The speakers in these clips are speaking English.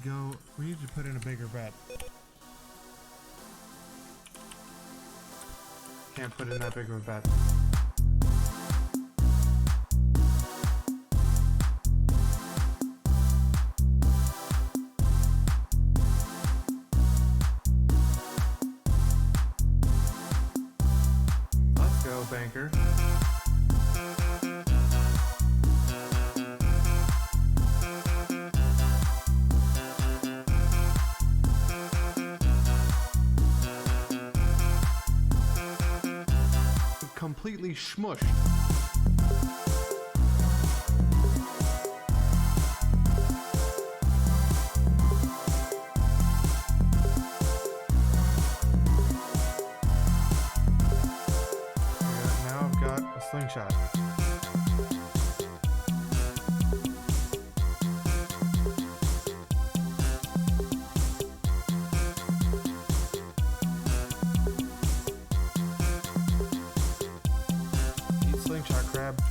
We need to put in a bigger bet. Can't put in that big of a bet. Let's go, banker. Completely smushed. Now I've got a slingshot. Slingshot crab.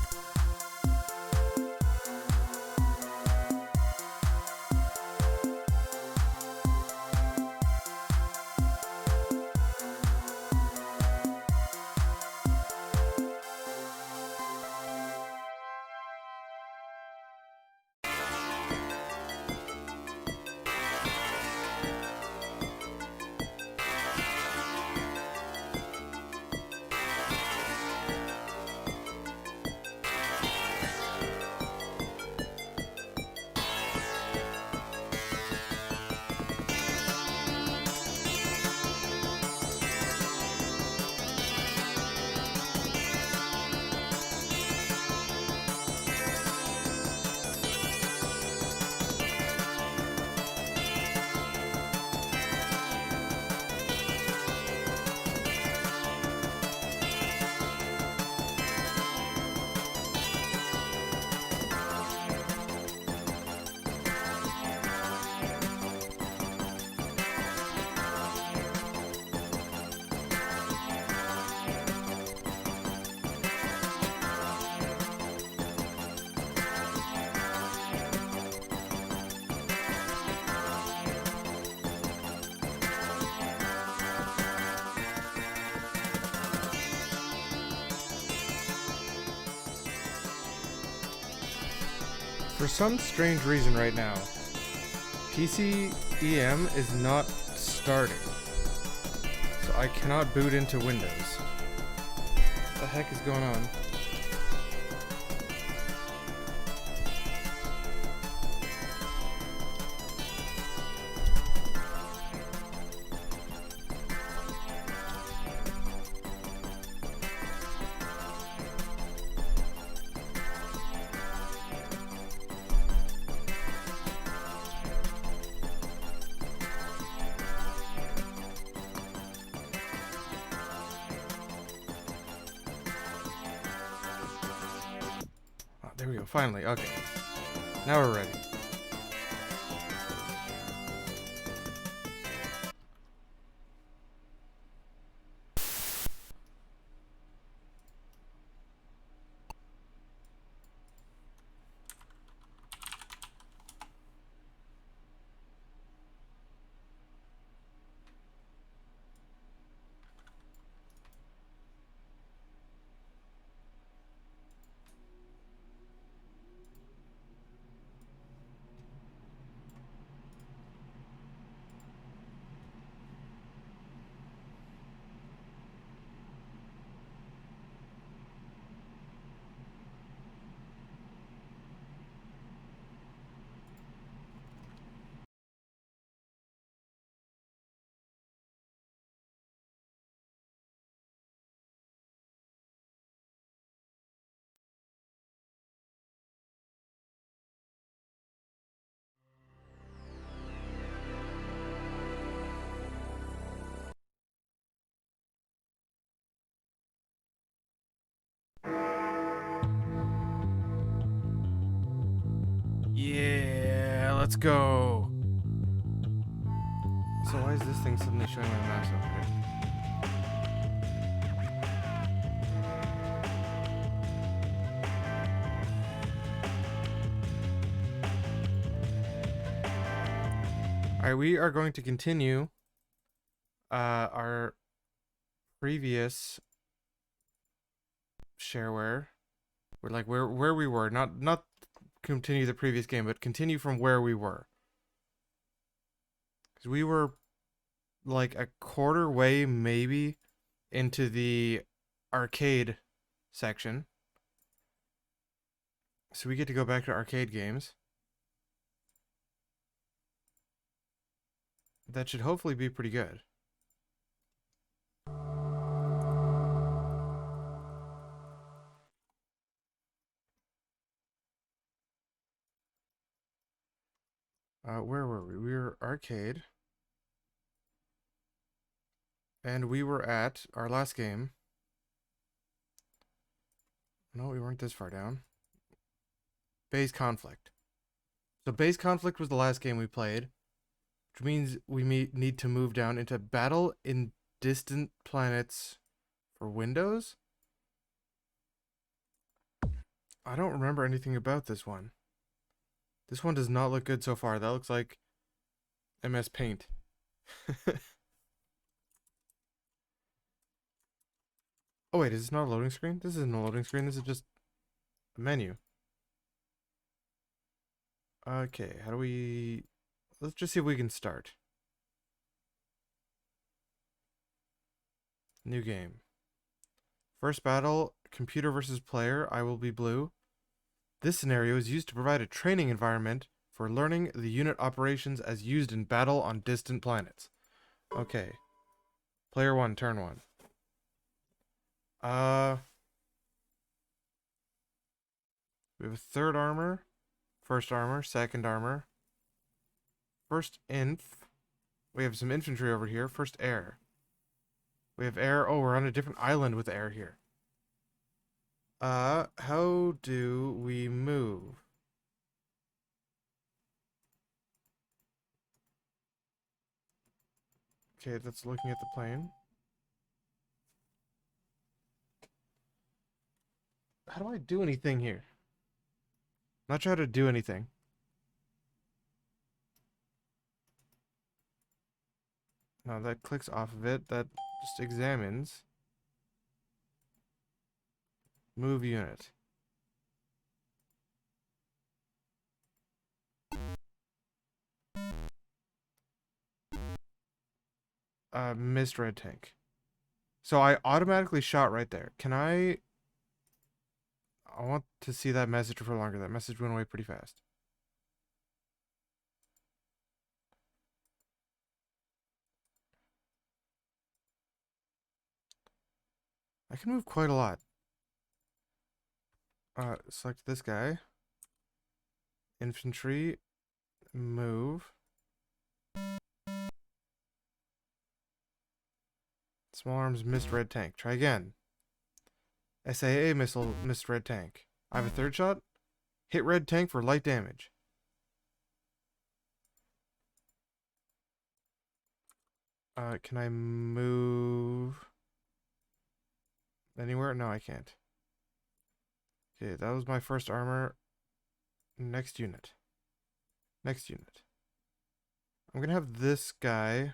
For some strange reason right now, PC EM is not starting. So I cannot boot into Windows. What the heck is going on? There we go, finally, okay. Now we're ready. Yeah, let's go. So why is this thing suddenly showing my mouse up here? Alright, we are going to continue our previous shareware. We're like where we were, not continue the previous game, but continue from where we were. Because we were like a quarter way maybe into the arcade section. So we get to go back to arcade games. That should hopefully be pretty good. Where were we? We were arcade. And we were at our last game. No, we weren't this far down. Base Conflict. So Base Conflict was the last game we played, which means we need to move down into Battle in Distant Planets for Windows. I don't remember anything about this one. This one does not look good so far. That looks like MS Paint. Oh wait, is this not a loading screen? This isn't a loading screen, this is just a menu. Okay, how do we... Let's just see if we can start. New game. First battle, computer versus player, I will be blue. This scenario is used to provide a training environment for learning the unit operations as used in battle on distant planets. Okay. Player 1, turn 1. We have a third armor, first armor, second armor, first inf. We have some infantry over here. First air. We have air. Oh, we're on a different island with air here. How do we move? Okay, that's looking at the plane. How do I do anything here? I'm not sure how to do anything. No, that clicks off of it. That just examines. Move unit. Missed red tank. So I automatically shot right there. Can I want to see that message for longer. That message went away pretty fast. I can move quite a lot. Select this guy. Infantry. Move. Small arms missed red tank. Try again. SAA missile missed red tank. I have a third shot. Hit red tank for light damage. Can I move anywhere? No, I can't. Okay, that was my first armor. Next unit. Next unit. I'm gonna have this guy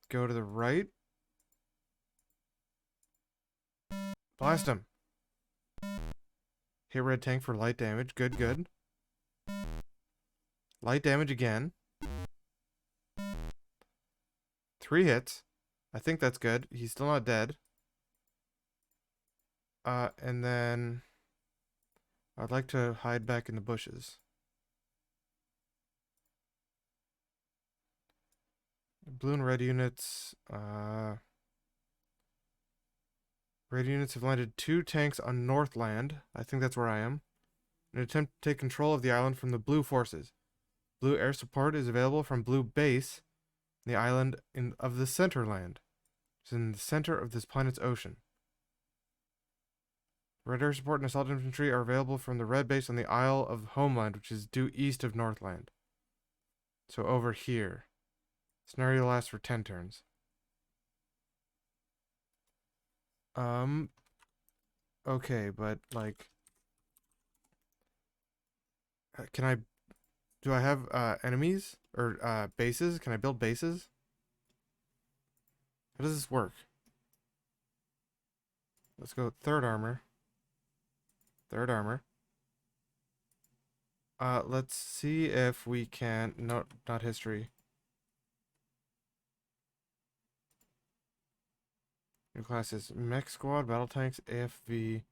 go to the right. Blast him. Hit red tank for light damage. Good, good. Light damage again. 3 hits. I think that's good. He's still not dead. And then I'd like to hide back in the bushes. Blue and red units. Red units have landed 2 tanks on Northland. I think that's where I am. In an attempt to take control of the island from the blue forces. Blue air support is available from blue base, the island of the Centerland. It's in the center of this planet's ocean. Red air support and assault infantry are available from the red base on the Isle of Homeland, which is due east of Northland. So over here. Scenario lasts for 10 turns. Okay, but like, can I Do I have enemies or bases? Can I build bases? How does this work? Let's go third armor. Third armor. Let's see if we can... No, not history. New classes. Mech Squad, Battle Tanks, AFV.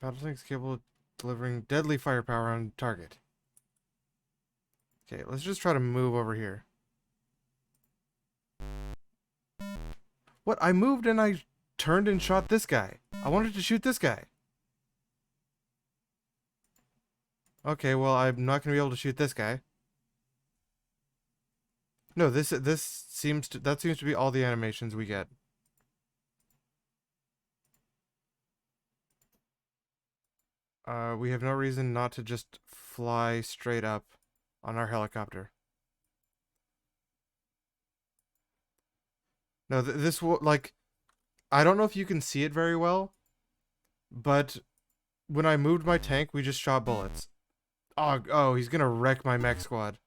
Battle Tanks capable of delivering deadly firepower on target. Okay, let's just try to move over here. What? I moved and I turned and shot this guy. I wanted to shoot this guy. Okay, well, I'm not going to be able to shoot this guy. No, that seems to be all the animations we get. We have no reason not to just fly straight up on our helicopter. No, this will, like, I don't know if you can see it very well, but when I moved my tank, we just shot bullets. Oh, he's gonna wreck my mech squad.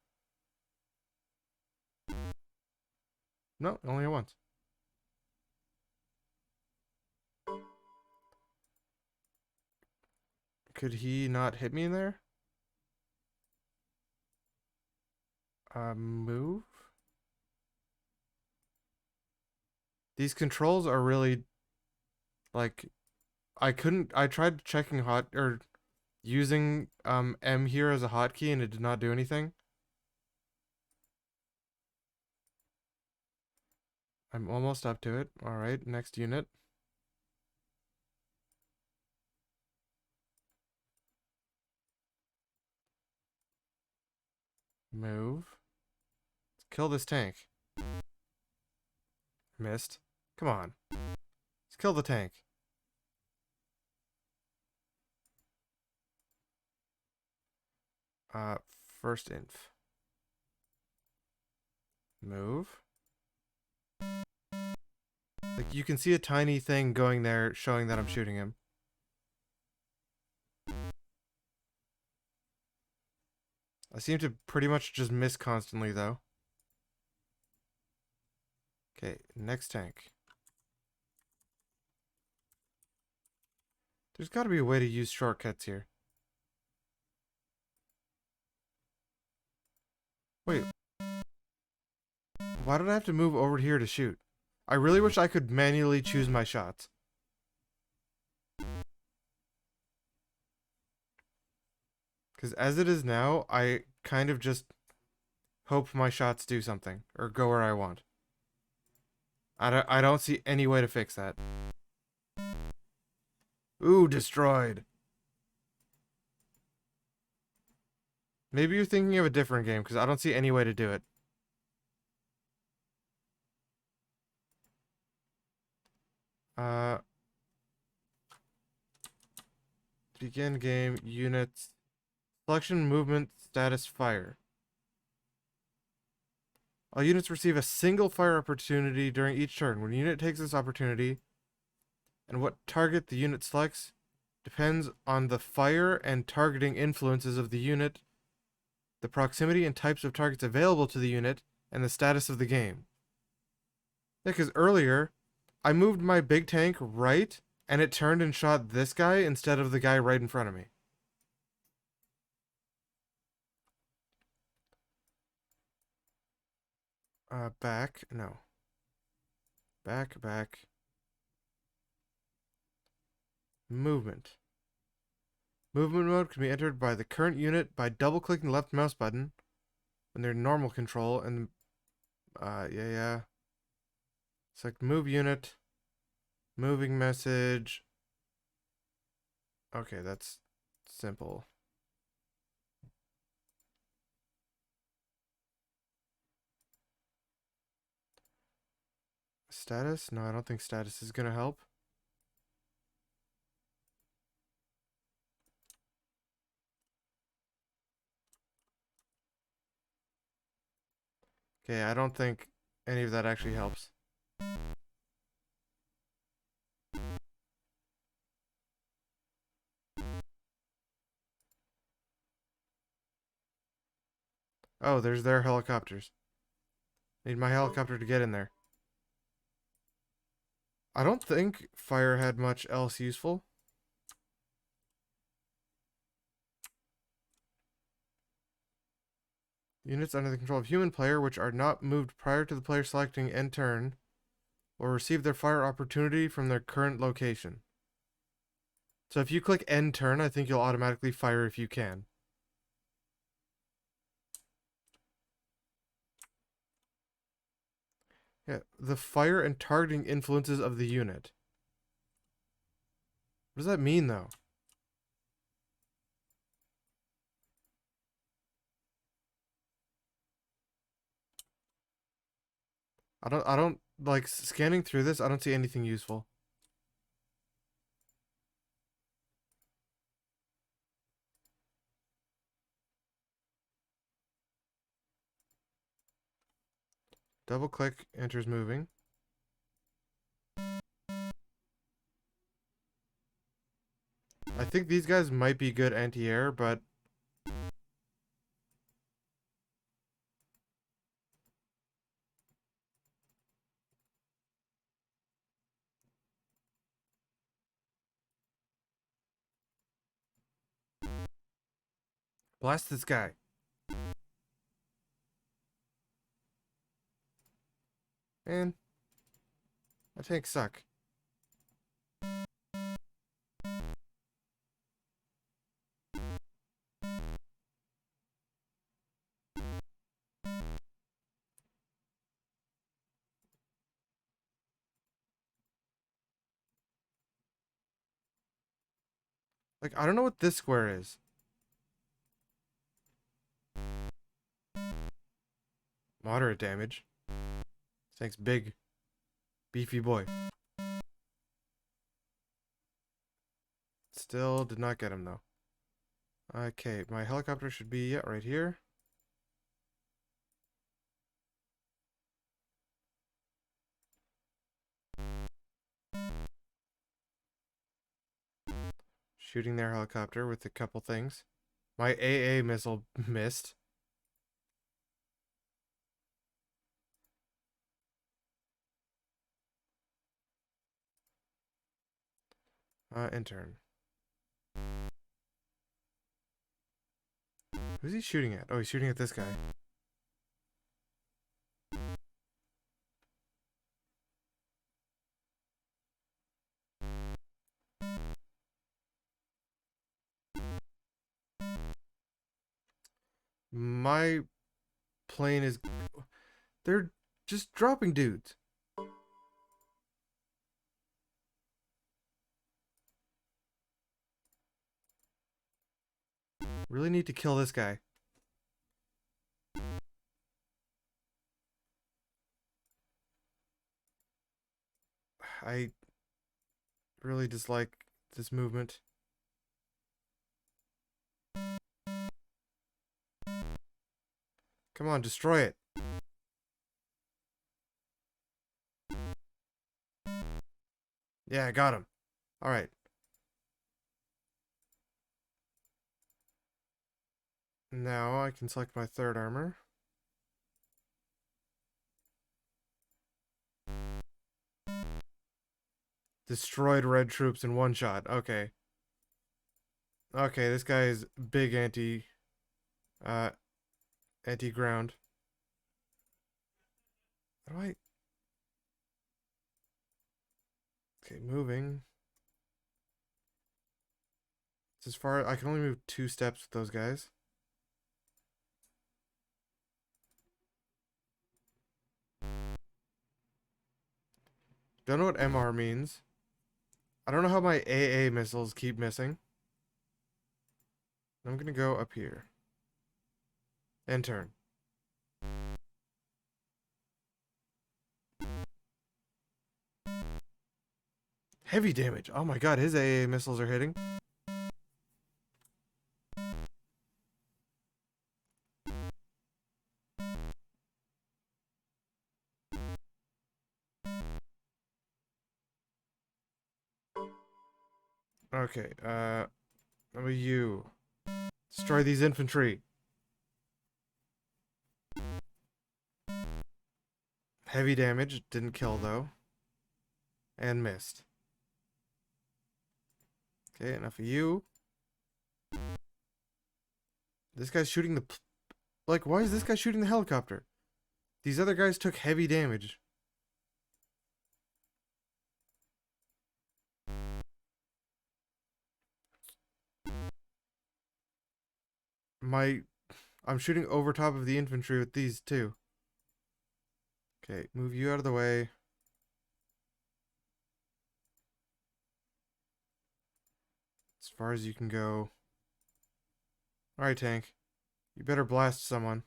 No, only once. Could he not hit me in there? Move? These controls are really, like, I tried checking using M here as a hotkey and it did not do anything. I'm almost up to it. Alright, next unit. Move. Let's kill this tank. Missed. Come on. Let's kill the tank. First inf. Move. Like, you can see a tiny thing going there showing that I'm shooting him. I seem to pretty much just miss constantly, though. Okay, next tank. There's got to be a way to use shortcuts here. Wait. Why did I have to move over here to shoot? I really wish I could manually choose my shots. Because as it is now, I kind of just hope my shots do something. Or go where I want. I don't see any way to fix that. Ooh, destroyed. Maybe you're thinking of a different game, because I don't see any way to do it. Begin game, units, selection, movement, status, fire. All units receive a single fire opportunity during each turn. When a unit takes this opportunity, and what target the unit selects, depends on the fire and targeting influences of the unit, the proximity and types of targets available to the unit, and the status of the game. Yeah, because earlier, I moved my big tank right, and it turned and shot this guy instead of the guy right in front of me. Back. No. Back. Movement. Movement mode can be entered by the current unit by double-clicking the left mouse button when they're in normal control, and yeah. Select move unit, moving message. Okay, that's simple. Status? No, I don't think status is gonna help. Okay, I don't think any of that actually helps. Oh, there's their helicopters. Need my helicopter to get in there. I don't think fire had much else useful. Units under the control of human player which are not moved prior to the player selecting end turn will receive their fire opportunity from their current location. So if you click end turn, I think you'll automatically fire if you can. Yeah, the fire and targeting influences of the unit. What does that mean, though? I don't, like, scanning through this, I don't see anything useful. Double click, enters moving. I think these guys might be good anti-air, but blast this guy. Man, my tanks suck. Like, I don't know what this square is. Moderate damage. This tank's big. Beefy boy. Still did not get him, though. Okay, my helicopter should be, yeah, right here. Shooting their helicopter with a couple things. My AA missile missed. Intern. Who's he shooting at? Oh, he's shooting at this guy. My plane is... They're just dropping dudes. Really need to kill this guy. I really dislike this movement. Come on, destroy it. Yeah, I got him. Alright. Now I can select my third armor. Destroyed red troops in one shot. Okay. Okay, this guy is big anti-ground. How do I... Okay, moving. It's as far... I can only move 2 steps with those guys. Don't know what MR means. I don't know how my AA missiles keep missing. I'm gonna go up here. And turn. Heavy damage. Oh my god, his AA missiles are hitting. Okay, how about you? Destroy these infantry. Heavy damage. Didn't kill, though. And missed. Okay, enough of you. This guy's shooting the... Like, why is this guy shooting the helicopter? These other guys took heavy damage. I'm shooting over top of the infantry with these, too. Okay, move you out of the way. As far as you can go. Alright, tank. You better blast someone.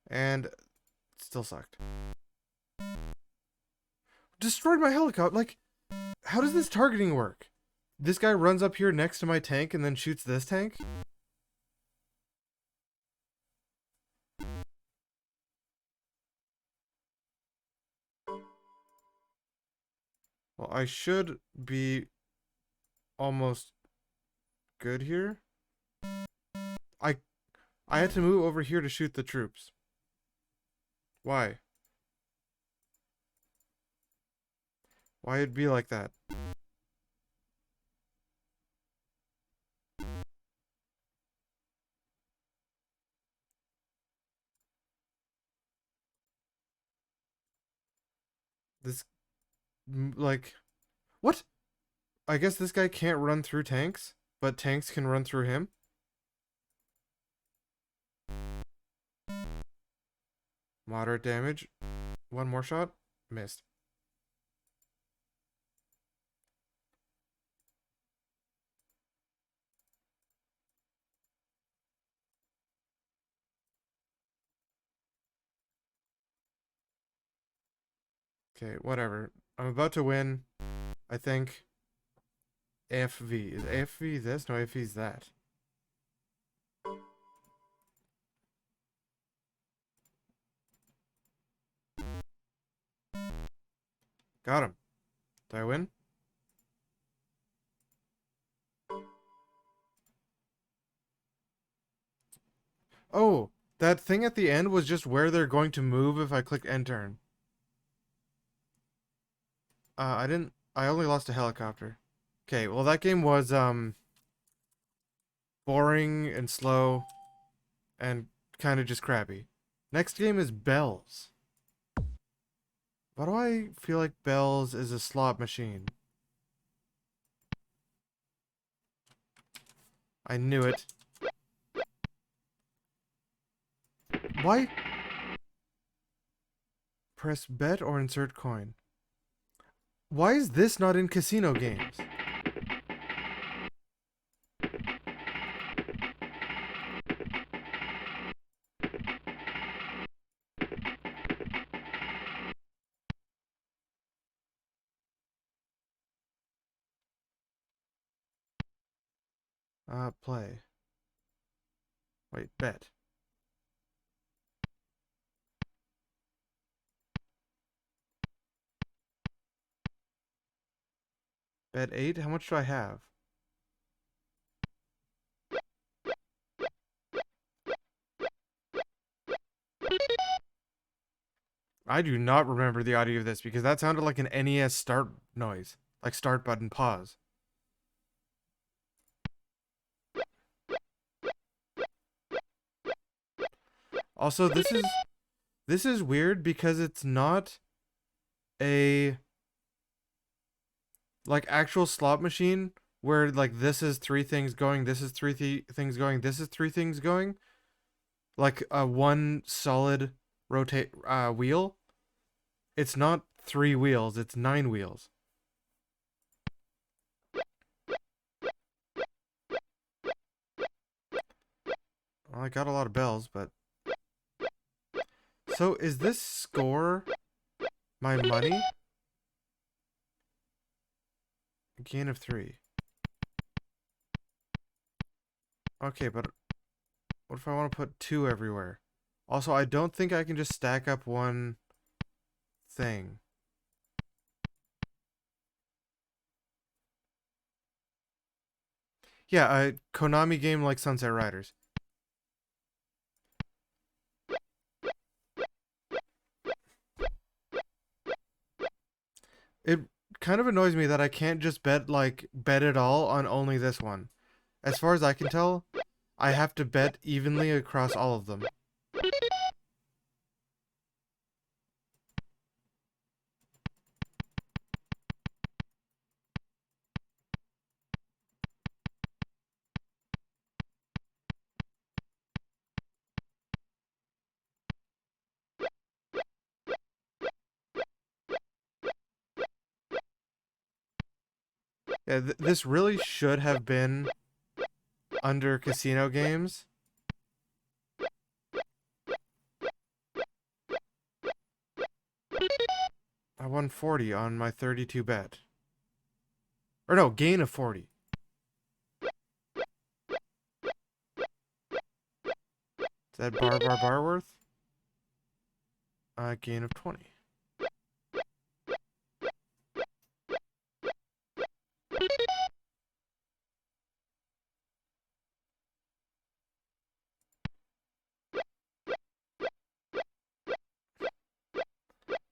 And still sucked. Destroyed my helicopter. Like, how does this targeting work? This guy runs up here next to my tank and then shoots this tank? Well, I should be almost good here. I had to move over here to shoot the troops. Why? Why it'd be like that? This, like, what? I guess this guy can't run through tanks, but tanks can run through him. Moderate damage. One more shot. Missed. Okay, whatever. I'm about to win. I think. AFV. Is AFV this? No, AFV is that. Got him. Did I win? Oh, that thing at the end was just where they're going to move if I click end turn. I only lost a helicopter. Okay, well that game was, boring and slow and kind of just crappy. Next game is Bells. Why do I feel like Bells is a slot machine? I knew it. Why? Press bet or insert coin. Why is this not in casino games? Play. Wait, bet. Bet 8? How much do I have? I do not remember the audio of this because that sounded like an NES start noise. Like start button pause. Also, this is weird because it's not a like actual slot machine where like this is 3 things going, this is 3 things going, this is 3 things going. Like a one solid rotate wheel. It's not 3 wheels, it's 9 wheels. Well, I got a lot of bells, but so is this score my money? A gain of 3. Okay, but what if I want to put 2 everywhere? Also, I don't think I can just stack up one thing. Yeah, a Konami game like Sunset Riders. It kind of annoys me that I can't just bet it all on only this one. As far as I can tell, I have to bet evenly across all of them. Yeah, this really should have been under casino games. I won 40 on my 32 bet. Or no, gain of 40. Is that bar worth? Gain of 20.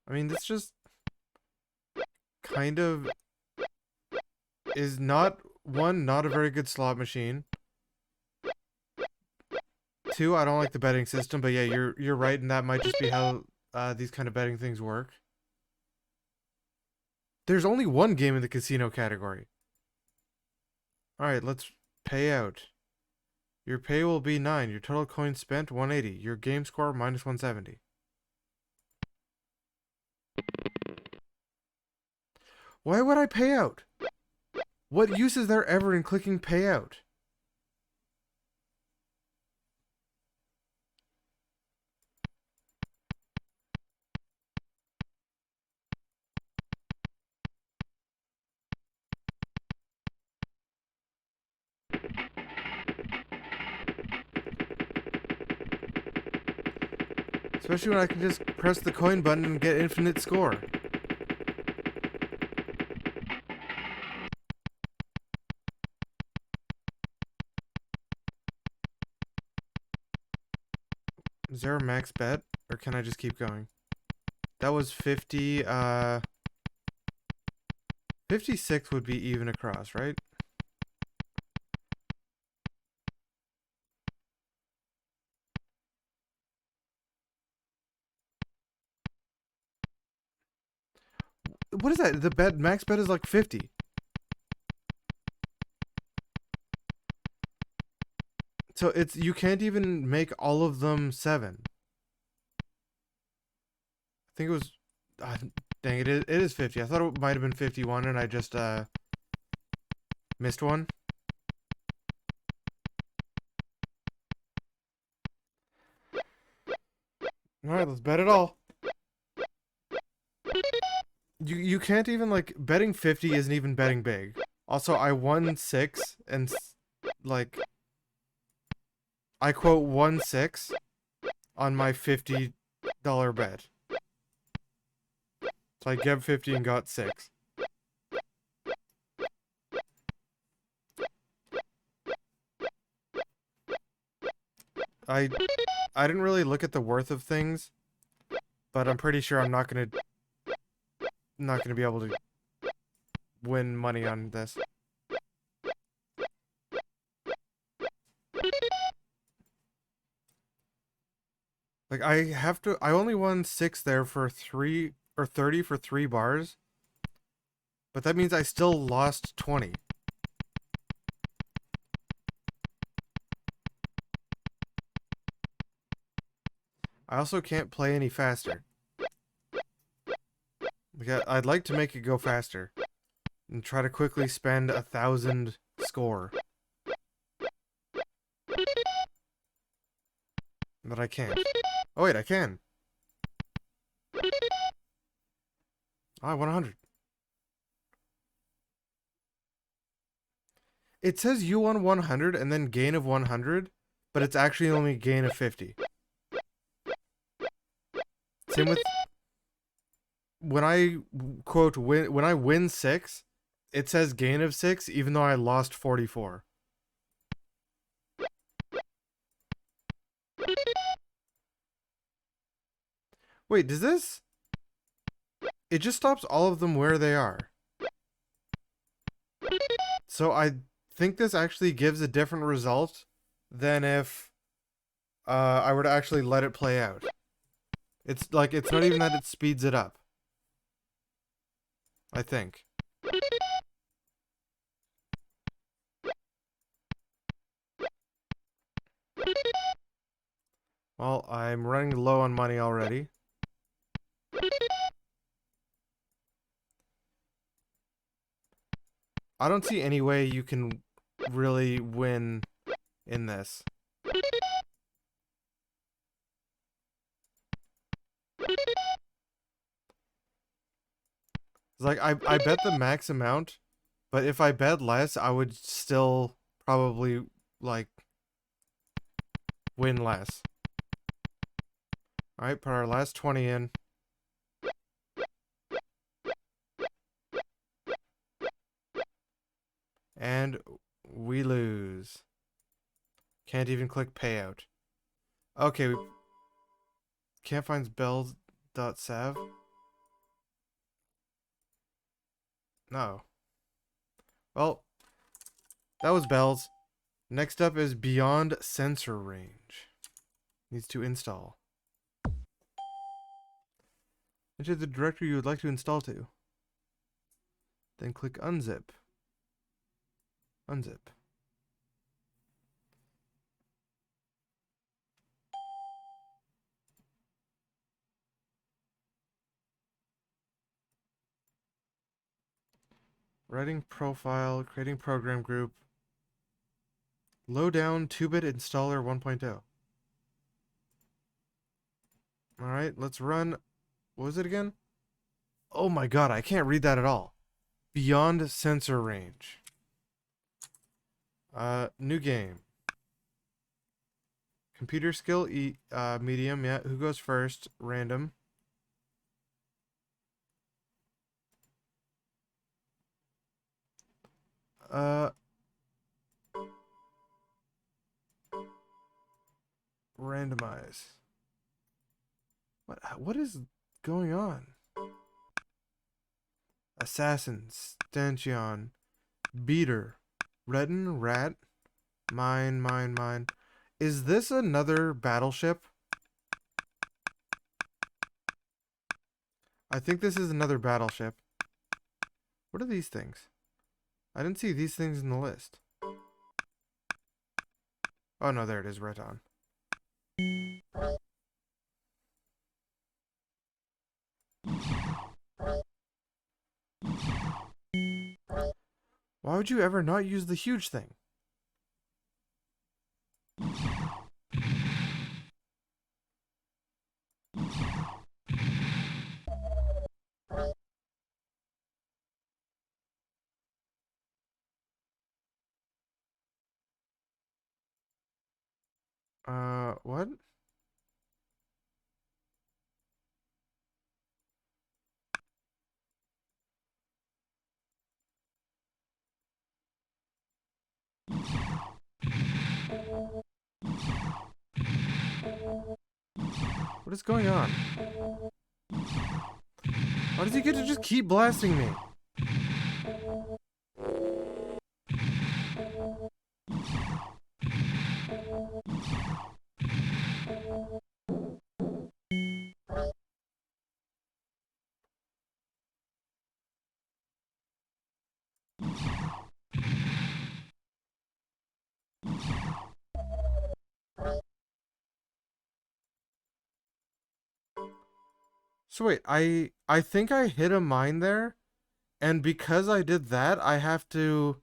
I mean, this just kind of is not, one, not a very good slot machine. Two, I don't like the betting system, but yeah, you're right, and that might just be how these kind of betting things work. There's only one game in the casino category. Alright, let's pay out. Your pay will be 9. Your total coins spent, 180. Your game score, minus 170. Why would I pay out? What use is there ever in clicking payout? Especially when I can just press the coin button and get infinite score. Is there a max bet? Or can I just keep going? That was 50, 56 would be even across, right? What is that? The max bet is like 50. So it's, you can't even make all of them 7. I think it was, dang it is 50. I thought it might have been 51 and I just missed one. Alright, let's bet it all. You can't even, like, betting 50 isn't even betting big. Also, I won 6 and, like, I quote won 6 on my $50 bet. So I gave 50 and got 6. I didn't really look at the worth of things, but I'm pretty sure I'm not gonna be able to win money on this. Like, I only won 6 there for 3, or 30 for 3 bars. But that means I still lost 20. I also can't play any faster. Like, I'd like to make it go faster. And try to quickly spend 1,000 score. But I can't. Oh wait, I can. Oh, I won 100. It says you won 100 and then gain of 100, but it's actually only gain of 50. Same with when I when I win 6, it says gain of 6 even though I lost 44. Wait, does this... It just stops all of them where they are. So I think this actually gives a different result than if I were to actually let it play out. It's like, it's not even that it speeds it up. I think. Well, I'm running low on money already. I don't see any way you can really win in this. It's like, I bet the max amount, but if I bet less, I would still probably, like, win less. Alright, put our last 20 in. And we lose. Can't even click payout. Okay, we can't find bells.sav. No. Well, that was bells. Next up is Beyond Sensor Range. Needs to install. Enter the directory you would like to install to. Then click unzip. Unzip. Writing profile, creating program group. Lowdown 2-bit installer 1.0. Alright, let's run. What was it again? Oh my god, I can't read that at all. Beyond Sensor Range. New game. Computer skill, medium, yeah. Who goes first? Random. Randomize. What is going on? Assassin, Stanchion, Beater, Redden, Rat, Mine. Is this another battleship? I think this is another battleship. What are these things? I didn't see these things in the list. Oh no, there it is, right on. Why would you ever not use the huge thing? What? What is going on? Why does he get to just keep blasting me? So wait, I think I hit a mine there, and because I did that, I have to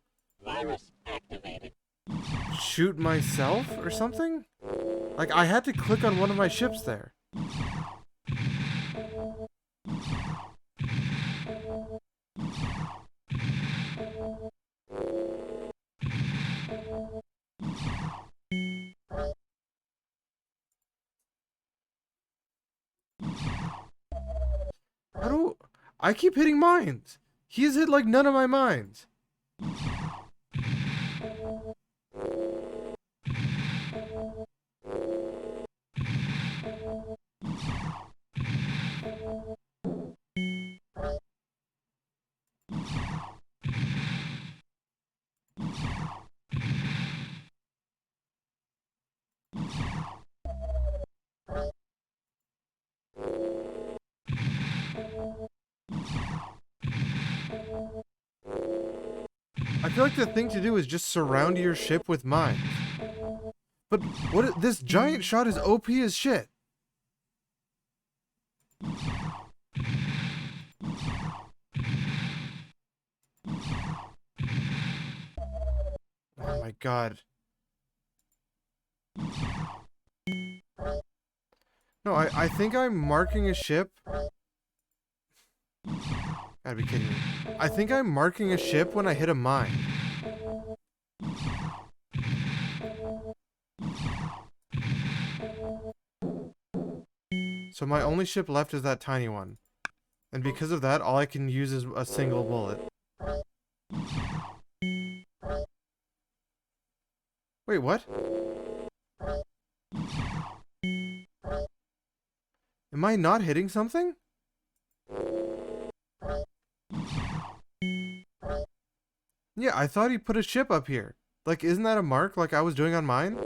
Virus activated. shoot myself or something? Like, I had to click on one of my ships there. How do... I keep hitting mines. He's hit like none of my mines. feel like the thing to do is just surround your ship with mines. But this giant shot is OP as shit. Oh my god. No, I think I'm marking a ship. Gotta be kidding me. I think I'm marking a ship when I hit a mine. So my only ship left is that tiny one. And because of that, all I can use is a single bullet. Wait, what? Am I not hitting something? Yeah, I thought he put a ship up here. Like, isn't that a mark like I was doing on mine?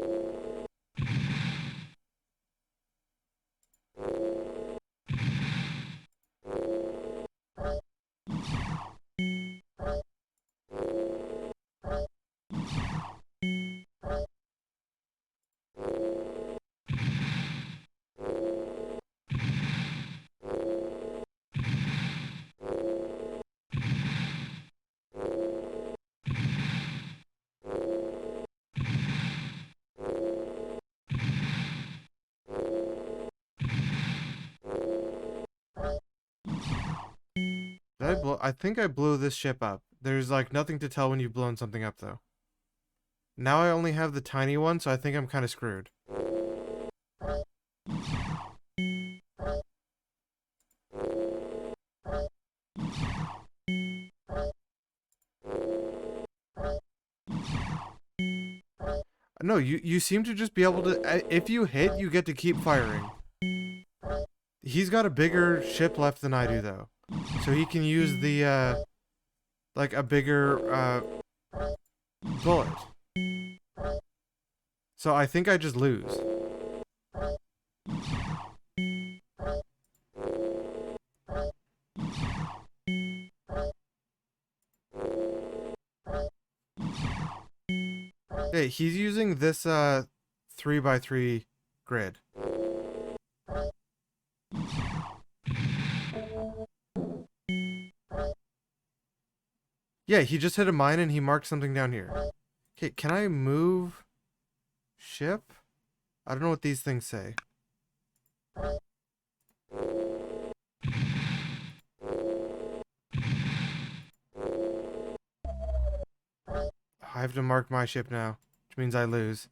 I think I blew this ship up. There's like nothing to tell when you've blown something up though. Now I only have the tiny one, so I think I'm kind of screwed. No, you seem to just be able to, if you hit, you get to keep firing. He's got a bigger ship left than I do though. So he can use the, like a bigger, bullet. So I think I just lose. Hey, he's using this 3x3 grid. Yeah, he just hit a mine and he marked something down here. Okay, can I move ship? I don't know what these things say. I have to mark my ship now, which means I lose.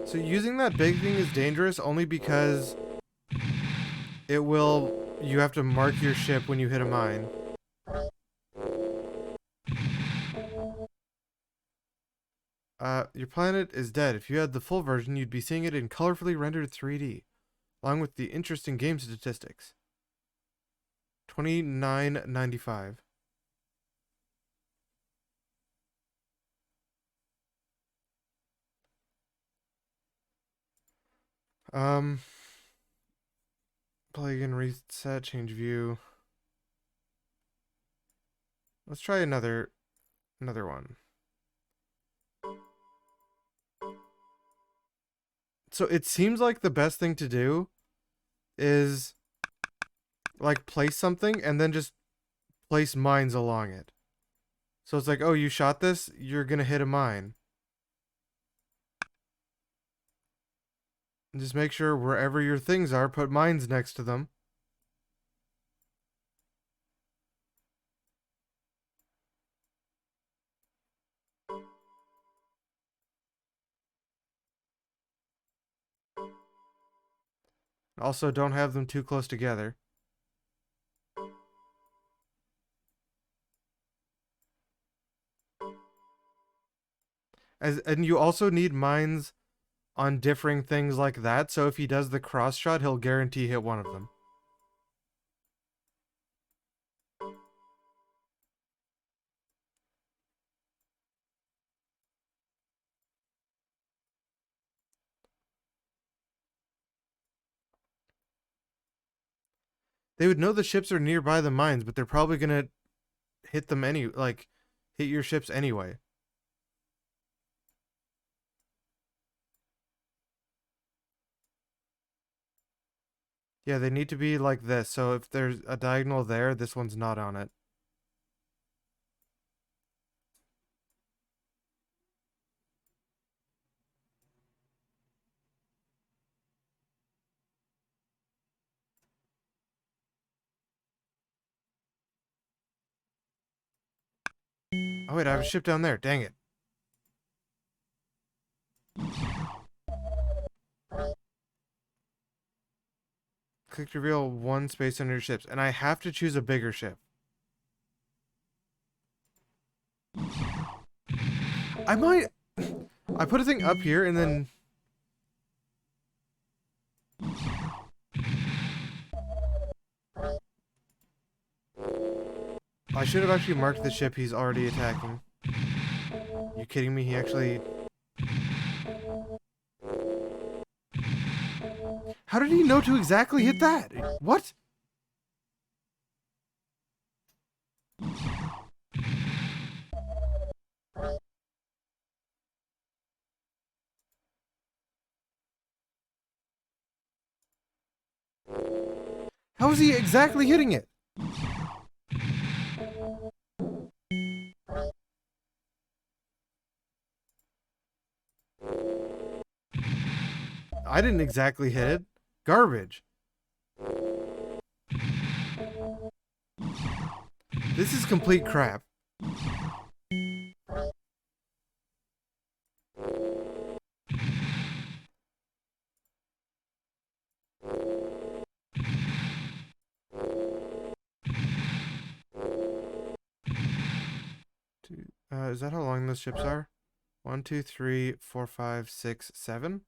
So using that big thing is dangerous only because you have to mark your ship when you hit a mine. Your planet is dead. If you had the full version, you'd be seeing it in colorfully rendered 3D, along with the interesting game statistics. 29.95. Play again, reset, change view. Let's try another one. So it seems like the best thing to do is like place something and then just place mines along it. So it's like, oh, you shot this, you're gonna hit a mine. And just make sure wherever your things are, put mines next to them. Also, don't have them too close together. And you also need mines on differing things like that, so if he does the cross shot, he'll guarantee hit one of them. They would know the ships are nearby the mines, but they're probably gonna hit them hit your ships anyway. Yeah, they need to be like this. So if there's a diagonal there, this one's not on it. Oh wait, I have a ship down there. Dang it. Click to reveal one space under your ships, and I have to choose a bigger ship. I might... I put a thing up here, and then... I should have actually marked the ship he's already attacking. You kidding me? He actually... How did he know to exactly hit that? What? How is he exactly hitting it? I didn't exactly hit it. Garbage. This is complete crap. Is that how long those ships are? 1, 2, 3, 4, 5, 6, 7?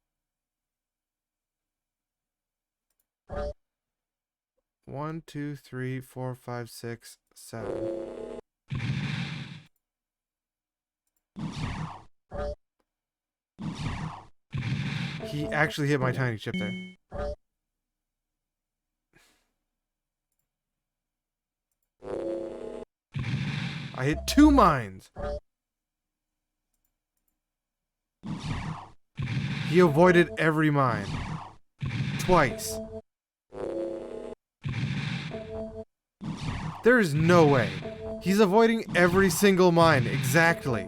1, 2, 3, 4, 5, 6, 7. He actually hit my tiny ship there. I hit 2 mines! He avoided every mine. Twice. There is no way. He's avoiding every single mine, exactly.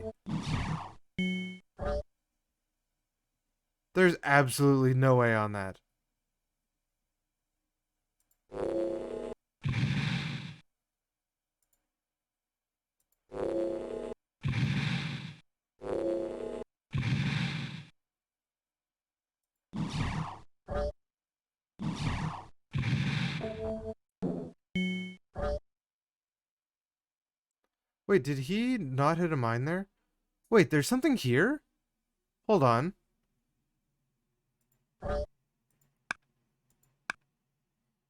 There's absolutely no way on that. Wait, did he not hit a mine there? Wait, there's something here? Hold on.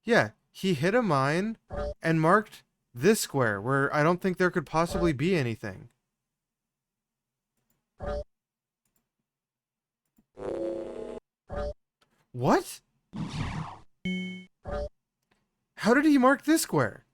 Yeah, he hit a mine and marked this square where I don't think there could possibly be anything. What? How did he mark this square?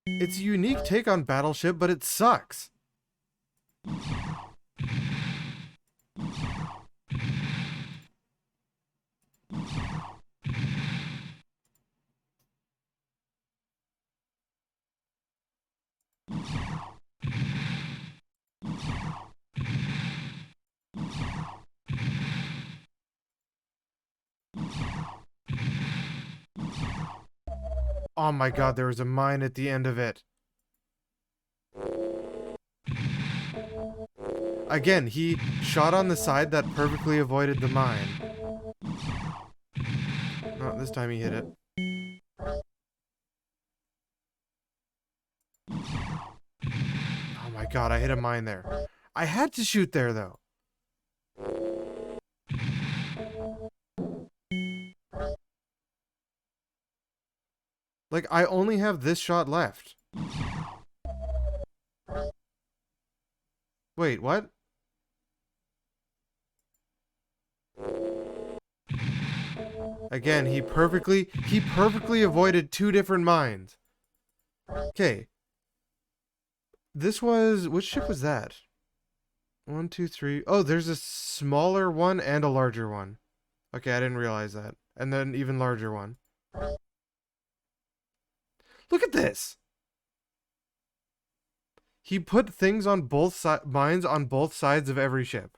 It's a unique take on Battleship, but it sucks. Oh my god, there was a mine at the end of it. Again, he shot on the side that perfectly avoided the mine. No, this time he hit it. Oh my god, I hit a mine there. I had to shoot there, though. Like, I only have this shot left. Wait, what? Again, he perfectly avoided 2 different mines. Okay. This was, which ship was that? 1, 2, 3. Oh, there's a smaller one and a larger one. Okay, I didn't realize that. And then even larger one. Look at this. He put things on both mines on both sides of every ship.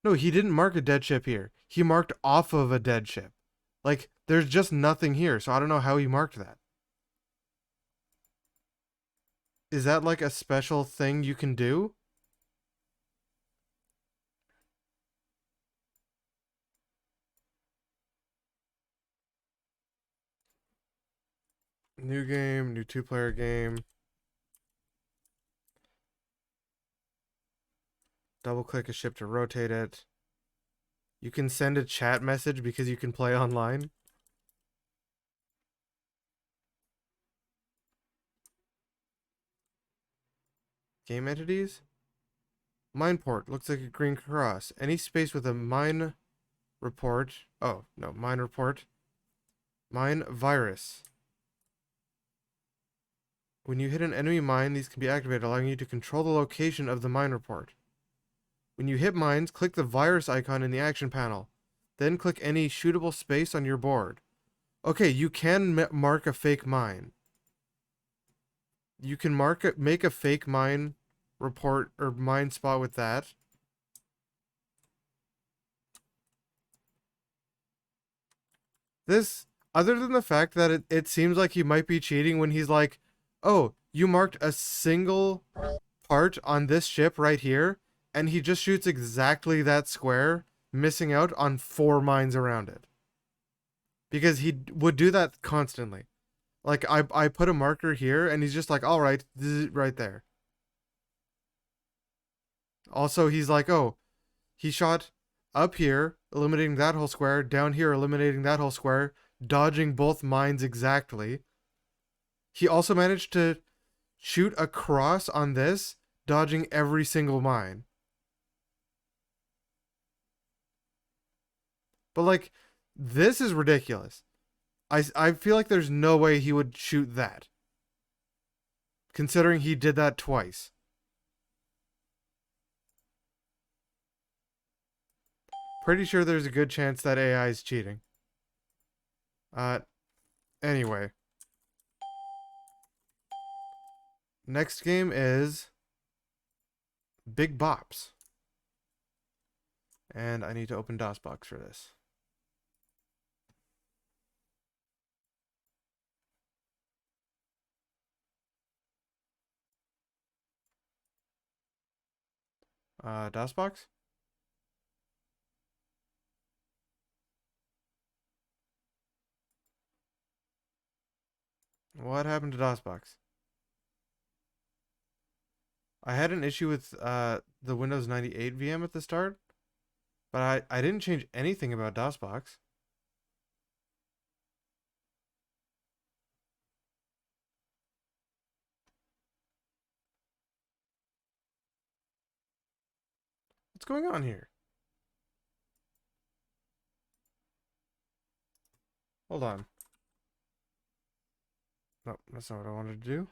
No, he didn't mark a dead ship here. He marked off of a dead ship. Like, there's just nothing here, so I don't know how he marked that. Is that like a special thing you can do? New game, new 2-player game. Double click a ship to rotate it. You can send a chat message because you can play online. Game entities? Mine port. Looks like a green cross. Any space with a mine report. Oh, no. Mine report. Mine virus. When you hit an enemy mine, these can be activated, allowing you to control the location of the mine report. When you hit mines, click the virus icon in the action panel. Then click any shootable space on your board. Okay, you can mark a fake mine. You can make a fake mine report or mine spot with that. This, other than the fact that it seems like he might be cheating when he's like, oh, you marked a single part on this ship right here, and he just shoots exactly that square, missing out on 4 mines around it. Because he would do that constantly. Like, I put a marker here, and he's just like, all right, this is right there. Also, he's like, oh, he shot up here, eliminating that whole square, down here, eliminating that whole square, dodging both mines exactly. He also managed to shoot across on this, dodging every single mine. But, like, this is ridiculous. I feel like there's no way he would shoot that. Considering he did that twice. Pretty sure there's a good chance that AI is cheating. Anyway. Next game is Big Bops. And I need to open DOSBox for this. DOSBox? What happened to DOSBox? I had an issue with the Windows 98 VM at the start, but I didn't change anything about DOSBox. What's going on here? Hold on. No, that's not what I wanted to do.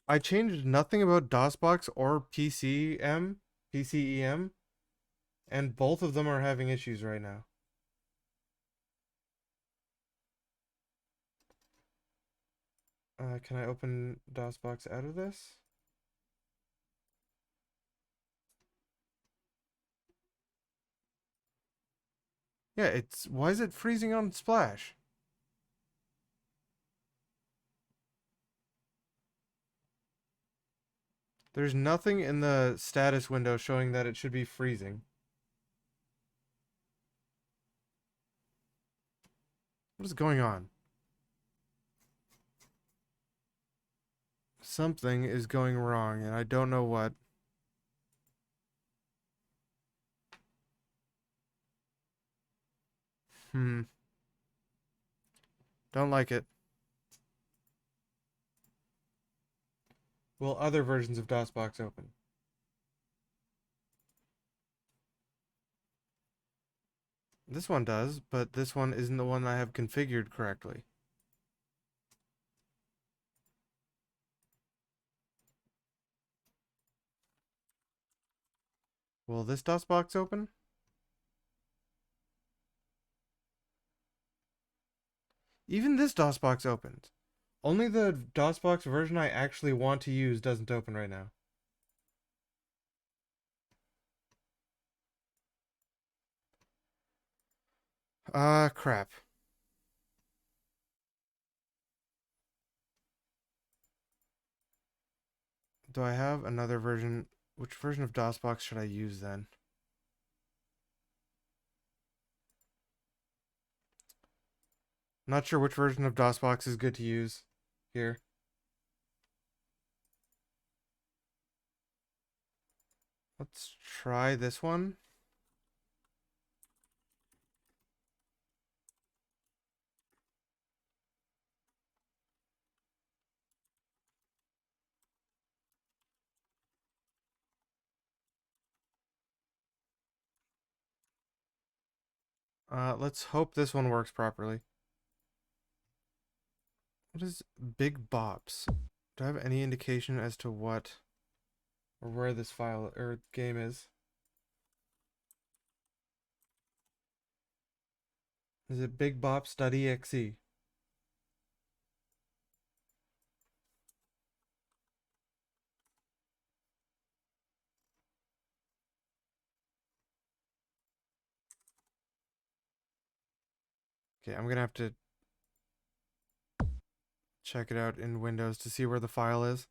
I changed nothing about DOSBox or PCEM, and both of them are having issues right now. Can I open DOSBox out of this? Yeah, why is it freezing on Splash? There's nothing in the status window showing that it should be freezing. What is going on? Something is going wrong, and I don't know what. Don't like it. Will other versions of DOSBox open? This one does, but this one isn't the one I have configured correctly. Will this DOSBox open? Even this DOSBox opened. Only the DOSBox version I actually want to use doesn't open right now. Crap. Do I have another version? Which version of DOSBox should I use then? Not sure which version of DOSBox is good to use here. Let's try this one. Let's hope this one works properly. What is Big Bops? Do I have any indication as to what or where this file or game is? Is it bigbops.exe? Okay, I'm gonna have to check it out in Windows to see where the file is.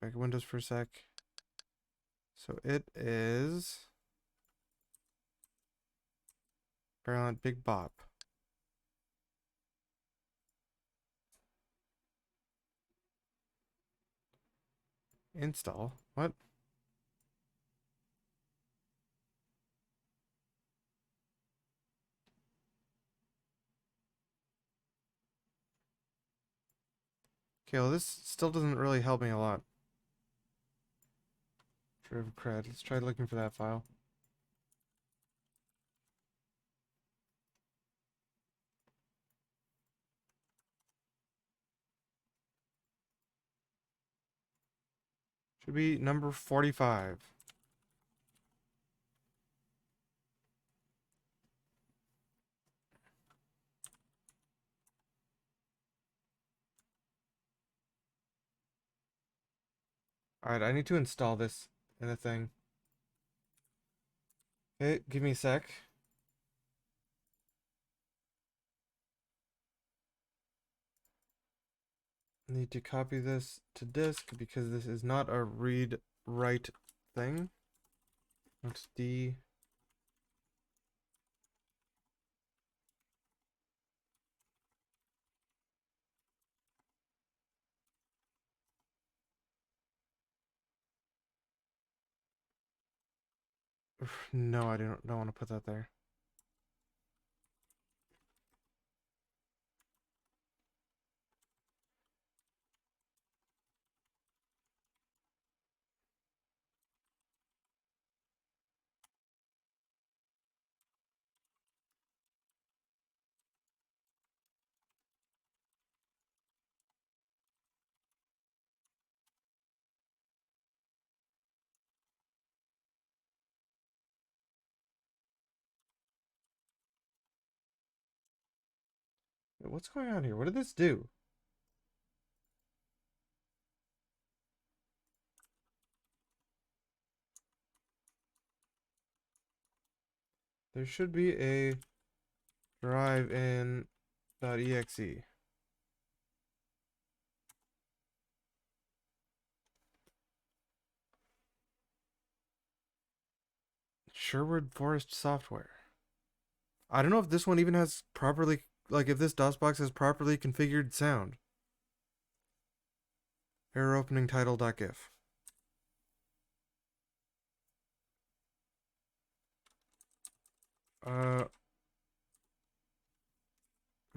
Back in Windows for a sec. So it is Parallel Big Bop. Install. What? Okay, well this still doesn't really help me a lot. Drive cred. Let's try looking for that file. Should be number 45. Alright, I need to install this in a thing. Okay, give me a sec. Need to copy this to disk because this is not a read-write thing. Let's D. No, I don't want to put that there. Wait, what's going on here? What did this do? There should be a drive in .exe. Sherwood Forest Software. I don't know if this one even has properly, like if this DOSBox has properly configured sound. Error opening title.gif.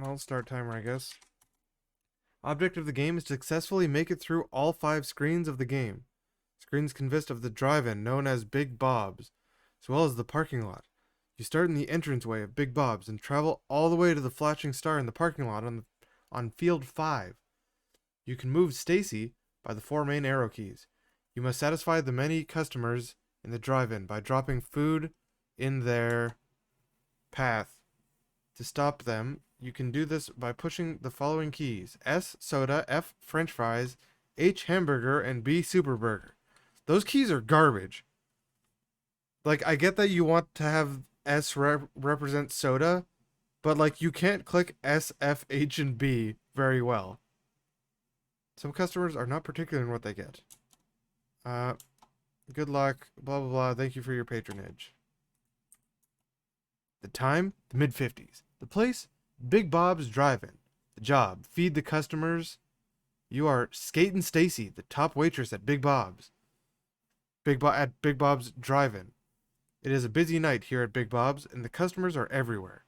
I'll start timer, I guess. Object of the game is to successfully make it through all 5 screens of the game. Screens consist of the drive-in, known as Big Bob's, as well as the parking lot. You start in the entranceway of Big Bob's and travel all the way to the flashing star in the parking lot on field 5. You can move Stacy by the 4 main arrow keys. You must satisfy the many customers in the drive-in by dropping food in their path. To stop them, you can do this by pushing the following keys: S, soda, F, french fries, H, hamburger, and B, super burger. Those keys are garbage. Like, I get that you want to have S represent soda, but, like, you can't click S, F, H, and B very well. Some customers are not particular in what they get. Good luck, blah, blah, blah. Thank you for your patronage. The time, the mid-50s. The place, Big Bob's Drive-In. The job, feed the customers. You are Skatin' Stacy, the top waitress at Big Bob's. At Big Bob's Drive-In. It is a busy night here at Big Bob's, and the customers are everywhere.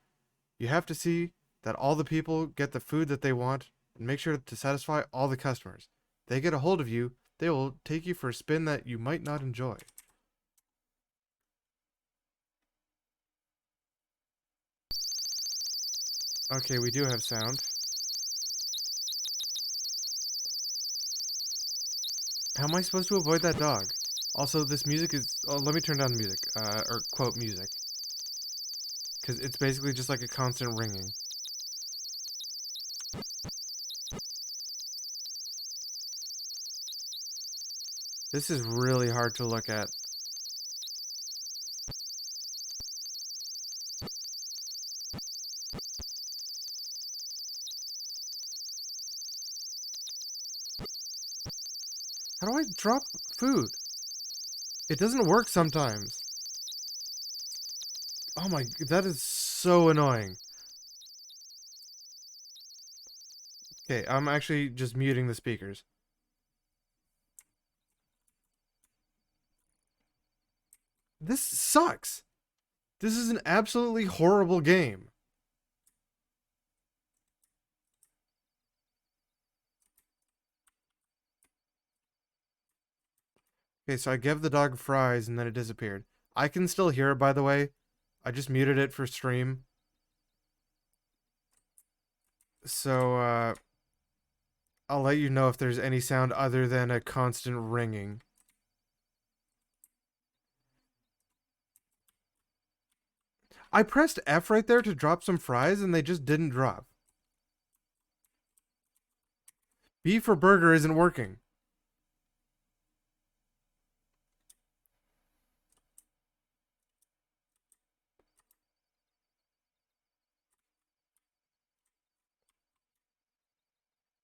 You have to see that all the people get the food that they want, and make sure to satisfy all the customers. If they get a hold of you, they will take you for a spin that you might not enjoy. Okay, we do have sound. How am I supposed to avoid that dog? Also, this music is... Oh, let me turn down the music. Or quote music. Because it's basically just like a constant ringing. This is really hard to look at. How do I drop food? It doesn't work sometimes. Oh my, that is so annoying. Okay, I'm actually just muting the speakers. This sucks. This is an absolutely horrible game. Okay, so I gave the dog fries and then it disappeared. I can still hear it, by the way. I just muted it for stream. So, I'll let you know if there's any sound other than a constant ringing. I pressed F right there to drop some fries and they just didn't drop. B for burger isn't working.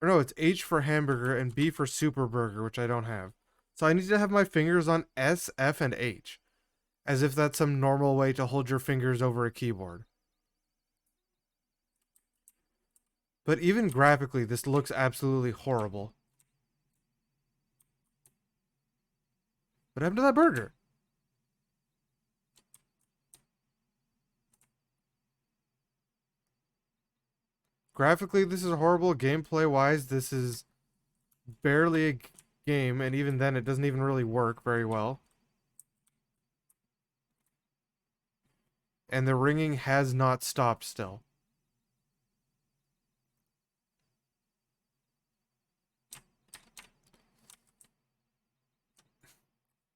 Or no, it's H for hamburger and B for super burger, which I don't have. So I need to have my fingers on S, F, and H. As if that's some normal way to hold your fingers over a keyboard. But even graphically, this looks absolutely horrible. What happened to that burger? Graphically, this is horrible. Gameplay-wise, this is barely a game, and even then, it doesn't even really work very well. And the ringing has not stopped still.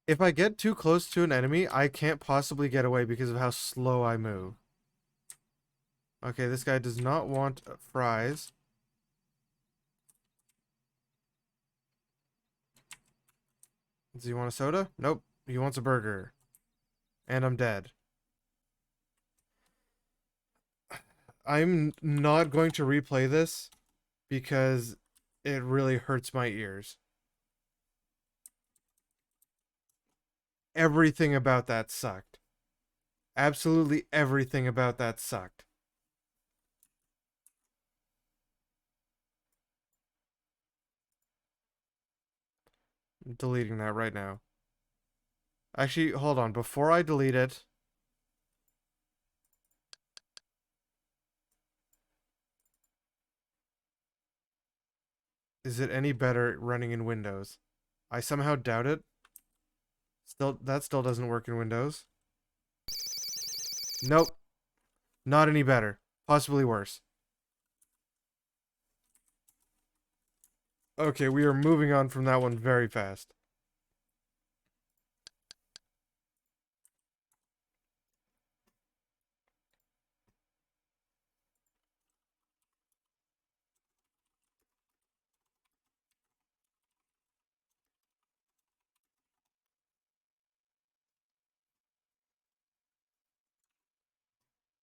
If I get too close to an enemy, I can't possibly get away because of how slow I move. Okay, this guy does not want fries. Does he want a soda? Nope. He wants a burger. And I'm dead. I'm not going to replay this because it really hurts my ears. Everything about that sucked. Absolutely everything about that sucked. I'm deleting that right now. Actually, hold on. Before I delete it, is it any better running in Windows? I somehow doubt it. That still doesn't work in Windows. Nope. Not any better. Possibly worse. Okay, we are moving on from that one very fast.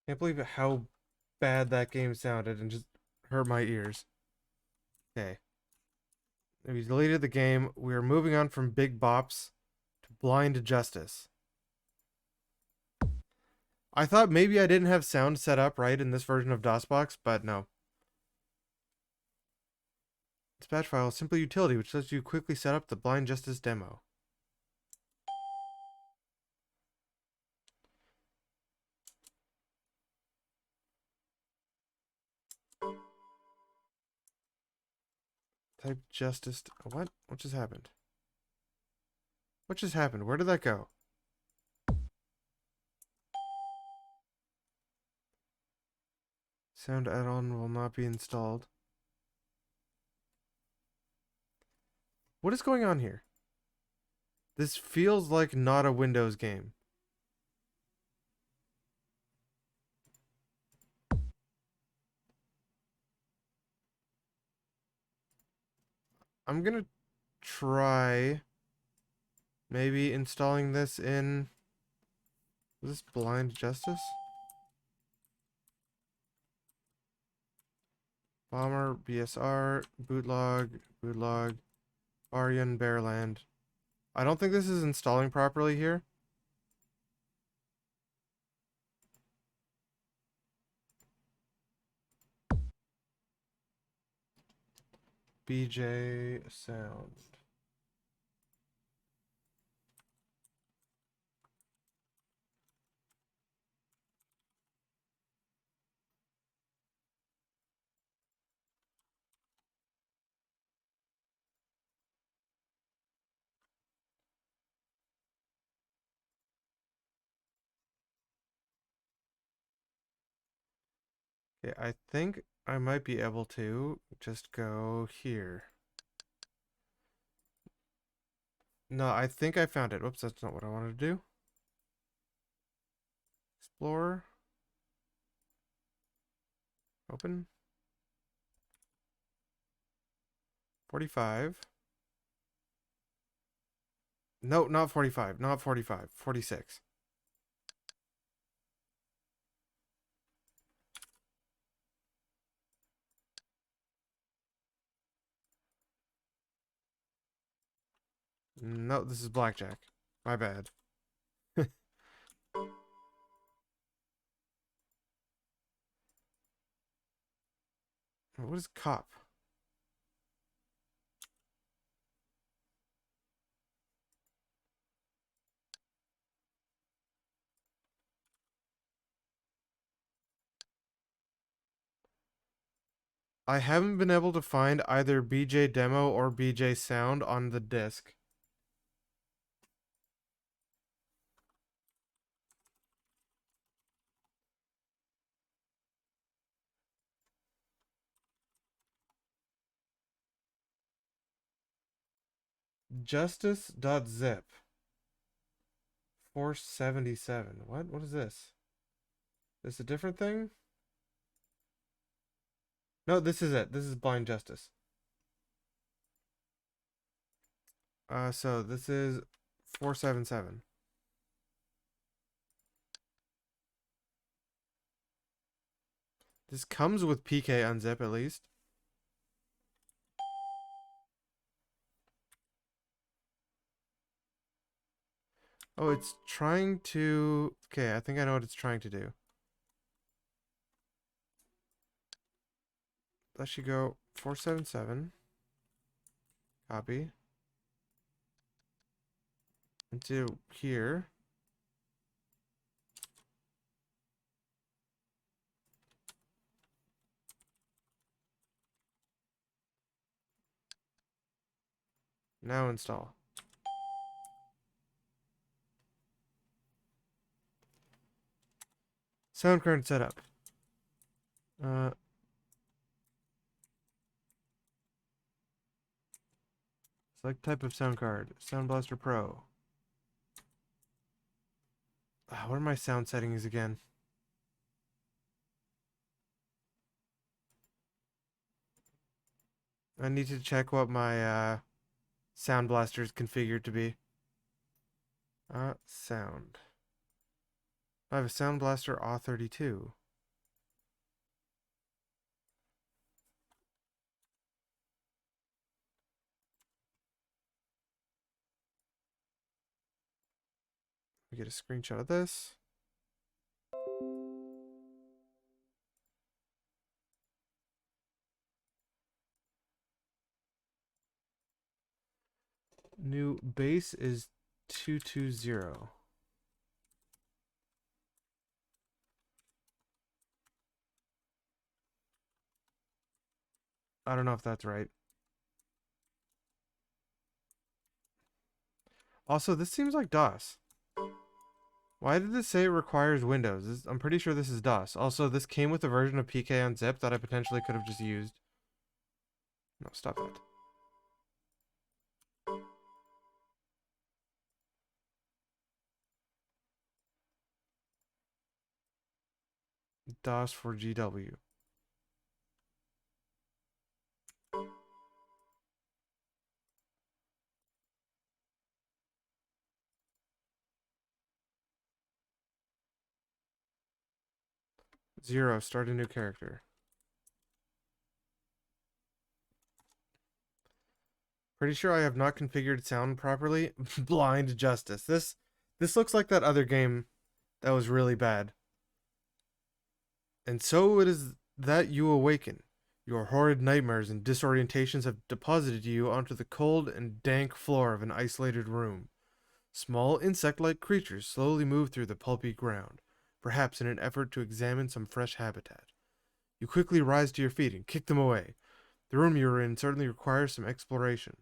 Can't believe how bad that game sounded and just hurt my ears. Okay. We deleted the game. We are moving on from Big Bops to Blind Justice. I thought maybe I didn't have sound set up right in this version of DOSBox, but no. Dispatch file is simply utility, which lets you quickly set up the Blind Justice demo. Type justice. What? What just happened? What just happened? Where did that go? Sound add-on will not be installed. What is going on here? This feels like not a Windows game. I'm gonna try maybe installing this in... Is this Blind Justice? Bomber, BSR, bootlog, Aryan, Bearland. I don't think this is installing properly here. BJ sound. Okay, I think I might be able to just go here. No, I think I found it. Whoops, that's not what I wanted to do. Explorer. Open. 45. No, not 45. Not 45. 46. No, this is blackjack. My bad. What is cop? I haven't been able to find either BJ demo or BJ sound on the disc. Justice.zip. 477. What? What is this? Is this a different thing? No, this is it. This is Blind Justice. So this is 477. This comes with PK unzip at least. Oh, it's trying to... Okay, I think I know what it's trying to do. That should go 477. Copy. Into here. Now install. Sound card setup. Select type of sound card. Sound Blaster Pro. What are my sound settings again? I need to check what my Sound Blaster is configured to be. Sound. I have a Sound Blaster A32. We get a screenshot of this. New base is 220. I don't know if that's right. Also, this seems like DOS. Why did this say it requires Windows? I'm pretty sure this is DOS. Also, this came with a version of PK Unzip that I potentially could have just used. No, stop that. DOS for GW. Zero, start a new character. Pretty sure I have not configured sound properly. Blind Justice. This looks like that other game that was really bad. And so it is that you awaken. Your horrid nightmares and disorientations have deposited you onto the cold and dank floor of an isolated room. Small insect-like creatures slowly move through the pulpy ground, perhaps in an effort to examine some fresh habitat. You quickly rise to your feet and kick them away. The room you are in certainly requires some exploration.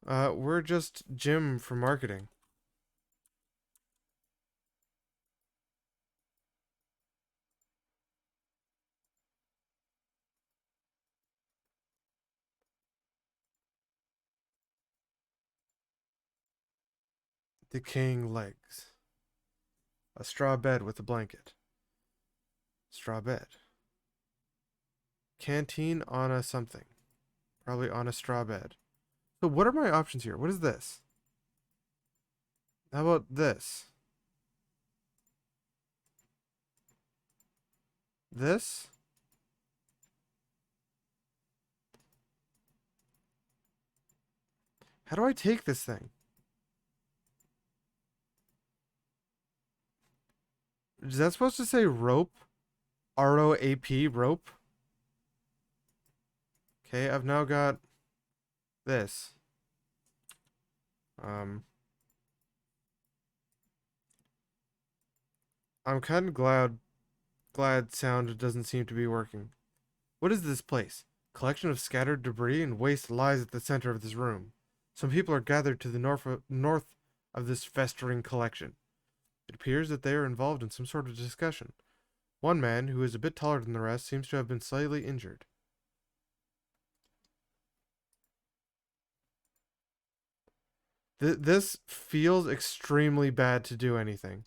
We're just Jim from marketing. Decaying legs. A straw bed with a blanket. Straw bed. Canteen on a something. Probably on a straw bed. So what are my options here? What is this? How about this? This? How do I take this thing? Is that supposed to say rope? ROAP, rope? Okay, I've now got this. I'm kind of glad sound doesn't seem to be working. What is this place? Collection of scattered debris and waste lies at the center of this room. Some people are gathered to the north of this festering collection. It appears that they are involved in some sort of discussion. One man, who is a bit taller than the rest, seems to have been slightly injured. This feels extremely bad to do anything.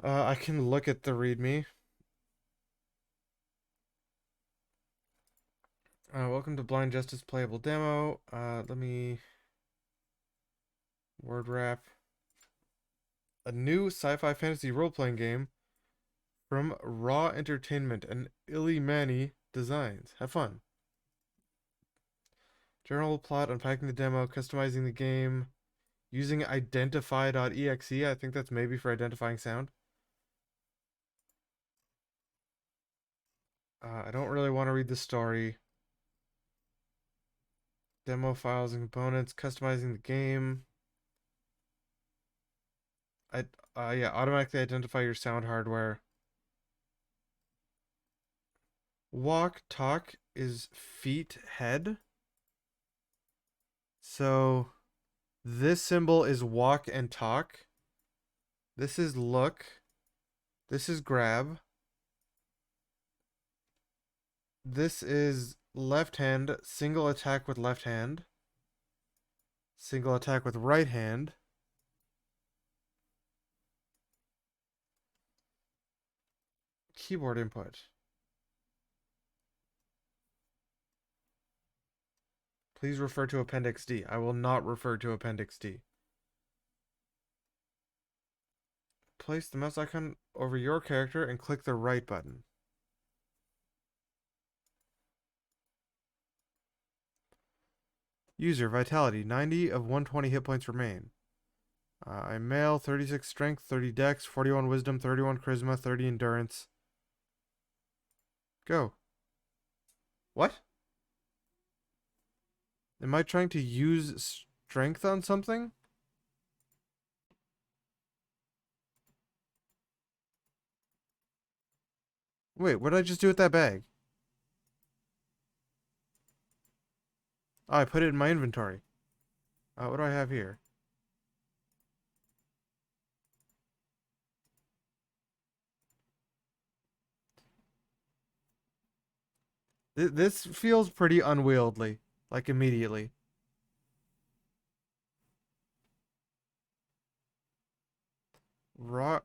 I can look at the README. Welcome to Blind Justice Playable Demo. Let me... Word wrap. A new sci-fi fantasy role-playing game from Raw Entertainment and Illy Manny Designs. Have fun. General plot, unpacking the demo, customizing the game, using identify.exe. I think that's maybe for identifying sound. I don't really want to read the story. Demo files and components, customizing the game. Yeah, automatically identify your sound hardware. Walk, talk is feet, head. So this symbol is walk and talk. This is look. This is grab. This is left hand, single attack with left hand. Single attack with right hand. Keyboard input. Please refer to Appendix D. I will not refer to Appendix D. Place the mouse icon over your character and click the right button. User vitality 90 of 120 hit points remain. I'm male, 36 strength, 30 dex, 41 wisdom, 31 charisma, 30 endurance. Go. What? Am I trying to use strength on something? Wait, what did I just do with that bag? Oh, I put it in my inventory. What do I have here? This feels pretty unwieldy, like immediately. I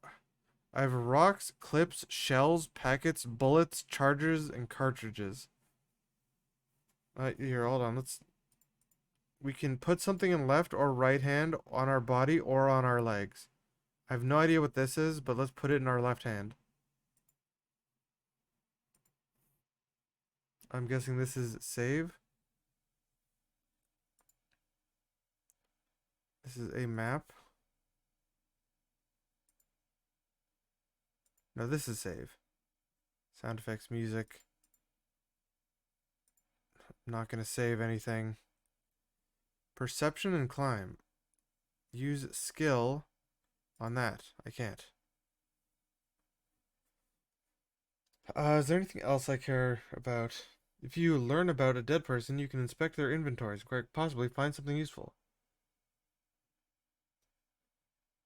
have rocks, clips, shells, packets, bullets, chargers, and cartridges. Here, hold on. We can put something in left or right hand on our body or on our legs. I have no idea what this is, but let's put it in our left hand. I'm guessing this is save. This is a map. No, this is save. Sound effects, music. I'm not going to save anything. Perception and climb. Use skill on that. I can't. Is there anything else I care about? If you learn about a dead person, you can inspect their inventories, quite possibly find something useful.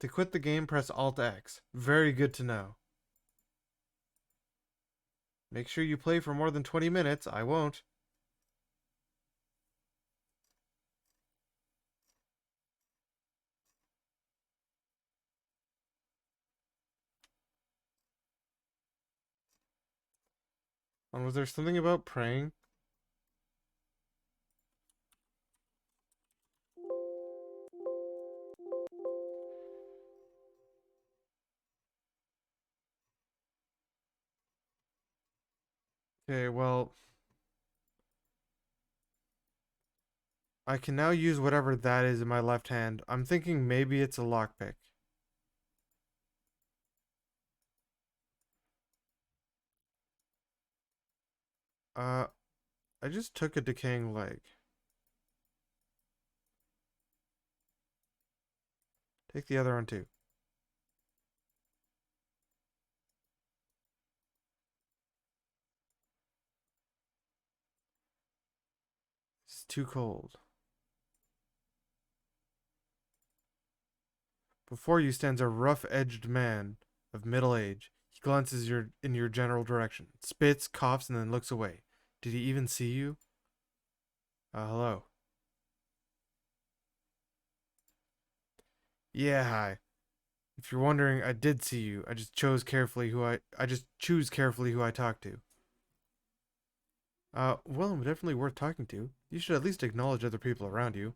To quit the game, press Alt-X. Very good to know. Make sure you play for more than 20 minutes. I won't. And was there something about praying? Okay, well, I can now use whatever that is in my left hand. I'm thinking maybe it's a lockpick. I just took a decaying leg. Take the other one too. It's too cold. Before you stands a rough-edged man of middle age. He glances in your general direction, spits, coughs, and then looks away. Did he even see you? Hello. Yeah, hi. If you're wondering, I did see you. I just choose carefully who I talk to. Well, I'm definitely worth talking to. You should at least acknowledge other people around you.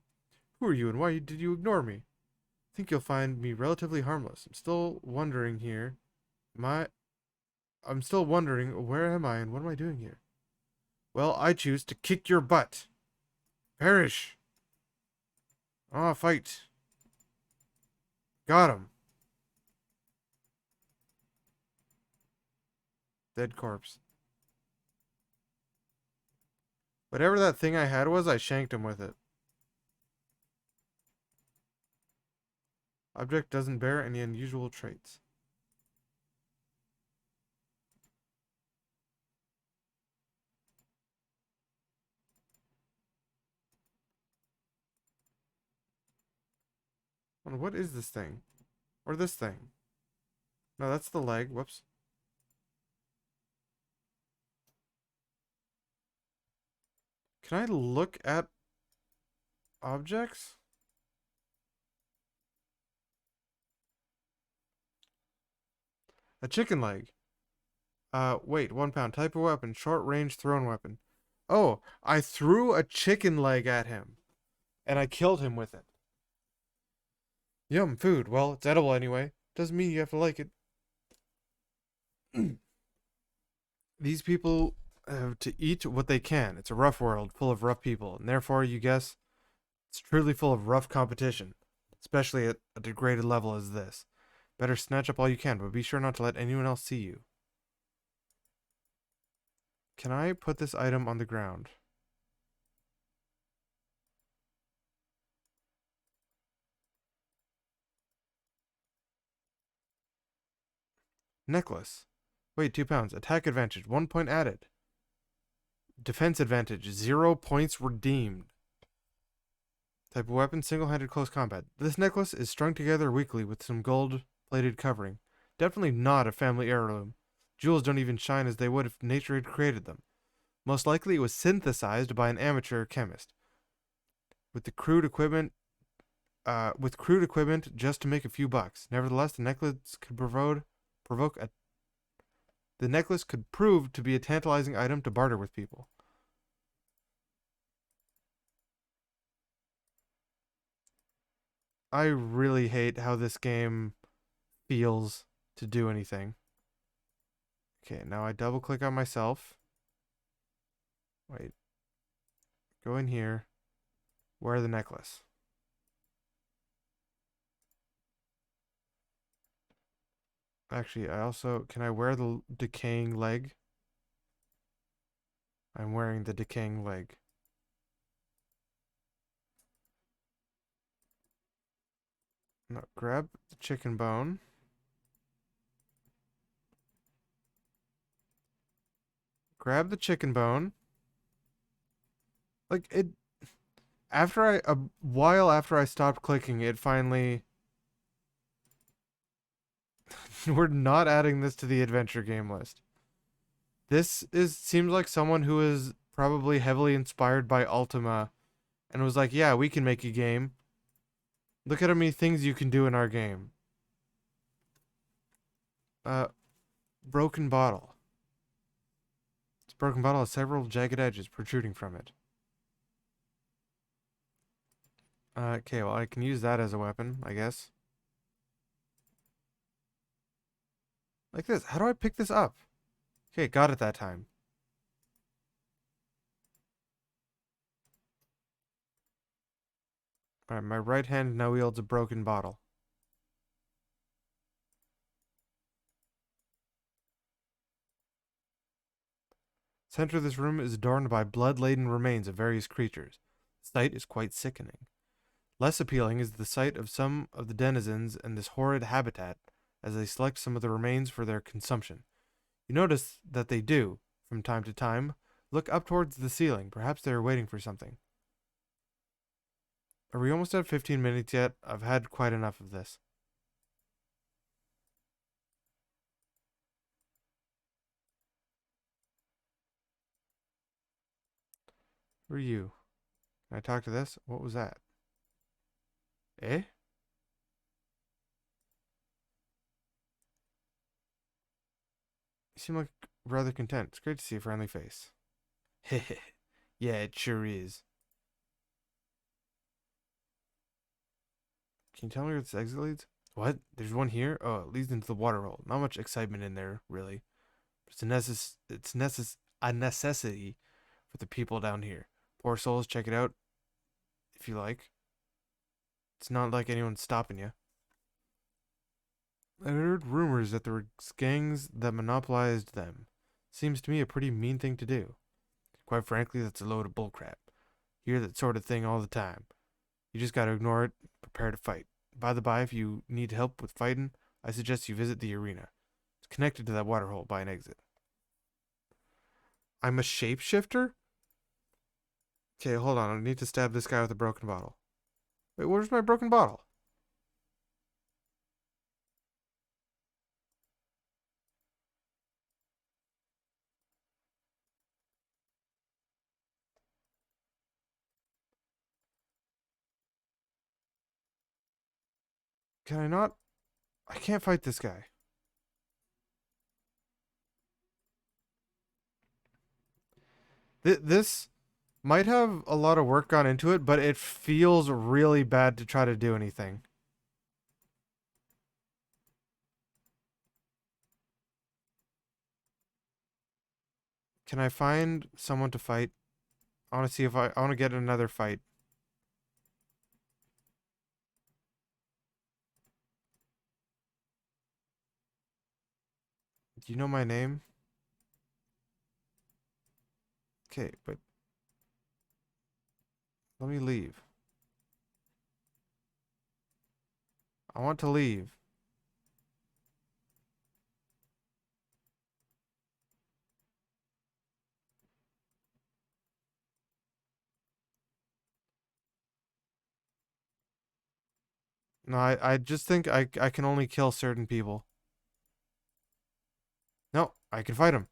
Who are you and why did you ignore me? I think you'll find me relatively harmless. I'm still wondering here. I'm still wondering, where am I and what am I doing here? Well, I choose to kick your butt. Perish! Oh, fight! Got him! Dead corpse. Whatever that thing I had was, I shanked him with it. Object doesn't bear any unusual traits. What is this thing? Or this thing? No, that's the leg. Whoops. Can I look at objects? A chicken leg. Wait, 1 pound. Type of weapon. Short range thrown weapon. Oh, I threw a chicken leg at him. And I killed him with it. Yum, food. Well, it's edible anyway. Doesn't mean you have to like it. These people have to eat what they can. It's a rough world, full of rough people, and therefore, you guess, it's truly full of rough competition, especially at a degraded level as this. Better snatch up all you can, but be sure not to let anyone else see you. Can I put this item on the ground? Necklace. Wait, 2 pounds. Attack advantage, 1 point added. Defense advantage, 0 points redeemed. Type of weapon, single-handed close combat. This necklace is strung together weakly with some gold-plated covering. Definitely not a family heirloom. Jewels don't even shine as they would if nature had created them. Most likely it was synthesized by an amateur chemist. With crude equipment just to make a few bucks. Nevertheless, the necklace could prove to be a tantalizing item to barter with people. I really hate how this game feels to do anything. Okay, now I double click on myself. Wait. Go in here. Wear the necklace. Actually, can I wear the decaying leg? I'm wearing the decaying leg. No, grab the chicken bone. Grab the chicken bone. Like, it... a while after I stopped clicking, it finally... We're not adding this to the adventure game list. This seems like someone who is probably heavily inspired by Ultima and was like, yeah, we can make a game. Look at how many things you can do in our game. Broken bottle. This broken bottle has several jagged edges protruding from it. Okay, well, I can use that as a weapon, I guess. Like this. How do I pick this up? Okay, got it that time. Alright, my right hand now wields a broken bottle. Center of this room is adorned by blood-laden remains of various creatures. The sight is quite sickening. Less appealing is the sight of some of the denizens in this horrid habitat as they select some of the remains for their consumption. You notice that they do, from time to time, look up towards the ceiling. Perhaps they are waiting for something. Are we almost at 15 minutes yet? I've had quite enough of this. Who are you? Can I talk to this? What was that? Eh? You seem like rather content. It's great to see a friendly face. Heh. Yeah, it sure is. Can you tell me where this exit leads? What? There's one here? Oh, it leads into the water hole. Not much excitement in there, really. But it's a necessity for the people down here. Poor souls, check it out. if you like. It's not like anyone's stopping you. I heard rumors that there were gangs that monopolized them. Seems to me a pretty mean thing to do. Quite frankly, that's a load of bullcrap. You hear that sort of thing all the time. You just gotta ignore it, prepare to fight. By the by, if you need help with fighting, I suggest you visit the arena. It's connected to that waterhole by an exit. I'm a shapeshifter? Okay, hold on. I need to stab this guy with a broken bottle. Wait, where's my broken bottle? Can I not? I can't fight this guy. This might have a lot of work gone into it, but it feels really bad to try to do anything. Can I find someone to fight? I want to see if I want to get another fight. Do you know my name? Okay, but let me leave. I want to leave. No, I just think I can only kill certain people. No, I can fight him.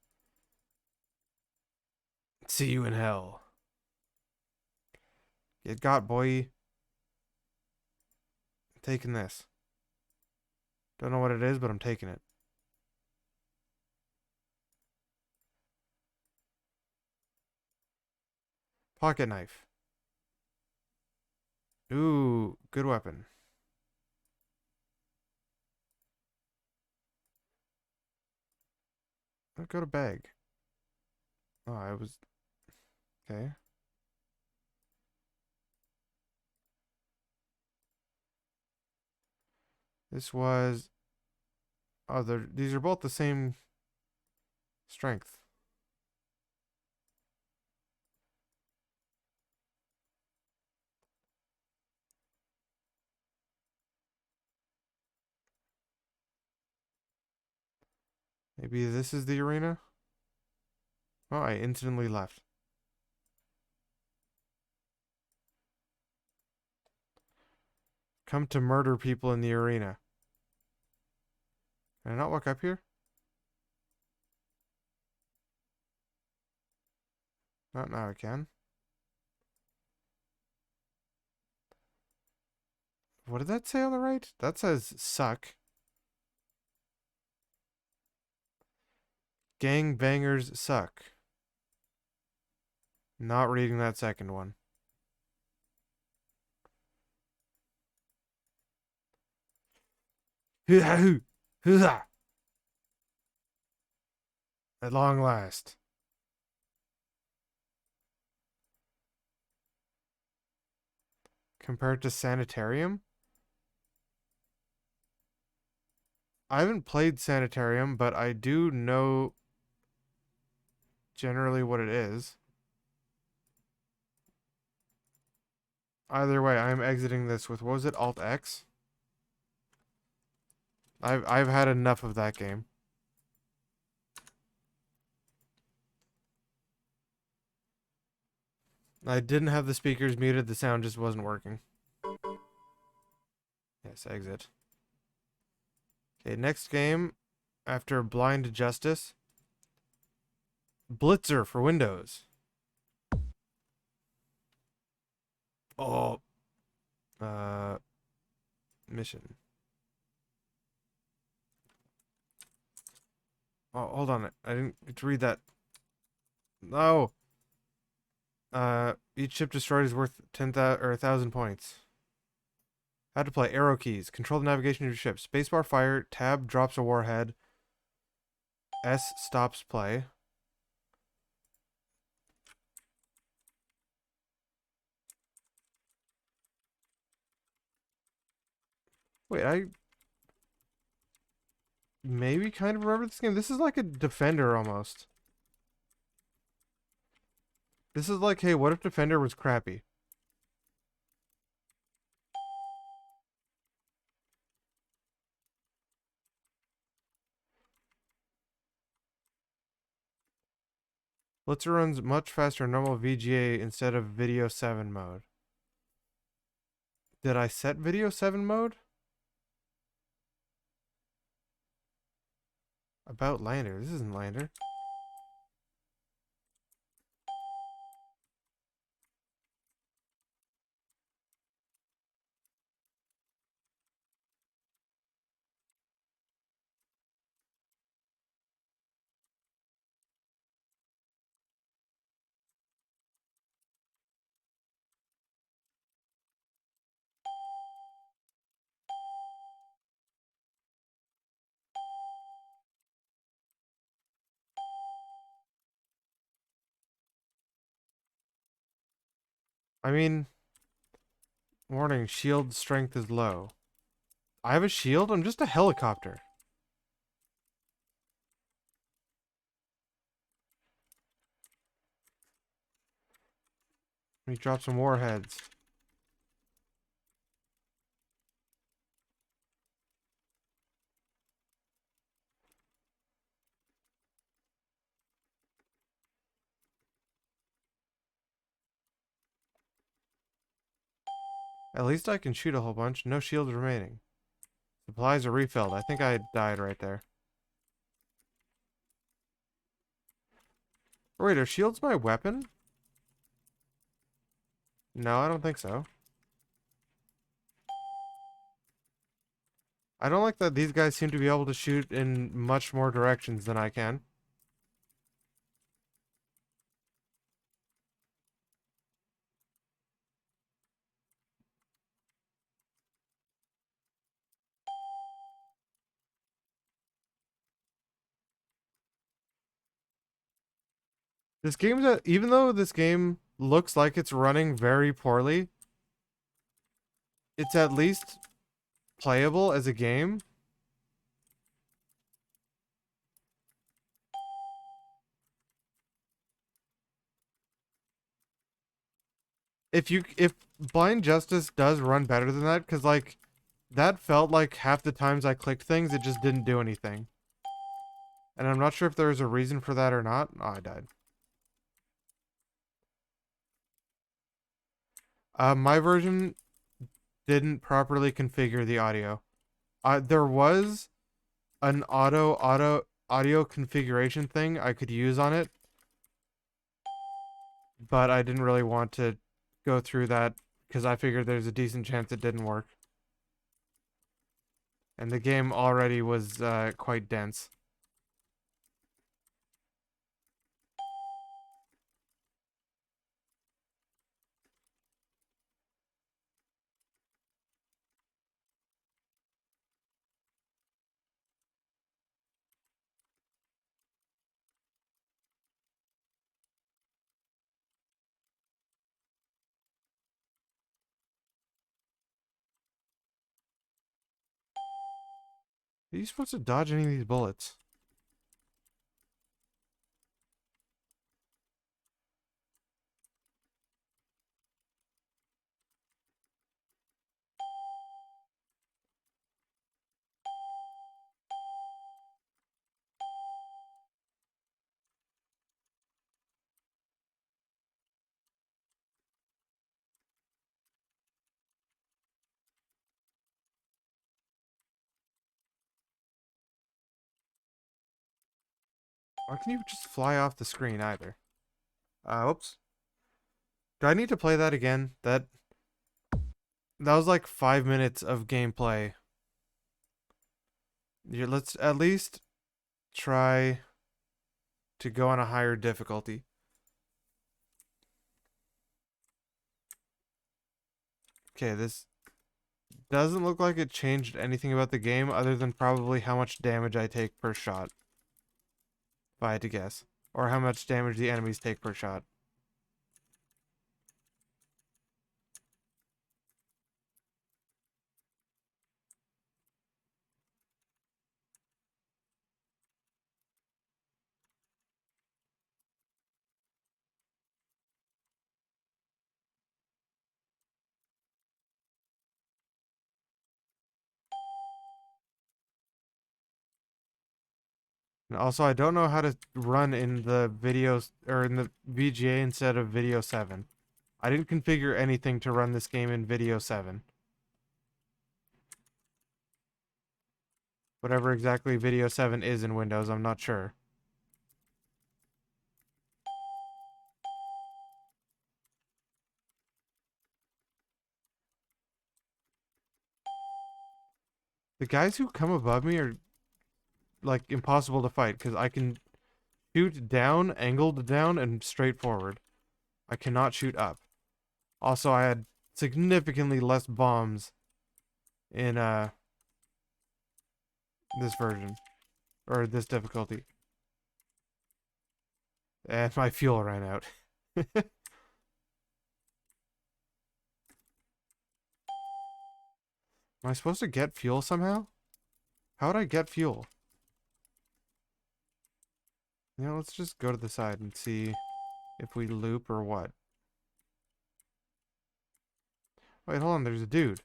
See you in hell. Get got, boy. I'm taking this. Don't know what it is, but I'm taking it. Pocket knife. Ooh, good weapon. I'll go to bag. Oh, I was... Okay. This was... Oh, these are both the same strength. Maybe this is the arena? Oh, I instantly left. Come to murder people in the arena. Can I not walk up here? Not now I can. What did that say on the right? That says suck. Gang bangers suck. Not reading that second one. At long last. Compared to Sanitarium? I haven't played Sanitarium, but I do know generally what it is. Either way, I'm exiting this with, what was it, Alt X? I've had enough of that game. I didn't have the speakers muted, the sound just wasn't working. Yes, exit. Okay, next game after Blind Justice. Blitzer for Windows. Oh. Mission. Oh, hold on. I didn't get to read that. No. Each ship destroyed is worth 10,000 or 1,000 points. How to play. Arrow keys. Control the navigation of your ship. Spacebar fire. Tab drops a warhead. S stops play. Wait, I maybe kind of remember this game. This is like a Defender almost. This is like, hey, what if Defender was crappy? Blitzer runs much faster in normal VGA instead of Video 7 mode. Did I set Video 7 mode? About Lander. This isn't Lander. I mean, warning, shield strength is low. I have a shield? I'm just a helicopter. Let me drop some warheads. At least I can shoot a whole bunch. No shields remaining. Supplies are refilled. I think I died right there. Wait, are shields my weapon? No, I don't think so. I don't like that these guys seem to be able to shoot in much more directions than I can. This game's even though this game looks like it's running very poorly, it's at least playable as a game. If Blind Justice does run better than that, because like that felt like half the times I clicked things it just didn't do anything. And I'm not sure if there's a reason for that or not. Oh, I died. My version didn't properly configure the audio. There was an audio configuration thing I could use on it, but I didn't really want to go through that because I figured there's a decent chance it didn't work. And the game already was quite dense. Are you supposed to dodge any of these bullets? Why can you just fly off the screen either? Whoops. Do I need to play that again? That was like 5 minutes of gameplay. Let's at least try to go on a higher difficulty. Okay, this doesn't look like it changed anything about the game other than probably how much damage I take per shot. If I had to guess. Or how much damage the enemies take per shot. And also, I don't know how to run in the videos or in the VGA instead of Video 7. I didn't configure anything to run this game in Video 7. Whatever exactly Video 7 is in Windows, I'm not sure. The guys who come above me are, like, impossible to fight, because I can shoot down, angled down, and straight forward. I cannot shoot up. Also, I had significantly less bombs in, this version. Or this difficulty. And my fuel ran out. Am I supposed to get fuel somehow? How would I get fuel? You know, let's just go to the side and see if we loop or what. Wait, hold on, there's a dude.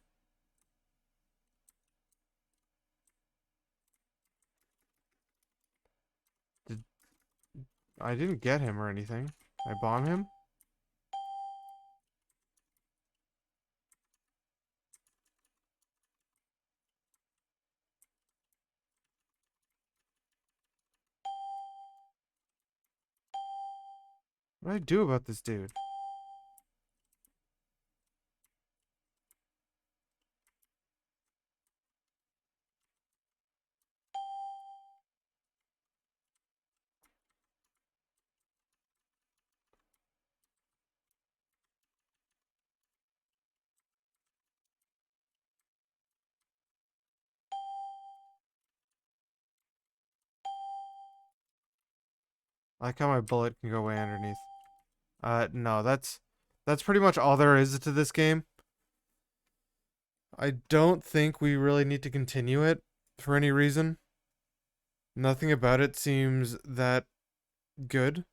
I didn't get him or anything. I bomb him? What do I do about this dude? I like how my bullet can go way underneath. No, that's pretty much all there is to this game. I don't think we really need to continue it for any reason. Nothing about it seems that good.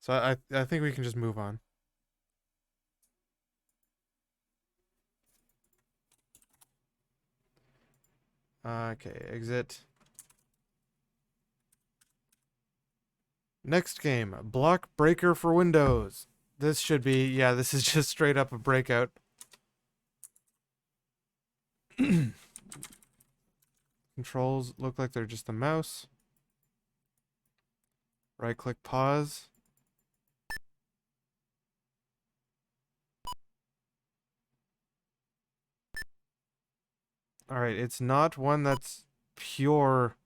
So I think we can just move on. Okay, exit. Next game, Block Breaker for Windows. This should be, yeah, this is just straight up a breakout. Controls look like they're just a mouse. Right click pause. Alright, it's not one that's pure.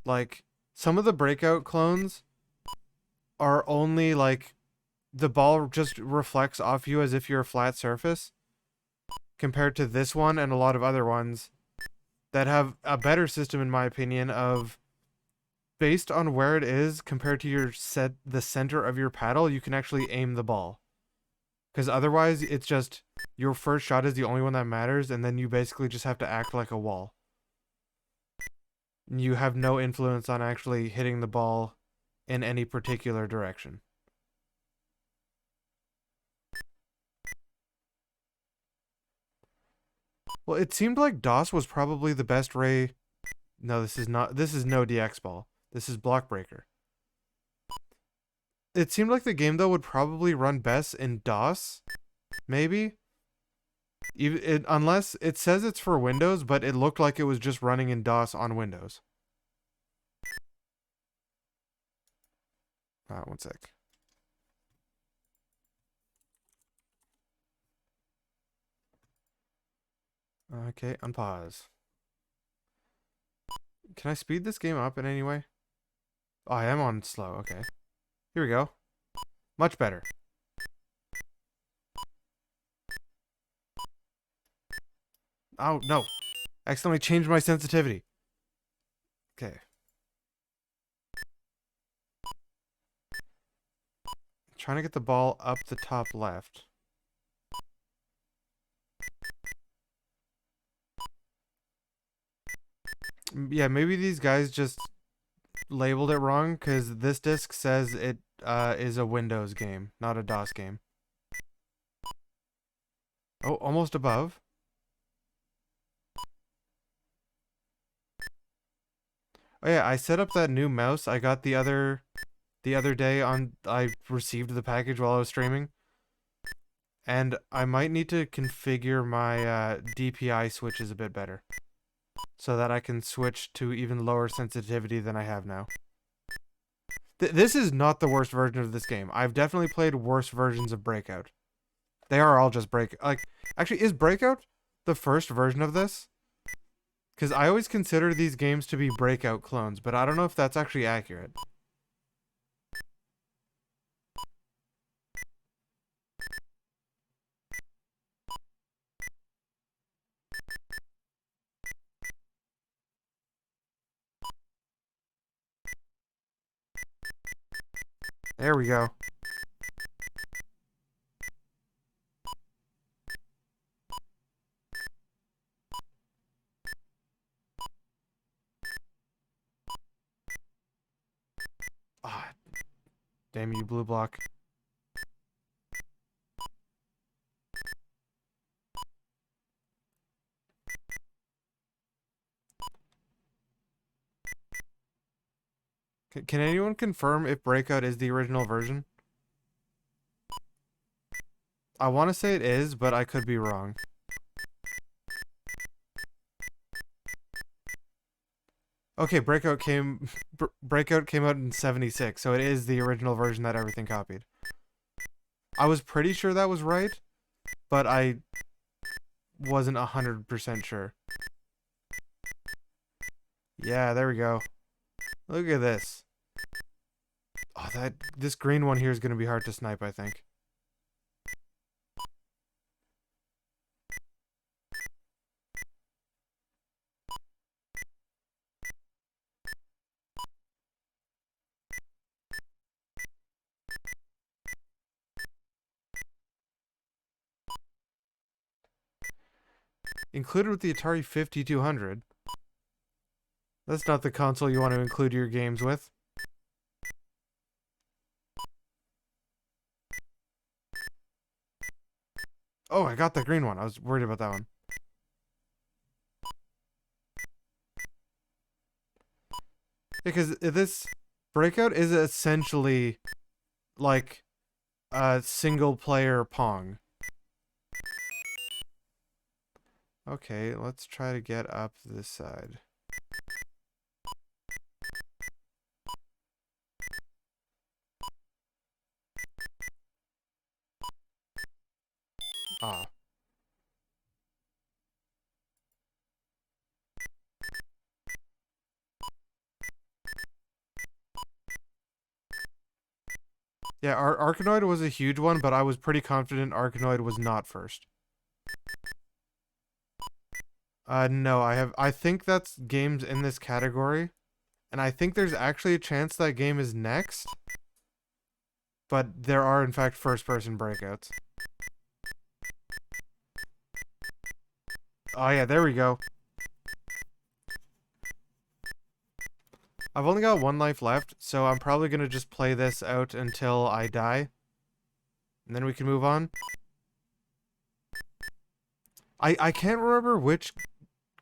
Like, some of the breakout clones are only like the ball just reflects off you as if you're a flat surface, compared to this one and a lot of other ones that have a better system, in my opinion, of based on where it is compared to the center of your paddle, you can actually aim the ball. Because otherwise, it's just your first shot is the only one that matters, and then you basically just have to act like a wall. You have no influence on actually hitting the ball in any particular direction. Well, it seemed like DOS was probably the best ray. No, this is not. This is no DX ball. This is Block Breaker. It seemed like the game, though, would probably run best in DOS. Maybe. Unless it says it's for Windows, but it looked like it was just running in DOS on Windows. One sec. Okay, unpause. Can I speed this game up in any way? Oh, I am on slow, okay. Here we go. Much better. Oh, no. I accidentally changed my sensitivity. Okay. Trying to get the ball up the top left. Yeah, maybe these guys just labeled it wrong, because this disc says it is a Windows game, not a DOS game. Oh, almost above. Oh yeah, I set up that new mouse I got the other day on. I received the package while I was streaming. And I might need to configure my DPI switches a bit better, so that I can switch to even lower sensitivity than I have now. This is not the worst version of this game. I've definitely played worse versions of Breakout. They are all just actually, is Breakout the first version of this? Because I always consider these games to be Breakout clones, but I don't know if that's actually accurate. There we go. Ah, damn you, blue block. Can anyone confirm if Breakout is the original version? I want to say it is, but I could be wrong. Okay, Breakout came out in 76, so it is the original version that everything copied. I was pretty sure that was right, but I wasn't 100% sure. Yeah, there we go. Look at this. Oh, this green one here is going to be hard to snipe, I think. Included with the Atari 5200. That's not the console you want to include your games with. Oh, I got the green one. I was worried about that one. Because this Breakout is essentially like a single player Pong. Okay, let's try to get up this side. Ah. Yeah, Arkanoid was a huge one, but I was pretty confident Arkanoid was not first. No, I think that's games in this category, and I think there's actually a chance that game is next, but there are in fact first-person Breakouts. Oh yeah, there we go. I've only got one life left, so I'm probably gonna just play this out until I die, and then we can move on. I can't remember which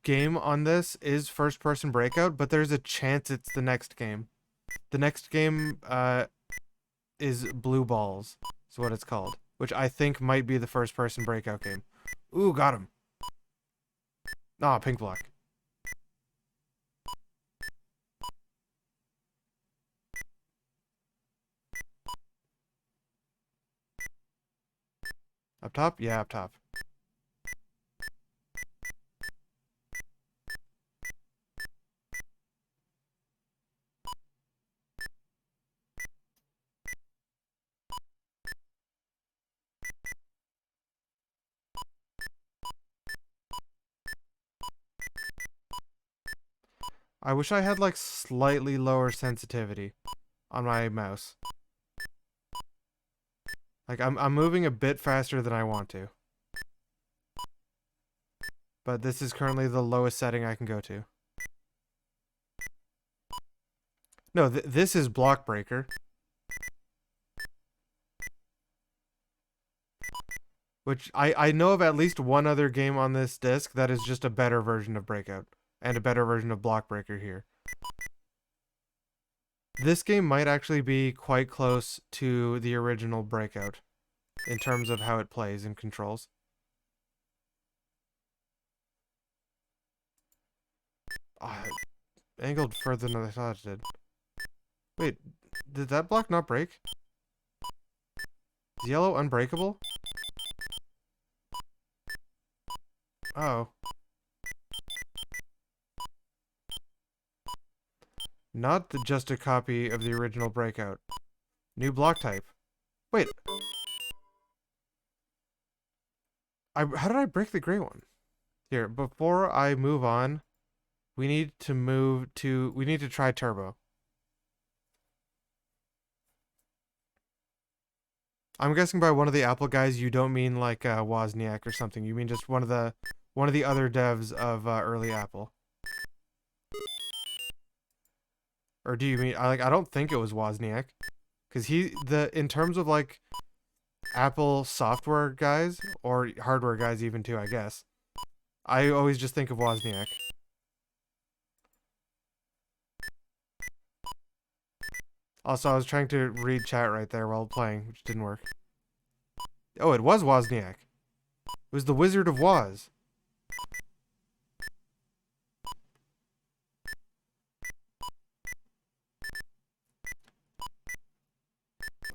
game on this is first-person Breakout, but there's a chance it's the next game. The next game is Blue Balls, is what it's called, which I think might be the first-person Breakout game. Ooh, got him. Ah, pink block. Up top? Yeah, up top. I wish I had like slightly lower sensitivity on my mouse. Like I'm moving a bit faster than I want to. But this is currently the lowest setting I can go to. No, this is Block Breaker. Which I know of at least one other game on this disc that is just a better version of Breakout and a better version of Block Breaker here. This game might actually be quite close to the original Breakout in terms of how it plays and controls. Oh, angled further than I thought it did. Wait, did that block not break? Is yellow unbreakable? Oh. Not just a copy of the original Breakout. New block type. Wait. How did I break the gray one? Here, before I move on, we need to try turbo. I'm guessing by one of the Apple guys, you don't mean like Wozniak or something. You mean just one of the other devs of early Apple. Or do you mean I don't think it was Wozniak, because in terms of like Apple software guys or hardware guys even too, I guess. I always just think of Wozniak. Also, I was trying to read chat right there while playing, which didn't work. Oh, it was Wozniak. It was the Wizard of Woz.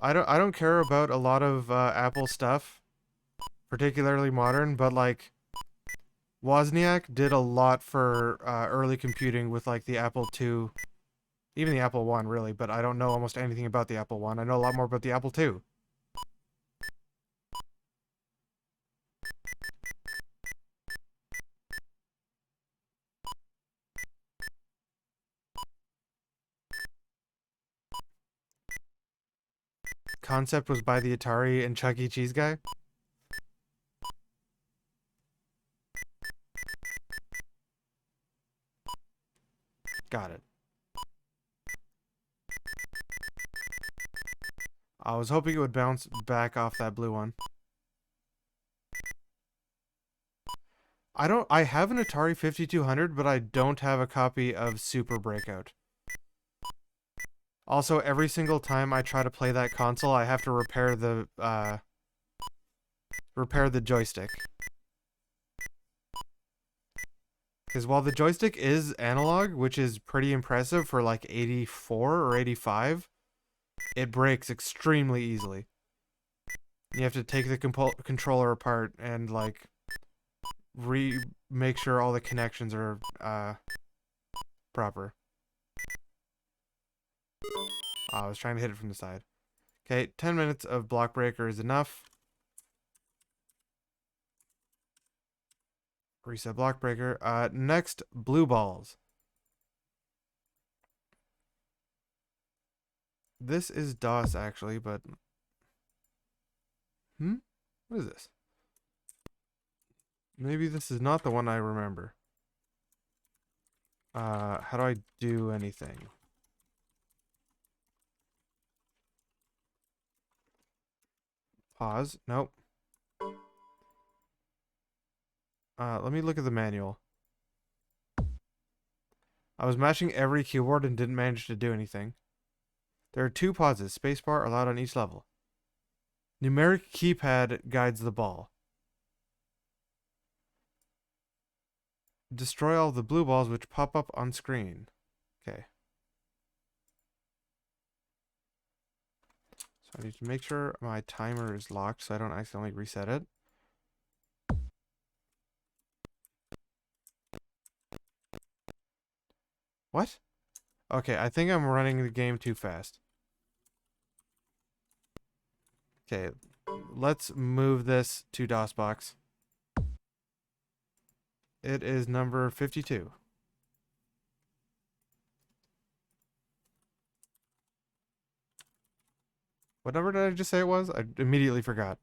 I don't care about a lot of Apple stuff, particularly modern, but like Wozniak did a lot for early computing with like the Apple II, even the Apple I really, but I don't know almost anything about the Apple I. I know a lot more about the Apple II. Concept was by the Atari and Chuck E. Cheese guy. Got it. I was hoping it would bounce back off that blue one. I have an Atari 5200, but I don't have a copy of Super Breakout. Also, every single time I try to play that console, I have to repair the joystick. Because while the joystick is analog, which is pretty impressive for like 84 or 85, it breaks extremely easily. You have to take the controller apart and like make sure all the connections are proper. I was trying to hit it from the side. Okay, 10 minutes of block breaker is enough. Reset block breaker. Next, blue balls. This is DOS actually, but what is this? Maybe this is not the one I remember. How do I do anything? Pause. Nope. Let me look at the manual. I was mashing every keyboard and didn't manage to do anything. There are 2 pauses. Spacebar allowed on each level. Numeric keypad guides the ball. Destroy all the blue balls which pop up on screen. Okay. So I need to make sure my timer is locked so I don't accidentally reset it. What? Okay, I think I'm running the game too fast. Okay, let's move this to DOSBox. It is number 52. What number did I just say it was? I immediately forgot.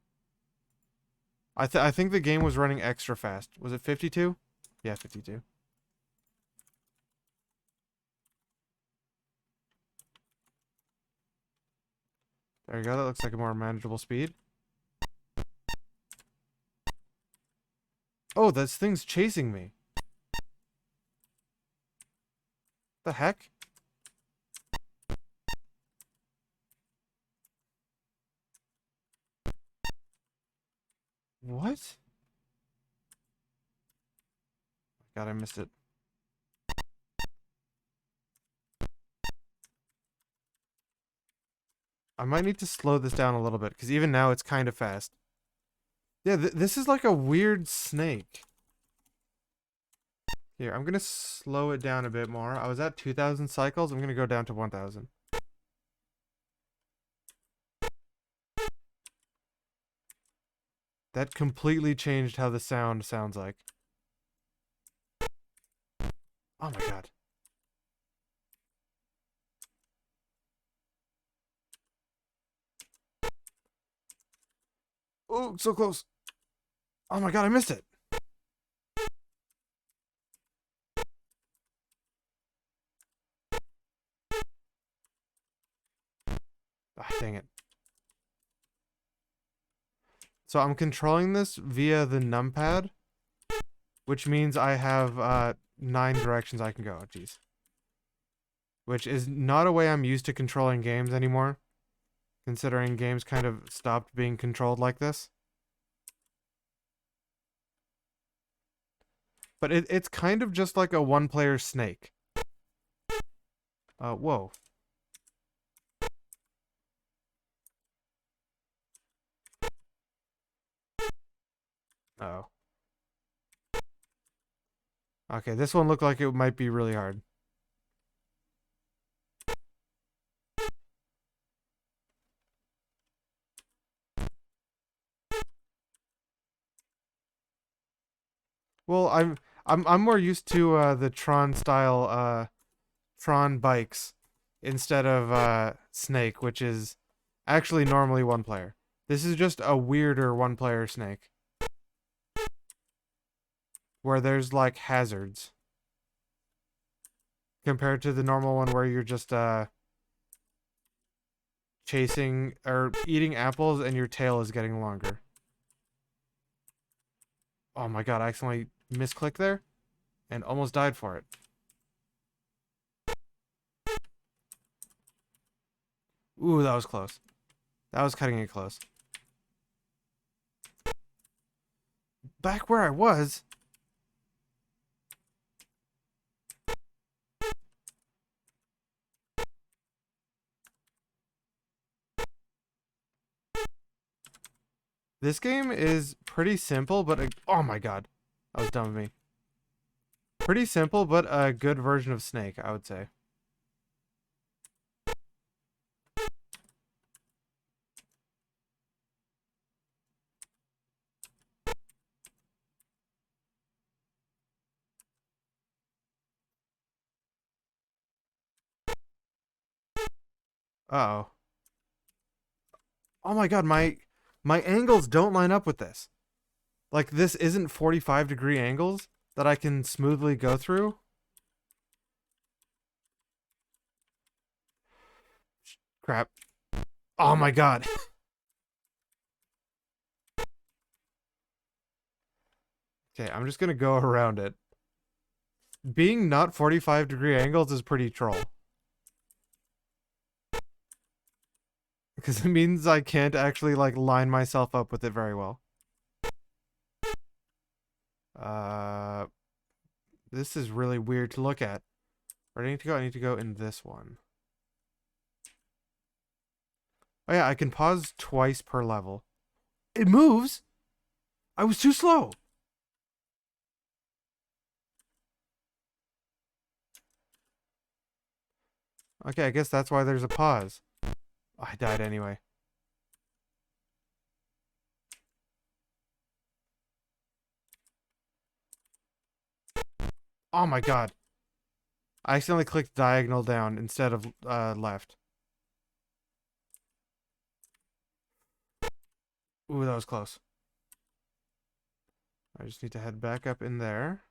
I think the game was running extra fast. Was it 52? Yeah, 52. There you go. That looks like a more manageable speed. Oh, this thing's chasing me. The heck? What? God, I missed it. I might need to slow this down a little bit, because even now it's kind of fast. Yeah, this is like a weird snake. Here, I'm going to slow it down a bit more. I was at 2,000 cycles. I'm going to go down to 1,000. That completely changed how the sound sounds like. Oh my god. Oh, so close. Oh my god, I missed it. Ah, dang it. So I'm controlling this via the numpad, which means I have 9 directions I can go. Jeez. Which is not a way I'm used to controlling games anymore, considering games kind of stopped being controlled like this. But it's kind of just like a one-player snake. Whoa. Uh-oh. Okay, this one looked like it might be really hard. Well, I'm more used to the Tron style Tron bikes instead of Snake, which is actually normally one player. This is just a weirder one player Snake where there's like hazards compared to the normal one where you're just chasing or eating apples and your tail is getting longer. Oh my god, I accidentally misclicked there and almost died for it. Ooh, that was close. That was cutting it close. Back where I was. This game is pretty simple, but oh my god. That was dumb of me. Pretty simple, but a good version of Snake, I would say. Uh-oh. Oh my god, my angles don't line up with this. Like, this isn't 45-degree angles that I can smoothly go through. Crap. Oh my god. Okay, I'm just gonna go around it. Being not 45-degree angles is pretty troll. Because it means I can't actually, like, line myself up with it very well. This is really weird to look at. Where do I need to go? I need to go in this one. Oh yeah, I can pause twice per level. It moves! I was too slow! Okay, I guess that's why there's a pause. Oh, I died anyway. Oh my god. I accidentally clicked diagonal down instead of left. Ooh, that was close. I just need to head back up in there.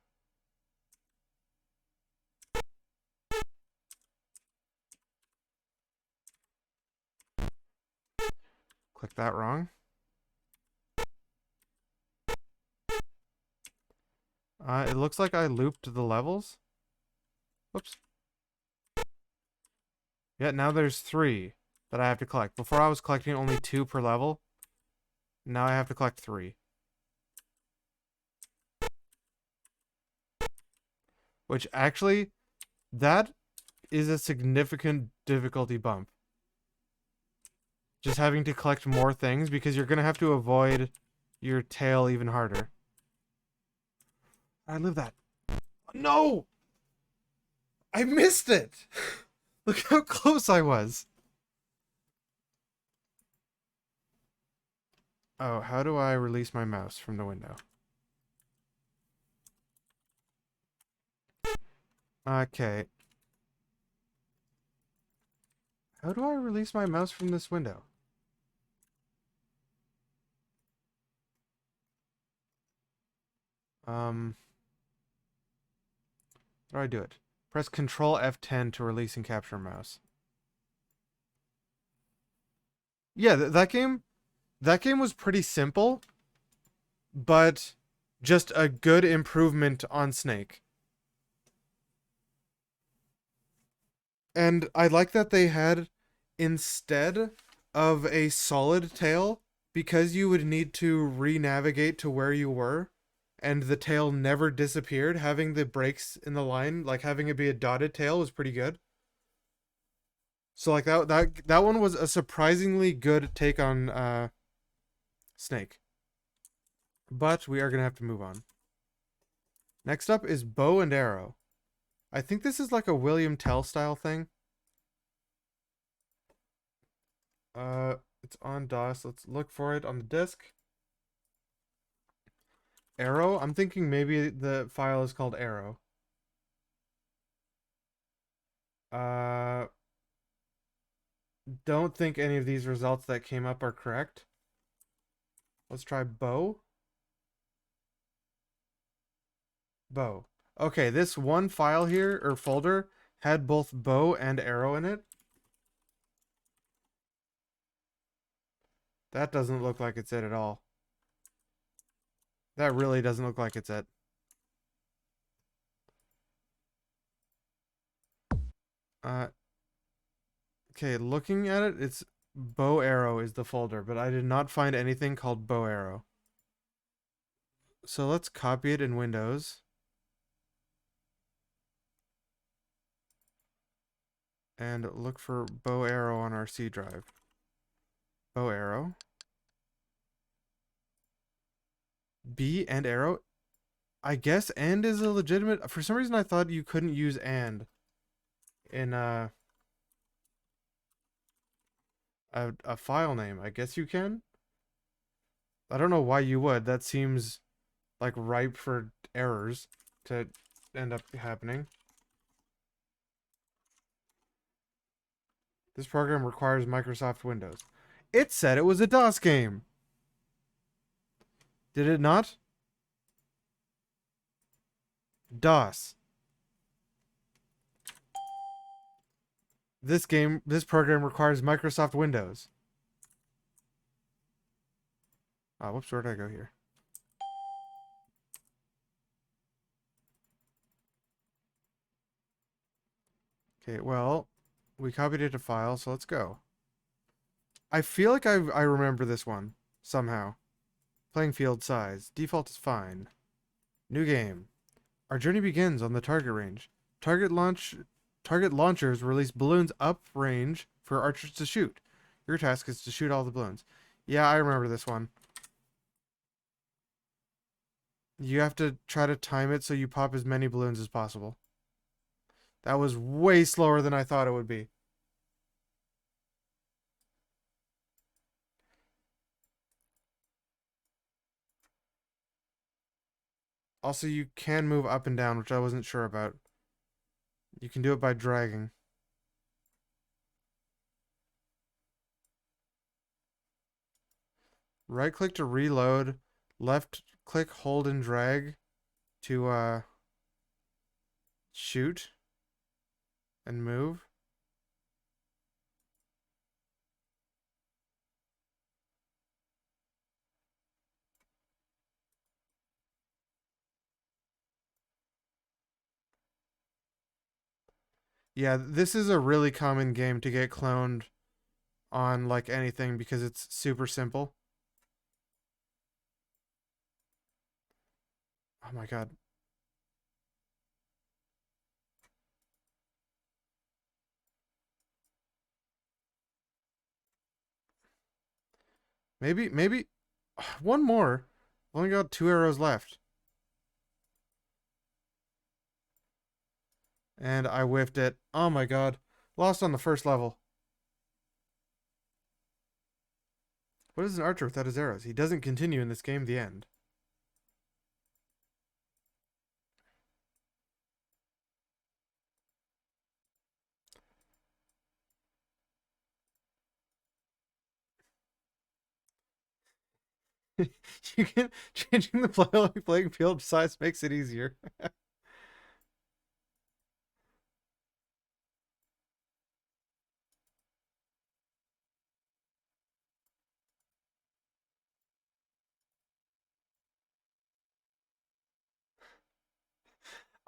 Click that wrong. It looks like I looped the levels. Whoops. Yeah, now there's 3 that I have to collect. Before I was collecting only 2 per level. Now I have to collect 3. Which actually, that is a significant difficulty bump. Just having to collect more things because you're going to have to avoid your tail even harder. I live that. No! I missed it! Look how close I was. Oh, how do I release my mouse from the window? Okay. How do I release my mouse from this window? How do I do it? Press Control F10 to release and capture mouse. Yeah, that game was pretty simple, but just a good improvement on Snake. And I like that they had, instead of a solid tail, because you would need to re-navigate to where you were, and the tail never disappeared, having the breaks in the line, like having it be a dotted tail, was pretty good. So like that one was a surprisingly good take on Snake. But we are gonna have to move on. Next up is Bow and Arrow. I think this is like a William Tell style thing. It's on DOS. Let's look for it on the disk. Arrow? I'm thinking maybe the file is called Arrow. Don't think any of these results that came up are correct. Let's try Bow. Bow. Okay, this one file here, or folder, had both bow and arrow in it. That doesn't look like it's it at all. That really doesn't look like it's it. Okay, looking at it, it's bow arrow is the folder, but I did not find anything called bow arrow. So let's copy it in Windows. And look for bow arrow on our C drive. Bow arrow. B and arrow. I guess and is a legitimate. For some reason, I thought you couldn't use and in a file name. I guess you can. I don't know why you would. That seems like ripe for errors to end up happening. This program requires Microsoft Windows. It said it was a DOS game. Did it not? DOS. This program requires Microsoft Windows. Oh, whoops, where did I go here? Okay, well, we copied it to file, so let's go. I feel like I remember this one, somehow. Playing field size. Default is fine. New game. Our journey begins on the target range. Target launchers release balloons up range for archers to shoot. Your task is to shoot all the balloons. Yeah, I remember this one. You have to try to time it so you pop as many balloons as possible. That was way slower than I thought it would be. Also, you can move up and down, which I wasn't sure about. You can do it by dragging. Right click to reload. Left click, hold, and drag to shoot and move. Yeah, this is a really common game to get cloned on like anything because it's super simple. Oh my god. Maybe one more. Only got 2 arrows left. And I whiffed it. Oh my god. Lost on the first level. What is an archer without his arrows? He doesn't continue in this game, the end. You can changing the playing field size makes it easier.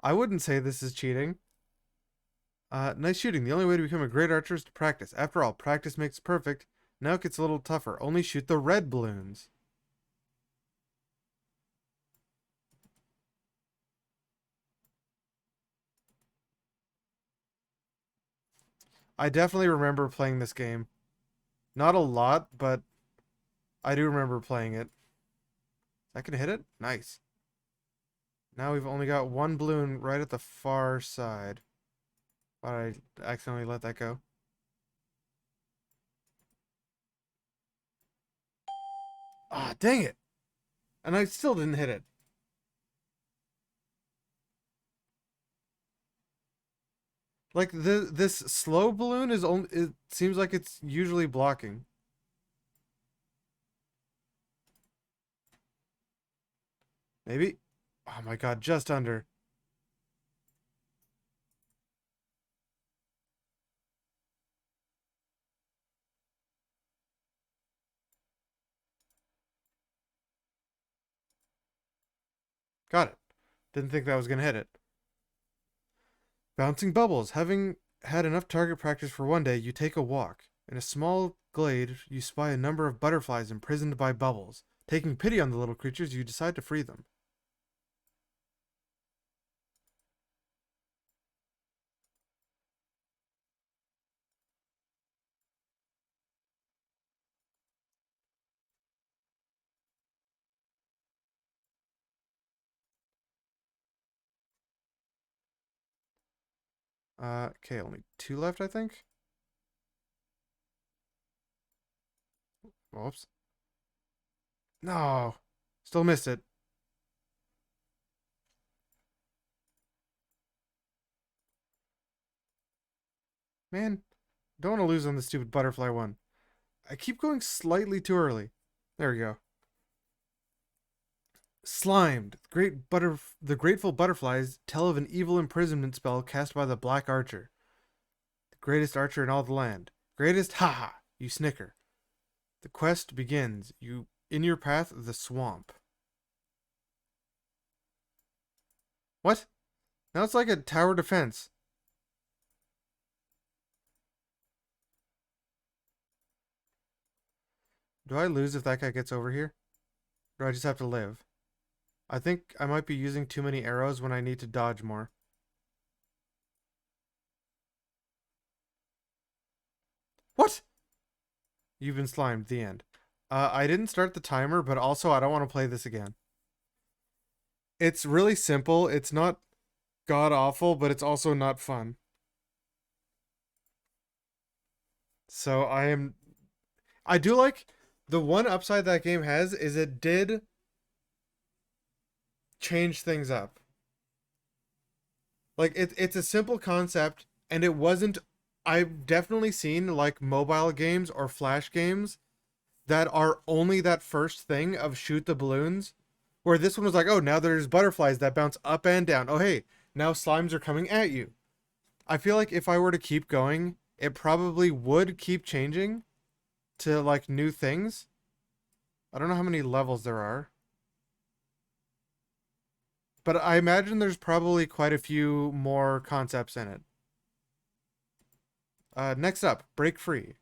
I wouldn't say this is cheating. Nice shooting. The only way to become a great archer is to practice. After all, practice makes perfect. Now it gets a little tougher. Only shoot the red balloons. I definitely remember playing this game. Not a lot, but I do remember playing it. I can hit it? Nice. Now we've only got one balloon right at the far side. But I accidentally let that go. Ah, dang it! And I still didn't hit it. Like this slow balloon is only, it seems like it's usually blocking. Maybe? Oh my god, just under. Got it. Didn't think that was gonna hit it. Bouncing bubbles. Having had enough target practice for one day, you take a walk. In a small glade, you spy a number of butterflies imprisoned by bubbles. Taking pity on the little creatures, you decide to free them. Okay, only 2 left, I think. Whoops. No. Still missed it. Man, don't want to lose on the stupid butterfly one. I keep going slightly too early. There we go. Slimed. The grateful butterflies tell of an evil imprisonment spell cast by the Black Archer. The greatest archer in all the land. Greatest? Haha! You snicker. The quest begins. In your path, the swamp. What? Now it's like a tower defense. Do I lose if that guy gets over here? Or do I just have to live? I think I might be using too many arrows when I need to dodge more. What? You've been slimed. The end. I didn't start the timer, but also I don't want to play this again. It's really simple. It's not god awful, but it's also not fun. So I do like the one upside that game has is it did change things up. Like it's a simple concept and it wasn't. I've definitely seen like mobile games or flash games that are only that first thing of shoot the balloons, where this one was like, oh, now there's butterflies that bounce up and down. Oh, hey, now slimes are coming at you. I feel like if I were to keep going, it probably would keep changing to like new things. I don't know how many levels there are, but I imagine there's probably quite a few more concepts in it. Next up, BreakFree.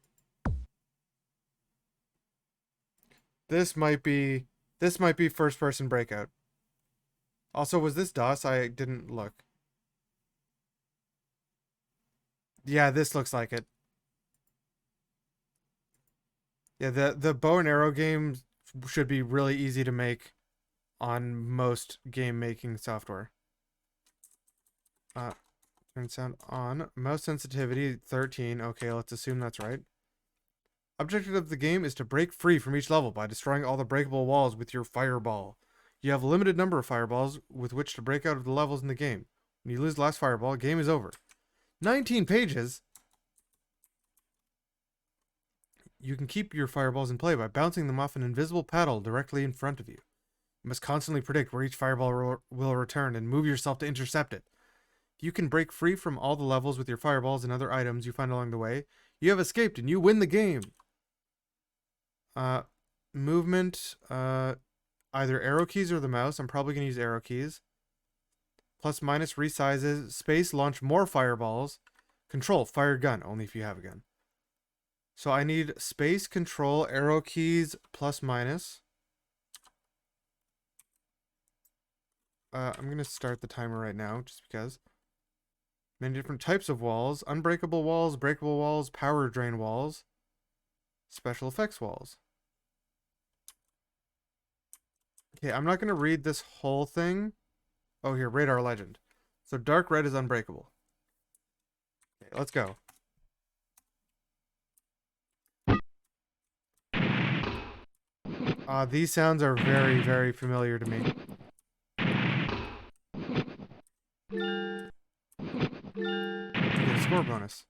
This might be first person Breakout. Also, was this DOS? I didn't look. Yeah, this looks like it. Yeah, the bow and arrow game should be really easy to make on most game making software. Turn sound on. Mouse sensitivity 13. Okay, let's assume that's right. Objective of the game is to break free from each level by destroying all the breakable walls with your fireball. You have a limited number of fireballs with which to break out of the levels in the game. When you lose the last fireball, game is over. 19 pages? You can keep your fireballs in play by bouncing them off an invisible paddle directly in front of you. You must constantly predict where each fireball will return and move yourself to intercept it. If you can break free from all the levels with your fireballs and other items you find along the way, you have escaped and you win the game. Movement, either arrow keys or the mouse. I'm probably going to use arrow keys. Plus minus resizes. Space, launch more fireballs. Control, fire gun, only if you have a gun. So I need space, control, arrow keys, plus minus. I'm going to start the timer right now, just because. Many different types of walls. Unbreakable walls, breakable walls, power drain walls, special effects walls. Okay, I'm not going to read this whole thing. Oh, here, radar legend. So dark red is unbreakable. Okay, let's go. These sounds are very, very familiar to me. You get a score bonus.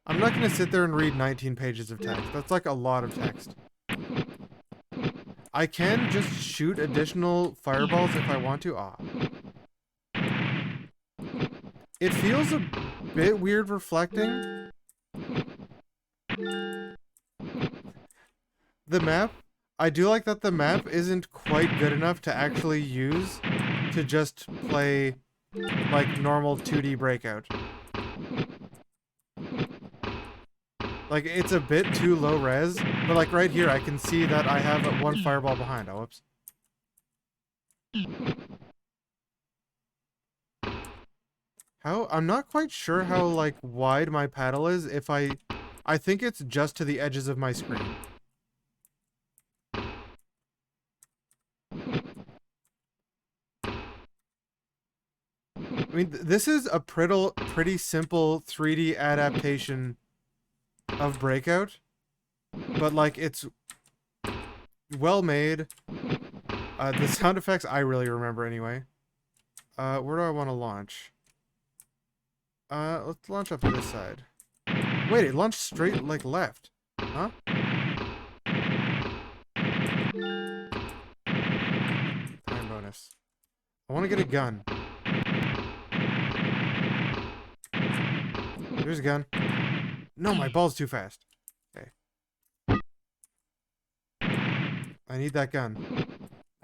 I'm not going to sit there and read 19 pages of text. That's like a lot of text. I can just shoot additional fireballs if I want to. It feels a bit weird reflecting. The map, I do like that the map isn't quite good enough to actually use to just play like normal 2D Breakout. Like, it's a bit too low res, but like right here I can see that I have one fireball behind. Oh, whoops. I'm not quite sure how like wide my paddle is. If I think it's just to the edges of my screen. I mean, this is a pretty simple 3D adaptation of Breakout, but like it's well made. The sound effects I really remember anyway. Where do I want to launch? Let's launch up to this side. Wait, it launched straight like left. Huh? Time bonus. I want to get a gun. Here's a gun. No, my ball's too fast. Okay. I need that gun.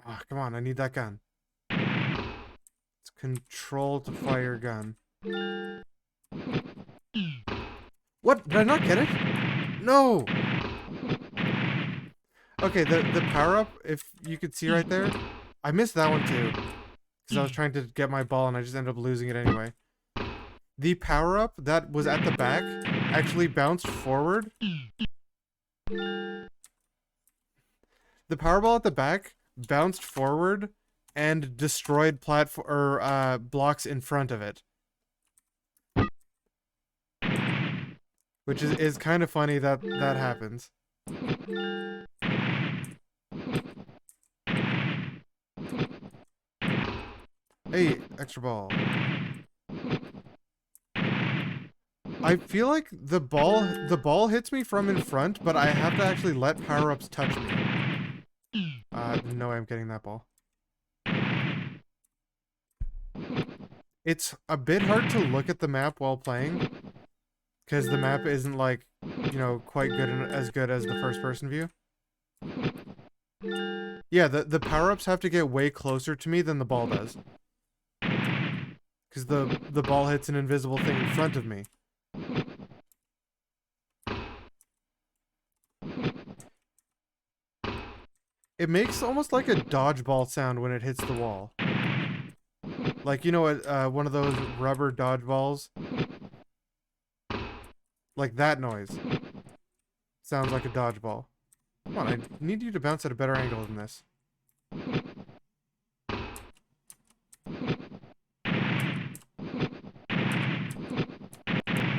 Ah, come on, I need that gun. It's control to fire gun. What? Did I not get it? No! Okay, the power-up, if you could see right there, I missed that one too. Because I was trying to get my ball and I just ended up losing it anyway. The power-up that was at the back actually bounced forward. The Powerball at the back bounced forward and destroyed blocks in front of it. Which is kind of funny that that happens. Hey, extra ball. I feel like the ball hits me from in front, but I have to actually let power-ups touch me. No way I'm getting that ball. It's a bit hard to look at the map while playing, because the map isn't like, you know, quite good as the first-person view. Yeah, the power-ups have to get way closer to me than the ball does. Because the ball hits an invisible thing in front of me. It makes almost like a dodgeball sound when it hits the wall. Like, you know, one of those rubber dodgeballs? Like that noise. Sounds like a dodgeball. Come on, I need you to bounce at a better angle than this. There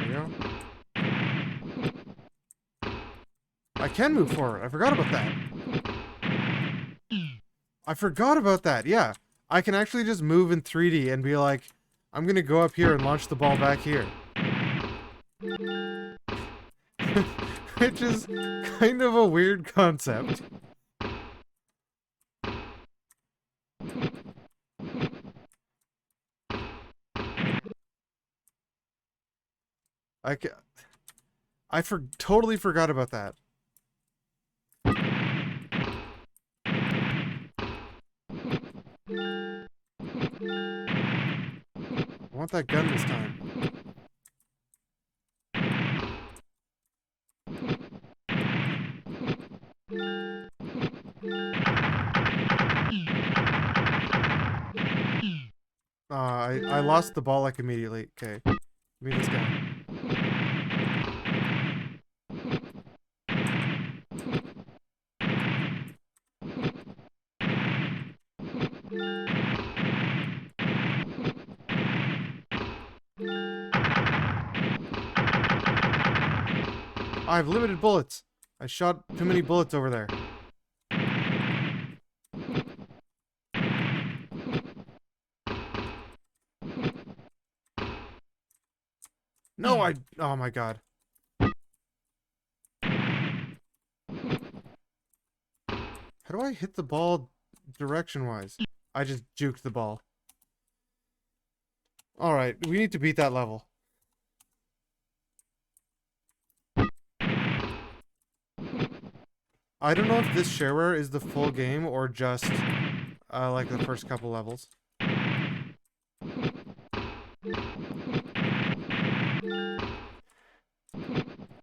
you go. I can move forward. I forgot about that. I forgot about that, yeah. I can actually just move in 3D and be like, I'm gonna go up here and launch the ball back here. Which is kind of a weird concept. I totally forgot about that. I want that gun this time. I lost the ball like immediately. Okay. Give me this gun. I have limited bullets. I shot too many bullets over there. No, oh my god. How do I hit the ball direction-wise? I just juked the ball. Alright, we need to beat that level. I don't know if this shareware is the full game or just, like the first couple levels.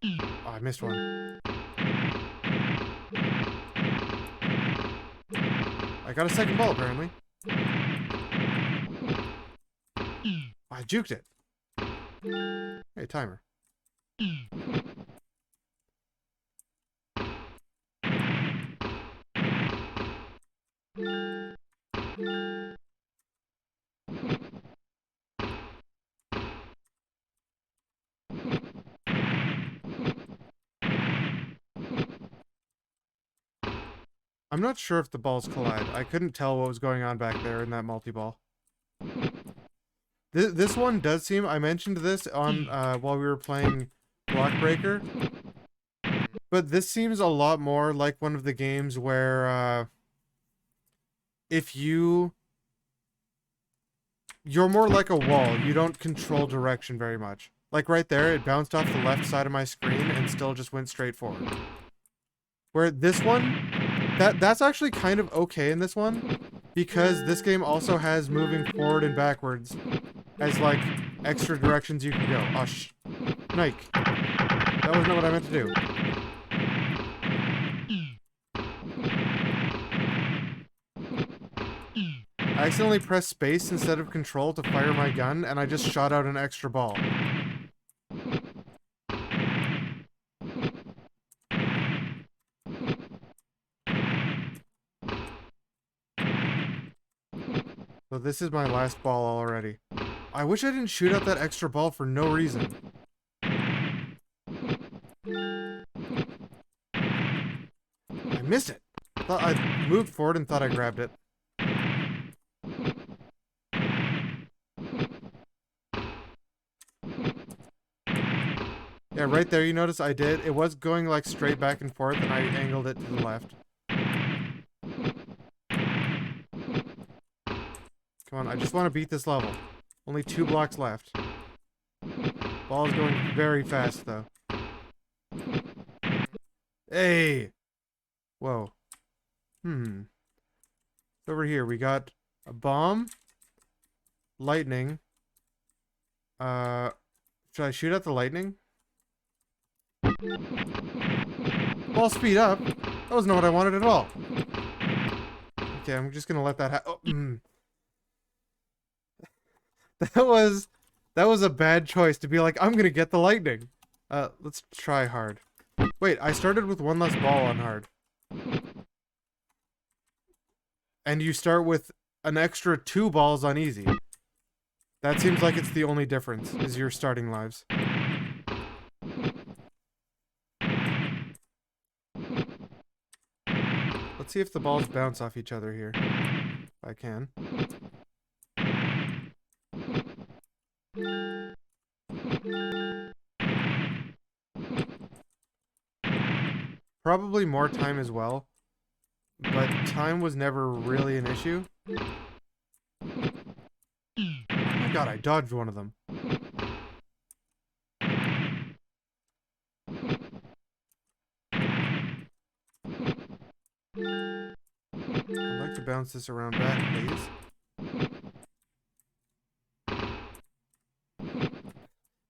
Oh, I missed one. I got a second ball, apparently. I juked it. Hey, timer. I'm not sure if the balls collide. I couldn't tell what was going on back there in that multi-ball. This one does seem... I mentioned this on while we were playing Blockbreaker. But this seems a lot more like one of the games where if you're more like a wall. You don't control direction very much. Like right there, it bounced off the left side of my screen and still just went straight forward. Where this one... That's actually kind of okay in this one, because this game also has moving forward and backwards as, like, extra directions you can go. Oh, Nike. That was not what I meant to do. I accidentally pressed space instead of control to fire my gun, and I just shot out an extra ball. So this is my last ball already. I wish I didn't shoot out that extra ball for no reason. I missed it. Thought I moved forward and thought I grabbed it. Yeah, right there you notice I did. It was going like straight back and forth and I angled it to the left. Come on, I just want to beat this level. Only 2 blocks left. Ball's going very fast, though. Hey! Whoa. Over here, we got a bomb, lightning. Should I shoot at the lightning? Ball speed up. That was not what I wanted at all. Okay, I'm just gonna let that happen. Oh, that was a bad choice to be like, I'm gonna get the lightning. Let's try hard. Wait, I started with one less ball on hard. And you start with an extra 2 balls on easy. That seems like it's the only difference, is your starting lives. Let's see if the balls bounce off each other here. If I can. Probably more time as well. But time was never really an issue. Oh my god, I dodged one of them. I'd like to bounce this around back, please.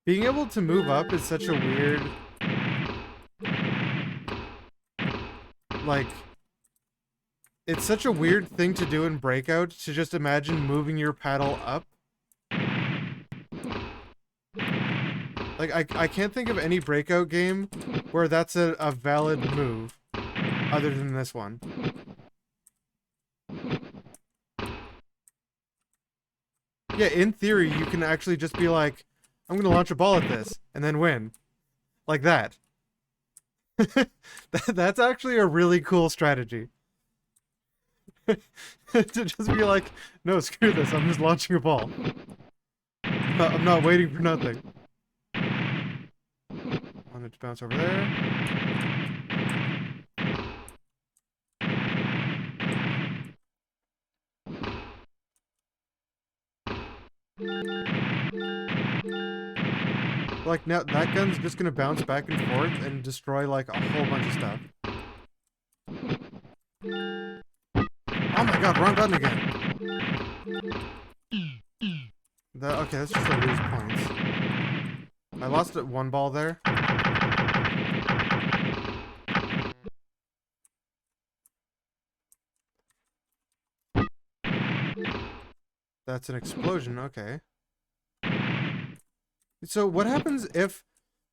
Being able to move up is such a weird... Like... It's such a weird thing to do in Breakout, to just imagine moving your paddle up. Like, I can't think of any Breakout game where that's a valid move, other than this one. Yeah, in theory, you can actually just be like, I'm gonna launch a ball at this, and then win. Like that. That's actually a really cool strategy. To just be like, no, screw this, I'm just launching a ball. I'm not waiting for nothing. Want it to bounce over there. Like, now, that gun's just gonna bounce back and forth and destroy, like, a whole bunch of stuff. Oh my god, wrong button again! Okay, that's just to lose points. I lost it 1 ball there. That's an explosion, okay. So what happens if...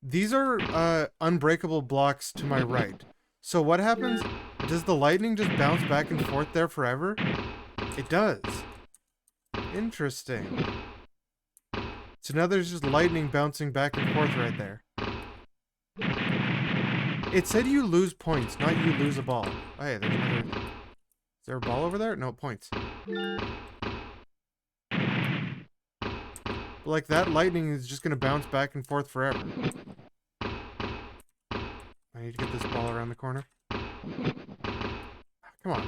These are unbreakable blocks to my right. So what happens... Does the lightning just bounce back and forth there forever? It does. Interesting. So now there's just lightning bouncing back and forth right there. It said you lose points, not you lose a ball. Oh, hey, there's another... Is there a ball over there? No, points. But like, that lightning is just gonna bounce back and forth forever. I need to get this ball around the corner. Come on.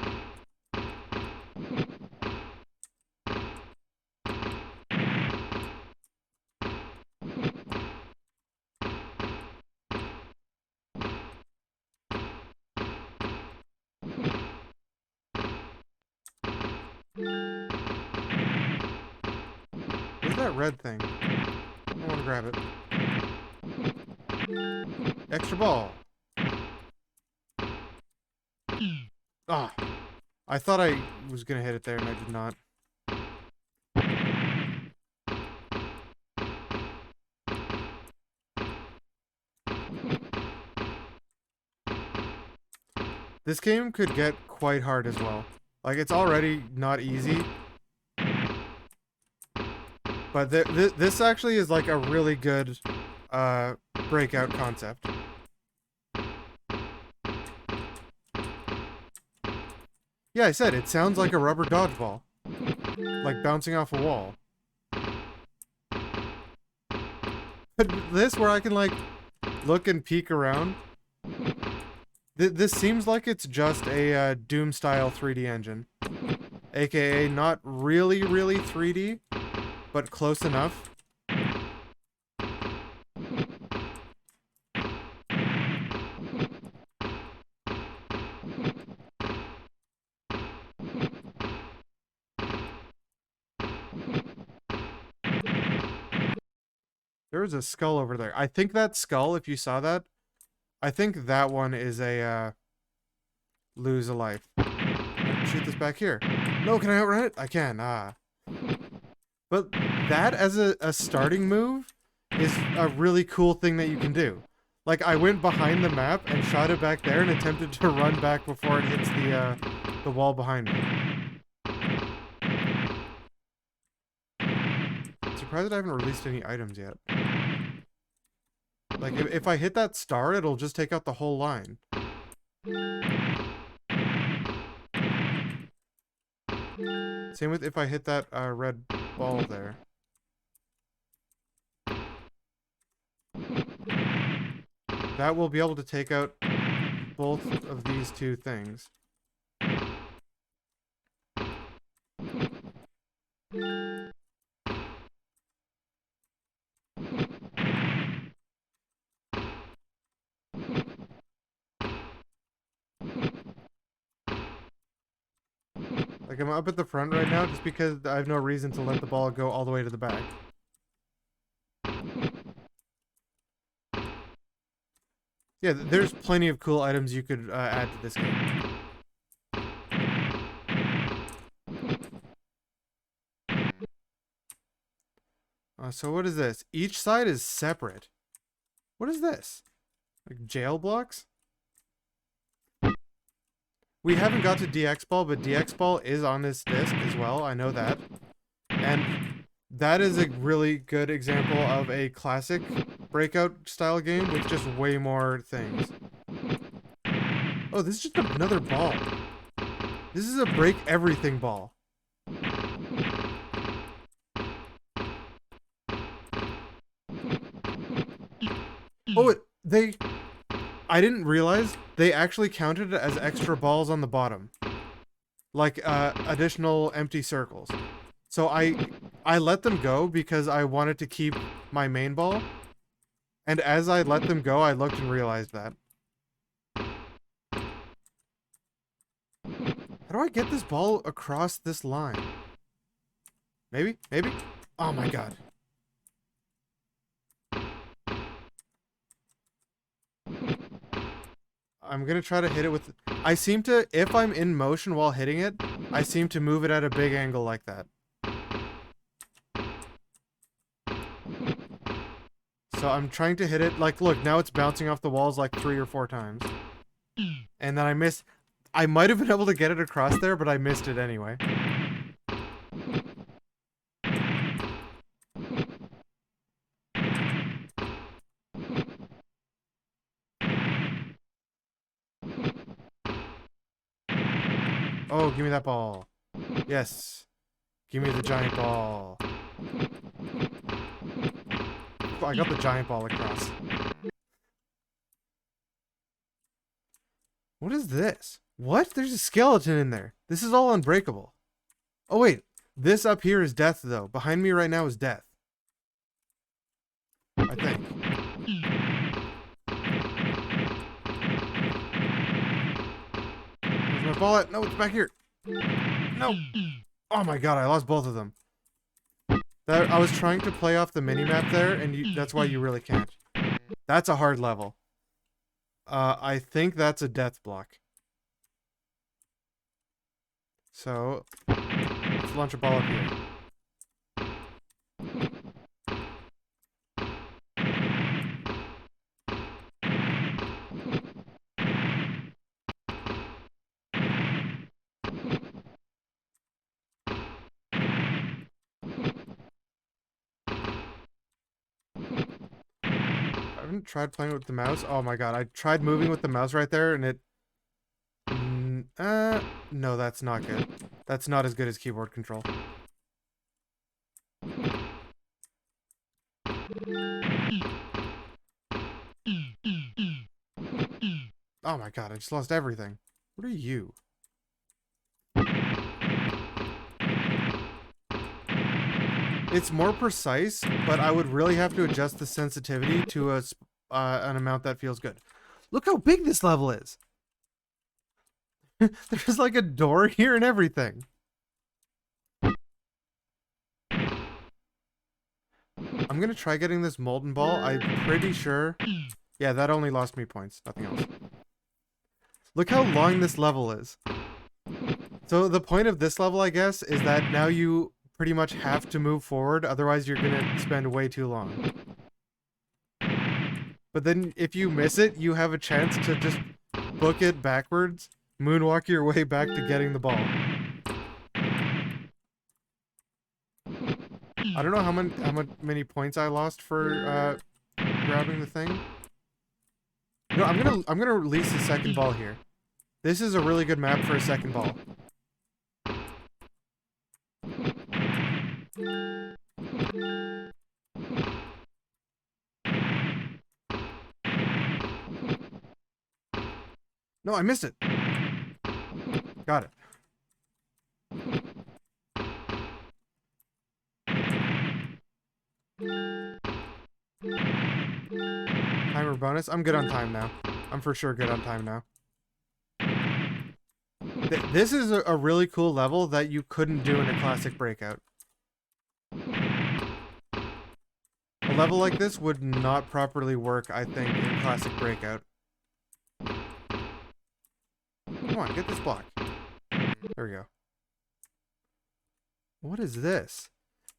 Where's that red thing? I want to grab it. Extra ball. Ah, I thought I was gonna hit it there and I did not. This game could get quite hard as well. Like, it's already not easy. But this actually is like a really good breakout concept. Yeah, I said, it sounds like a rubber dodgeball. Like bouncing off a wall. But this, where I can, like, look and peek around. This seems like it's just a Doom-style 3D engine. AKA, not really 3D, but close enough. There was a skull over there. I think that skull, if you saw that, I think that one is a lose a life. Shoot this back here. No, can I outrun it? I can. But that as a starting move is a really cool thing that you can do. Like, I went behind the map and shot it back there and attempted to run back before it hits the wall behind me. I'm surprised that I haven't released any items yet. Like, if I hit that star, it'll just take out the whole line. Same with if I hit that red ball there. That will be able to take out both of these two things. Like, I'm up at the front right now just because I have no reason to let the ball go all the way to the back. Yeah, there's plenty of cool items you could add to this game. So what is this? Each side is separate. What is this? Like jail blocks? We haven't got to DX Ball, but DX Ball is on this disc as well. I know that. And that is a really good example of a classic breakout style game with just way more things. Oh, this is just another ball. This is a break everything ball. Oh, I didn't realize they actually counted it as extra balls on the bottom. Like, additional empty circles. So I let them go because I wanted to keep my main ball. And as I let them go, I looked and realized that. How do I get this ball across this line? Maybe? Maybe? Oh my god. I'm gonna try to hit it with... I seem to, if I'm in motion while hitting it, I seem to move it at a big angle like that. So I'm trying to hit it, like, look, now it's bouncing off the walls like 3 or 4 times. And then I missed... I might have been able to get it across there, but I missed it anyway. Oh, give me that ball. Yes. Give me the giant ball. Oh, I got the giant ball across. What is this? What? There's a skeleton in there. This is all unbreakable. Oh, wait. This up here is death, though. Behind me right now is death. I think. Where's my ball at? No, it's back here. No. Oh my god, I lost both of them. I was trying to play off the minimap there, and that's why you really can't. That's a hard level. I think that's a death block. So, let's launch a ball up here. I haven't tried playing with the mouse. Oh my god, I tried moving with the mouse right there, and it... no, that's not good. That's not as good as keyboard control. Oh my god, I just lost everything. What are you? It's more precise, but I would really have to adjust the sensitivity to an amount that feels good. Look how big this level is! There's like a door here and everything. I'm gonna try getting this molten ball. I'm pretty sure. Yeah, that only lost me points. Nothing else. Look how long this level is. So the point of this level, I guess, is that now you pretty much have to move forward. Otherwise, you're gonna spend way too long. But then if you miss it, you have a chance to just book it backwards, moonwalk your way back to getting the ball. I don't know how many points I lost for grabbing the thing. No, I'm gonna release the second ball here. This is a really good map for a second ball. No, I missed it. Got it. Timer bonus. I'm good on time now. I'm for sure good on time now. This is a really cool level that you couldn't do in a classic breakout. A level like this would not properly work, I think, in classic breakout. Come on, get this block. There we go. What is this?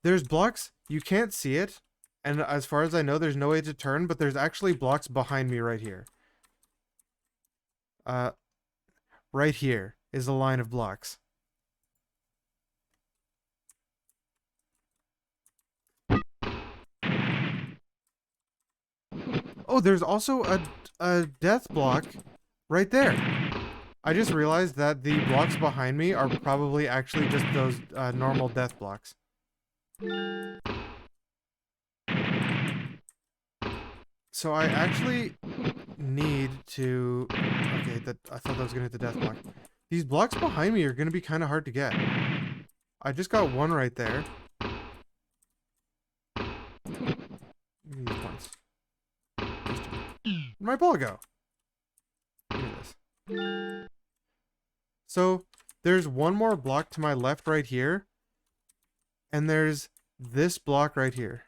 There's blocks, you can't see it, and as far as I know, there's no way to turn, but there's actually blocks behind me right here. Right here is a line of blocks. Oh, there's also a death block right there. I just realized that the blocks behind me are probably actually just those normal death blocks. So I actually need to... Okay, I thought that was going to hit the death block. These blocks behind me are going to be kind of hard to get. I just got one right there. Give me these points. Where'd my ball go? Give me this. So, there's one more block to my left right here. And there's this block right here.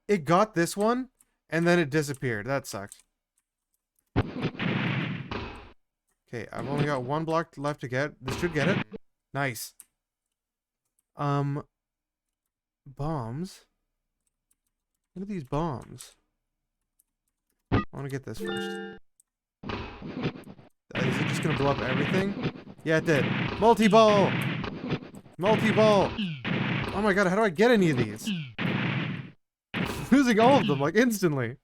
It got this one, and then it disappeared. That sucks. Okay, I've only got one block left to get. This should get it. Nice. Bombs? What are these bombs? I want to get this first. Is it just going to blow up everything? Yeah, it did. Multi-ball! Multi-ball! Oh my god, how do I get any of these? Losing all of them, like, instantly.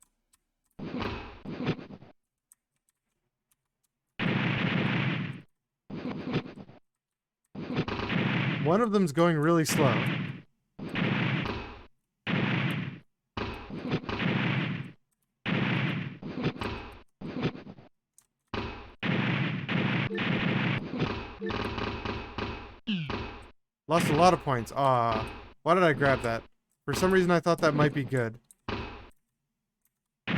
One of them's going really slow. Lost a lot of points. Why did I grab that? For some reason I thought that might be good. I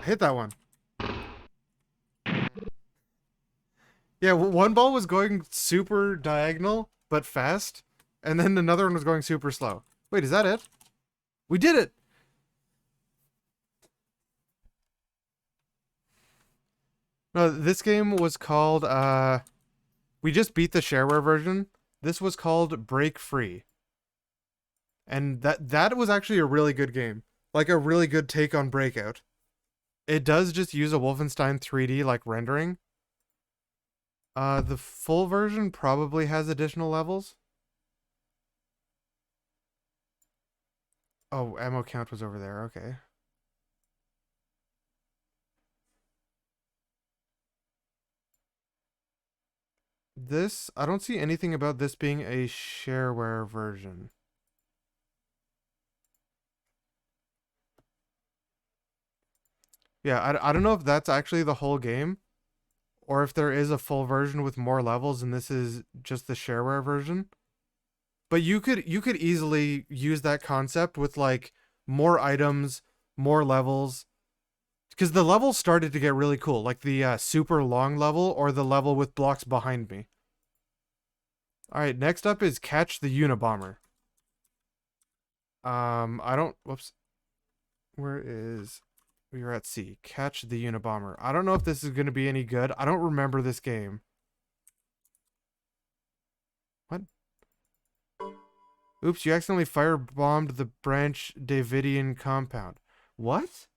hit that one. Yeah, one ball was going super diagonal, but fast. And then another one was going super slow. Wait, is that it? We did it! No, this game was called, we just beat the Shareware version. This was called BreakFree. And that was actually a really good game. Like, a really good take on Breakout. It does just use a Wolfenstein 3D, like, rendering. The full version probably has additional levels. Oh, ammo count was over there, okay. This, I don't see anything about this being a Shareware version. Yeah, I don't know if that's actually the whole game, or if there is a full version with more levels and this is just the Shareware version. But you could easily use that concept with like more items, more levels. Because the levels started to get really cool, like the super long level or the level with blocks behind me. Alright, next up is catch the Unabomber. I don't... Whoops. Where is... We were at C. Catch the Unabomber. I don't know if this is going to be any good. I don't remember this game. What? Oops, you accidentally firebombed the Branch Davidian compound. What?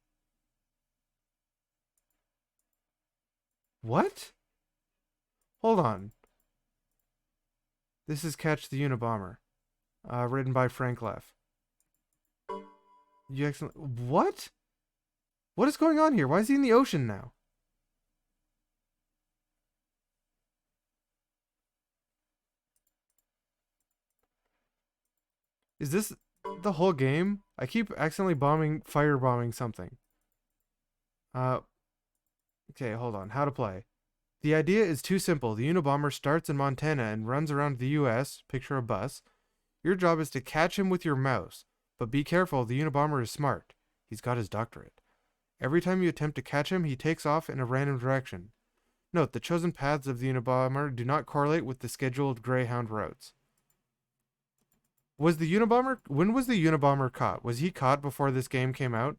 What? Hold on. This is Catch the Unabomber. Written by Frank Leff. You accidentally... What? What is going on here? Why is he in the ocean now? Is this the whole game? I keep accidentally firebombing something. Okay, hold on. How to play. The idea is too simple. The Unabomber starts in Montana and runs around the US, picture a bus. Your job is to catch him with your mouse. But be careful, the Unabomber is smart. He's got his doctorate. Every time you attempt to catch him, he takes off in a random direction. Note, the chosen paths of the Unabomber do not correlate with the scheduled Greyhound routes. Was the Unabomber... When was the Unabomber caught? Was he caught before this game came out?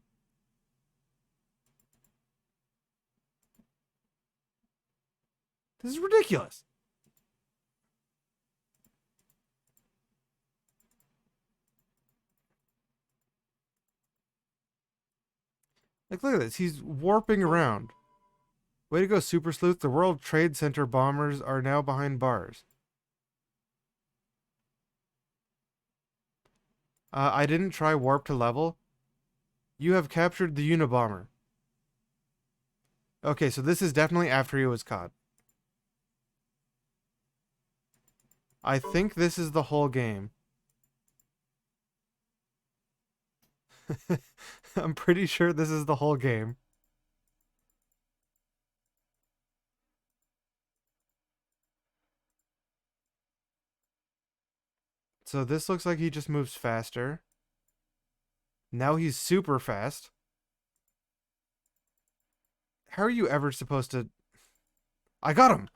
This is ridiculous. Like, look at this. He's warping around. Way to go, Super Sleuth. The World Trade Center bombers are now behind bars. I didn't try warp to level. You have captured the Unabomber. Okay, so this is definitely after he was caught. I think this is the whole game. I'm pretty sure this is the whole game. So this looks like he just moves faster. Now he's super fast. How are you ever supposed to... I got him!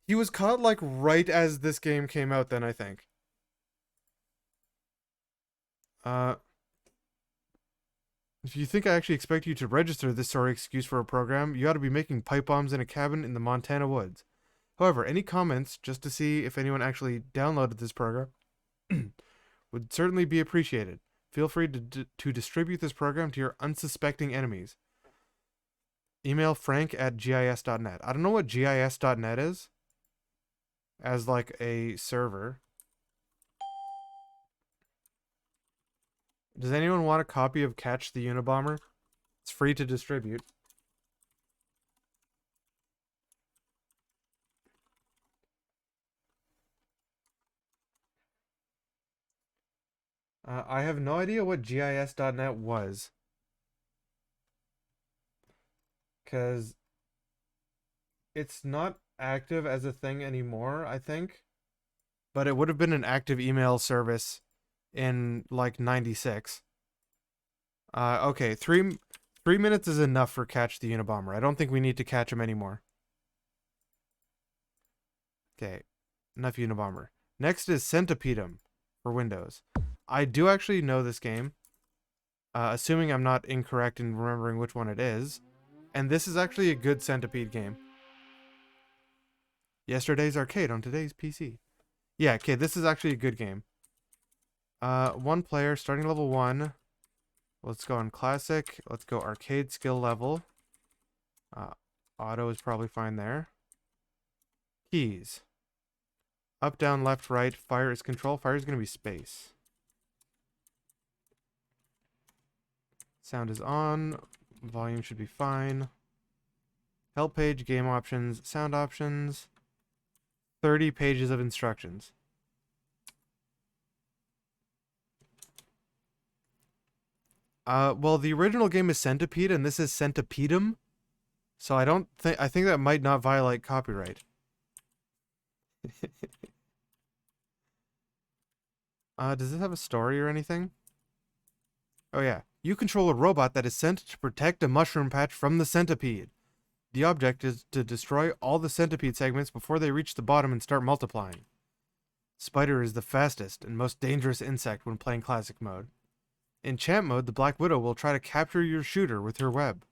He was caught like right as this game came out then, I think. If you think I actually expect you to register this sorry excuse for a program, you ought to be making pipe bombs in a cabin in the Montana woods. However, any comments, just to see if anyone actually downloaded this program, would certainly be appreciated. Feel free to distribute this program to your unsuspecting enemies. Email frank@gis.net. I don't know what gis.net is. As like a server. Does anyone want a copy of Catch the Unabomber? It's free to distribute. I have no idea what gis.net was. Because it's not active as a thing anymore, I think. But it would have been an active email service in like 96. Okay, three minutes is enough for Catch the Unabomber. I don't think we need to catch him anymore. Okay, enough Unabomber. Next is Centipede for Windows. I do actually know this game, assuming I'm not incorrect in remembering which one it is. And this is actually a good Centipede game. Yesterday's arcade on today's PC. Yeah, okay, this is actually a good game. One player, starting level 1. Let's go on classic. Let's go arcade skill level. Auto is probably fine there. Keys. Up, down, left, right. Fire is control. Fire is going to be space. Sound is on. Volume should be fine. Help page, game options, sound options. 30 pages of instructions. Well, the original game is Centipede, and this is Centipedum. So I think that might not violate copyright. Does this have a story or anything? Oh yeah. You control a robot that is sent to protect a mushroom patch from the Centipede. The object is to destroy all the Centipede segments before they reach the bottom and start multiplying. Spider is the fastest and most dangerous insect when playing classic mode. In champ mode, the Black Widow will try to capture your shooter with her web.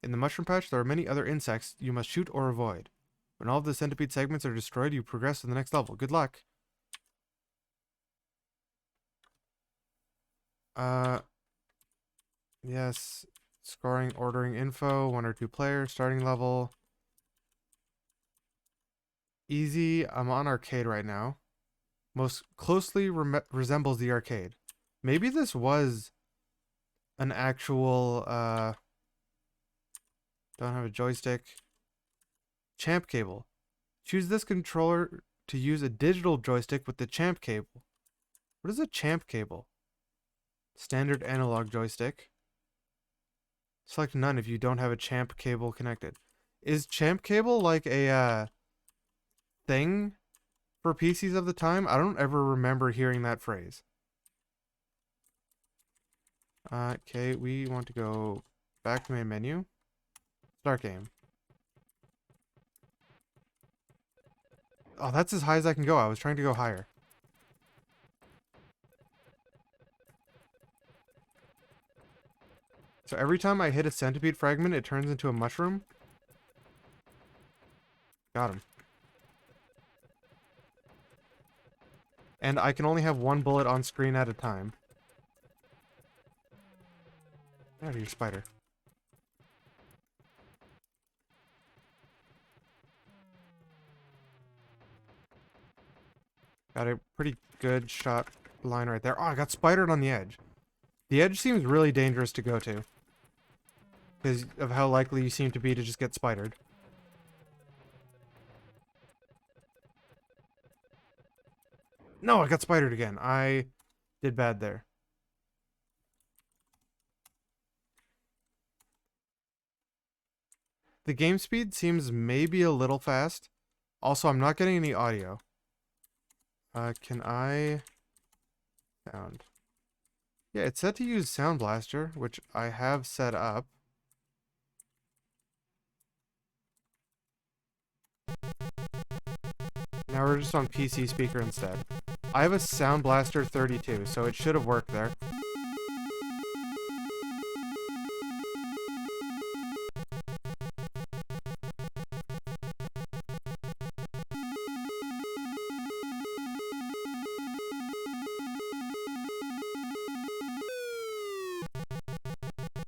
In the mushroom patch, there are many other insects you must shoot or avoid. When all of the Centipede segments are destroyed, you progress to the next level. Good luck. Yes. Scoring, ordering info, 1 or 2 players, starting level. Easy. I'm on arcade right now. Most closely resembles the arcade. Maybe this was an actual, don't have a joystick. Champ cable. Choose this controller to use a digital joystick with the champ cable. What is a champ cable? Standard analog joystick. Select none if you don't have a champ cable connected. Is champ cable like a thing for PCs of the time? I don't ever remember hearing that phrase. Okay, we want to go back to main menu. Start game. Oh, that's as high as I can go. I was trying to go higher. So every time I hit a centipede fragment, it turns into a mushroom. Got him. And I can only have 1 bullet on screen at a time. Get out of here, spider. Got a pretty good shot line right there. Oh, I got spidered on the edge. The edge seems really dangerous to go to, because of how likely you seem to be to just get spidered. No, I got spidered again. I did bad there. The game speed seems maybe a little fast. Also, I'm not getting any audio. Can I... Sound. Yeah, it's set to use Sound Blaster, which I have set up. Now we're just on PC speaker instead. I have a Sound Blaster 32, so it should have worked there.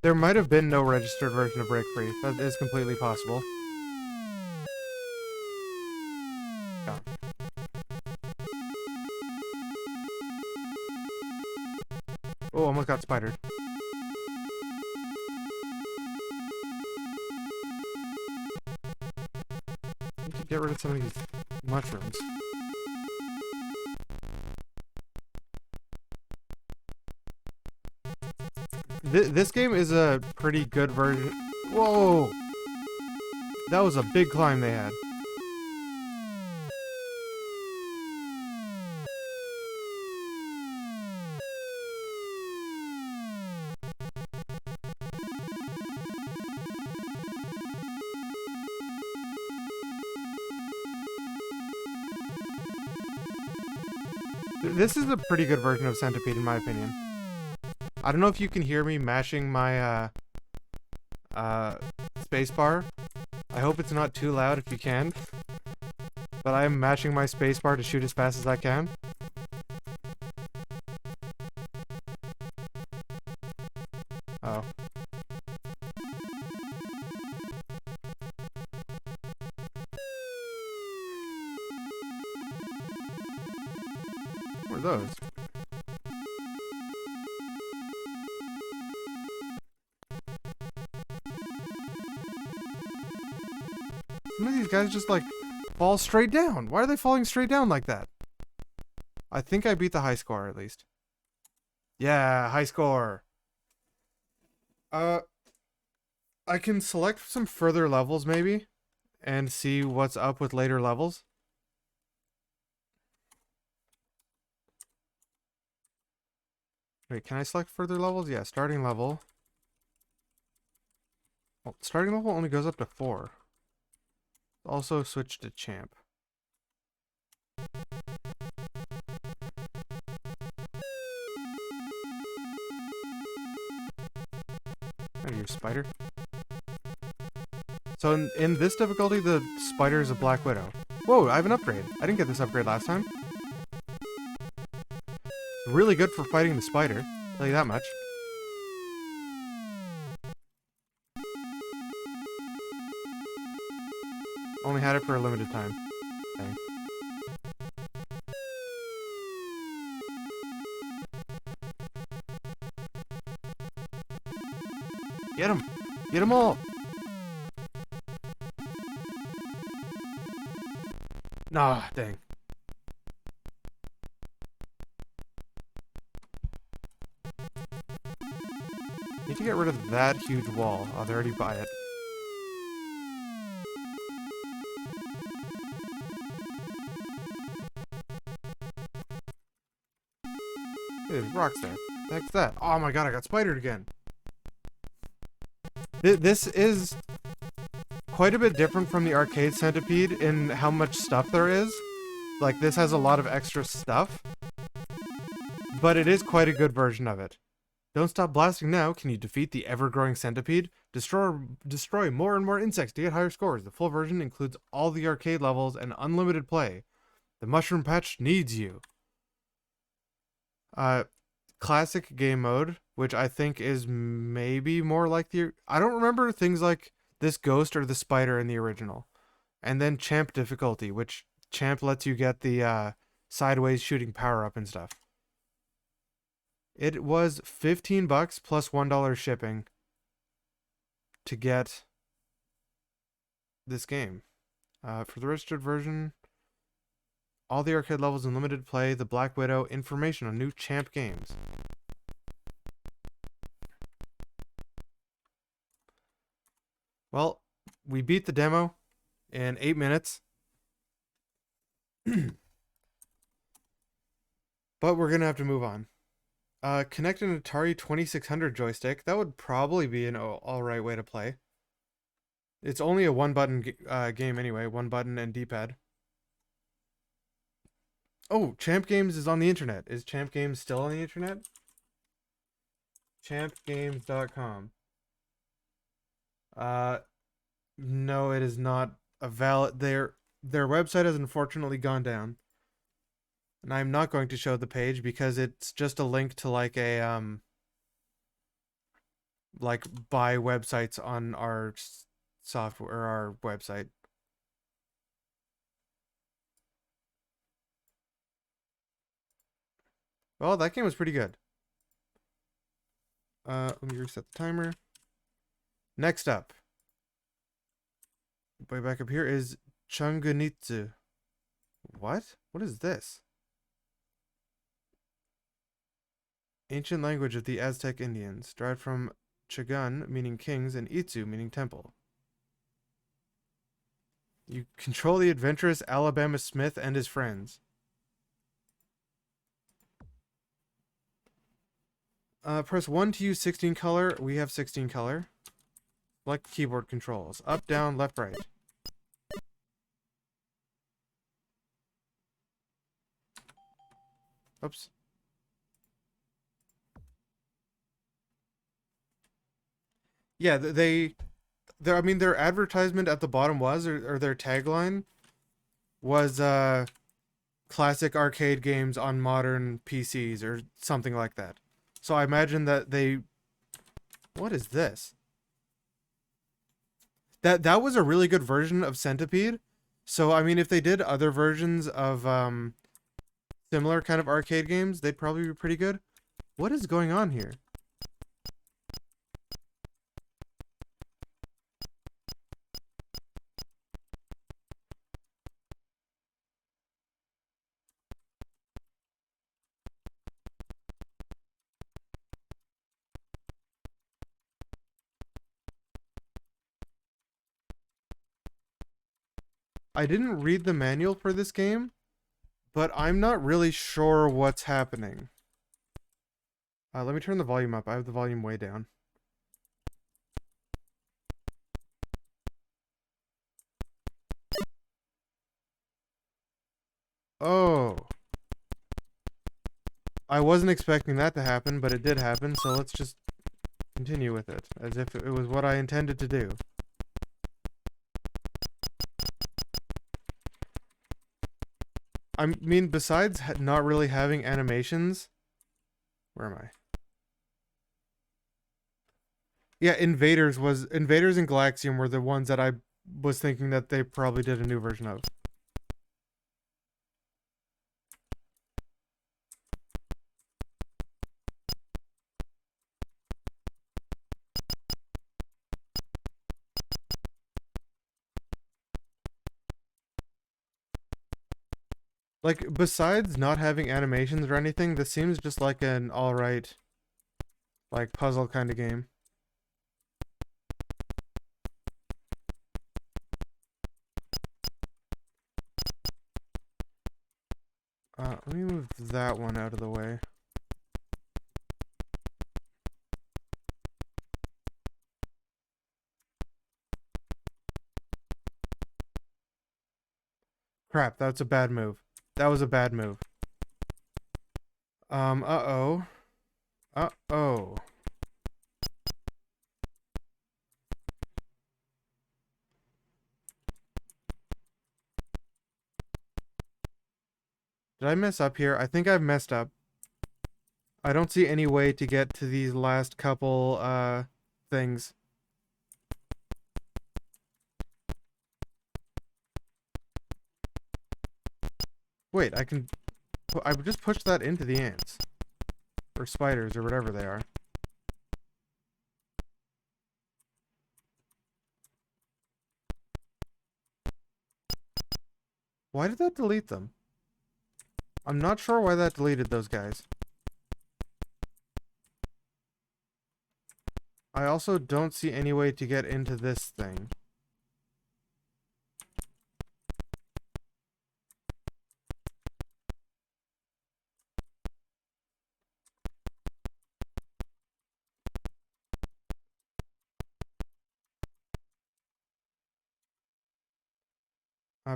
There might have been no registered version of BreakFree. That is completely possible. Yeah. Oh, almost got spidered. Need to get rid of some of these mushrooms. This game is a pretty good version. Whoa! That was a big climb they had. This is a pretty good version of Centipede in my opinion. I don't know if you can hear me mashing my spacebar. I hope it's not too loud if you can. But I am mashing my spacebar to shoot as fast as I can. Oh. What are those? Some of these guys just like fall straight down. Why are they falling straight down like that? I think I beat the high score at least. Yeah, high score. I can select some further levels maybe and see what's up with later levels. Wait, can I select further levels? Yeah, starting level. Well, starting level only goes up to 4. Also switch to champ. Out of your spider. So in this difficulty, the spider is a Black Widow. Whoa, I have an upgrade. I didn't get this upgrade last time. Really good for fighting the spider. I'll tell you that much. Only had it for a limited time. Dang. Get him! Get them all! Nah, dang. Need to get rid of that huge wall. Oh, they're already by it. Hey, there's rocks there. What the heck's that? Oh my god, I got spidered again. This is quite a bit different from the arcade Centipede in how much stuff there is. Like, this has a lot of extra stuff. But it is quite a good version of it. Don't stop blasting now. Can you defeat the ever-growing Centipede? Destroy more and more insects to get higher scores. The full version includes all the arcade levels and unlimited play. The Mushroom Patch needs you. Classic game mode, which I think is maybe more like the... I don't remember things like this ghost or the spider in the original. And then champ difficulty, which champ lets you get the sideways shooting power up and stuff. It was $15 plus $1 shipping to get this game. For the registered version, all the arcade levels in limited play, the Black Widow, information on new champ games. Well, we beat the demo in 8 minutes. But we're going to have to move on. Connect an Atari 2600 joystick. That would probably be an alright way to play. It's only a one-button game anyway. One button and D-pad. Oh, Champ Games is on the internet. Is Champ Games still on the internet? Champgames.com. No, it is not a valid... Their website has unfortunately gone down. And I'm not going to show the page because it's just a link to like a like buy websites on our software or our website. Well, that game was pretty good. Let me reset the timer. Next up, way back up here is Changunitzu. What? What is this? Ancient language of the Aztec Indians, derived from Chagun, meaning kings, and Itzu, meaning temple. You control the adventurous Alabama Smith and his friends. Press 1 to use 16 color. We have 16 color. Select keyboard controls. Up, down, left, right. Oops. Yeah, I mean, their advertisement at the bottom was, or their tagline was, classic arcade games on modern PCs, or something like that. So I imagine that they... What is this? That was a really good version of Centipede. So, I mean, if they did other versions of, similar kind of arcade games, they'd probably be pretty good. What is going on here? I didn't read the manual for this game, but I'm not really sure what's happening. Let me turn the volume up. I have the volume way down. Oh. I wasn't expecting that to happen, but it did happen, so let's just continue with it, as if it was what I intended to do. I mean, besides not really having animations... Where am I? Yeah, Invaders and Galaxium were the ones that I was thinking that they probably did a new version of. Like, besides not having animations or anything, this seems just like an alright, like, puzzle kind of game. Let me move that one out of the way. Crap, that's a bad move. That was a bad move. Uh-oh. Uh-oh. Did I mess up here? I think I've messed up. I don't see any way to get to these last couple, things. Wait, I can... I just pushed that into the ants. Or spiders, or whatever they are. Why did that delete them? I'm not sure why that deleted those guys. I also don't see any way to get into this thing.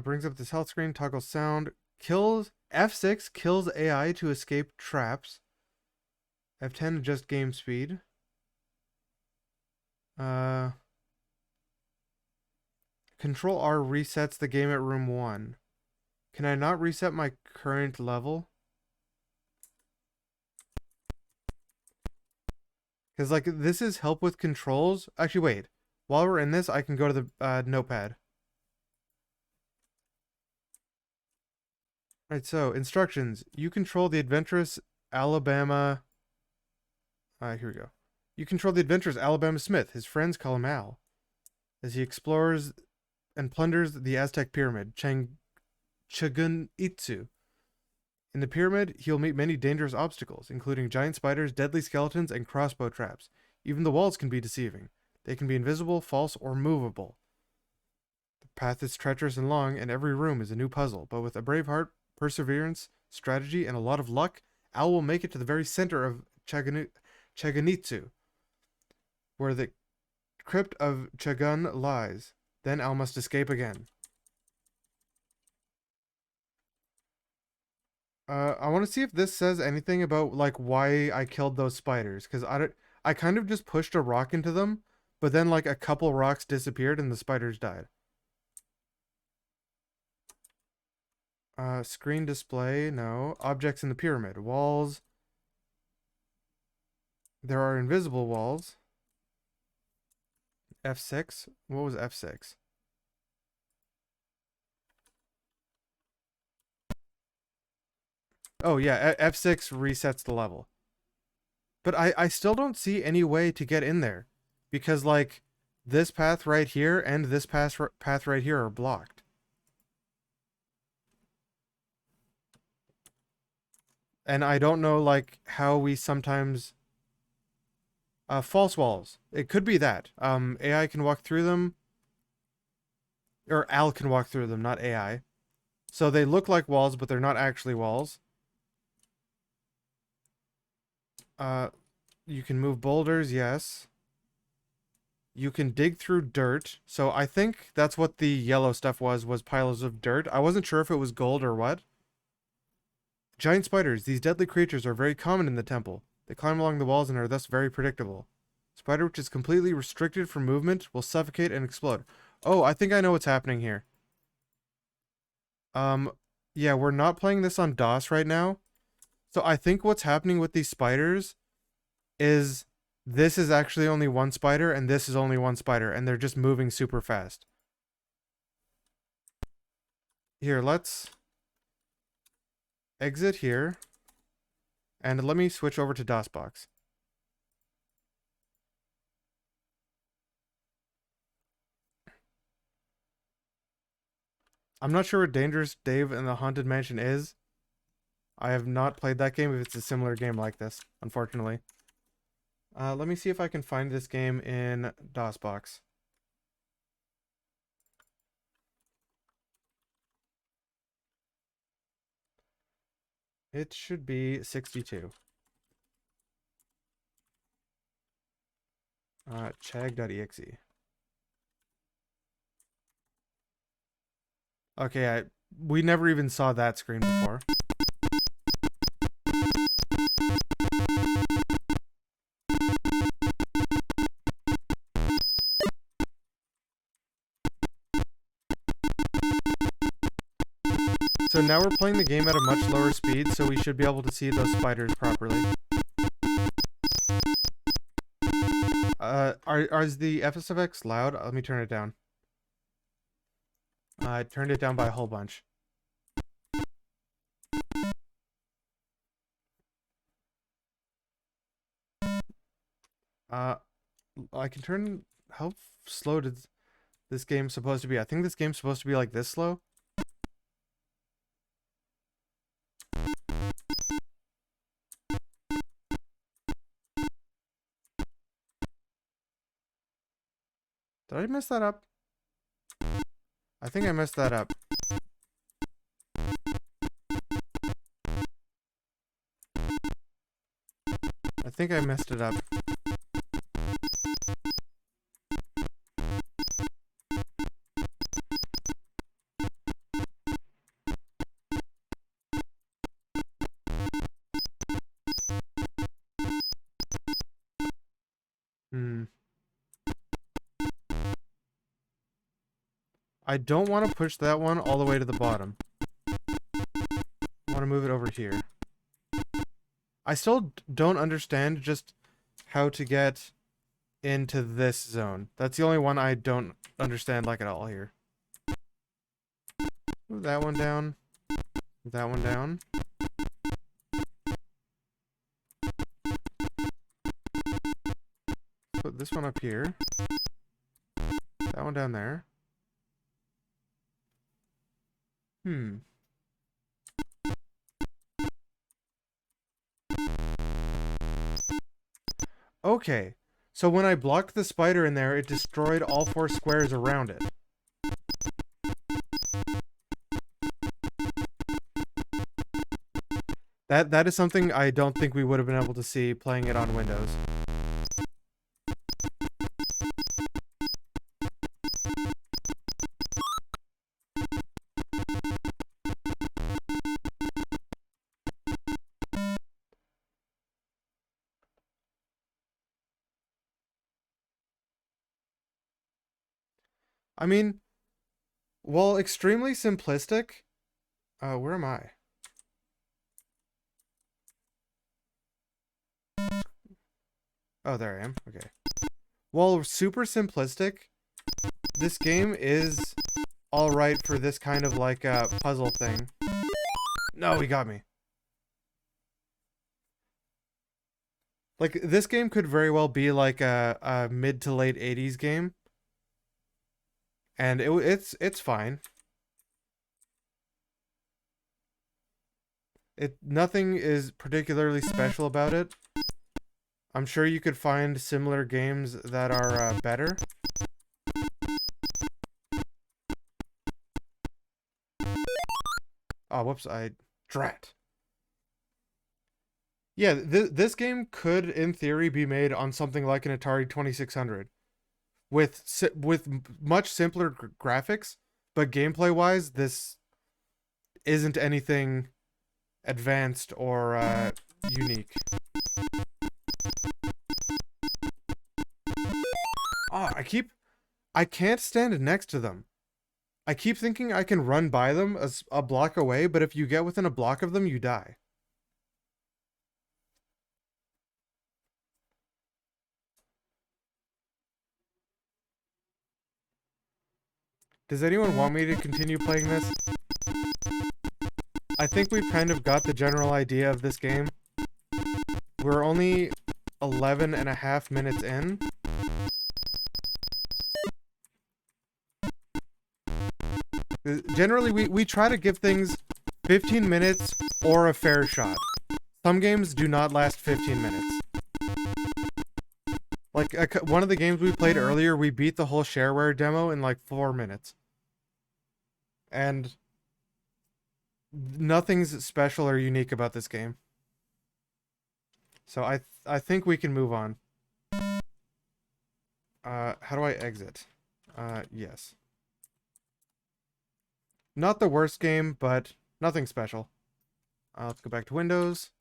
Brings up this health screen, toggles sound, kills... F6 kills AI to escape traps. F10 adjust game speed. Control R resets the game at room 1. Can I not reset my current level? Because, like, this is help with controls. Actually, wait. While we're in this, I can go to the notepad. Alright, so, instructions. You control the adventurous Alabama... here we go. You control the adventurous Alabama Smith. His friends call him Al. As he explores and plunders the Aztec pyramid, Changunitzu. In the pyramid, he'll meet many dangerous obstacles, including giant spiders, deadly skeletons, and crossbow traps. Even the walls can be deceiving. They can be invisible, false, or movable. The path is treacherous and long, and every room is a new puzzle, but with a brave heart, perseverance, strategy, and a lot of luck, Al will make it to the very center of Changunitzu, where the crypt of Chagun lies. Then Al must escape again. I want to see if this says anything about, like, why I killed those spiders, because I kind of just pushed a rock into them, but then, like, a couple rocks disappeared and the spiders died. Screen display, no. Objects in the pyramid. Walls. There are invisible walls. F6? What was F6? Oh yeah, F6 resets the level. But I still don't see any way to get in there. Because, like, this path right here and this path right here are blocked. And I don't know, like, how we sometimes... false walls. It could be that. AI can walk through them. Or Al can walk through them, not AI. So they look like walls, but they're not actually walls. You can move boulders, yes. You can dig through dirt. So I think that's what the yellow stuff was piles of dirt. I wasn't sure if it was gold or what. Giant spiders. These deadly creatures are very common in the temple. They climb along the walls and are thus very predictable. Spider which is completely restricted from movement will suffocate and explode. Oh, I think I know what's happening here. Yeah, we're not playing this on DOS right now. So I think what's happening with these spiders is this is actually only one spider and this is only one spider and they're just moving super fast. Here, let's exit here and let me switch over to DOSBox. I'm not sure what Dangerous Dave and the Haunted Mansion is. I have not played that game if it's a similar game like this, unfortunately. Let me see if I can find this game in DOSBox. It should be 62. Chag.exe. Okay, we never even saw that screen before. So now we're playing the game at a much lower speed, so we should be able to see those spiders properly. Is the FSFX loud? Let me turn it down. I turned it down by a whole bunch. I can turn... How slow did this game supposed to be? I think this game's supposed to be like this slow. Did I mess that up? I think I messed that up. I think I messed it up. I don't want to push that one all the way to the bottom. I want to move it over here. I still don't understand just how to get into this zone. That's the only one I don't understand like at all here. Move that one down. Move that one down. Put this one up here. That one down there. Okay. So when I blocked the spider in there, it destroyed all 4 squares around it. That is something I don't think we would have been able to see playing it on Windows. I mean, while extremely simplistic, where am I? Oh, there I am. Okay. While super simplistic, this game is alright for this kind of like puzzle thing. No, he got me. Like, this game could very well be like a mid to late 80s game. And it's fine. Nothing is particularly special about it. I'm sure you could find similar games that are better. Oh, whoops, drat. Yeah, this game could, in theory, be made on something like an Atari 2600 with much simpler graphics, but gameplay-wise, this isn't anything advanced or unique. Oh, I can't stand next to them. I keep thinking I can run by them a block away, but if you get within a block of them, you die. Does anyone want me to continue playing this? I think we've kind of got the general idea of this game. We're only 11 and a half minutes in. Generally, we try to give things 15 minutes or a fair shot. Some games do not last 15 minutes. Like, one of the games we played earlier, we beat the whole Shareware demo in like 4 minutes. And nothing's special or unique about this game. So I think we can move on. How do I exit? Yes. Not the worst game, but nothing special. Let's go back to Windows.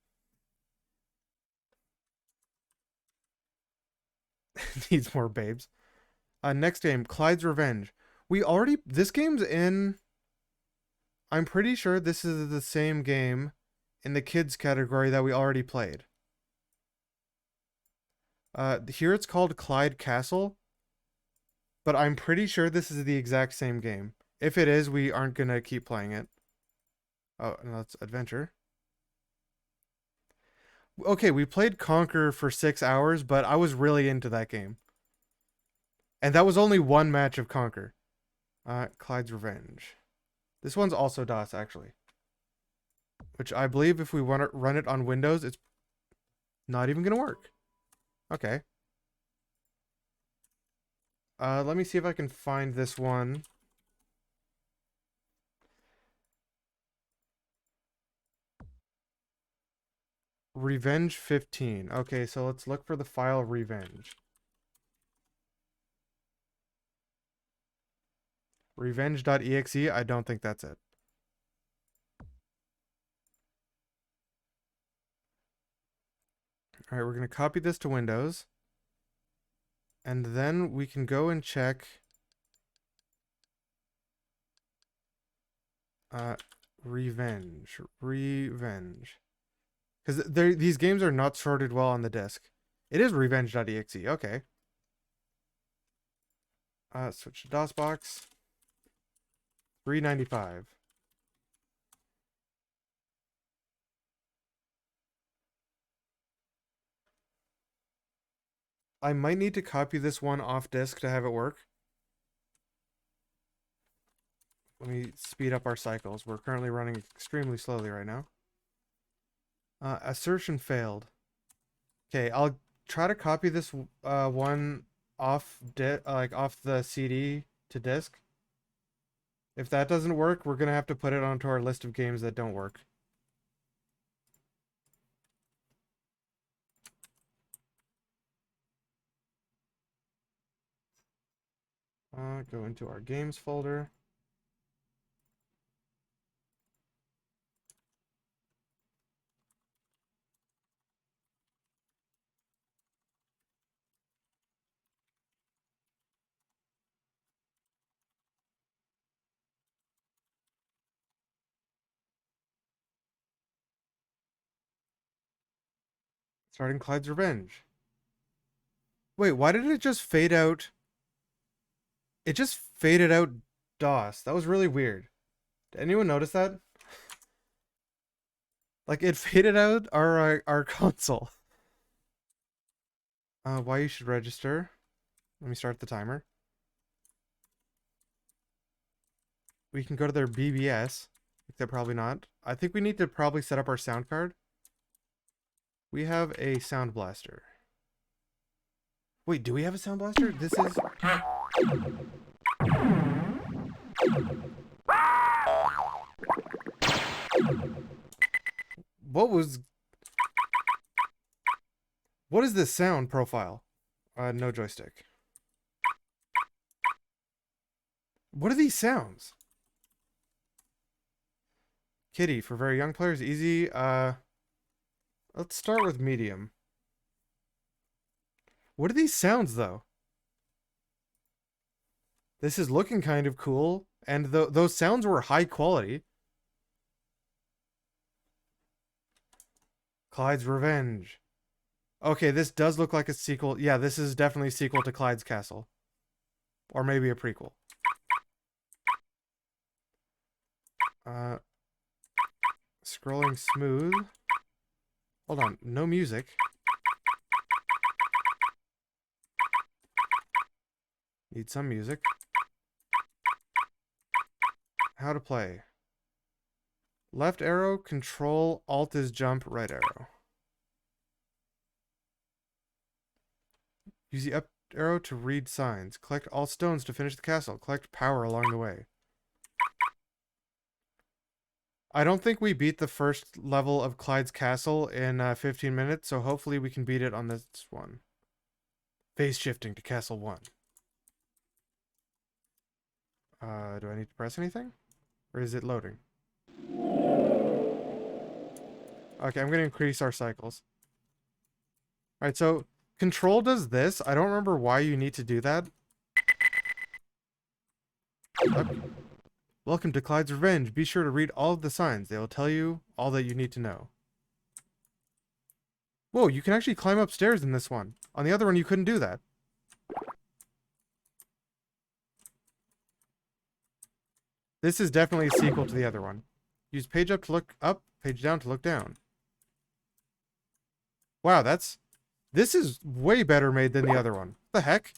Needs more babes. Next game, Clyde's Revenge. This game's in... I'm pretty sure this is the same game in the kids category that we already played. Here it's called Clyde Castle, but I'm pretty sure this is the exact same game. If it is, we aren't gonna keep playing it. Oh, no, that's Adventure. Okay, we played Conquer for 6 hours, but I was really into that game. And that was only one match of Conquer. Clyde's Revenge. This one's also DOS, actually. Which I believe if we want to run it on Windows, it's not even gonna work. Okay. Let me see if I can find this one. Revenge 15. Okay, so let's look for the file Revenge. Revenge.exe? I don't think that's it. Alright, we're going to copy this to Windows. And then we can go and check... Revenge. Because these games are not sorted well on the disk. It is revenge.exe. Okay. Switch to DOSBox. $3.95. I might need to copy this one off disk to have it work. Let me speed up our cycles. We're currently running extremely slowly right now. Assertion failed. Okay, I'll try to copy this one off the CD to disk. If that doesn't work, we're gonna have to put it onto our list of games that don't work. Go into our games folder. Starting Clyde's Revenge. Wait, why did it just fade out? It just faded out DOS. That was really weird. Did anyone notice that? Like, it faded out our console. Why you should register. Let me start the timer. We can go to their BBS. They're probably not. I think we need to probably set up our sound card. We have a sound blaster. Wait, do we have a sound blaster? This is... What was... What is this sound profile? No joystick. What are these sounds? Kitty, for very young players, easy. Let's start with medium. What are these sounds, though? This is looking kind of cool, and those sounds were high quality. Clyde's Revenge. Okay, this does look like a sequel. Yeah, this is definitely a sequel to Clyde's Castle. Or maybe a prequel. Scrolling smooth. Hold on, no music. Need some music. How to play. Left arrow, control, alt is jump, right arrow. Use the up arrow to read signs. Collect all stones to finish the castle. Collect power along the way. I don't think we beat the first level of Clyde's Castle in 15 minutes, so hopefully we can beat it on this one. Phase shifting to Castle 1. Do I need to press anything? Or is it loading? Okay, I'm going to increase our cycles. Alright, so control does this. I don't remember why you need to do that. Welcome to Clyde's Revenge. Be sure to read all of the signs. They will tell you all that you need to know. Whoa, you can actually climb upstairs in this one. On the other one, you couldn't do that. This is definitely a sequel to the other one. Use page up to look up, page down to look down. Wow, this is way better made than the other one. What the heck?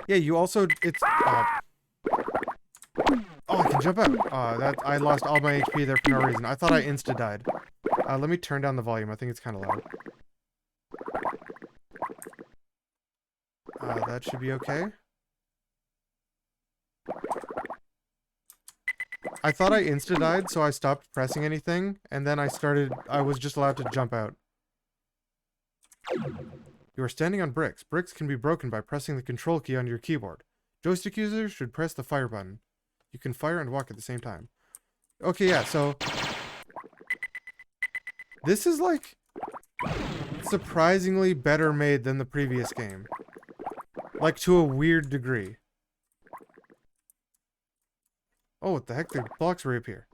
Yeah, you also, it's, oh, I can jump out. I lost all my HP there for no reason. I thought I insta-died. Let me turn down the volume. I think it's kind of loud. That should be okay. I thought I insta-died, so I stopped pressing anything, and then I was just allowed to jump out. You are standing on bricks. Bricks can be broken by pressing the control key on your keyboard. Joystick users should press the fire button. You can fire and walk at the same time. Okay, yeah, so this is like surprisingly better made than the previous game. Like to a weird degree. Oh, what the heck? The blocks reappear.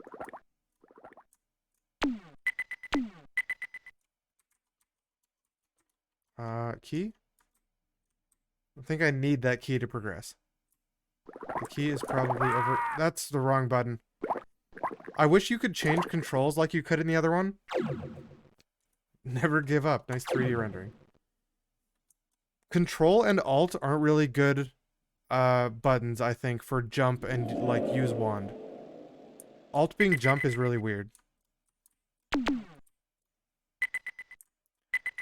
Key? I think I need that key to progress. The key is probably over... That's the wrong button. I wish you could change controls like you could in the other one. Never give up. Nice 3D rendering. Control and Alt aren't really good buttons, I think, for jump and, like, use wand. Alt being jump is really weird.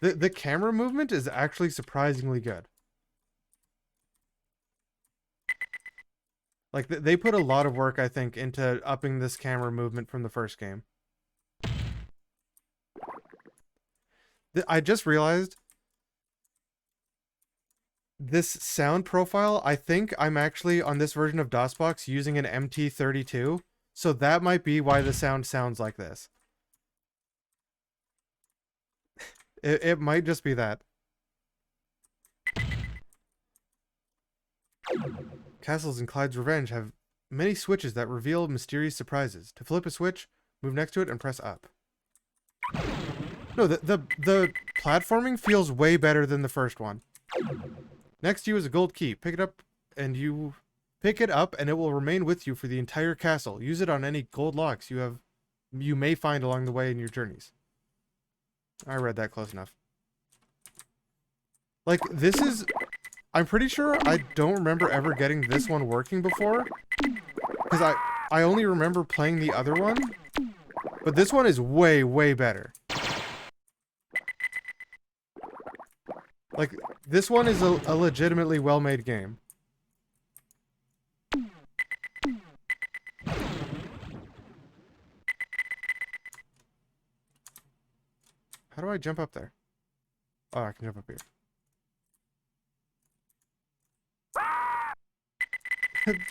The camera movement is actually surprisingly good. Like, they put a lot of work, I think, into upping this camera movement from the first game. I just realized this sound profile, I think I'm actually, on this version of DOSBox, using an MT32. So that might be why the sound sounds like this. It might just be that. Castles in Clyde's Revenge have many switches that reveal mysterious surprises. To flip a switch, move next to it and press up. No, the platforming feels way better than the first one. Next to you is a gold key. Pick it up and it will remain with you for the entire castle. Use it on any gold locks you may find along the way in your journeys. I read that close enough. Like, this is... I'm pretty sure I don't remember ever getting this one working before. Because I only remember playing the other one. But this one is way, way better. Like, this one is a legitimately well-made game. How do I jump up there? Oh, I can jump up here.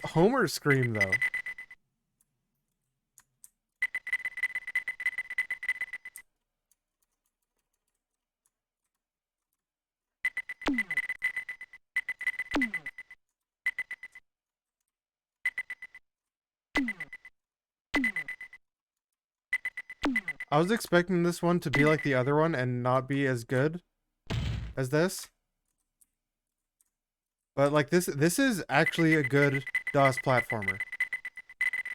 Homer scream, though. I was expecting this one to be like the other one and not be as good as this. But like this is actually a good DOS platformer.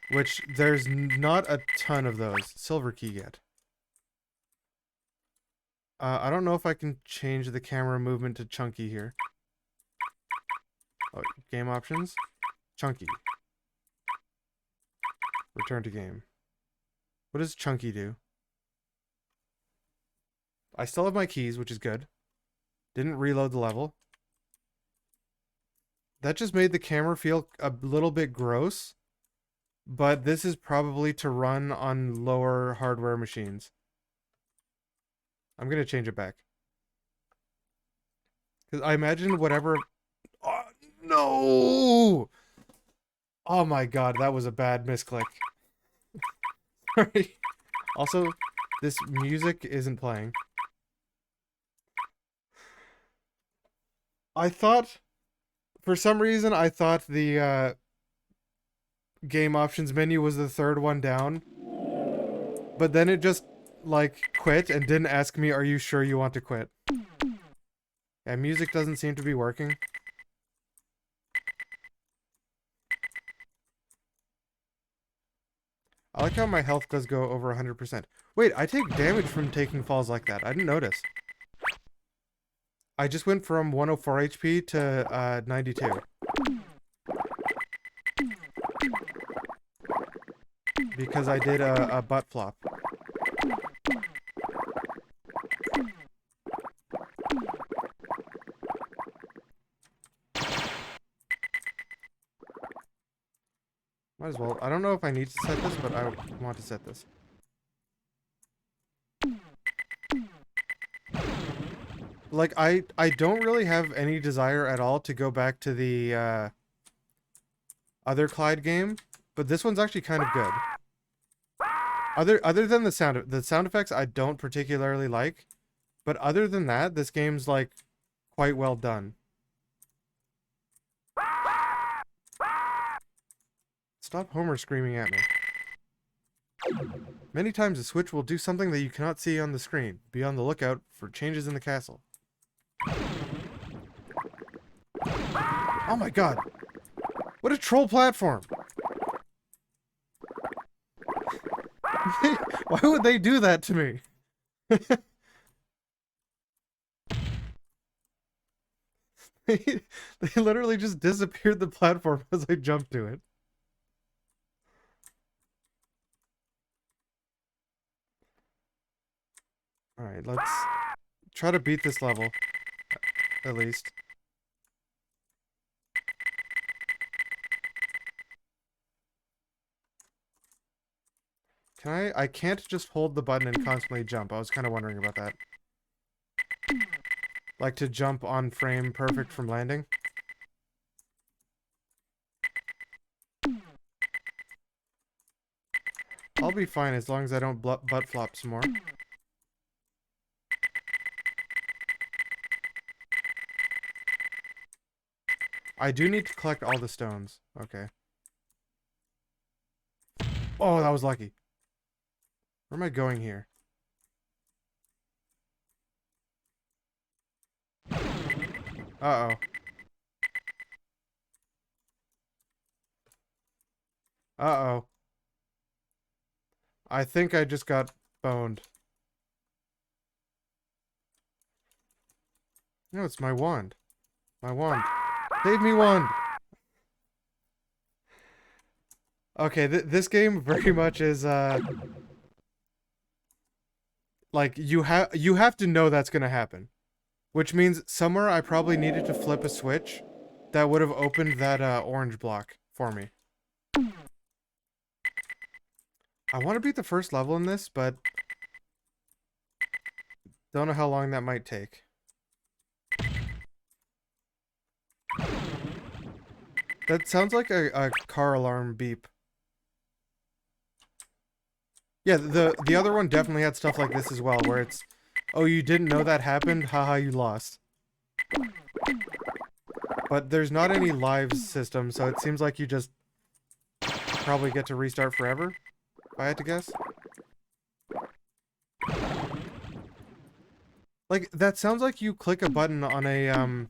Which there's not a ton of those. Silver key yet. I don't know if I can change the camera movement to chunky here. Oh, game options. Chunky. Return to game. What does chunky do? I still have my keys, which is good. Didn't reload the level. That just made the camera feel a little bit gross. But this is probably to run on lower hardware machines. I'm going to change it back. Because I imagine whatever... Oh, no! Oh my god, that was a bad misclick. Sorry. Also, this music isn't playing. I thought... For some reason, I thought the game options menu was the third one down. But then it just, like, quit and didn't ask me, are you sure you want to quit? Yeah, music doesn't seem to be working. I like how my health does go over 100%. Wait, I take damage from taking falls like that. I didn't notice. I just went from 104 HP to 92. Because I did a butt flop. Might as well. I don't know if I need to set this, but I want to set this. Like, I don't really have any desire at all to go back to the other Clyde game, but this one's actually kind of good. Other than the sound effects I don't particularly like, but other than that, this game's like quite well done. Stop Homer screaming at me. Many times the Switch will do something that you cannot see on the screen. Be on the lookout for changes in the castle. Oh my god! What a troll platform! Why would they do that to me? They literally just disappeared the platform as I jumped to it. Alright, let's try to beat this level. At least. I can't just hold the button and constantly jump. I was kind of wondering about that. Like to jump on frame perfect from landing. I'll be fine as long as I don't butt flop some more. I do need to collect all the stones. Okay. Oh, that was lucky. Where am I going here? Uh-oh. Uh-oh. I think I just got boned. No, it's my wand. My wand. Save me, wand! Okay, this game very much is, like, you have to know that's gonna happen. Which means somewhere I probably needed to flip a switch that would have opened that, orange block for me. I want to beat the first level in this, but Don't know how long that might take. That sounds like a car alarm beep. Yeah, the other one definitely had stuff like this as well, where it's, oh, you didn't know that happened? Haha, you lost. But there's not any live system, so it seems like you just probably get to restart forever, if I had to guess. Like, that sounds like you click a button on a,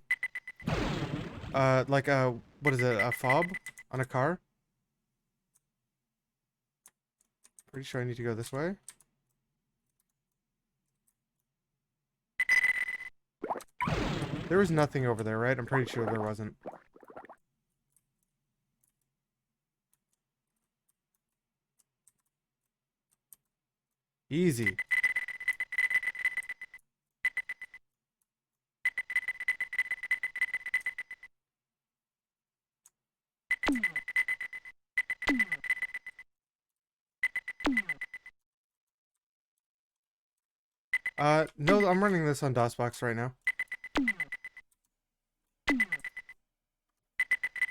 like a, what is it, a fob on a car? Pretty sure I need to go this way. There was nothing over there, right? I'm pretty sure there wasn't. Easy. No, I'm running this on DOSBox right now.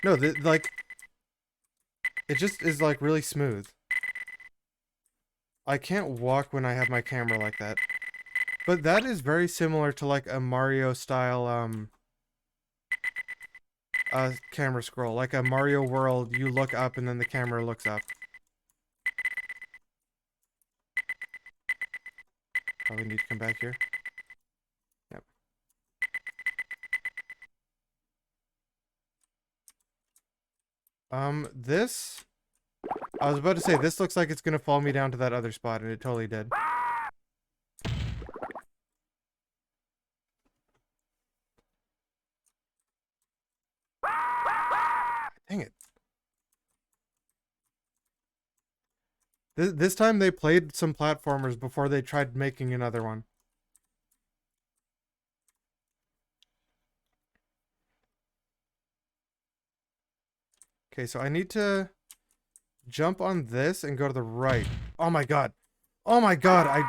No, like, it just is, like, really smooth. I can't walk when I have my camera like that. But that is very similar to, like, a Mario-style, camera scroll. Like a Mario World, you look up and then the camera looks up. Probably need to come back here. Yep. This... I was about to say, this looks like it's gonna fall me down to that other spot, and it totally did. Dang it. This time they played some platformers before they tried making another one. Okay, so I need to jump on this and go to the right. Oh my god. Oh my god,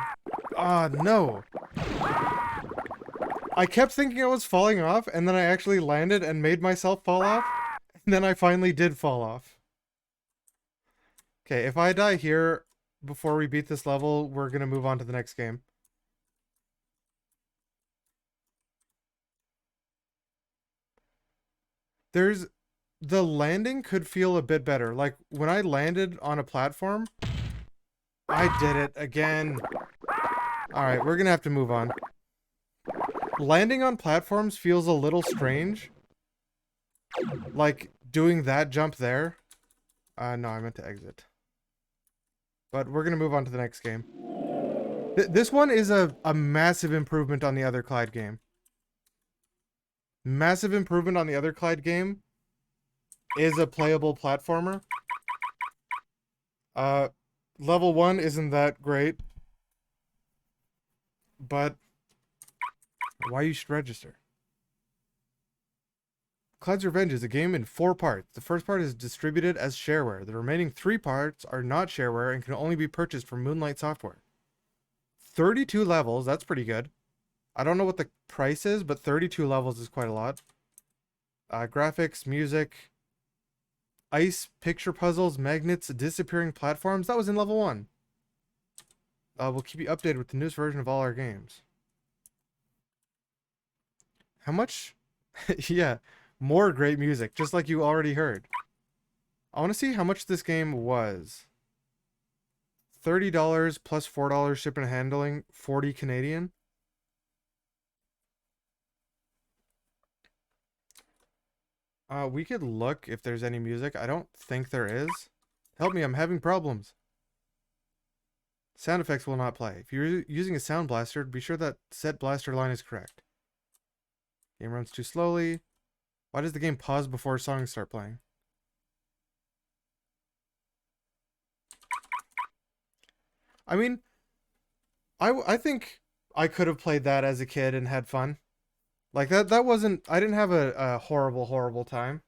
no. I kept thinking I was falling off, and then I actually landed and made myself fall off. And then I finally did fall off. Okay, if I die here before we beat this level, we're gonna move on to the next game. The landing could feel a bit better. Like, when I landed on a platform, I did it again. Alright, we're gonna have to move on. Landing on platforms feels a little strange. Like, doing that jump there. No, I meant to exit. But we're gonna move on to the next game. This one is a massive improvement on the other Clyde game. Massive improvement on the other Clyde game is a playable platformer. Level 1 isn't that great. But why you should register. Clyde's Revenge is a game in 4 parts. The first part is distributed as shareware. The remaining 3 parts are not shareware and can only be purchased from Moonlight Software. 32 levels, that's pretty good. I don't know what the price is, but 32 levels is quite a lot. Graphics, music, ice, picture puzzles, magnets, disappearing platforms. That was in level 1. We'll keep you updated with the newest version of all our games. How much? Yeah, more great music, just like you already heard. I want to see how much this game was. $30 plus $4 shipping and handling, 40 Canadian. We could look if there's any music. I don't think there is. Help me, I'm having problems. Sound effects will not play. If you're using a sound blaster, be sure that set blaster line is correct. Game runs too slowly. Why does the game pause before songs start playing? I mean, I think I could have played that as a kid and had fun. Like, that wasn't... I didn't have a horrible time.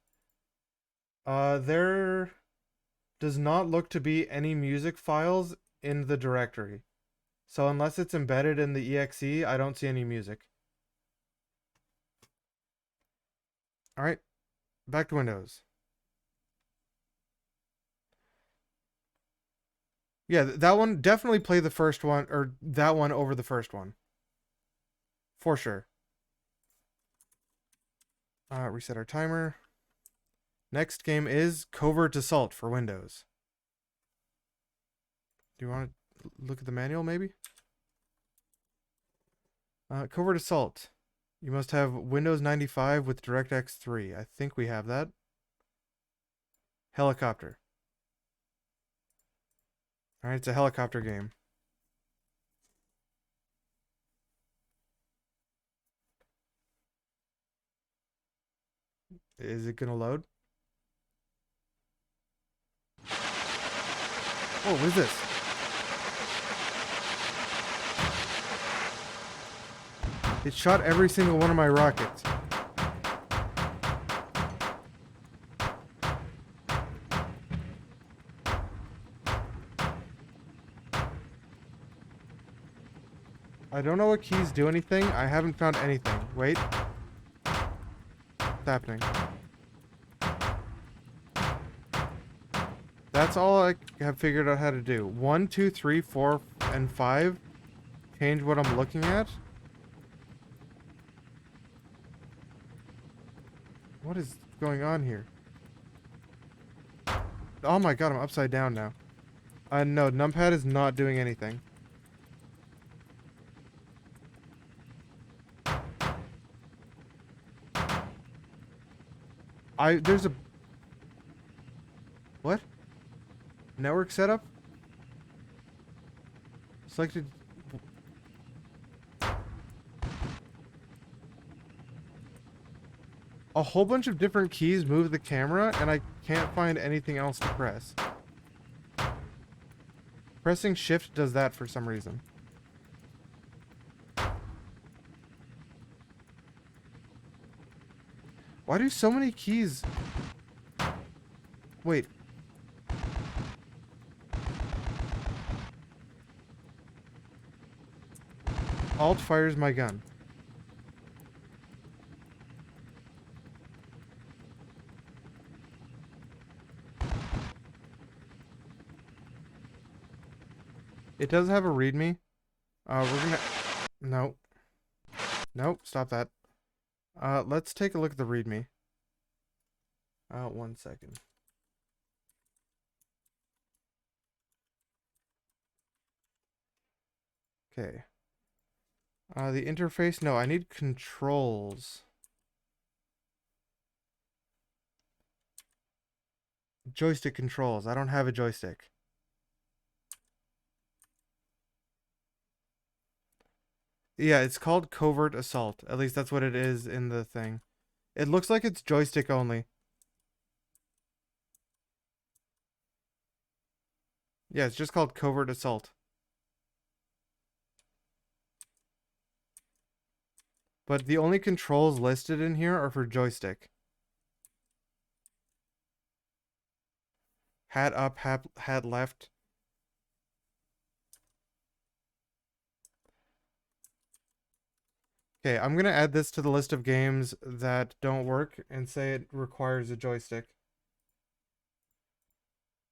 There does not look to be any music files in the directory. So unless it's embedded in the exe, I don't see any music. Alright, back to Windows. Yeah, that one, definitely play the first one, or that one over the first one. For sure. Reset our timer. Next game is Covert Assault for Windows. Do you want to look at the manual, maybe? Covert Assault. You must have Windows 95 with DirectX 3. I think we have that. Helicopter. Alright, it's a helicopter game. Is it gonna load? Oh, what is this? It shot every single one of my rockets. I don't know what keys do anything. I haven't found anything. Wait. What's happening? That's all I have figured out how to do. 1, 2, 3, 4, and 5. Change what I'm looking at. What is going on here? Oh my god, I'm upside down now. No, numpad is not doing anything. There's a... What? Network setup? Selected... A whole bunch of different keys move the camera, and I can't find anything else to press. Pressing shift does that for some reason. Why do so many keys... Wait. Alt fires my gun. It does have a readme. We're gonna... No. Nope, stop that. Let's take a look at the readme. 1 second. Okay. The interface, no, I need controls. Joystick controls. I don't have a joystick. Yeah, it's called Covert Assault. At least that's what it is in the thing. It looks like it's joystick only. Yeah, it's just called Covert Assault. But the only controls listed in here are for joystick. Hat up, hat left. Okay, I'm gonna add this to the list of games that don't work and say it requires a joystick.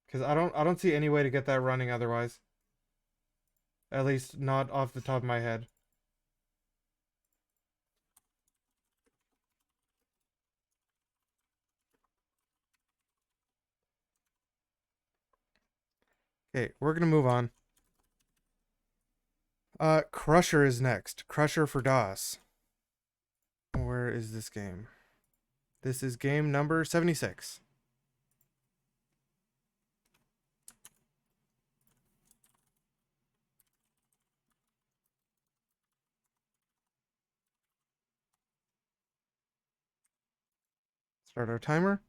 Because I don't see any way to get that running otherwise. At least not off the top of my head. Okay, we're gonna move on. Crusher is next. Crusher for DOS. Where is this game? This is game number 76. Start our timer.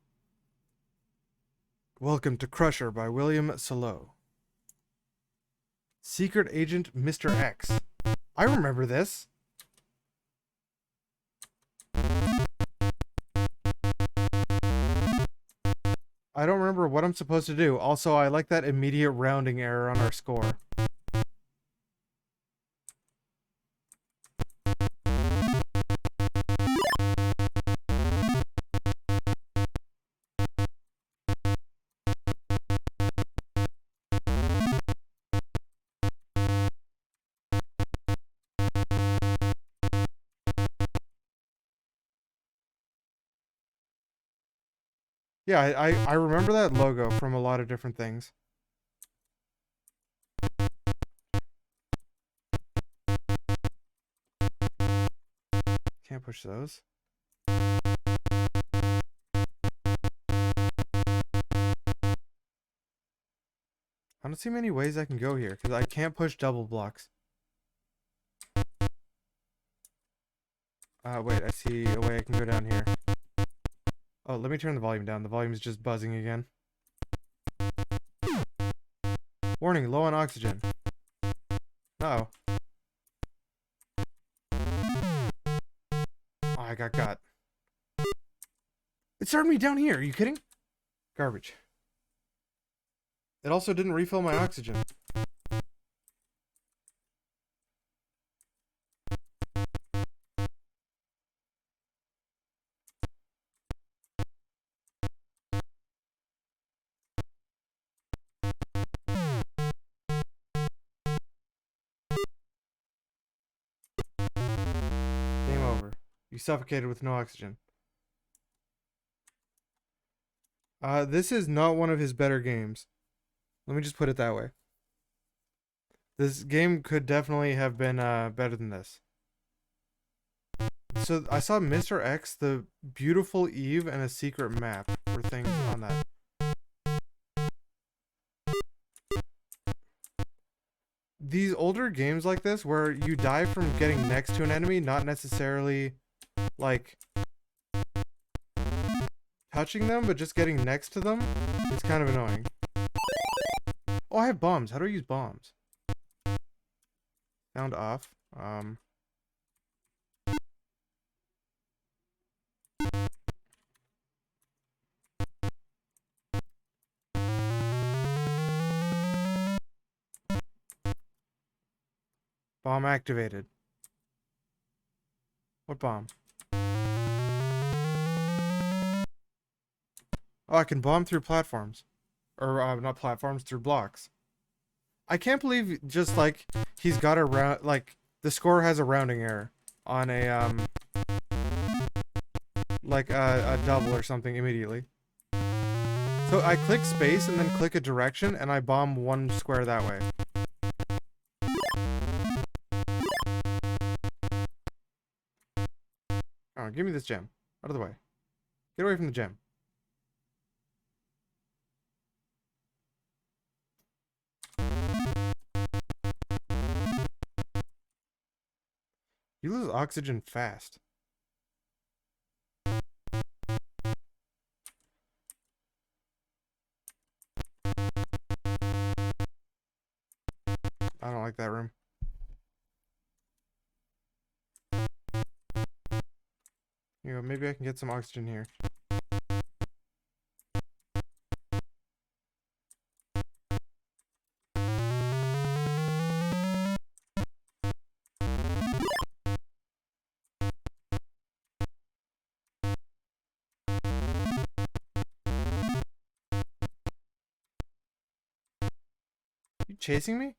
Welcome to Crusher by William Solow. Secret Agent Mr. X. I remember this. I don't remember what I'm supposed to do. Also, I like that immediate rounding error on our score. Yeah, I remember that logo from a lot of different things. Can't push those. I don't see many ways I can go here, because I can't push double blocks. Wait, I see a way I can go down here. Oh, let me turn the volume down. The volume is just buzzing again. Warning, low on oxygen. Uh-oh. Oh, I got. It started me down here. Are you kidding? Garbage. It also didn't refill my oxygen. Game over. You suffocated with no oxygen. This is not one of his better games. Let me just put it that way. This game could definitely have been better than this. So I saw Mr. X, the beautiful Eve, and a secret map were things on that. These older games like this, where you die from getting next to an enemy, not necessarily like touching them, but just getting next to them, it's kind of annoying. Oh, I have bombs. How do I use bombs? Sound off. Bomb activated. What bomb? Oh, I can bomb through platforms. Or, not platforms, through blocks. I can't believe just, like, he's got a round, like, the score has a rounding error on a, like, a double or something immediately. So I click space and then click a direction, and I bomb one square that way. Oh, give me this gem. Out of the way. Get away from the gem. You lose oxygen fast. I don't like that room. You know, maybe I can get some oxygen here. You chasing me?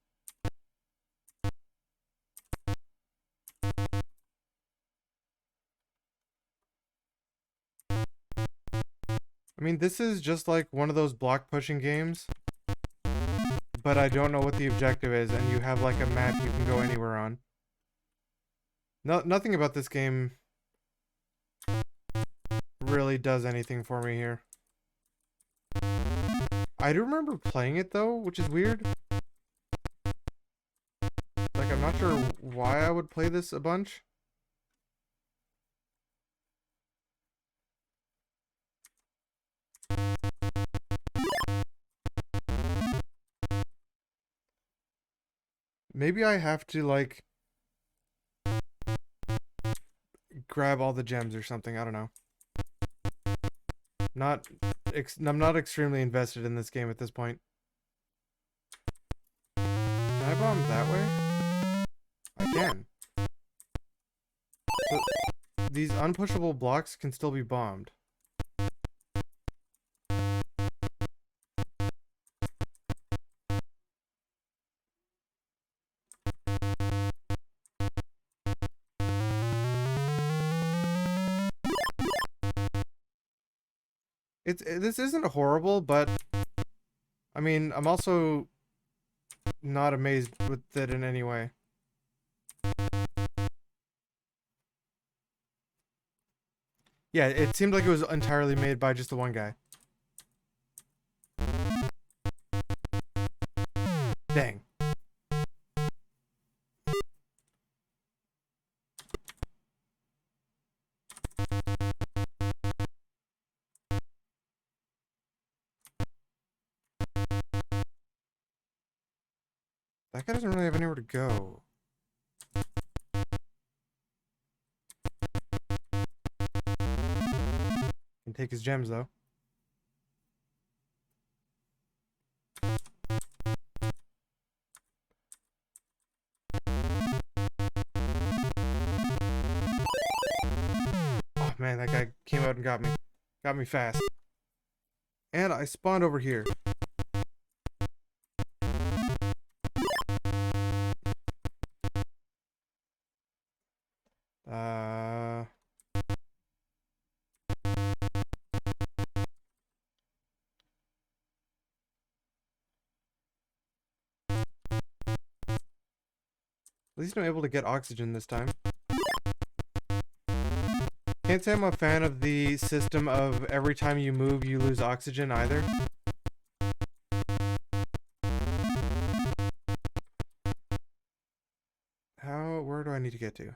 I mean, this is just like one of those block pushing games, but I don't know what the objective is, and you have like a map you can go anywhere on. Nothing about this game really does anything for me here. I do remember playing it though, which is weird. Like, I'm not sure why I would play this a bunch. Maybe I have to, like, grab all the gems or something. I don't know. I'm not extremely invested in this game at this point. Can I bomb that way? I can. But these unpushable blocks can still be bombed. this isn't horrible, but I mean, I'm also not amazed with it in any way. Yeah, it seemed like it was entirely made by just the one guy. Dang. That guy doesn't really have anywhere to go. Can take his gems though. Oh man, that guy came out and got me. Got me fast. And I spawned over here. At least I'm able to get oxygen this time. Can't say I'm a fan of the system of every time you move you lose oxygen either. Where do I need to get to?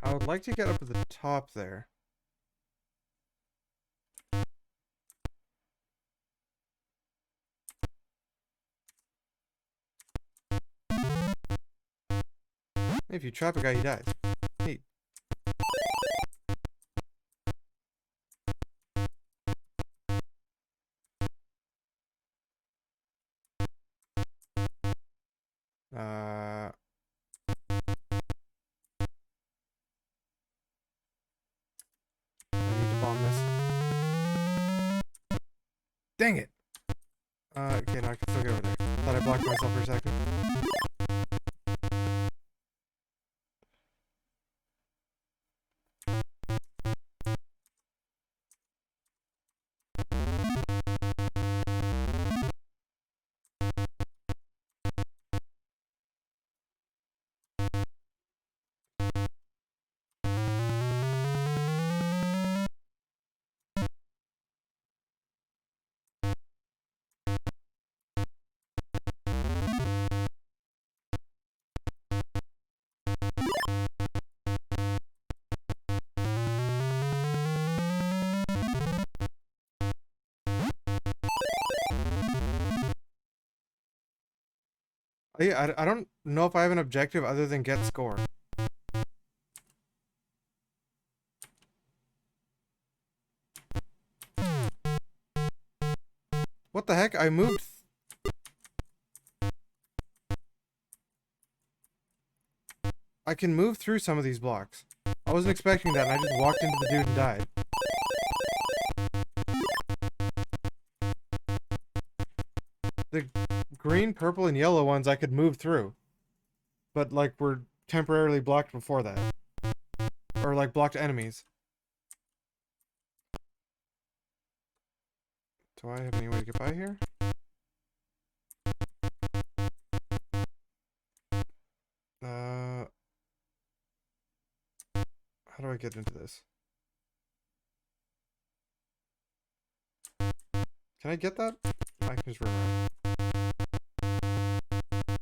I would like to get up to the top there. If you trap a guy, he dies. Neat. I need to bomb this. Dang it! Okay, no, I can still get over there. Thought I blocked myself for a second. I don't know if I have an objective other than get score. What the heck? I moved. I can move through some of these blocks. I wasn't expecting that and I just walked into the dude and died. The green, purple, and yellow ones I could move through. But like were temporarily blocked before that. Or like blocked enemies. Do I have any way to get by here? How do I get into this? Can I get that? I can just run around.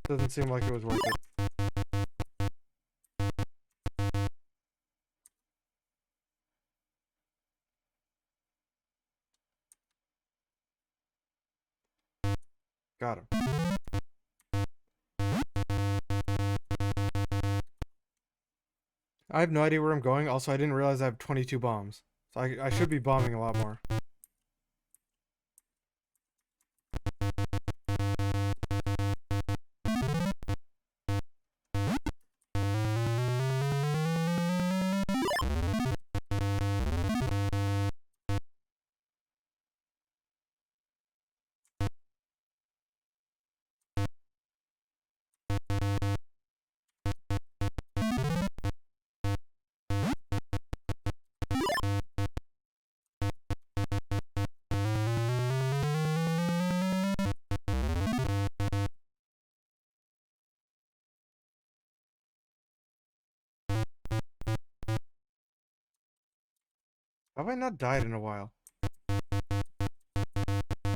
Doesn't seem like it was worth it. Got him. I have no idea where I'm going. Also, I didn't realize I have 22 bombs. So I should be bombing a lot more. How have I not died in a while?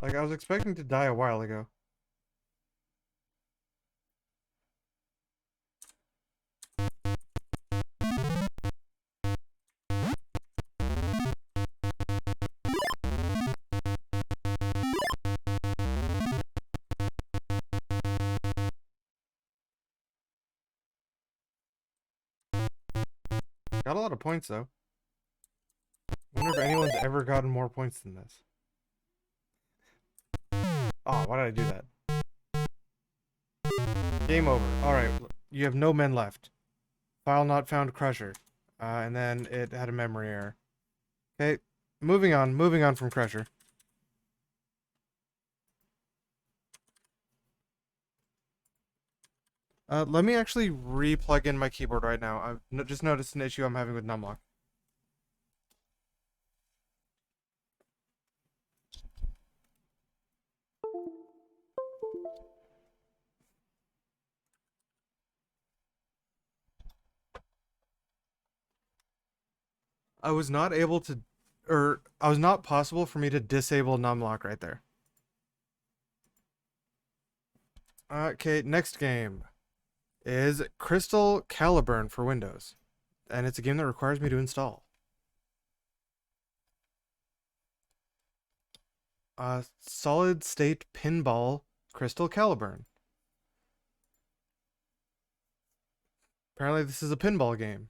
Like, I was expecting to die a while ago. Got a lot of points, though. Wonder if anyone's ever gotten more points than this. Oh, why did I do that? Game over. Alright, you have no men left. File not found Crusher. And then it had a memory error. Okay, moving on from Crusher. Let me actually re-plug in my keyboard right now. I've just noticed an issue I'm having with Numlock. I was not able to, or I was not possible for me to disable Numlock right there. Okay, next game is Crystal Caliburn for Windows. And it's a game that requires me to install. Solid state pinball Crystal Caliburn. Apparently this is a pinball game.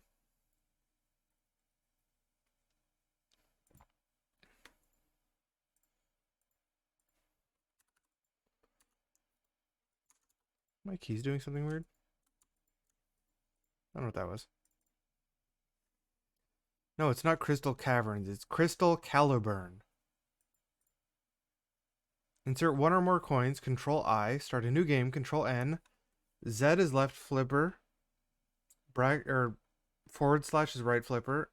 My key's doing something weird. I don't know what that was. No, it's not Crystal Caverns. It's Crystal Caliburn. Insert one or more coins. Control I. Start a new game. Control N. Z is left flipper. Forward slash is right flipper.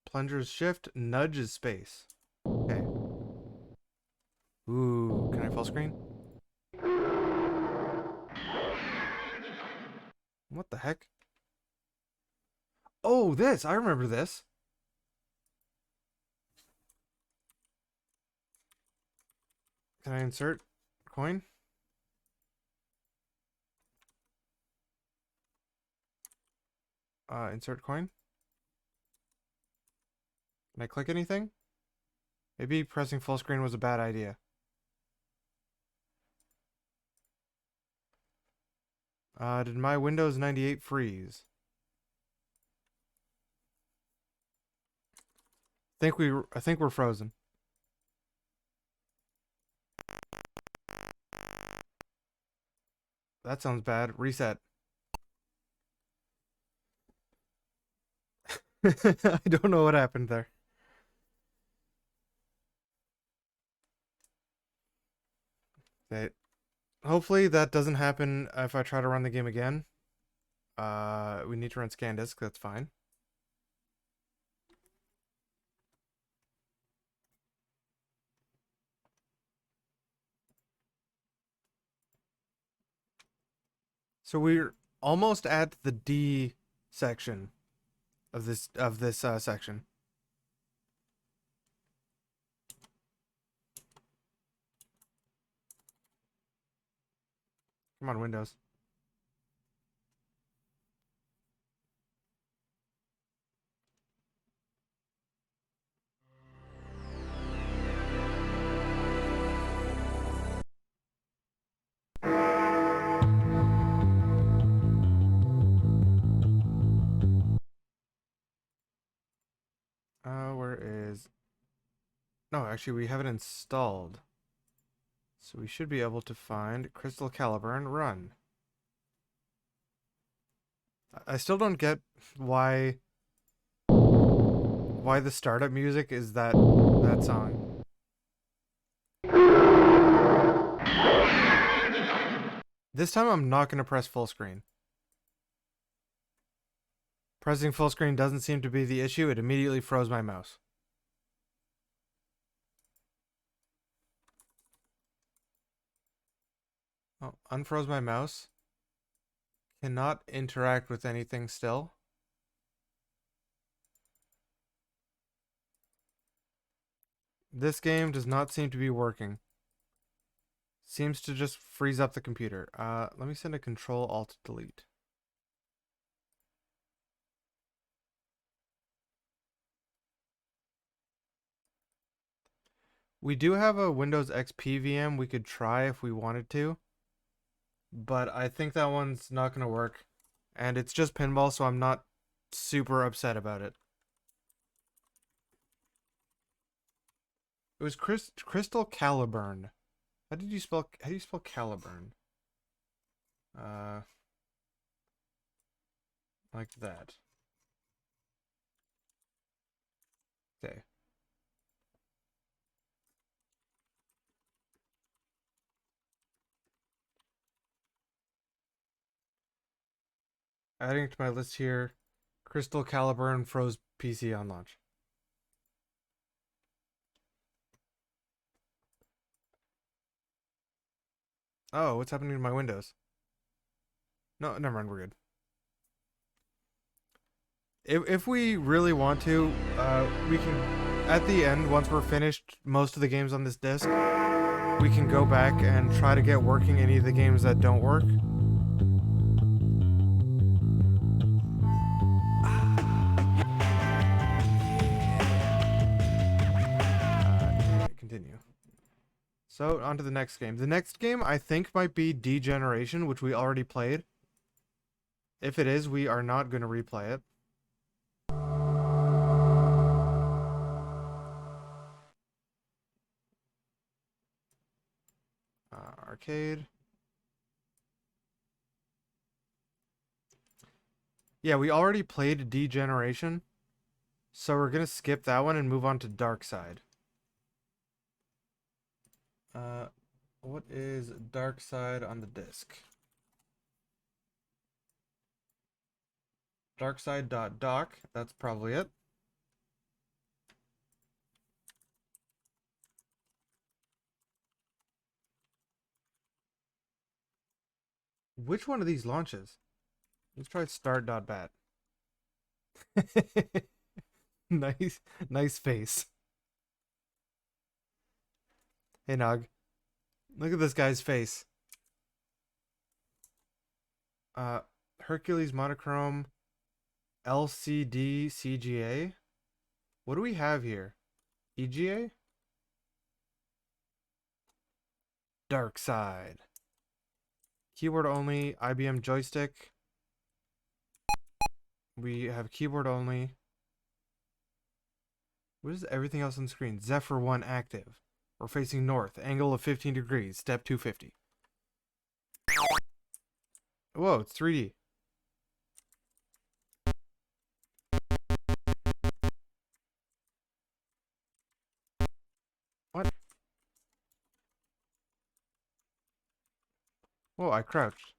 Plunger is shift. Nudge is space. Okay. Ooh, can I full screen? What the heck? Oh, this! I remember this. Can I insert coin? Insert coin. Can I click anything? Maybe pressing full screen was a bad idea. Did my Windows 98 freeze? I think we're frozen. That sounds bad. Reset. I don't know what happened there. Okay. Hopefully that doesn't happen if I try to run the game again. We need to run scan disk. That's fine. So we're almost at the D section of this section. Come on, Windows. Where is... No, actually we have it installed. So we should be able to find Crystal Caliburn run. I still don't get why the startup music is that song. This time I'm not going to press full screen. Pressing full screen doesn't seem to be the issue. It immediately froze my mouse. Oh, unfroze my mouse. Cannot interact with anything still. This game does not seem to be working. Seems to just freeze up the computer. Let me send a Control-Alt-Delete. We do have a Windows XP VM we could try if we wanted to. But I think that one's not going to work. And it's just pinball, so I'm not super upset about it. It was Crystal Caliburn. How do you spell Caliburn? Like that. Okay. Adding it to my list here. Crystal Caliburn froze PC on launch. Oh, what's happening to my Windows? No, never mind, we're good. If we really want to, we can, at the end, once we're finished most of the games on this disc, we can go back and try to get working any of the games that don't work. Continue. So, on to the next game. The next game, I think, might be Degeneration, which we already played. If it is, we are not going to replay it. Arcade. Yeah, we already played Degeneration. So we're going to skip that one and move on to Dark Side. What is Dark Side on the disc? Darkside.doc, that's probably it. Which one of these launches? Let's try start.bat. Nice face. Hey Nog. Look at this guy's face. Hercules Monochrome LCD CGA. What do we have here? EGA? Dark Side. Keyboard only, IBM joystick. We have keyboard only. What is everything else on the screen? Zephyr 1 active. We're facing north. Angle of 15 degrees. Step 250. Whoa, it's 3D. What? Whoa, I crouched.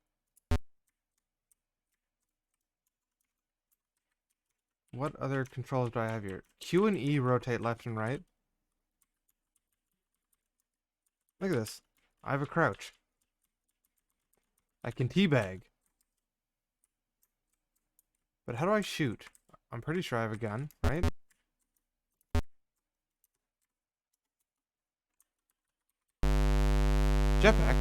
What other controls do I have here? Q and E rotate left and right. Look at this. I have a crouch. I can teabag. But how do I shoot? I'm pretty sure I have a gun, right? Jetpack.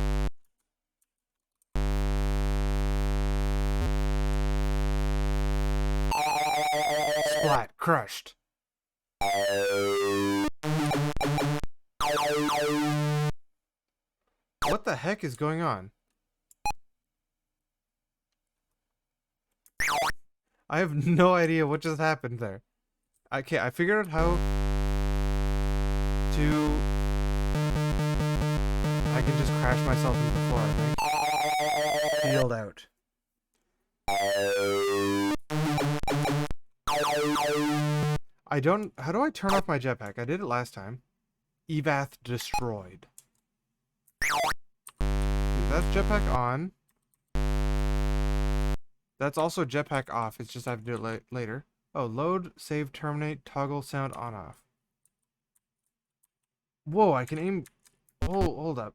Splat. Crushed. What the heck is going on? I have no idea what just happened there. Okay, I figured out how to... I can just crash myself into the floor, I think. Field out. I don't... How do I turn off my jetpack? I did it last time. Evath destroyed. That's jetpack on. That's also jetpack off. It's just I have to do it later. Oh, load, save, terminate, toggle sound on off. Whoa, I can aim... Hold up.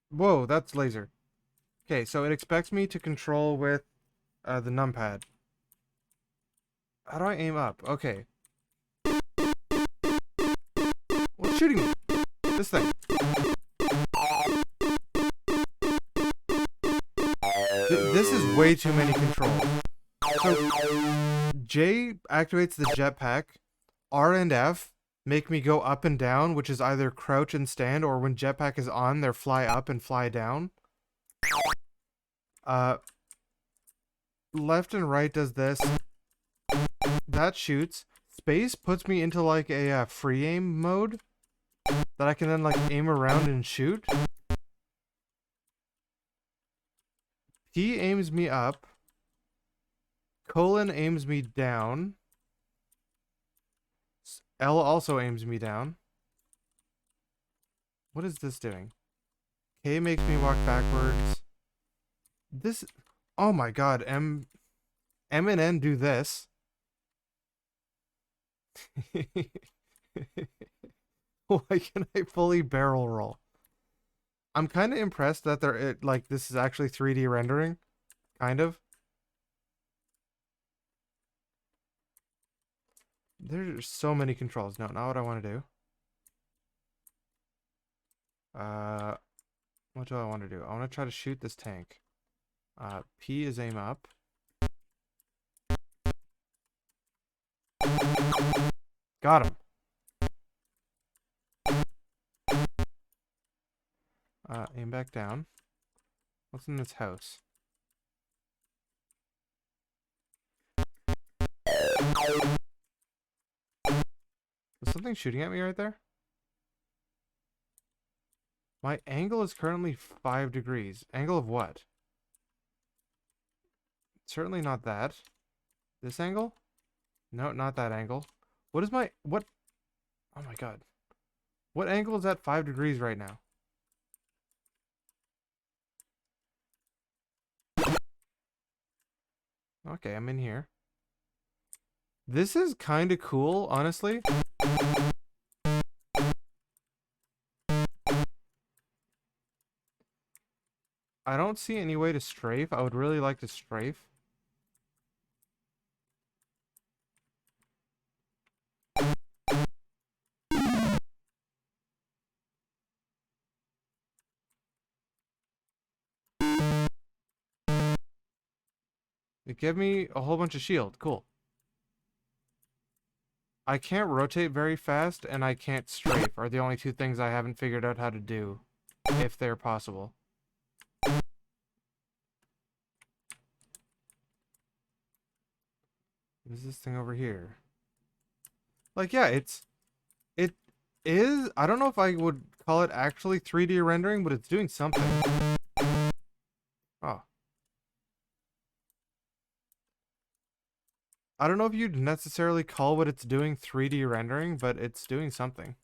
Whoa, that's laser. Okay, so it expects me to control with the numpad. How do I aim up? Okay. What's shooting me? This thing. This is way too many controls. So, J activates the jetpack. R and F make me go up and down, which is either crouch and stand, or when jetpack is on, they're fly up and fly down. Left and right does this. That shoots. Space puts me into like a free aim mode that I can then like aim around and shoot. P aims me up. Colon aims me down. L also aims me down. What is this doing? K makes me walk backwards. This... Oh my god, M and N do this. Why can I fully barrel roll? I'm kind of impressed that they're like this is actually 3D rendering, kind of. There's so many controls. No, not what I want to do. What do I want to do? I want to try to shoot this tank. P is aim up. Got him. Aim back down. What's in this house? Is something shooting at me right there? My angle is currently 5 degrees. Angle of what? Certainly not that. This angle? No, not that angle. What is my... What? Oh my god. What angle is at 5 degrees right now? Okay, I'm in here. This is kind of cool, honestly. I don't see any way to strafe. I would really like to strafe. It gave me a whole bunch of shield. Cool. I can't rotate very fast, and I can't strafe are the only two things I haven't figured out how to do, if they're possible. What is this thing over here? Like, yeah, it is, I don't know if I would call it actually 3D rendering, but it's doing something. Oh. I don't know if you'd necessarily call what it's doing 3D rendering, but it's doing something.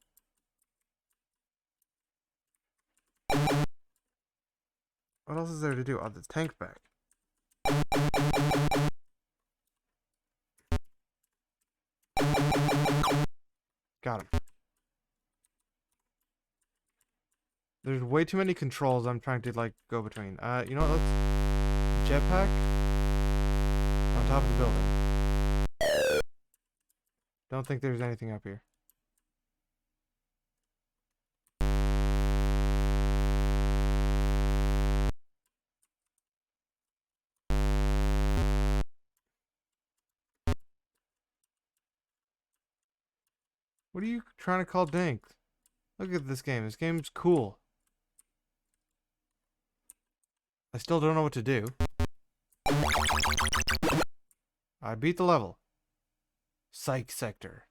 What else is there to do? Oh, the tank back. Got him. There's way too many controls I'm trying to, like, go between. You know what? Let's... Jetpack on top of the building. Don't think there's anything up here. What are you trying to call dank? Look at this game. This game's cool. I still don't know what to do. I beat the level. Psych sector.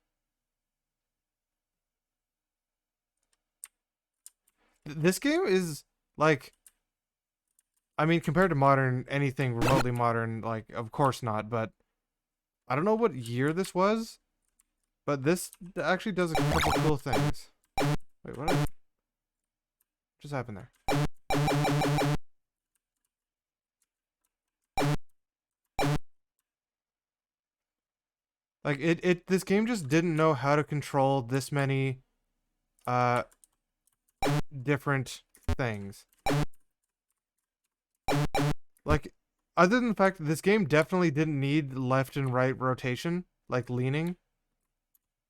This game is like, I mean, compared to modern, anything remotely modern, like, of course not, but I don't know what year this was, but this actually does a couple cool things. Wait, what just happened there? Like, this game just didn't know how to control this many, different things. Like, Other than the fact that this game definitely didn't need left and right rotation, like leaning.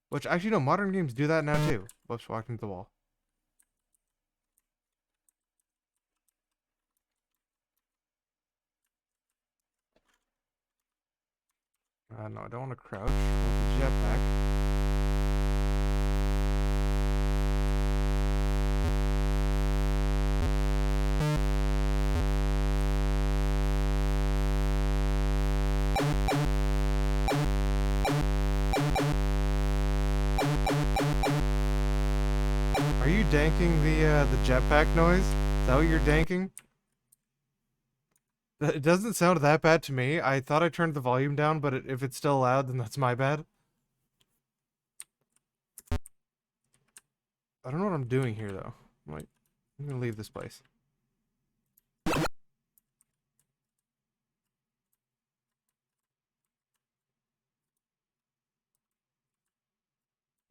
Which, actually, no, modern games do that now, too. Whoops, walked into the wall. No, I don't want to crouch. I want the jetpack. Are you danking the jetpack noise? Is that what you're danking? It doesn't sound that bad to me. I thought I turned the volume down, but if it's still loud, then that's my bad. I don't know what I'm doing here, though. I'm gonna leave this place.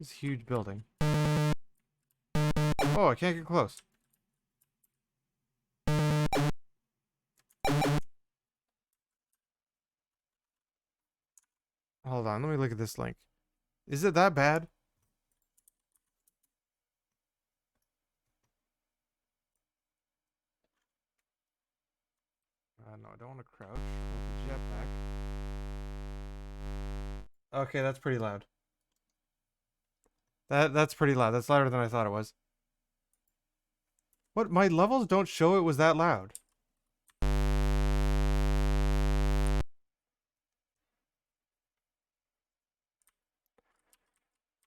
This huge building. Oh, I can't get close. Hold on, let me look at this link. Is it that bad? No, I don't want to crouch. I want the jetpack. Okay, that's pretty loud. That's pretty loud. That's louder than I thought it was. What? My levels don't show it was that loud.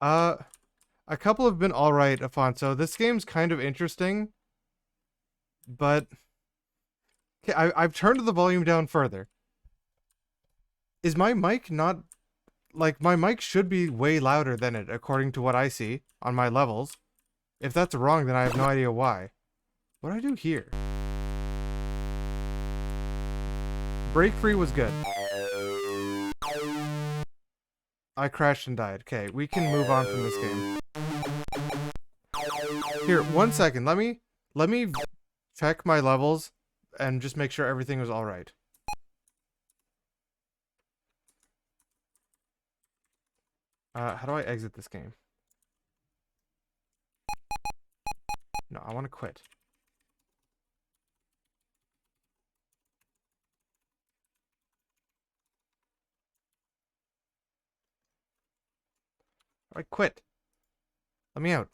A couple have been alright, Afonso. This game's kind of interesting, but okay, I've turned the volume down further. Is my mic not like my mic should be way louder than it according to what I see on my levels. If that's wrong, then I have no idea why. What do I do here? BreakFree was good. I crashed and died. Okay, we can move on from this game. Here, 1 second. Let me check my levels and just make sure everything was all right. How do I exit this game? No, I want to quit. I quit. Let me out.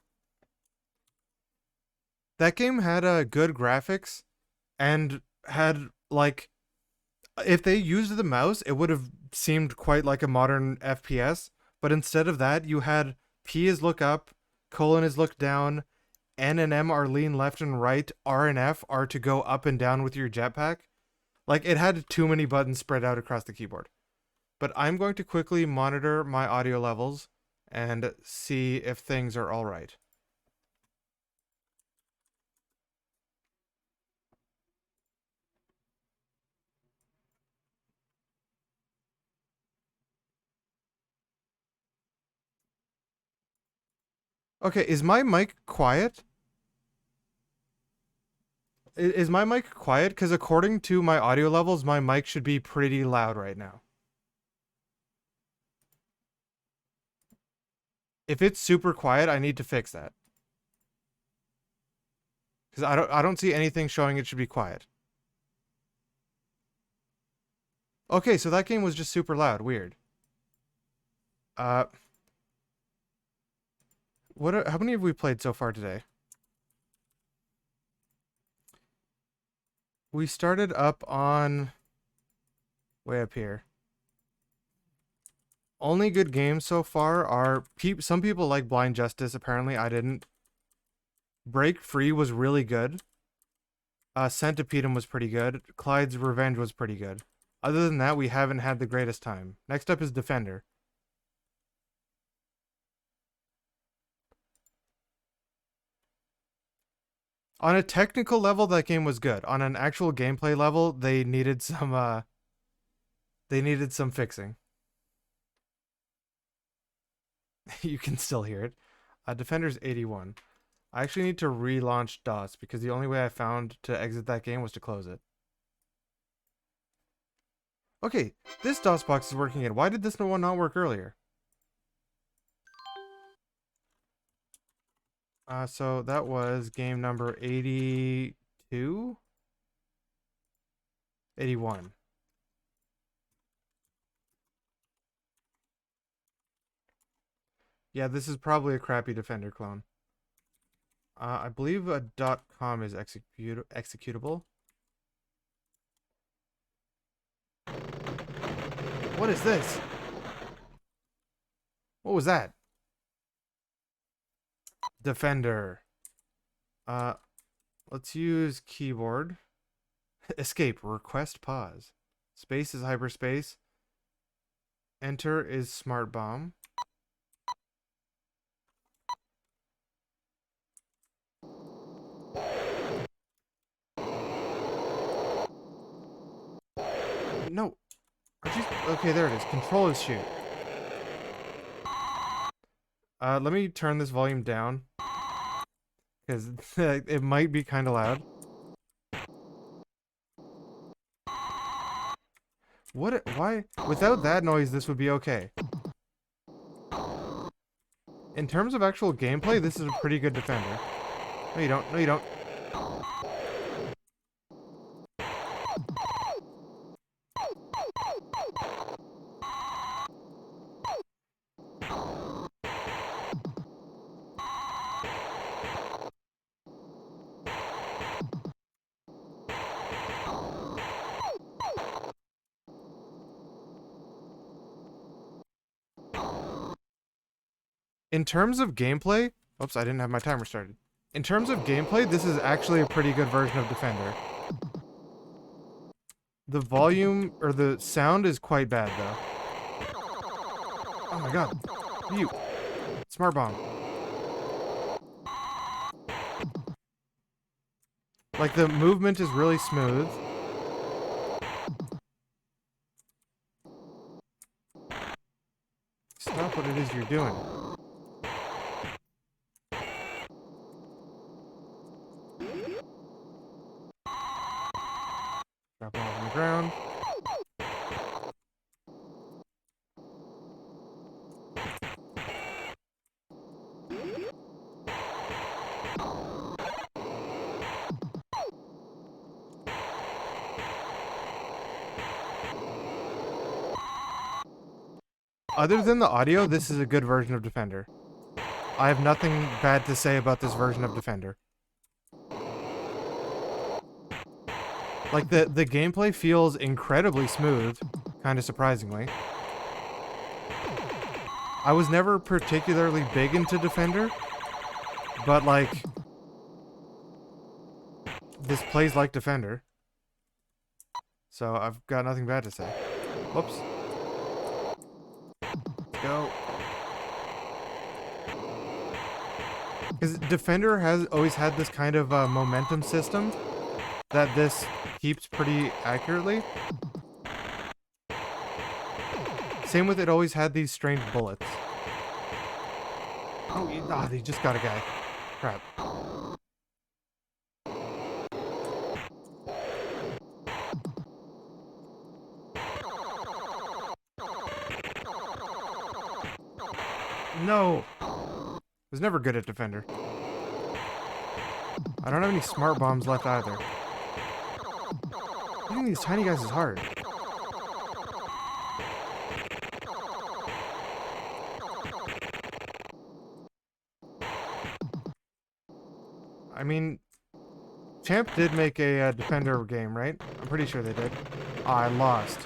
That game had good graphics and had like if they used the mouse, it would have seemed quite like a modern FPS. But instead of that, you had P is look up, colon is look down, N and M are lean left and right, R and F are to go up and down with your jetpack. Like it had too many buttons spread out across the keyboard. But I'm going to quickly monitor my audio levels and see if things are all right. Okay, is my mic quiet? Is my mic quiet? Because according to my audio levels, my mic should be pretty loud right now. If it's super quiet, I need to fix that. Because I don't see anything showing it should be quiet. Okay, so that game was just super loud. Weird. How many have we played so far today? We started up on way up here. Only good games so far are some people like Blind Justice. Apparently, I didn't. BreakFree was really good. Centipede was pretty good. Clyde's Revenge was pretty good. Other than that, we haven't had the greatest time. Next up is Defender. On a technical level, that game was good. On an actual gameplay level, they needed some fixing. You can still hear it. Defender's 81. I actually need to relaunch DOS because the only way I found to exit that game was to close it. Okay, this DOS box is working in. Why did this one not work earlier? So that was game number 82? 81. Yeah, this is probably a crappy Defender clone. I believe a .com is executable. What is this? What was that? Defender. Let's use keyboard. Escape. Request pause. Space is hyperspace. Enter is smart bomb. No. Okay, there it is. Control is shoot. Let me turn this volume down. Because it might be kind of loud. Why? Without that noise, this would be okay. In terms of actual gameplay, this is a pretty good Defender. No, you don't. No, you don't. In terms of gameplay, oops, I didn't have my timer started. In terms of gameplay, this is actually a pretty good version of Defender. The volume, or the sound is quite bad, though. Oh my god. You. Smart bomb. Like, the movement is really smooth. Stop what it is you're doing. Drop it on the ground. Other than the audio, this is a good version of Defender. I have nothing bad to say about this version of Defender. Like, the gameplay feels incredibly smooth, kind of surprisingly. I was never particularly big into Defender, but, like, this plays like Defender. So, I've got nothing bad to say. Whoops. Let's go. Because Defender has always had this kind of momentum system that this keeps pretty accurately. Same with it always had these strange bullets. Oh, they just got a guy. Crap. No! I was never good at Defender. I don't have any smart bombs left either. Hitting these tiny guys is hard. I mean, Champ did make a Defender game, right? I'm pretty sure they did. Oh, I lost.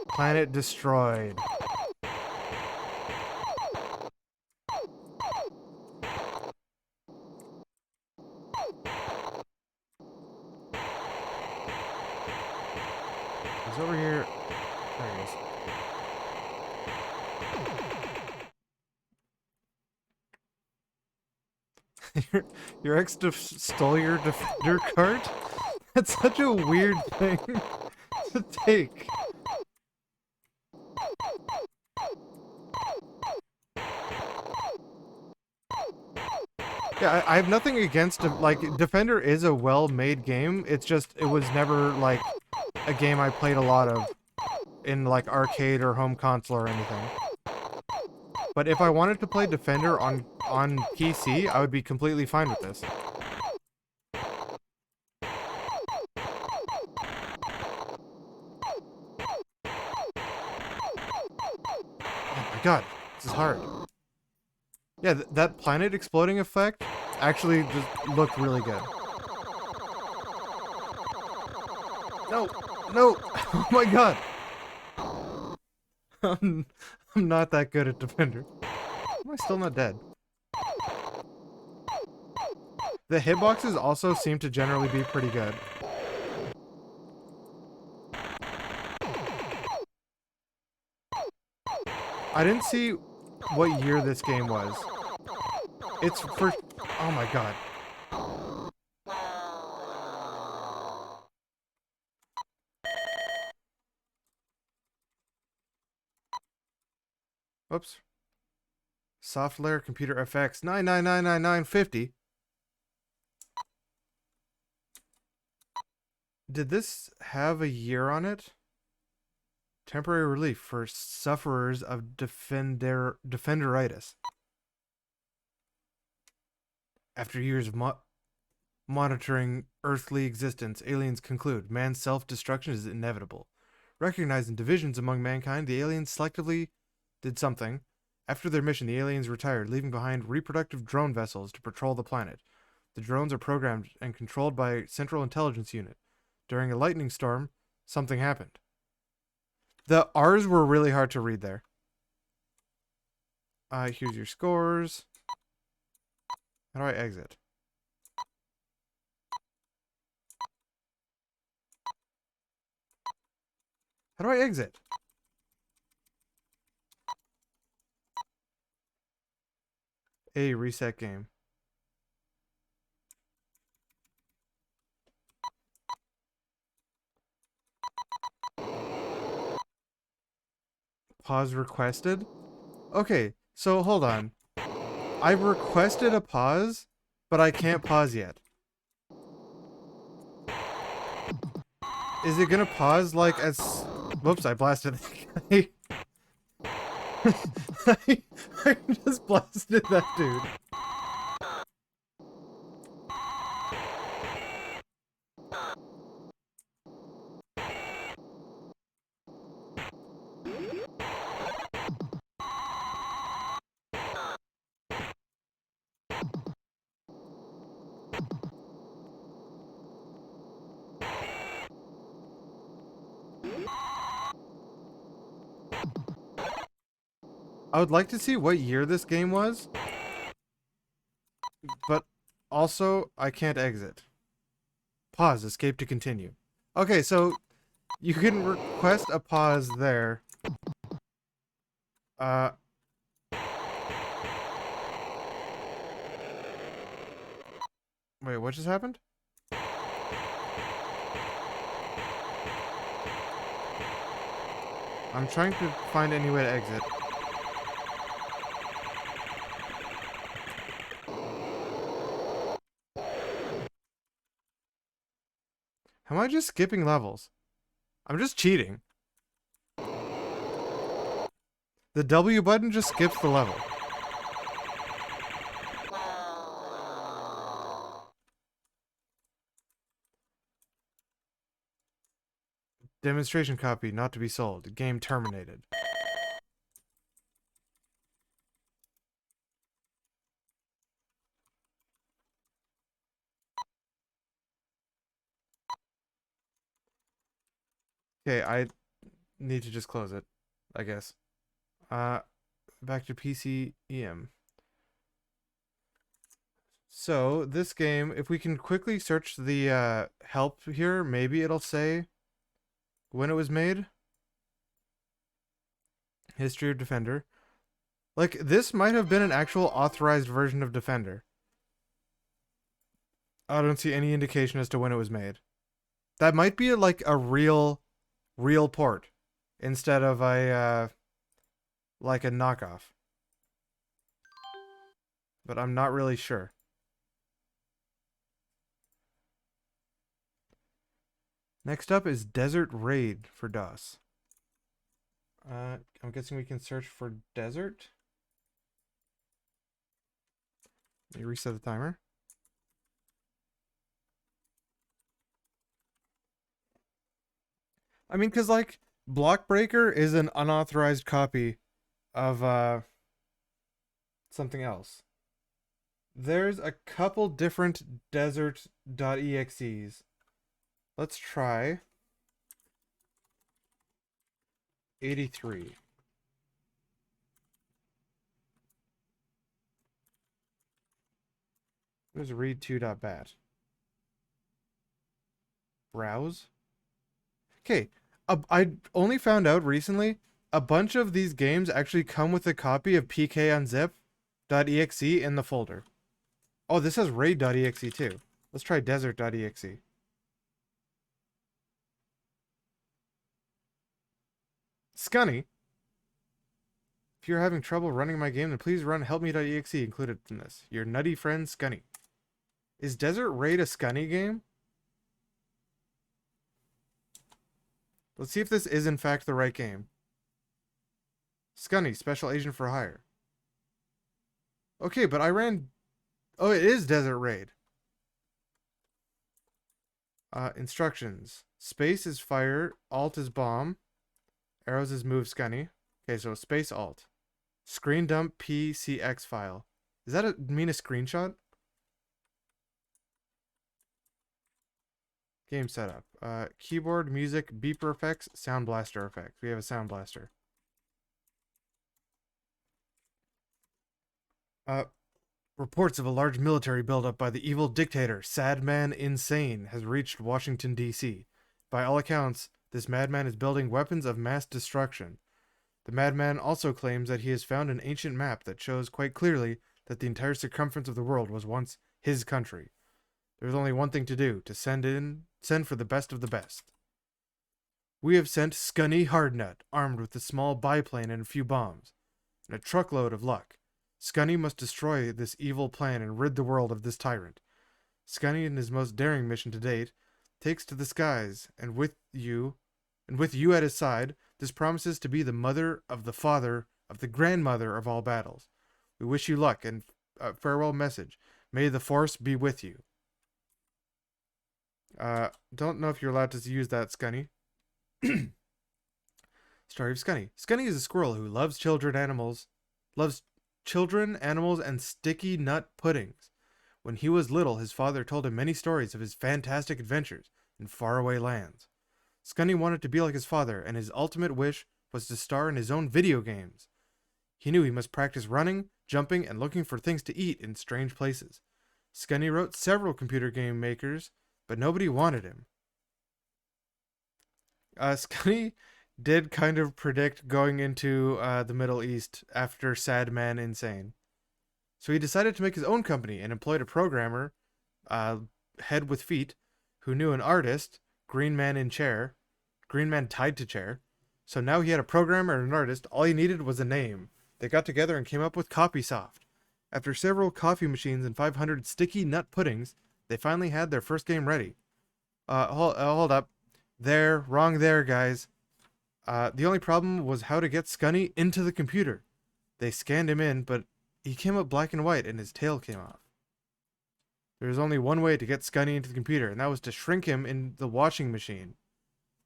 Planet destroyed. He's over here. There he is. your ex stole your Defender card? That's such a weird thing to take. Yeah, I have nothing against it. Like, Defender is a well-made game. It's just, it was never, like, a game I played a lot of. in like arcade or home console or anything. But if I wanted to play Defender on PC, I would be completely fine with this. Oh my god, this is hard. Yeah, that planet exploding effect actually just looked really good. No, no, oh my god. I'm not that good at Defender. Am I still not dead? The hitboxes also seem to generally be pretty good. I didn't see what year this game was. It's for... Oh my god. Oops. Soft layer computer FX 9999950. Did this have a year on it? Temporary relief for sufferers of defenderitis. After years of monitoring earthly existence, aliens conclude man's self-destruction is inevitable. Recognizing divisions among mankind, the aliens selectively did something. After their mission, the aliens retired, leaving behind reproductive drone vessels to patrol the planet. The drones are programmed and controlled by a central intelligence unit. During a lightning storm, something happened. The R's were really hard to read there. Here's your scores. How do I exit? How do I exit? A reset game. Pause requested? Okay, so hold on. I've requested a pause, but I can't pause yet. Is it gonna pause like as... Whoops, I blasted that guy. I just blasted that dude. I would like to see what year this game was, but also I can't exit. Pause, escape to continue. Okay, so you can request a pause there. Wait, what just happened? I'm trying to find any way to exit. Am I just skipping levels? I'm just cheating. The W button just skips the level. Demonstration copy not to be sold. Game terminated. Okay, I need to just close it, I guess. Back to PC EM. So, this game, if we can quickly search the help here, maybe it'll say when it was made. History of Defender. Like, this might have been an actual authorized version of Defender. I don't see any indication as to when it was made. That might be like a real port instead of a like a knockoff. But I'm not really sure. Next up is Desert Raid for DOS. I'm guessing we can search for desert. Let me reset the timer. I mean, because, like, Blockbreaker is an unauthorized copy of, something else. There's a couple different desert.exes. Let's try 83. There's read2.bat. Browse. Okay, I only found out recently a bunch of these games actually come with a copy of pkunzip.exe in the folder. Oh, this has raid.exe too. Let's try desert.exe. Scunny. If you're having trouble running my game, then please run helpme.exe included in this. Your nutty friend Scunny. Is Desert Raid a Scunny game? Let's see if this is in fact the right game. Scunny, Special Agent for Hire. Okay, but I ran... Oh, it is Desert Raid. Instructions. Space is fire, Alt is bomb, arrows is move Scunny. Okay, so space Alt. Screen dump PCX file. Does that mean a screenshot? Game setup. Keyboard, music, beeper effects, sound blaster effects. We have a sound blaster. Reports of a large military buildup by the evil dictator, Sadman Insane, has reached Washington, D.C. By all accounts, this madman is building weapons of mass destruction. The madman also claims that he has found an ancient map that shows quite clearly that the entire circumference of the world was once his country. There's only one thing to do, to send for the best of the best. We have sent Scunny Hardnut, armed with a small biplane and a few bombs, and a truckload of luck. Scunny must destroy this evil plan and rid the world of this tyrant. Scunny, in his most daring mission to date, takes to the skies, and with you at his side, this promises to be the mother of the father of the grandmother of all battles. We wish you luck, and farewell message. May the force be with you. Don't know if you're allowed to use that, Scunny. Story of Scunny. Scunny is a squirrel who loves children, animals, and sticky nut puddings. When he was little, his father told him many stories of his fantastic adventures in faraway lands. Scunny wanted to be like his father, and his ultimate wish was to star in his own video games. He knew he must practice running, jumping, and looking for things to eat in strange places. Scunny wrote several computer game makers, but nobody wanted him. Scunny did kind of predict going into the Middle East after Sadman Insane. So he decided to make his own company and employed a programmer, head with feet, who knew an artist, Green Man tied to chair. So now he had a programmer and an artist. All he needed was a name. They got together and came up with CopySoft. After several coffee machines and 500 sticky nut puddings, they finally had their first game ready. Hold up. Wrong there, guys. The only problem was how to get Scunny into the computer. They scanned him in, but he came up black and white and his tail came off. There was only one way to get Scunny into the computer, and that was to shrink him in the washing machine.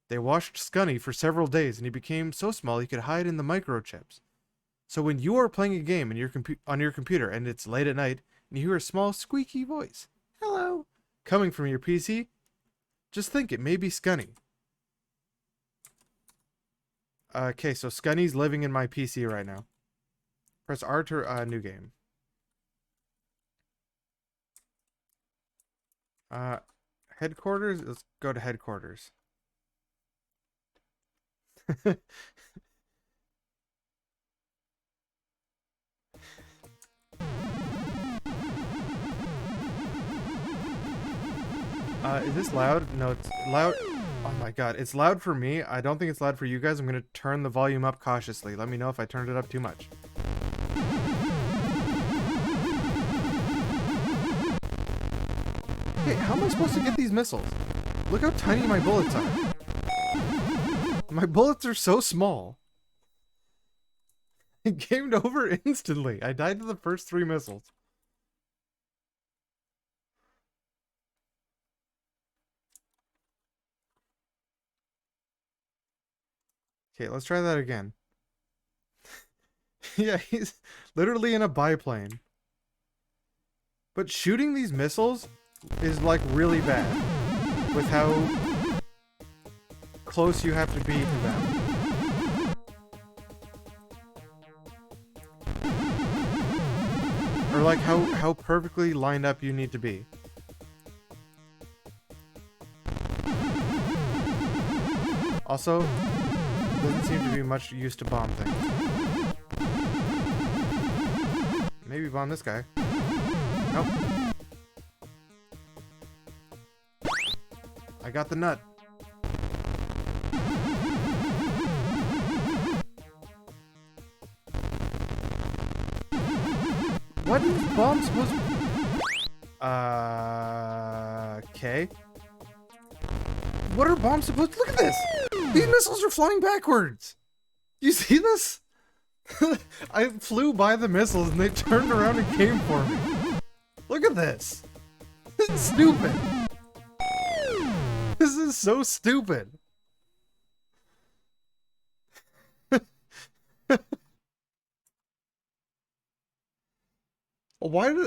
They washed Scunny for several days, and he became so small he could hide in the microchips. So when you are playing a game on your computer and it's late at night, and you hear a small squeaky voice, hello, coming from your PC, just think it may be Scunny. Okay, so Scunny's living in my PC right now. Press R to new game. Headquarters? Let's go to headquarters. Is this loud? No, it's loud. Oh my god, it's loud for me. I don't think it's loud for you guys. I'm gonna turn the volume up cautiously. Let me know if I turned it up too much. Hey, how am I supposed to get these missiles? Look how tiny my bullets are. My bullets are so small. It gamed over instantly. I died to the first 3 missiles. Okay, let's try that again. Yeah, he's literally in a biplane. But shooting these missiles is like really bad with how close you have to be to them. Or like how perfectly lined up you need to be. Also, doesn't seem to be much use to bomb things. Maybe bomb this guy. Nope. I got the nut. What is bomb supposed to... okay. What are bombs supposed to... Look at this! These missiles are flying backwards! You see this? I flew by the missiles and they turned around and came for me. Look at this! This is stupid! This is so stupid!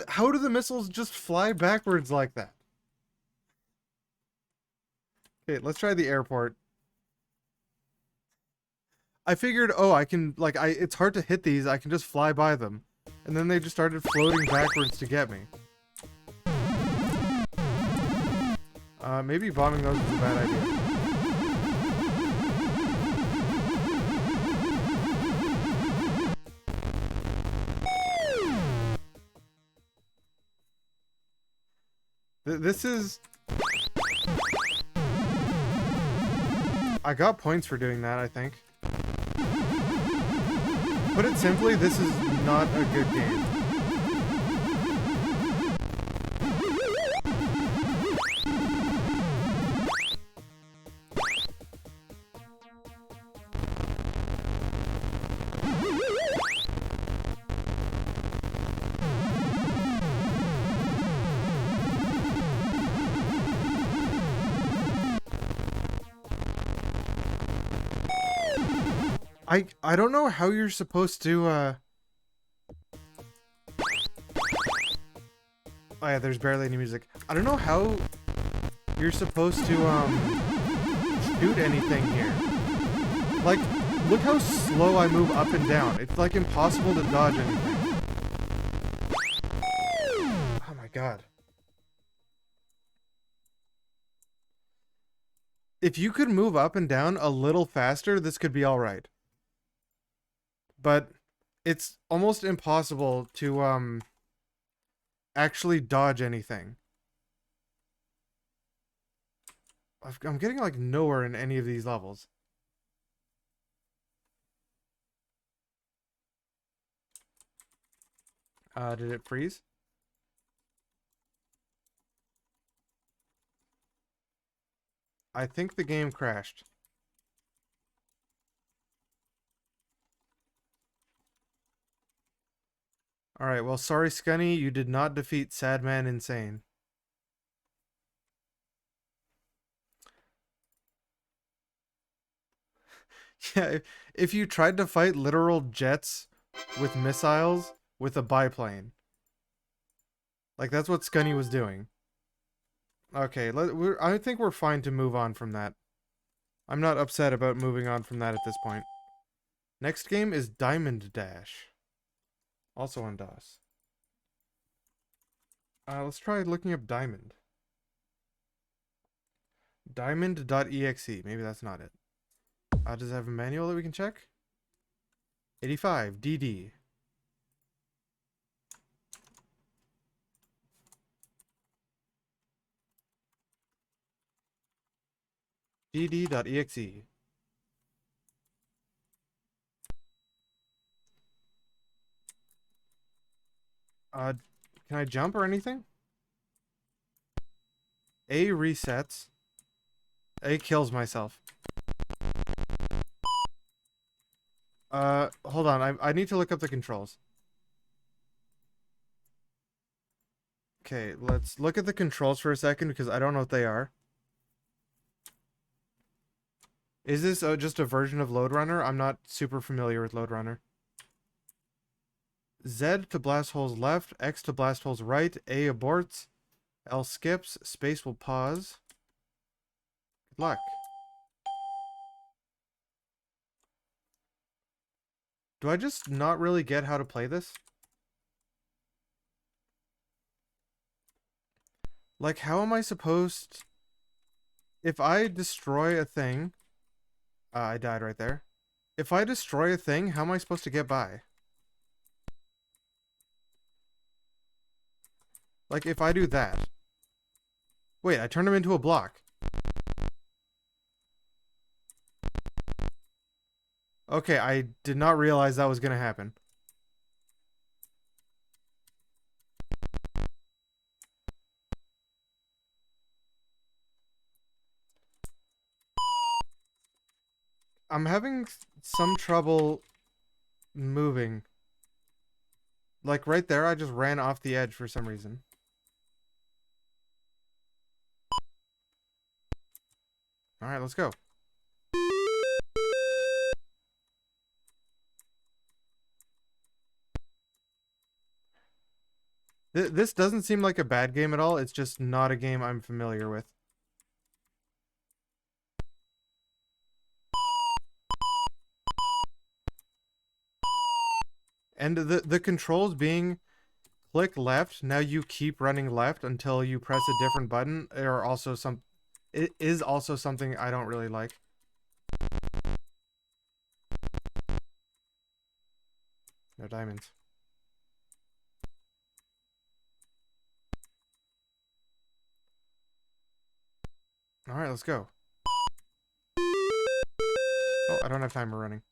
How do the missiles just fly backwards like that? Okay, let's try the airport. I figured, oh, I can, like, it's hard to hit these, I can just fly by them. And then they just started floating backwards to get me. Maybe bombing those is a bad idea. This is... I got points for doing that, I think. Put it simply, this is not a good game. I don't know how you're supposed to, oh yeah, there's barely any music. I don't know how you're supposed to, shoot anything here. Like, look how slow I move up and down. It's, like, impossible to dodge anything. Oh my god. If you could move up and down a little faster, this could be alright. But it's almost impossible to, actually dodge anything. I'm getting, like, nowhere in any of these levels. Did it freeze? I think the game crashed. Alright, well, sorry, Scunny, you did not defeat Sad Man Insane. Yeah, if you tried to fight literal jets with missiles with a biplane. Like, that's what Scunny was doing. Okay, I think we're fine to move on from that. I'm not upset about moving on from that at this point. Next game is Diamond Dash. Also on DOS. Let's try looking up Diamond. Diamond.exe. Maybe that's not it. Does it have a manual that we can check? 85. DD. DD.exe. Can I jump or anything? A resets. A kills myself. Hold on. I need to look up the controls. Okay, let's look at the controls for a second because I don't know what they are. Is this just a version of Load Runner? I'm not super familiar with Load Runner. Z to blast holes left, X to blast holes right, A aborts, L skips, space will pause. Good luck. Do I just not really get how to play this? Like, how am I supposed... If I destroy a thing... I died right there. If I destroy a thing, how am I supposed to get by? Like, if I do that... Wait, I turned him into a block. Okay, I did not realize that was gonna happen. I'm having some trouble moving. Like, right there, I just ran off the edge for some reason. Alright, let's go. This doesn't seem like a bad game at all. It's just not a game I'm familiar with. And the controls being click left, now you keep running left until you press a different button, are also it is also something I don't really like. No diamonds. Alright, let's go. Oh, I don't have timer running.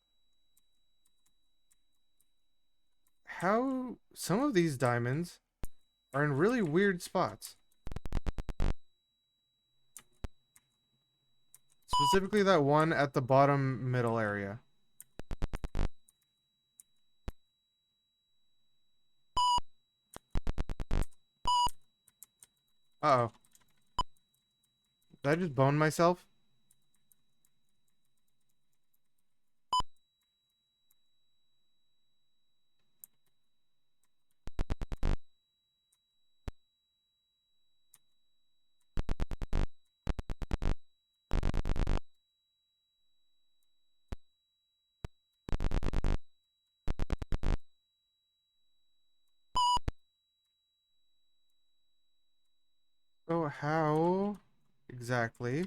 How some of these diamonds are in really weird spots. Specifically that one at the bottom middle area. Uh-oh. Did I just bone myself? So how exactly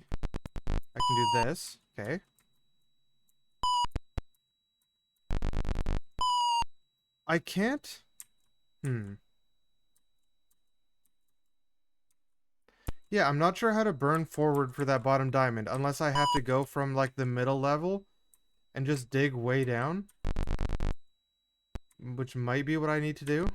I can do this? Okay. I can't. Yeah, I'm not sure how to burn forward for that bottom diamond unless I have to go from like the middle level and just dig way down, which might be what I need to do.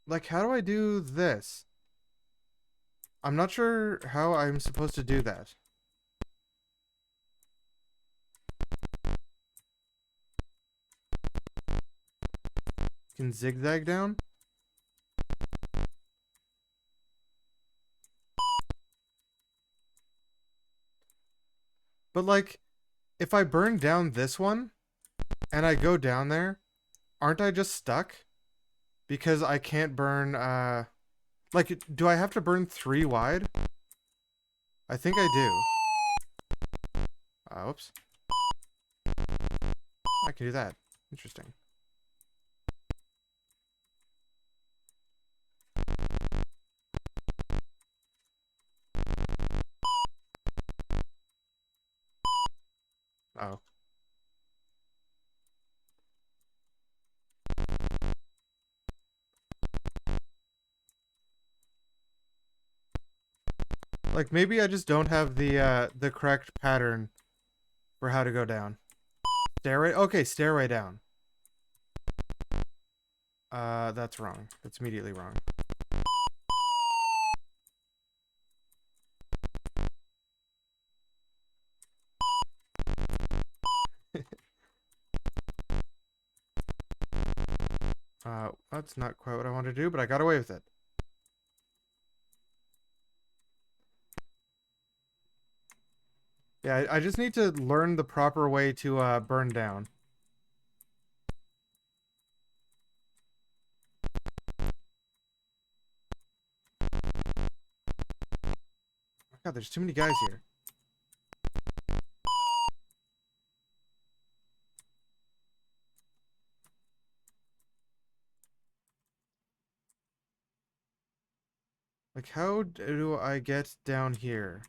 Like, how do I do this? I'm not sure how I'm supposed to do that. Can zigzag down? But like, if I burn down this one and I go down there, aren't I just stuck? Because I can't burn, like, do I have to burn 3 wide? I think I do. Oops. I can do that. Interesting. Oh. Like, maybe I just don't have the correct pattern for how to go down. Stairway? Okay, stairway down. That's wrong. That's immediately wrong. That's not quite what I wanted to do, but I got away with it. Yeah, I just need to learn the proper way to burn down. Oh God, there's too many guys here. Like, how do I get down here?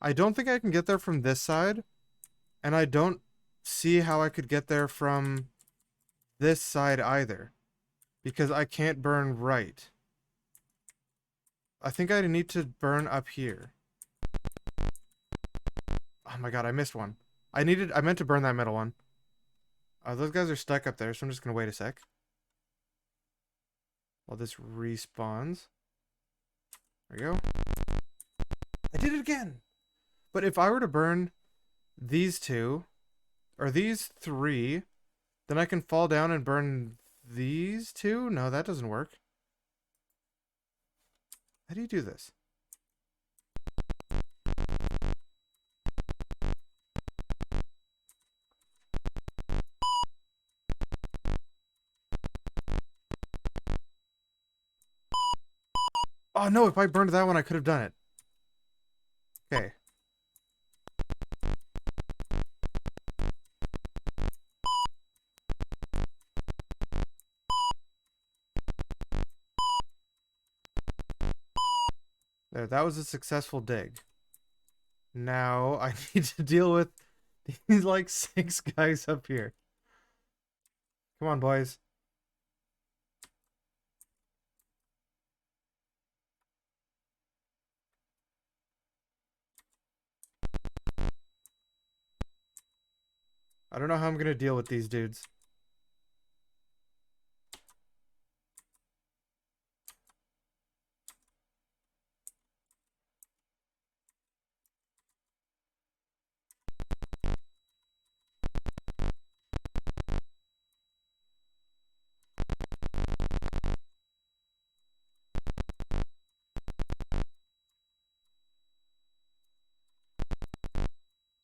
I don't think I can get there from this side, and I don't see how I could get there from this side either, because I can't burn right. I think I need to burn up here. Oh my God, I missed one. I meant to burn that middle one. Those guys are stuck up there, so I'm just gonna wait a sec. While this respawns. There we go. I did it again! But if I were to burn these two, or these three, then I can fall down and burn these two? No, that doesn't work. How do you do this? Oh no, if I burned that one, I could have done it. Okay. There, that was a successful dig. Now I need to deal with these like 6 guys up here. Come on, boys. I don't know how I'm gonna deal with these dudes.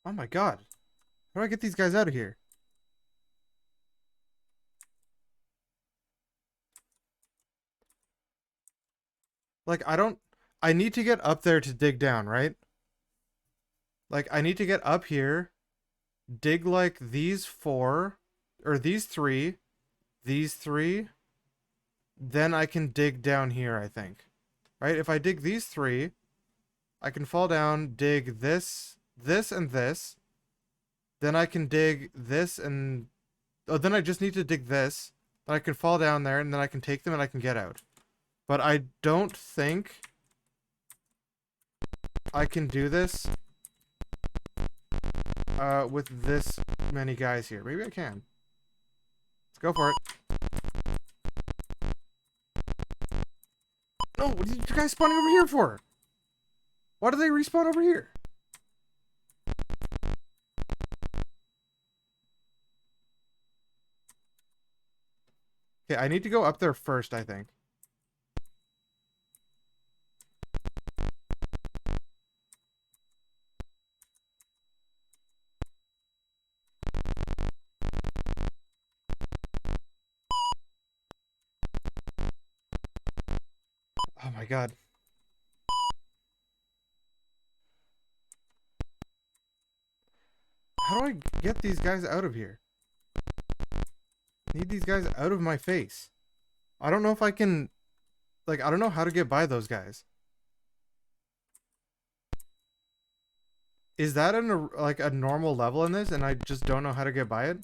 Oh my God. How do I get these guys out of here? Like, I need to get up there to dig down, right? Like, I need to get up here, dig like these 4, or these 3, then I can dig down here, I think. Right? If I dig these 3, I can fall down, dig this, and this. Then I can dig this and... Oh, then I just need to dig this. Then I can fall down there, and then I can take them and I can get out. But I don't think I can do this with this many guys here. Maybe I can. Let's go for it. No, what are you guys spawning over here for? Why do they respawn over here? Okay, I need to go up there first, I think. Oh my God. How do I get these guys out of here? I need these guys out of my face. I don't know if I can... Like, I don't know how to get by those guys. Is that like a normal level in this and I just don't know how to get by it?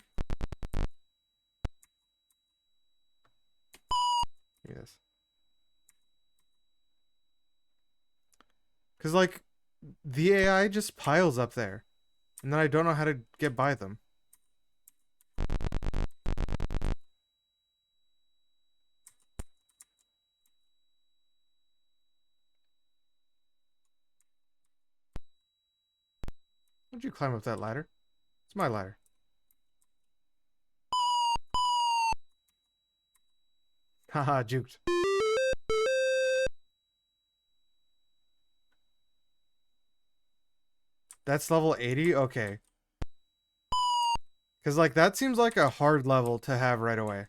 Yes. Because, like, the AI just piles up there. And then I don't know how to get by them. Why'd you climb up that ladder? It's my ladder. Haha, juked. That's level 80? Okay. Because, like, that seems like a hard level to have right away.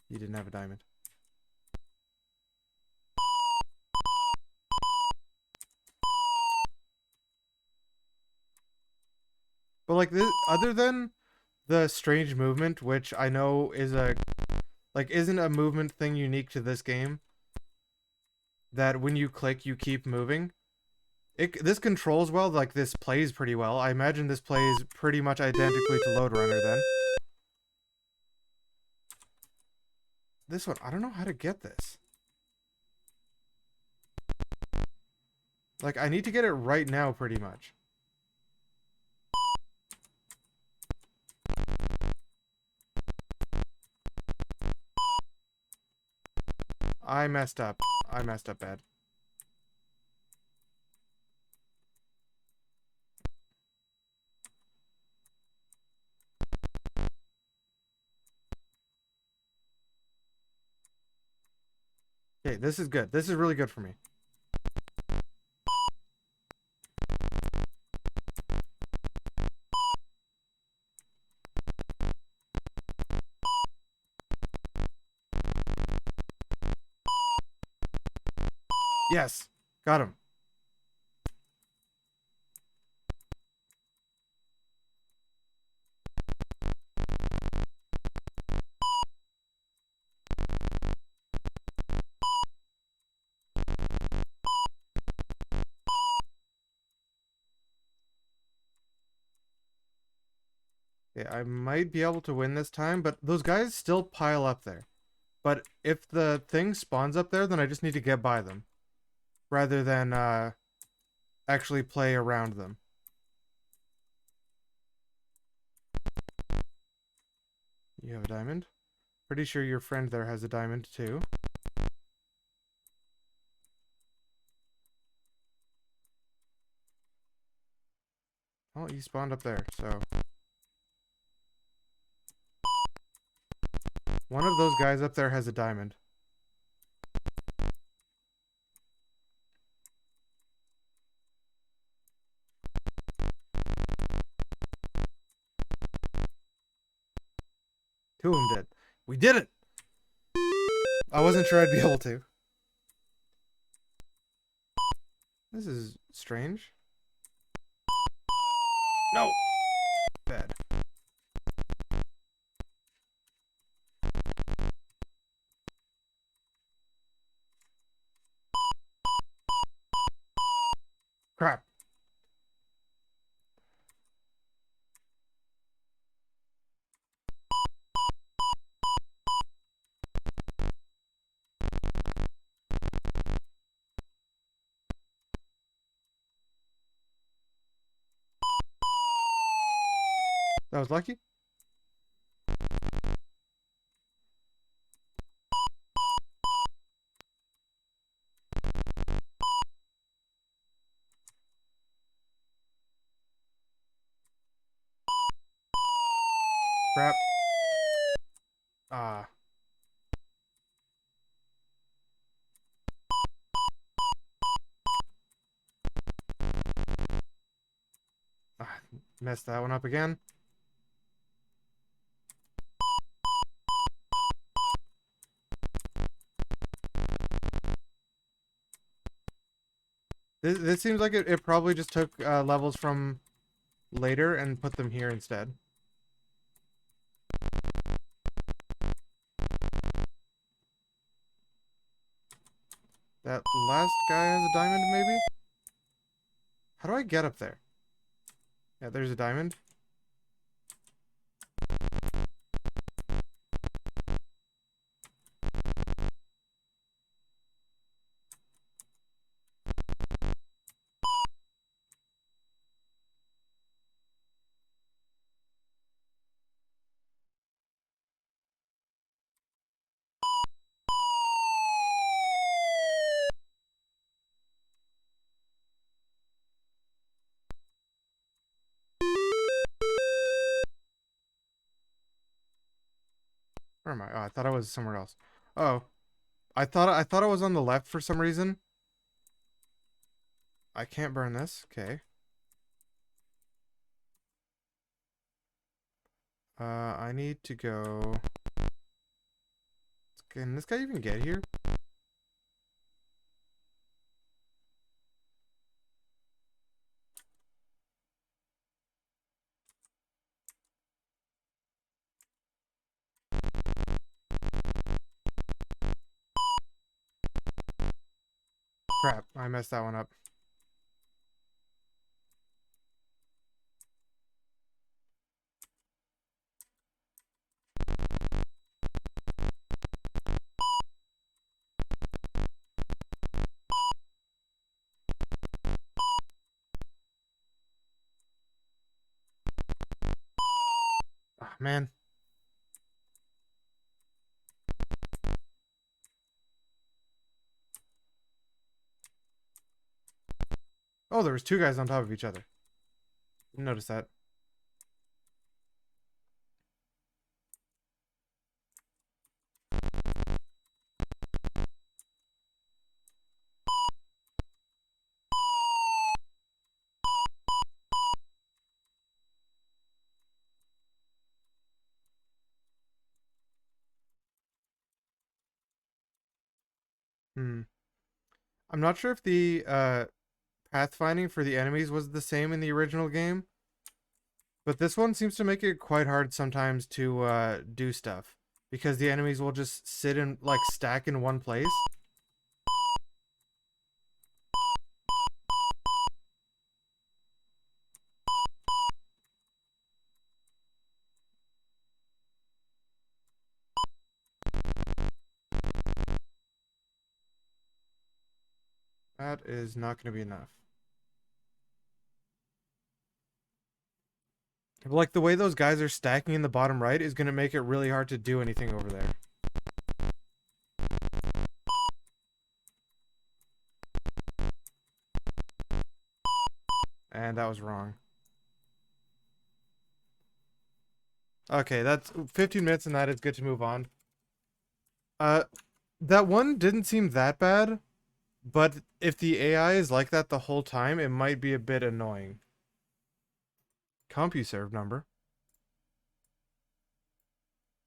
You didn't have a diamond. But, like, this, other than the strange movement, which I know is isn't a movement thing unique to this game, that when you click, you keep moving. This controls well, like, this plays pretty well. I imagine this plays pretty much identically to Load Runner, then. This one, I don't know how to get this. Like, I need to get it right now, pretty much. I messed up. I messed up bad. Okay, this is good. This is really good for me. Yes, got him. Okay, I might be able to win this time, but those guys still pile up there. But if the thing spawns up there, then I just need to get by them. Rather than, actually play around them. You have a diamond? Pretty sure your friend there has a diamond, too. Oh, he spawned up there, so... One of those guys up there has a diamond. Two of them did. We did it! I wasn't sure I'd be able to. This is strange. No! Bad. Crap. That was lucky? Crap. Ah. Messed that one up again. This seems like it probably just took levels from later and put them here instead. That last guy has a diamond, maybe? How do I get up there? Yeah, there's a diamond. Where am I? Oh, I thought I was somewhere else. Oh, I thought I was on the left for some reason. I can't burn this. Okay. I need to go. Can this guy even get here? Crap, I messed that one up. Oh, man. Oh, there was two guys on top of each other. Didn't notice that. Hmm. I'm not sure if the pathfinding for the enemies was the same in the original game, but this one seems to make it quite hard sometimes to do stuff because the enemies will just sit and like stack in one place. That is not going to be enough. Like the way those guys are stacking in the bottom right is going to make it really hard to do anything over there. And that was wrong. Okay, that's 15 minutes and that is good to move on. That one didn't seem that bad, but if the AI is like that the whole time, it might be a bit annoying. CompuServe number.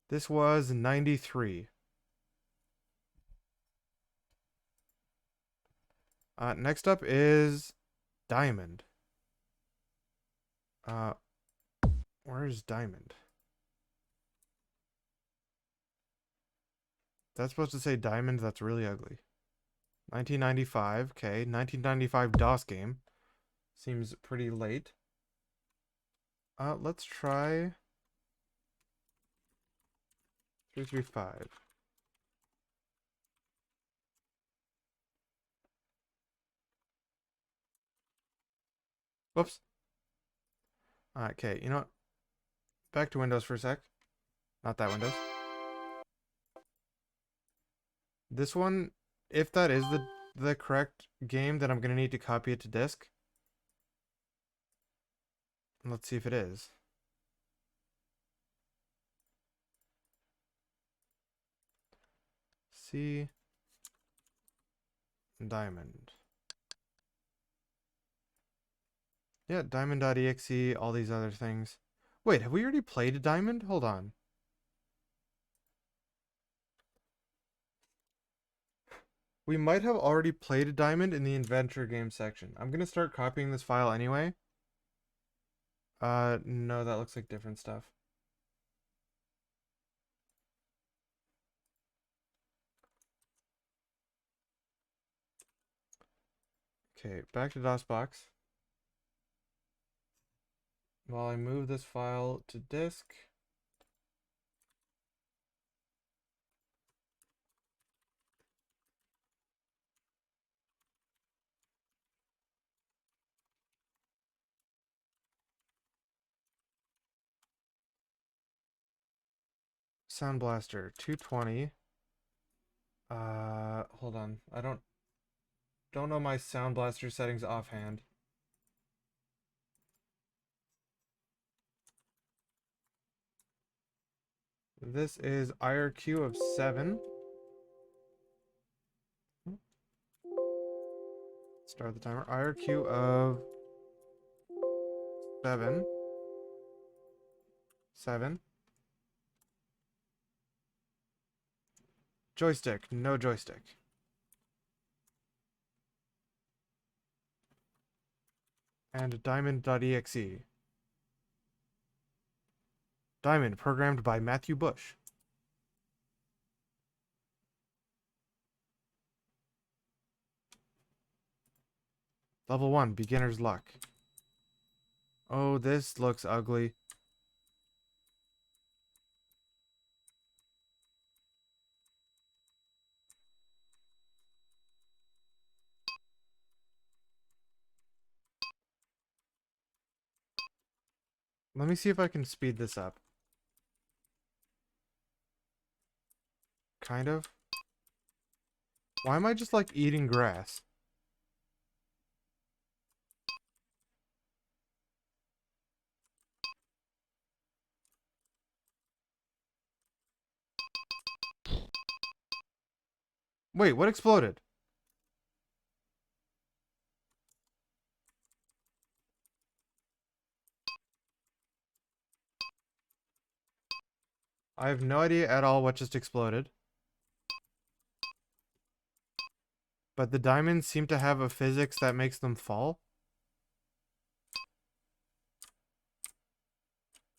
This was 93. Next up is Diamond. Where's Diamond? That's supposed to say Diamond, that's really ugly. 1995, okay. 1995 DOS game. Seems pretty late. Let's try 335. Whoops. Okay, you know what? Back to Windows for a sec. Not that Windows. This one, if that is the correct game, then I'm going to need to copy it to disk. Let's see if it is. C Diamond. Yeah, diamond.exe, all these other things. Wait, have we already played Diamond? Hold on. We might have already played Diamond in the adventure game section. I'm going to start copying this file anyway. No, that looks like different stuff. Okay, back to DOSBox. While I move this file to disk. Sound Blaster 220. Hold on. I don't know my Sound Blaster settings offhand. This is IRQ of 7. Start the timer. IRQ of 7. 7. Joystick. No joystick. And diamond.exe. Diamond, programmed by Matthew Bush. Level 1, beginner's luck. Oh, this looks ugly. Let me see if I can speed this up. Kind of. Why am I just like eating grass? Wait, what exploded? I have no idea at all what just exploded. But the diamonds seem to have a physics that makes them fall.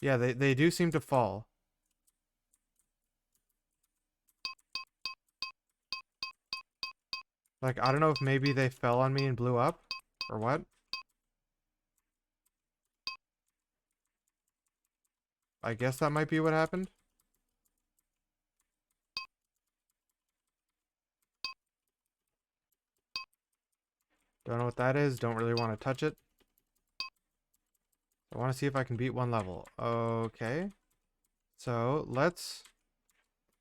Yeah, they do seem to fall. Like, I don't know if maybe they fell on me and blew up, or what. I guess that might be what happened. Don't know what that is, don't really want to touch it. I want to see if I can beat one level. Okay. So, let's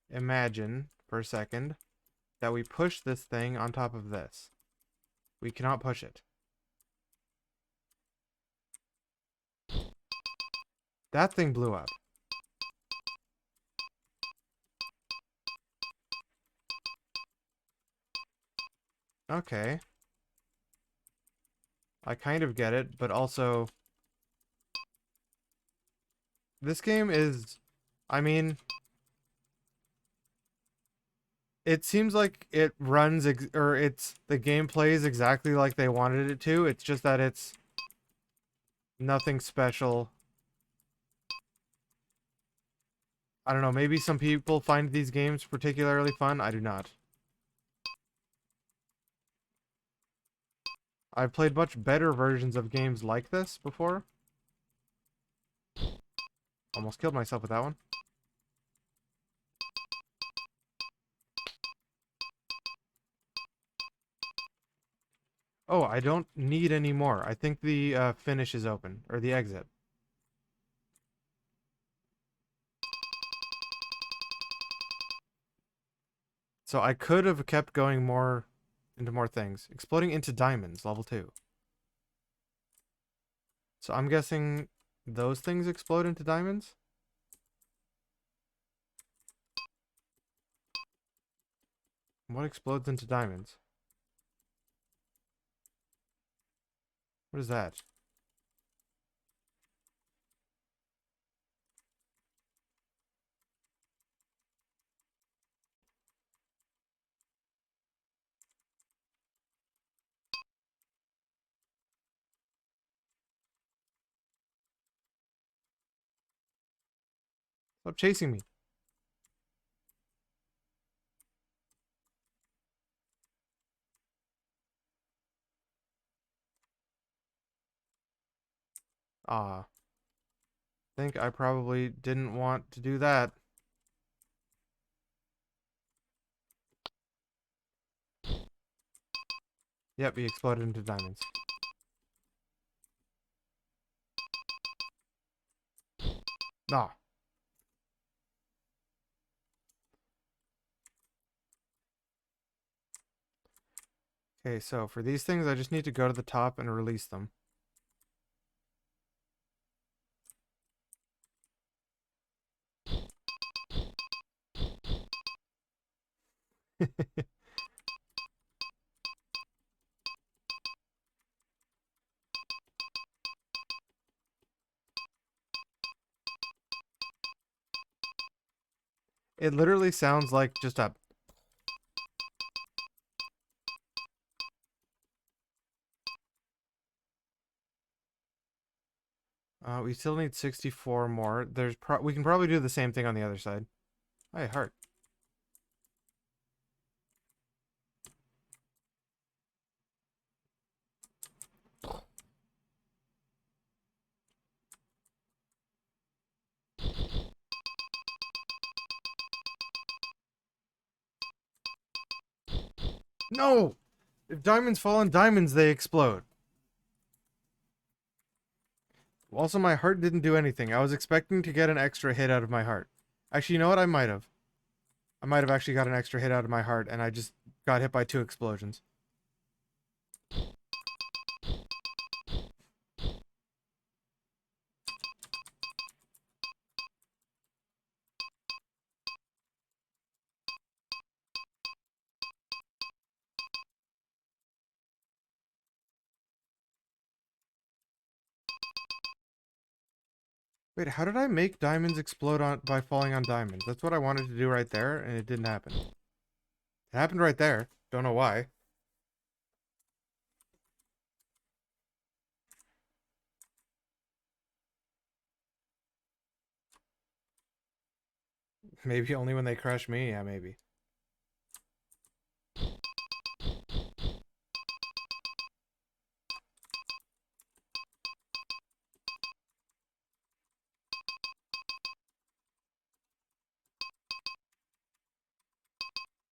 imagine, for a second, that we push this thing on top of this. We cannot push it. That thing blew up. Okay. I kind of get it, but also... This game is... I mean... It seems like it runs... the game plays exactly like they wanted it to. It's just that it's... nothing special. I don't know, maybe some people find these games particularly fun. I do not. I've played much better versions of games like this before. Almost killed myself with that one. Oh, I don't need any more. I think the finish is open. Or the exit. So I could have kept going more into more things. Exploding into diamonds, level 2. So I'm guessing those things explode into diamonds? What explodes into diamonds? What is that? Stop chasing me. Ah. Think I probably didn't want to do that. Yep, he exploded into diamonds. Ah. Okay, so for these things, I just need to go to the top and release them. It literally sounds like just a... we still need 64 more. We can probably do the same thing on the other side. Hey, heart. No! If diamonds fall on diamonds, they explode. Also, my heart didn't do anything. I was expecting to get an extra hit out of my heart. Actually, you know what? I might have. I might have actually got an extra hit out of my heart, and I just got hit by 2 explosions. Wait, how did I make diamonds explode by falling on diamonds? That's what I wanted to do right there, and it didn't happen. It happened right there. Don't know why. Maybe only when they crush me. Yeah, maybe.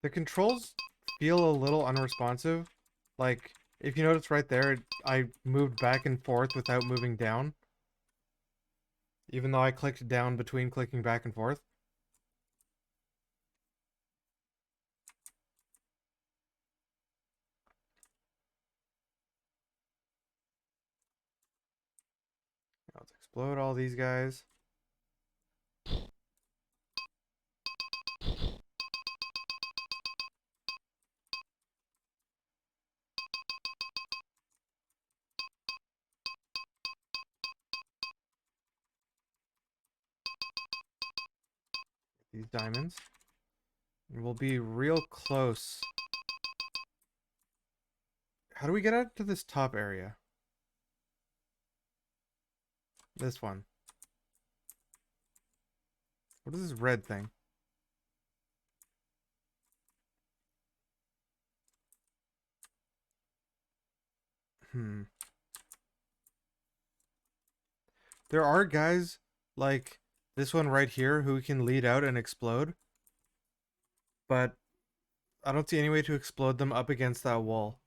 The controls feel a little unresponsive. Like, if you notice right there, I moved back and forth without moving down. Even though I clicked down between clicking back and forth. Now let's explode all these guys. These diamonds. And we'll be real close. How do we get out to this top area? This one. What is this red thing? There are guys like this one right here who can lead out and explode. But I don't see any way to explode them up against that wall.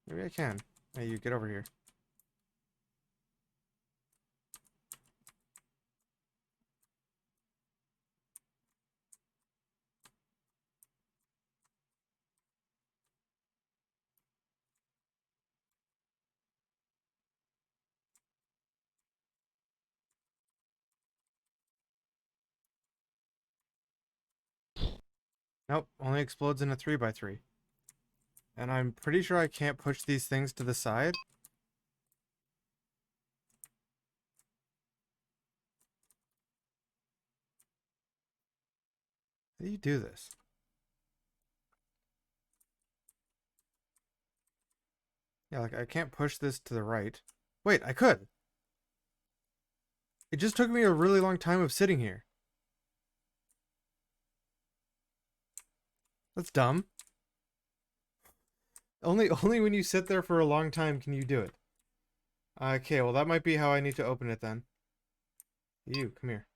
Maybe I can. Hey, you get over here. Nope, only explodes in a 3x3. And I'm pretty sure I can't push these things to the side. How do you do this? Yeah, like I can't push this to the right. Wait, I could. It just took me a really long time of sitting here. That's dumb. Only when you sit there for a long time can you do it. Okay, well that might be how I need to open it then. You, come here.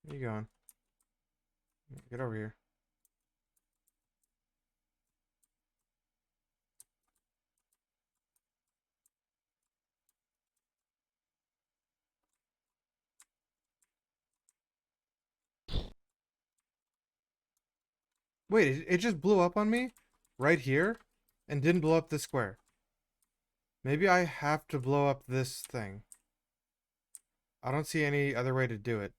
Where you going? Get over here. Wait, it just blew up on me? Right here? And didn't blow up the square. Maybe I have to blow up this thing. I don't see any other way to do it.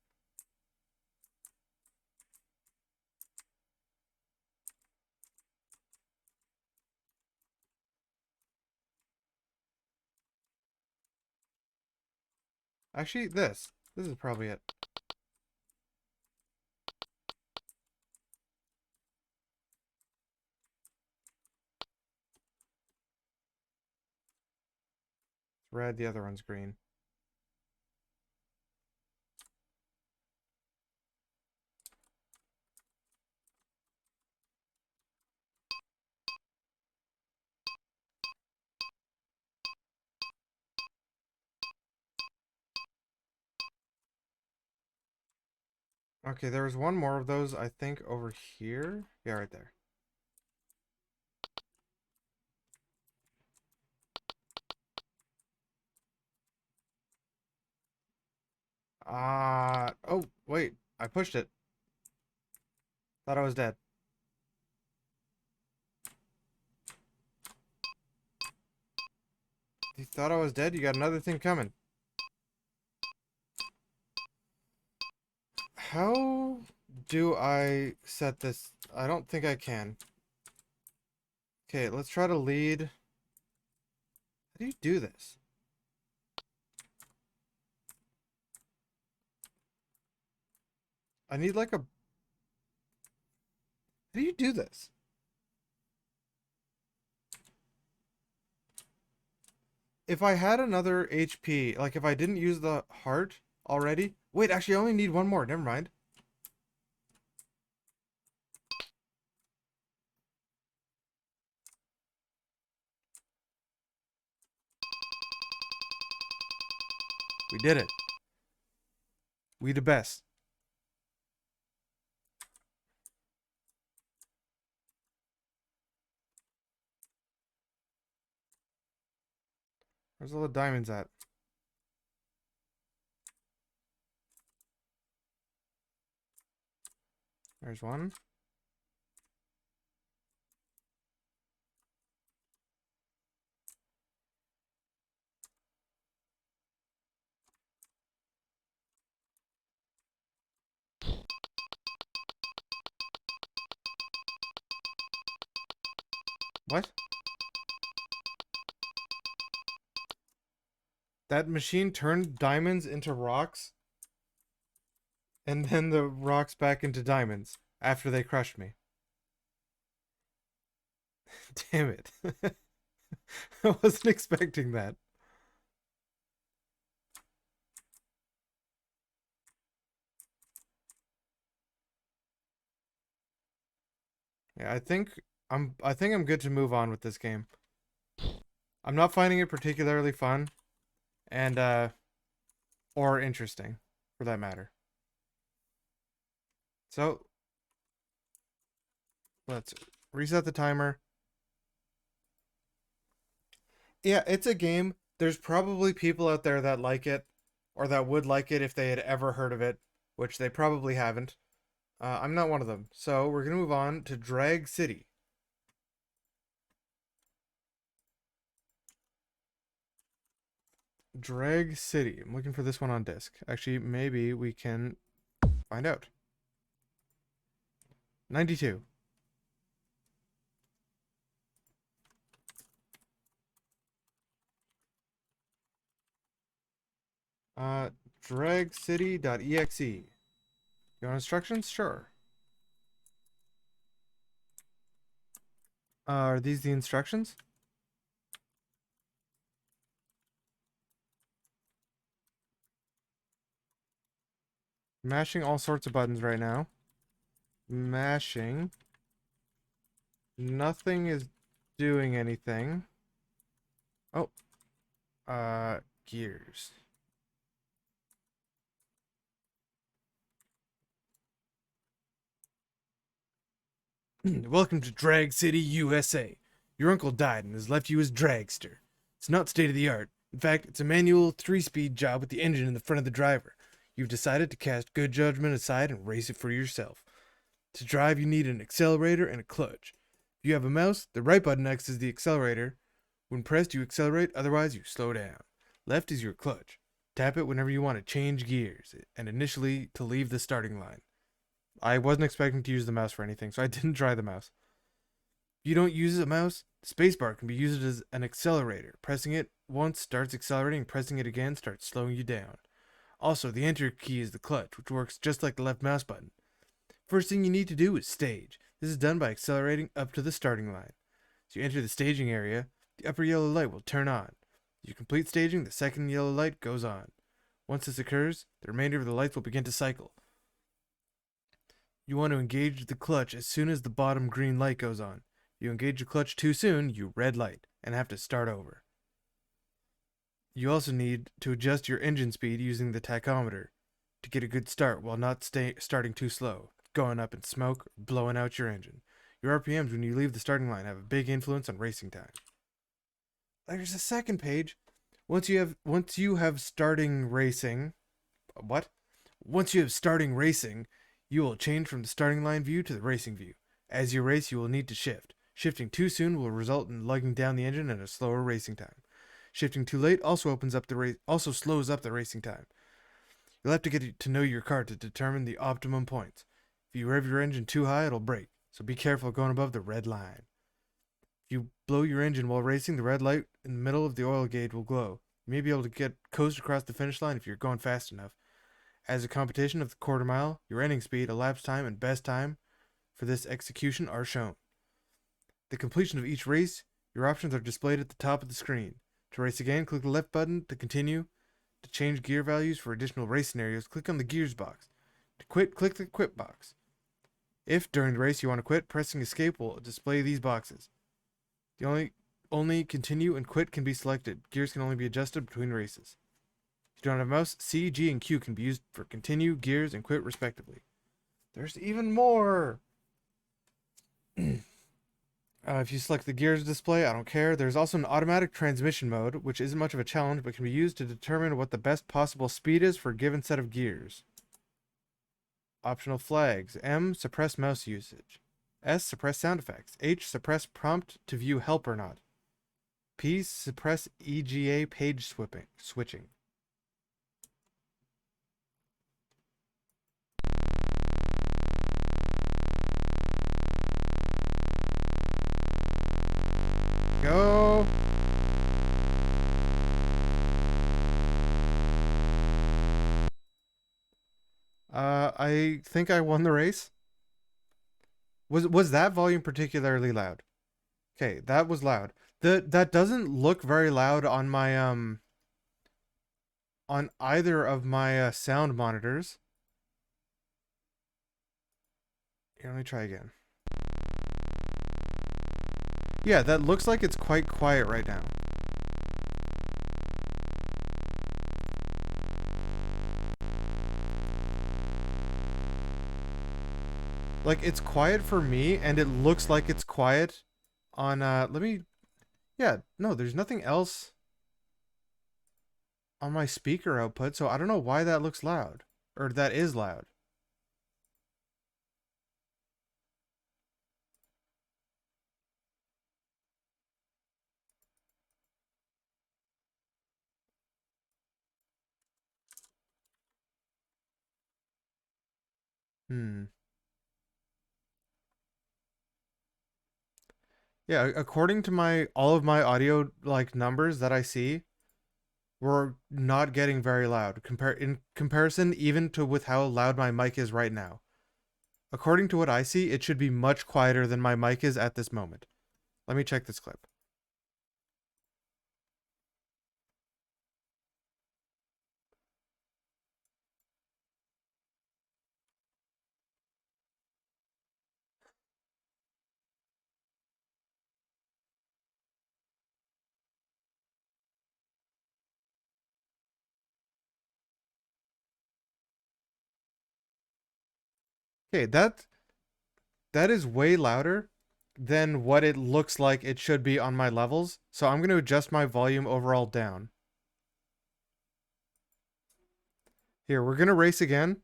Actually, this. This is probably it. It's red, the other one's green. Okay, there was one more of those, I think, over here. Yeah, right there. Oh, wait. I pushed it. Thought I was dead. You thought I was dead? You got another thing coming. How do I set this? I don't think I can. Okay, let's try to lead. How do you do this? I need like a... How do you do this? If I had another HP, like if I didn't use the heart already... Wait, actually I only need one more, never mind. We did it. We the best. Where's all the diamonds at? There's one. What? That machine turned diamonds into rocks, and then the rocks back into diamonds after they crushed me. Damn it. I wasn't expecting that. Yeah, I think I'm good to move on with this game. I'm not finding it particularly fun and or interesting for that matter. So let's reset the timer. Yeah, it's a game. There's probably people out there that like it or that would like it if they had ever heard of it, which they probably haven't. I'm not one of them. So we're going to move on to Drag City. Drag City. I'm looking for this one on disc. Actually, maybe we can find out. 92. Dragcity.exe. You want instructions? Sure. Are these the instructions? Mashing all sorts of buttons right now. Mashing. Nothing is doing anything. Oh. Gears. Welcome to Drag City, USA. Your uncle died and has left you as dragster. It's not state of the art. In fact, it's a manual 3-speed job with the engine in the front of the driver. You've decided to cast good judgment aside and race it for yourself. To drive, you need an accelerator and a clutch. If you have a mouse, the right button acts as the accelerator. When pressed, you accelerate, otherwise you slow down. Left is your clutch. Tap it whenever you want to change gears, and initially to leave the starting line. I wasn't expecting to use the mouse for anything, so I didn't try the mouse. If you don't use a mouse, the spacebar can be used as an accelerator. Pressing it once starts accelerating, pressing it again starts slowing you down. Also, the enter key is the clutch, which works just like the left mouse button. First thing you need to do is stage. This is done by accelerating up to the starting line. As you enter the staging area, the upper yellow light will turn on. As you complete staging, the second yellow light goes on. Once this occurs, the remainder of the lights will begin to cycle. You want to engage the clutch as soon as the bottom green light goes on. If you engage the clutch too soon, you red light and have to start over. You also need to adjust your engine speed using the tachometer to get a good start while not starting too slow, going up in smoke, or blowing out your engine. Your RPMs when you leave the starting line have a big influence on racing time. There's a second page. Once you have starting racing, you will change from the starting line view to the racing view. As you race, you will need to shift. Shifting too soon will result in lugging down the engine at a slower racing time. Shifting too late also slows up the racing time. You'll have to get to know your car to determine the optimum points. If you rev your engine too high, it'll break, so be careful going above the red line. If you blow your engine while racing, the red light in the middle of the oil gauge will glow. You may be able to coast across the finish line if you're going fast enough. As a competition of the quarter mile, your ending speed, elapsed time, and best time for this execution are shown. The completion of each race, your options are displayed at the top of the screen. To race again, click the left button to continue. To change gear values for additional race scenarios, click on the gears box. To quit, click the quit box. If during the race you want to quit, pressing escape will display these boxes. Only continue and quit can be selected. Gears can only be adjusted between races. If you don't have a mouse, C, G, and Q can be used for continue, gears, and quit respectively. There's even more! If you select the gears display, I don't care. There's also an automatic transmission mode, which isn't much of a challenge, but can be used to determine what the best possible speed is for a given set of gears. Optional flags. M, suppress mouse usage. S, suppress sound effects. H, suppress prompt to view help or not. P, suppress EGA page switching. Go! I think I won the race. Was that volume particularly loud? Okay, that was loud. That doesn't look very loud on my on either of my sound monitors. Here, let me try again. Yeah, that looks like it's quite quiet right now. Like, it's quiet for me, and it looks like it's quiet on, yeah, no, there's nothing else on my speaker output, so I don't know why that looks loud. Or that is loud. Yeah, according to all of my audio numbers that I see, we're not getting very loud in comparison even to with how loud my mic is right now. According to what I see, it should be much quieter than my mic is at this moment. Let me check this clip. Okay, that is way louder than what it looks like it should be on my levels. So I'm going to adjust my volume overall down. Here, we're going to race again.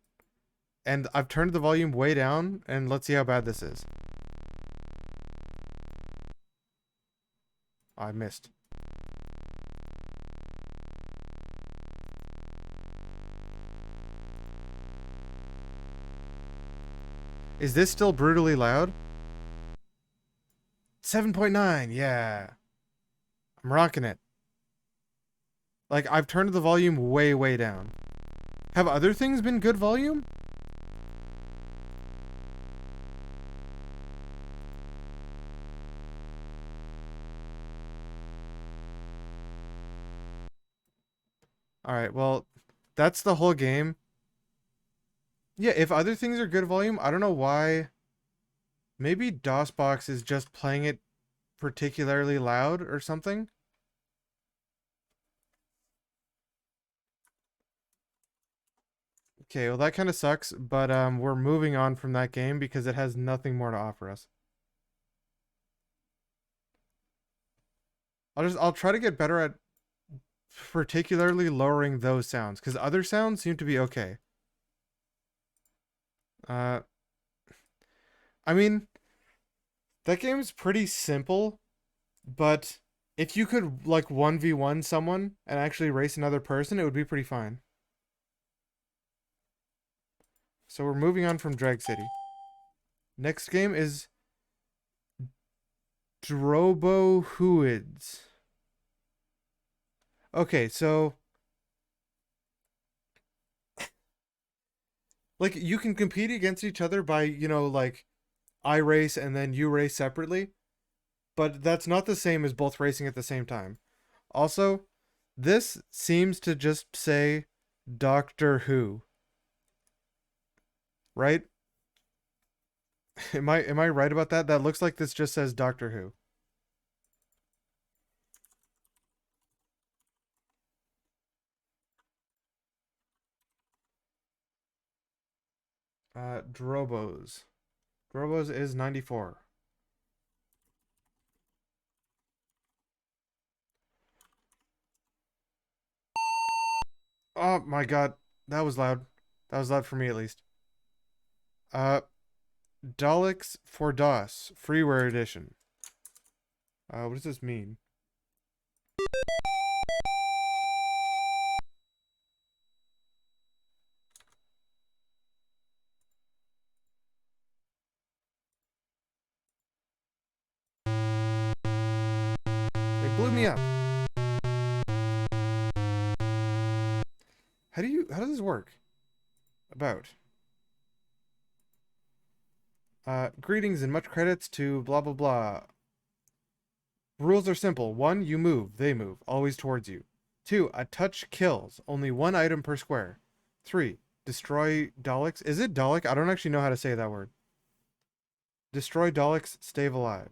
And I've turned the volume way down, and let's see how bad this is. I missed. Is this still brutally loud? 7.9, yeah. I'm rocking it. Like, I've turned the volume way, way down. Have other things been good volume? Alright, well, that's the whole game. Yeah, if other things are good volume, I don't know why. Maybe DOSBox is just playing it particularly loud or something. Okay, well that kind of sucks, but we're moving on from that game because it has nothing more to offer us. I'll try to get better at particularly lowering those sounds, because other sounds seem to be okay. I mean, that game's pretty simple, but if you could like 1v1 someone and actually race another person, it would be pretty fine. So we're moving on from Drag City. Next game is DRoboWHOids. Okay, so like you can compete against each other by, you know, like I race and then you race separately, but that's not the same as both racing at the same time. Also, this seems to just say Doctor Who. Right? Am I right about that? That looks like this just says Doctor Who. Drobos. Drobos is 94. Oh my god. That was loud. That was loud for me at least. Uh Daleks for DOS. Freeware edition. What does this mean? They blew me up. How does this work? About. Greetings and much credits to blah blah blah. Rules are simple. 1, you move, they move, always towards you. 2, a touch kills, only 1 item per square. 3, destroy Daleks. Is it Dalek? I don't actually know how to say that word. Destroy Daleks, stay alive.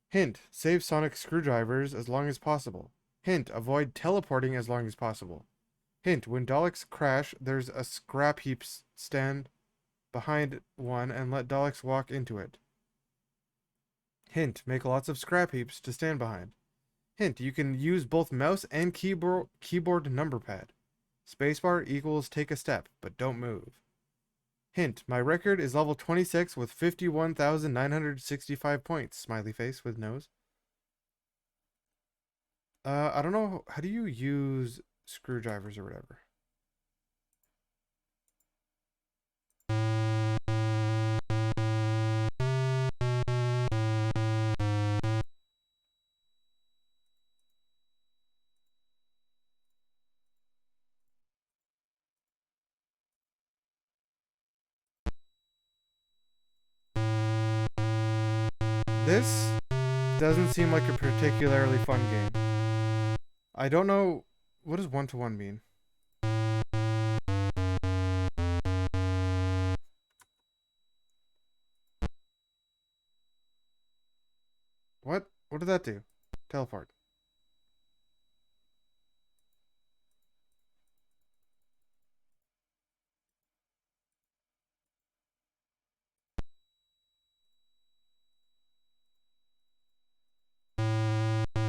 Hint, save sonic screwdrivers as long as possible. Hint, avoid teleporting as long as possible. Hint, when Daleks crash, there's a scrap heap stand behind one and let Daleks walk into it. Hint, make lots of scrap heaps to stand behind. Hint, you can use both mouse and keyboard number pad. Spacebar equals take a step, but don't move. Hint, my record is level 26 with 51,965 points. Smiley face with nose. I don't know. How do you use screwdrivers or whatever? This doesn't seem like a particularly fun game. I don't know. What does one-to-one mean? What? What did that do? Teleport.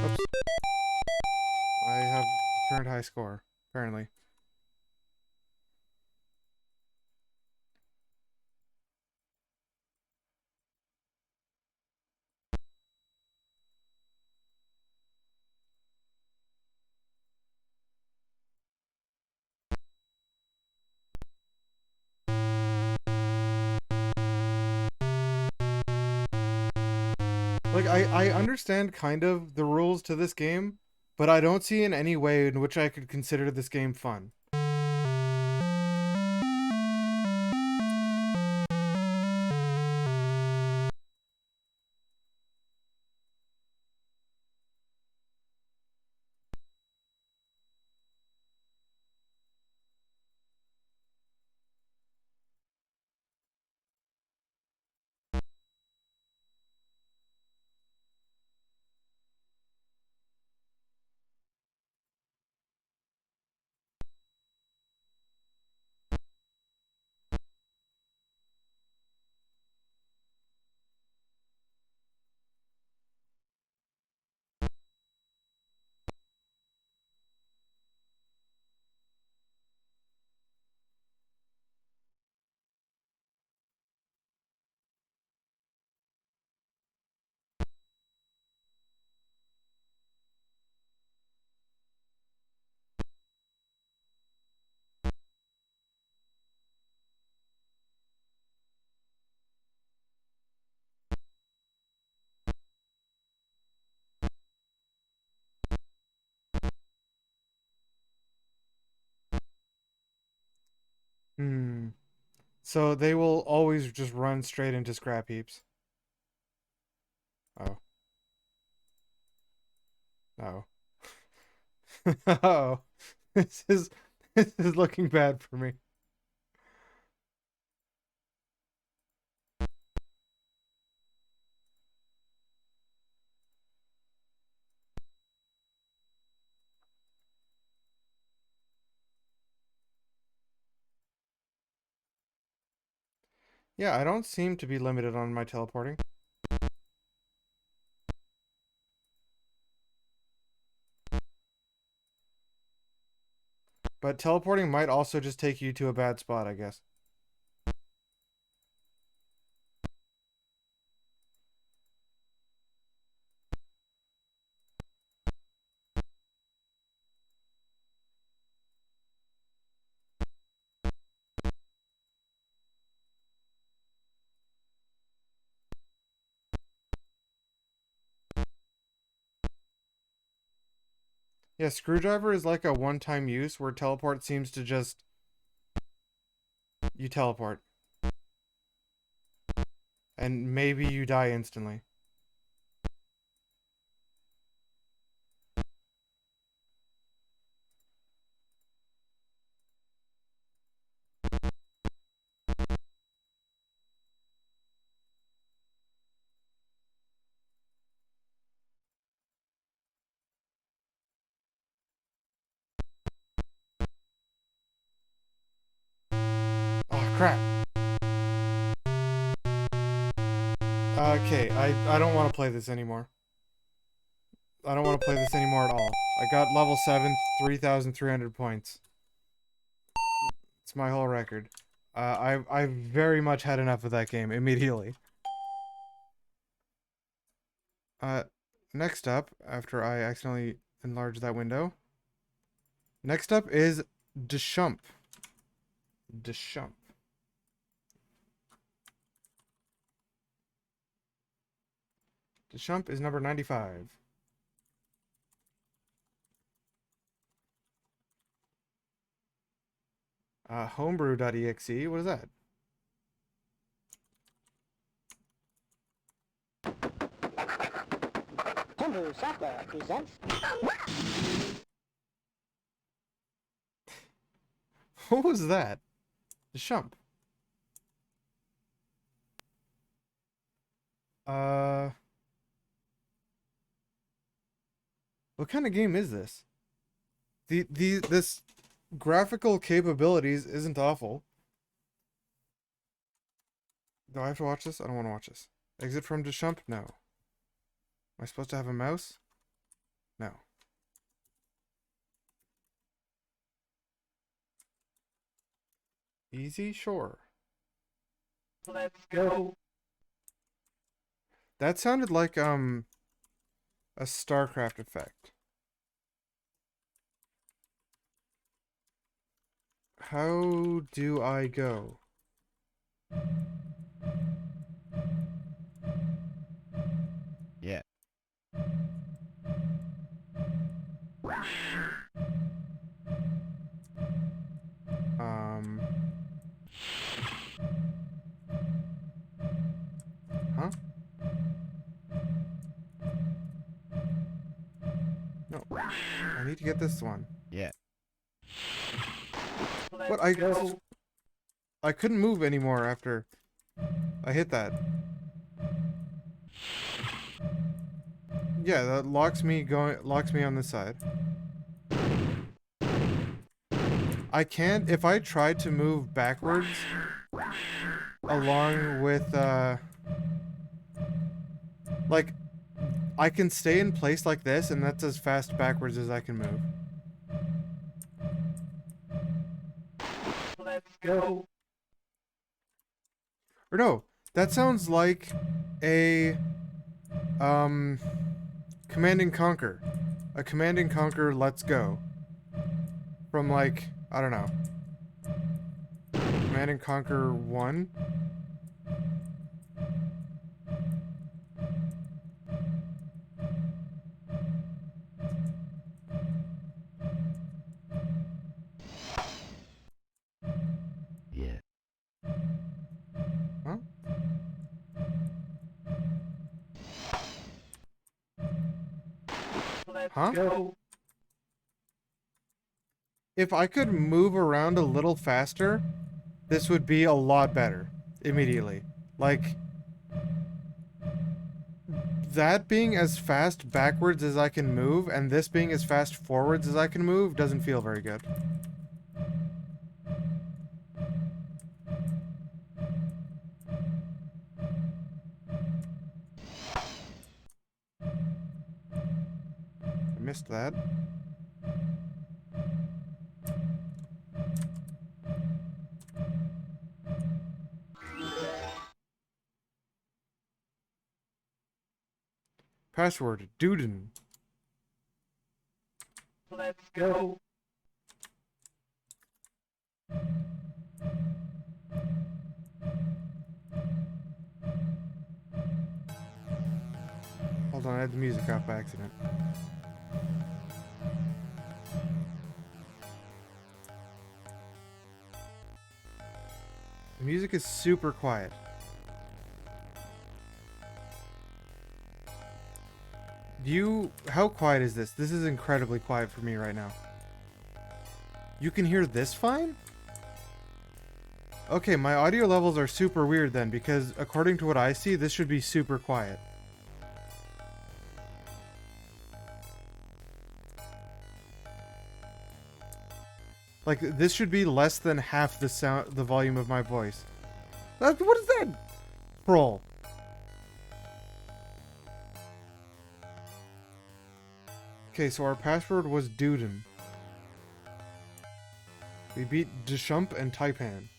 Oops. I have current high score, apparently. Like, I understand kind of the rules to this game, but I don't see in any way in which I could consider this game fun. Hmm. So they will always just run straight into scrap heaps. Oh. Oh. Oh. This is this is looking bad for me. Yeah, I don't seem to be limited on my teleporting. But teleporting might also just take you to a bad spot, I guess. Yeah, screwdriver is like a one-time use where teleport seems to just you teleport and maybe you die instantly. Oh crap. Okay, I don't want to play this anymore. I don't want to play this anymore at all. I got level 7, 3,300 points. It's my whole record. I very much had enough of that game immediately. Uh, Next up, after I accidentally enlarged that window, next up is Dschump. Dschump. Dschump is number 95. Homebrew.exe, what is that? Homebrew Software presents. What was that? Dschump. Uh, what kind of game is this? This graphical capabilities isn't awful. Do I have to watch this? I don't want to watch this. Exit from Dschump? No. Am I supposed to have a mouse? No. Easy? Sure. Let's go. That sounded like a StarCraft effect. How do I go? Huh? No. I need to get this one. Yeah. What? I couldn't move anymore after I hit that. Yeah, that locks me on this side. I can't, if I tried to move backwards along with, like, I can stay in place like this, and that's as fast backwards as I can move. Let's go. Or no, that sounds like a, Command and Conquer. A Command and Conquer Let's Go. From, like, I don't know. Command and Conquer 1? Yeah. Huh? Let's Huh? go. If I could move around a little faster, this would be a lot better. Immediately. Like, that being as fast backwards as I can move, and this being as fast forwards as I can move, doesn't feel very good. I missed that. Password, Duden. Let's go. Hold on, I had the music off by accident. The music is super quiet. How quiet is this? This is incredibly quiet for me right now. You can hear this fine? Okay, my audio levels are super weird then, because according to what I see, this should be super quiet. Like, this should be less than half the volume of my voice. What is that? Troll. Okay, so our password was Duden. We beat Dschump and Taipan.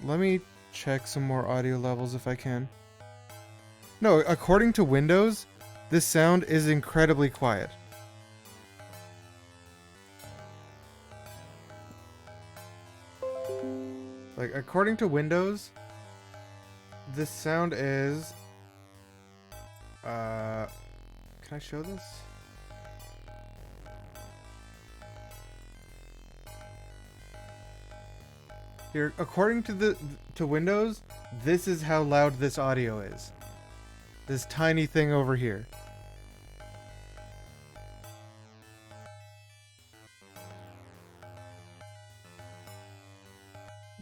Let me check some more audio levels if I can. No, according to Windows, this sound is incredibly quiet. Like, according to Windows, this sound is... can I show this? Here, according to Windows, this is how loud this audio is. This tiny thing over here.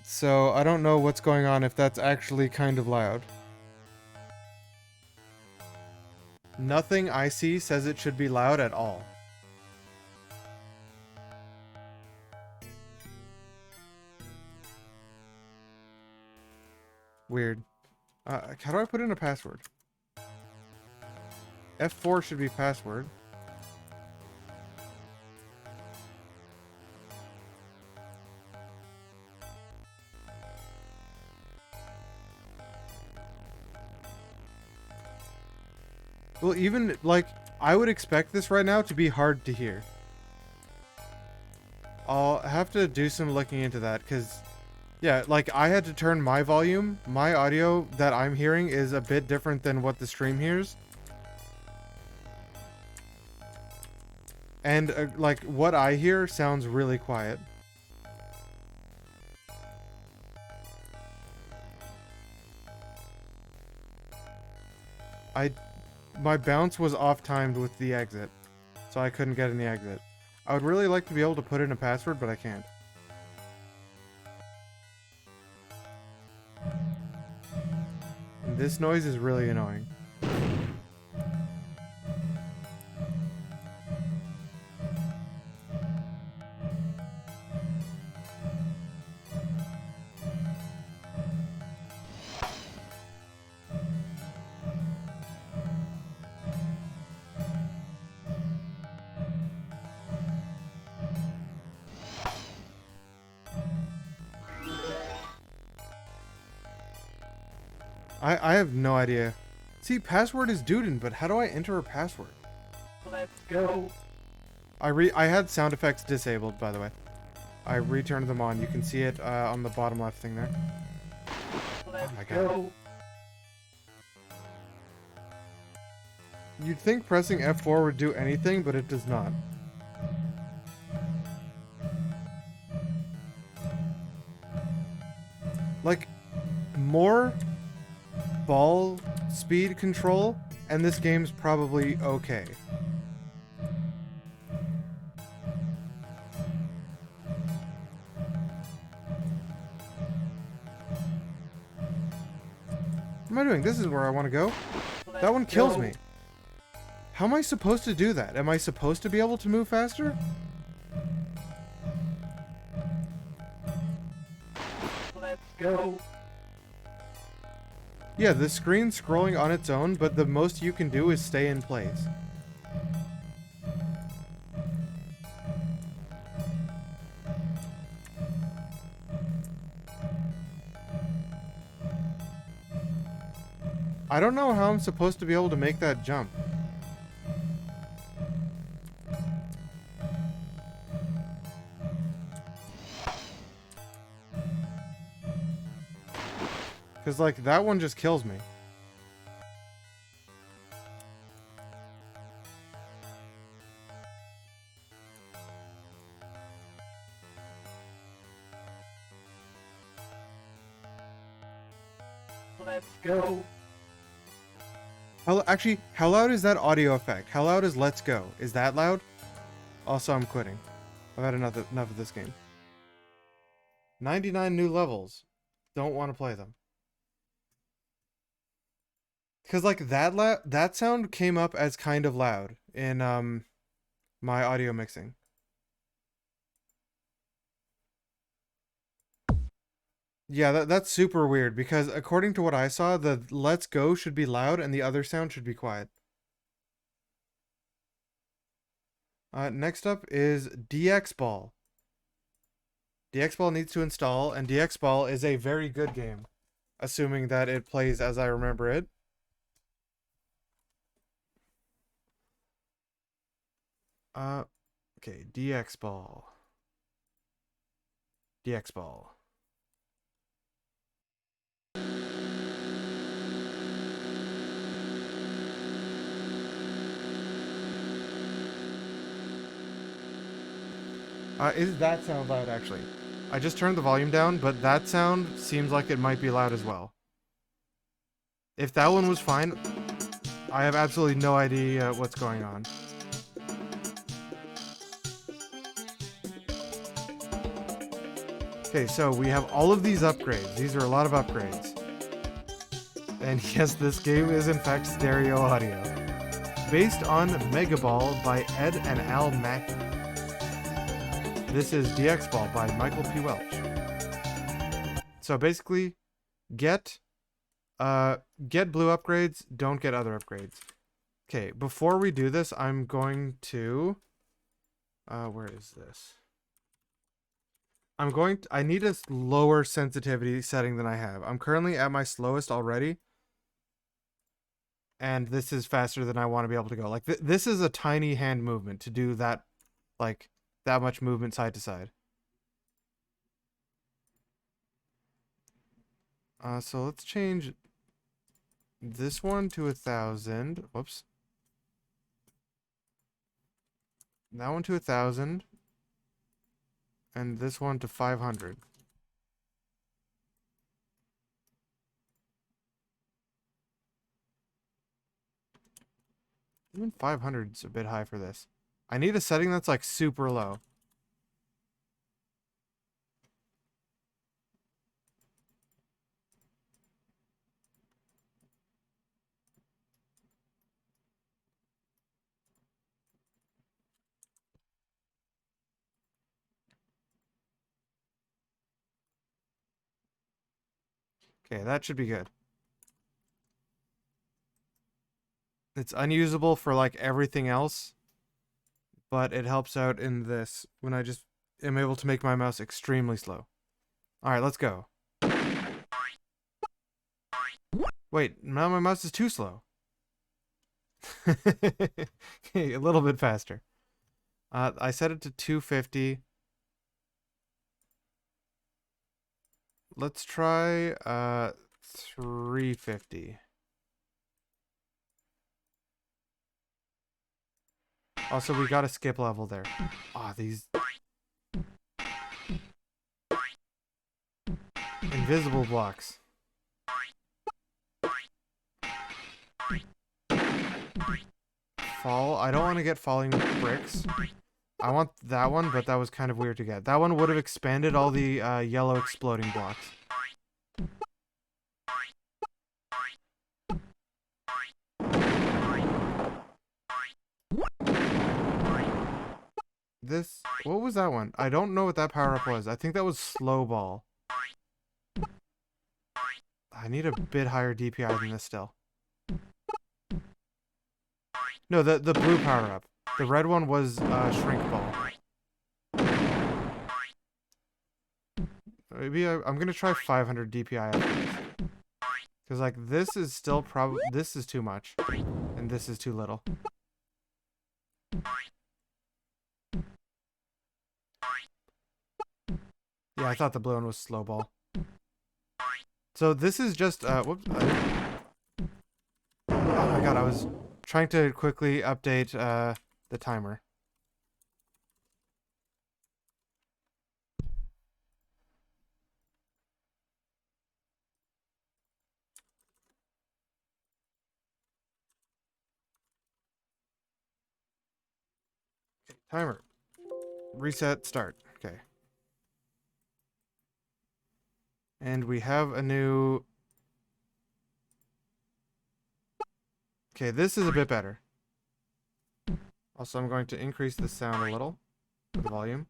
So, I don't know what's going on if that's actually kind of loud. Nothing I see says it should be loud at all. Weird. How do I put in a password? F4 should be password. Well, even, like, I would expect this right now to be hard to hear. I'll have to do some looking into that, because, yeah, like, I had to turn my volume. My audio that I'm hearing is a bit different than what the stream hears. And, like, what I hear sounds really quiet. My bounce was off-timed with the exit, so I couldn't get in the exit. I would really like to be able to put in a password, but I can't. And this noise is really annoying. I have no idea. See, password is Duden, but how do I enter a password? Let's go. I had sound effects disabled, by the way. I returned them on. You can see it on the bottom left thing there. Let's my God. go. You'd think pressing F4 would do anything, but it does not. Like, more ball speed control, and this game's probably okay. What am I doing? This is where I want to go. That one kills me. How am I supposed to do that? Am I supposed to be able to move faster? Let's go. Yeah, the screen's scrolling on its own, but the most you can do is stay in place. I don't know how I'm supposed to be able to make that jump. Because, like, that one just kills me. Let's go. Actually, how loud is that audio effect? How loud is Let's Go? Is that loud? Also, I'm quitting. I've had enough of this game. 99 new levels. Don't want to play them. Because, like, that sound came up as kind of loud in my audio mixing. Yeah, that's super weird, because according to what I saw, the Let's Go should be loud and the other sound should be quiet. Next up is DX Ball. DX Ball needs to install, and DX Ball is a very good game, assuming that it plays as I remember it. Okay, DX Ball. DX Ball. Is that sound loud, actually? I just turned the volume down, but that sound seems like it might be loud as well. If that one was fine, I have absolutely no idea what's going on. Okay, so we have all of these upgrades. These are a lot of upgrades. And yes, this game is in fact stereo audio. Based on Mega Ball by Ed and Al Mackey. This is DX Ball by Michael P. Welch. So basically, get blue upgrades, don't get other upgrades. Okay, before we do this, I'm going to... where is this? I need a lower sensitivity setting than I have. I'm currently at my slowest already. And this is faster than I want to be able to go. Like, this is a tiny hand movement to do that, like, that much movement side to side. So let's change this one to 1,000. Whoops. That one to 1,000. And this one to 500. Even 500 is a bit high for this. I need a setting that's like super low. Okay, that should be good. It's unusable for like everything else, but it helps out in this when I just am able to make my mouse extremely slow. Alright, let's go. Wait, now my mouse is too slow. Okay, a little bit faster. I set it to 250. Let's try 350. Also, we gotta skip level there. Ah, these invisible blocks. Fall. I don't want to get falling bricks. I want that one, but that was kind of weird to get. That one would have expanded all the yellow exploding blocks. This, what was that one? I don't know what that power-up was. I think that was Slow Ball. I need a bit higher DPI than this still. No, the blue power-up. The red one was Shrink Ball. Maybe I'm gonna try 500 DPI after this. Because like this is still probably, this is too much. And this is too little. Yeah, I thought the blue one was Slow Ball. So this is just, whoops. Oh my god, I was trying to quickly update the timer. Okay, timer. Reset, start. Okay. And we have a new... Okay, this is a bit better. Also, I'm going to increase the sound a little. The volume.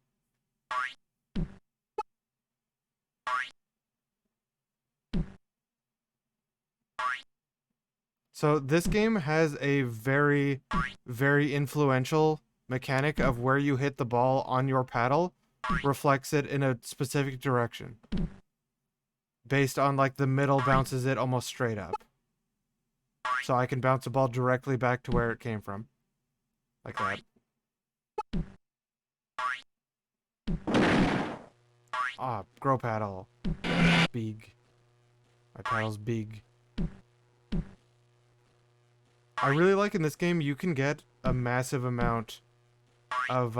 So this game has a very, very influential mechanic of where you hit the ball on your paddle reflects it in a specific direction. Based on like the middle bounces it almost straight up. So I can bounce a ball directly back to where it came from. Like that. Ah, grow paddle. Big. My paddle's big. I really like in this game you can get a massive amount of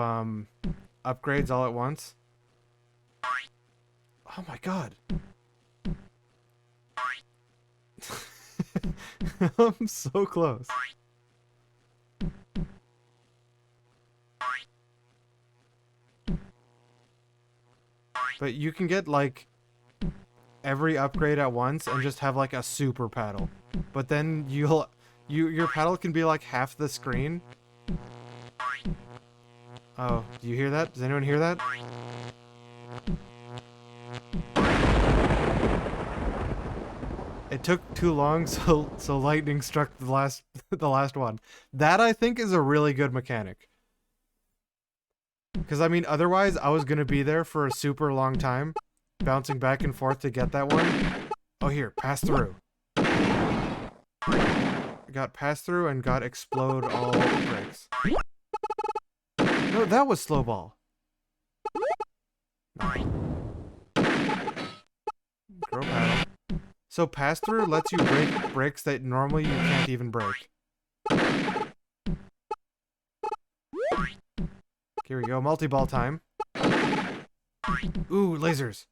upgrades all at once. Oh my god. I'm so close. But you can get like every upgrade at once and just have like a super paddle. But then your paddle can be like half the screen. Oh, do you hear that? Does anyone hear that? It took too long, so lightning struck the last one. That I think is a really good mechanic. Because I mean, otherwise I was gonna be there for a super long time, bouncing back and forth to get that one. Oh here, pass through. Got pass through and got explode all breaks. No, that was slow ball. No. Grow paddle. So pass through lets you break bricks that normally you can't even break. Here we go, multi-ball time. Ooh, lasers.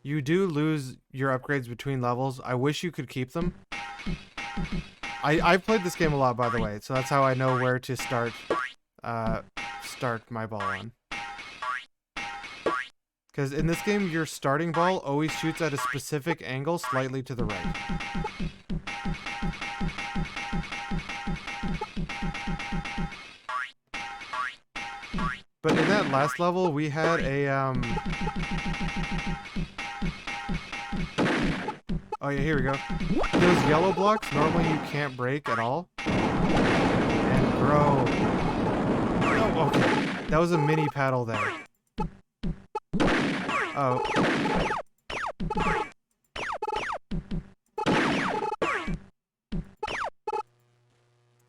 You do lose your upgrades between levels. I wish you could keep them. I've played this game a lot, by the way, so that's how I know where to start my ball on. Because in this game, your starting ball always shoots at a specific angle slightly to the right. But in that last level, we had a, oh yeah, here we go. Those yellow blocks, normally you can't break at all. And bro... Oh, okay. That was a mini paddle there. Oh.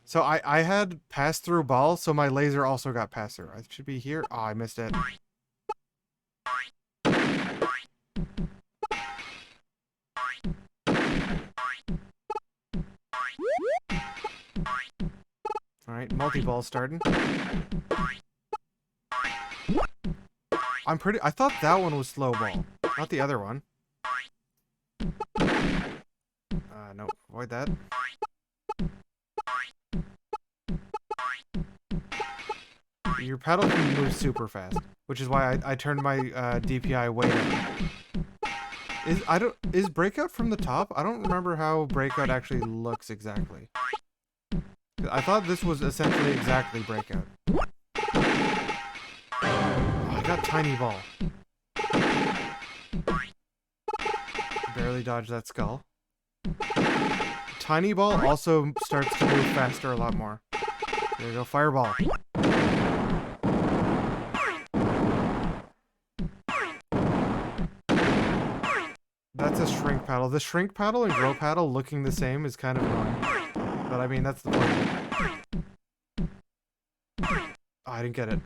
So I had pass-through ball, so my laser also got pass-through. I should be here. Oh, I missed it. Alright, multi-ball starting. I thought that one was slow ball, not the other one. No, avoid that. Your paddle can move super fast, which is why I turned my DPI way down. Is Breakout from the top? I don't remember how Breakout actually looks exactly. I thought this was essentially exactly Breakout. Oh, I got tiny ball. Barely dodged that skull. Tiny ball also starts to move faster a lot more. There you go, fireball. That's a shrink paddle. The shrink paddle and grow paddle looking the same is kind of annoying. But I mean, that's the point. Oh, I didn't get it.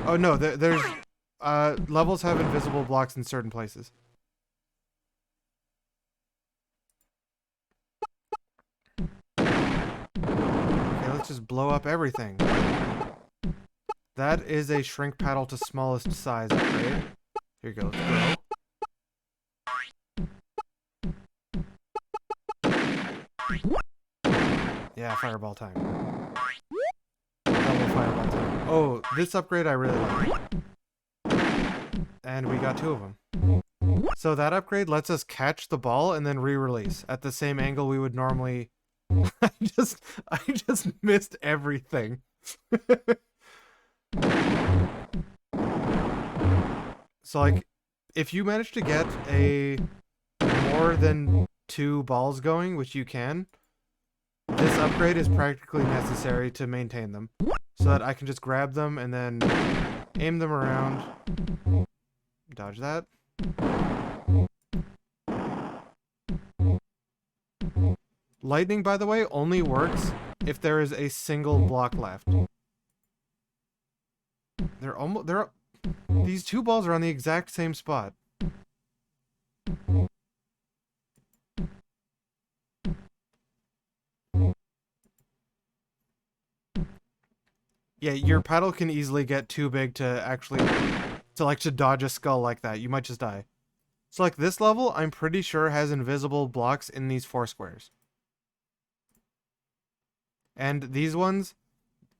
Oh no, there's levels have invisible blocks in certain places. Okay, let's just blow up everything. That is a shrink paddle to smallest size upgrade. Here you go, let's go. Yeah, fireball time. Double fireball time. Oh, this upgrade I really like. And we got 2 of them. So that upgrade lets us catch the ball and then re-release at the same angle we would normally... I just missed everything. So like, if you manage to get a more than 2 balls going, which you can, this upgrade is practically necessary to maintain them. So that I can just grab them and then aim them around. Dodge that. Lightning, by the way, only works if there is a single block left. These 2 balls are on the exact same spot. Yeah, your paddle can easily get too big to actually to dodge a skull like that. You might just die. So like this level, I'm pretty sure has invisible blocks in these 4 squares. And these ones,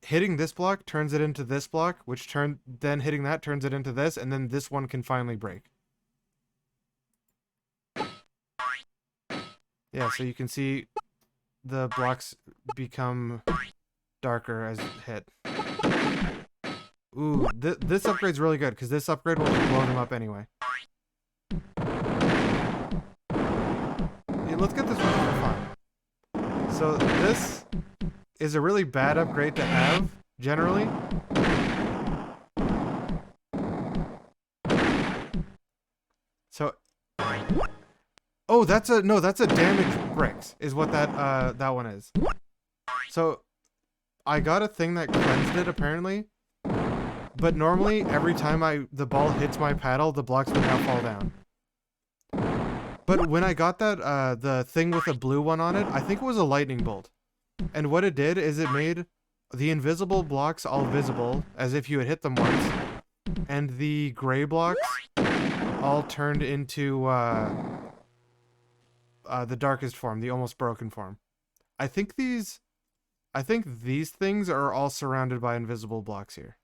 hitting this block turns it into this block, which then hitting that turns it into this, and then this one can finally break. Yeah, so you can see the blocks become darker as hit. Ooh, this upgrade's really good, because this upgrade will blow them up anyway. Yeah, let's get this one for fun. So this is a really bad upgrade to have, generally. So, oh, that's a damage bricks, is what that one is. So, I got a thing that cleansed it, apparently, But normally, every time the ball hits my paddle, the blocks would now fall down. But when I got that, the thing with the blue one on it, I think it was a lightning bolt. And what it did is it made the invisible blocks all visible, as if you had hit them once. And the gray blocks all turned into the darkest form, the almost broken form. I think these things are all surrounded by invisible blocks here.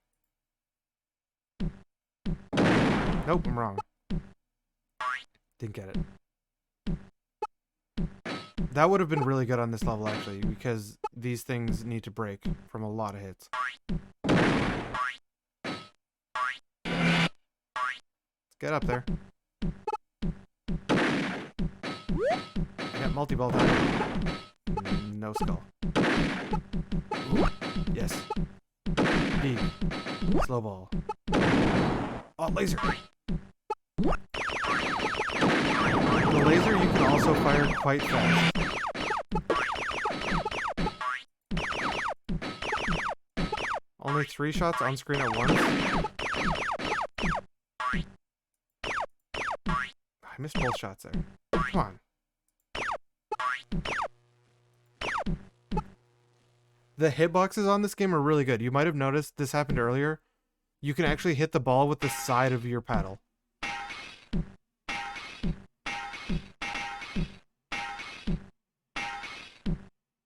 Nope, I'm wrong. Didn't get it. That would have been really good on this level, actually, because these things need to break from a lot of hits. Let's get up there. I got multi-ball time. No skull. Ooh, yes. B. Slow ball. Oh, laser! The laser you can also fire quite fast. Only 3 shots on screen at once. I missed both shots there. Come on. The hitboxes on this game are really good. You might have noticed this happened earlier. You can actually hit the ball with the side of your paddle.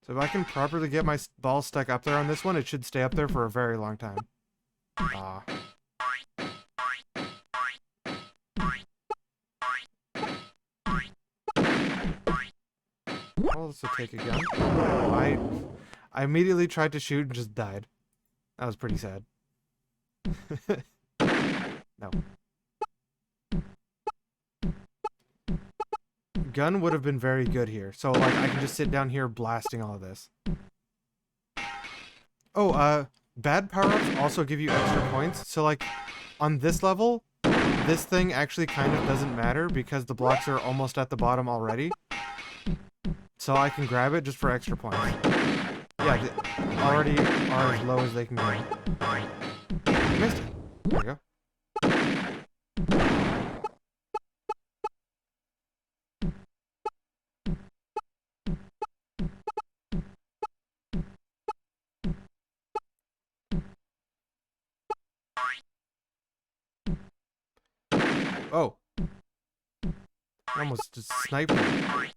So if I can properly get my ball stuck up there on this one, it should stay up there for a very long time. Ah. Well, this will take a gun. I immediately tried to shoot and just died. That was pretty sad. No. Gun would have been very good here. So, like, I can just sit down here blasting all of this. Oh, bad power-ups also give you extra points. So, like, on this level, this thing actually kind of doesn't matter because the blocks are almost at the bottom already. So I can grab it just for extra points. Yeah, they already are as low as they can go. Missed it. There we go. Oh. I almost just sniped me. I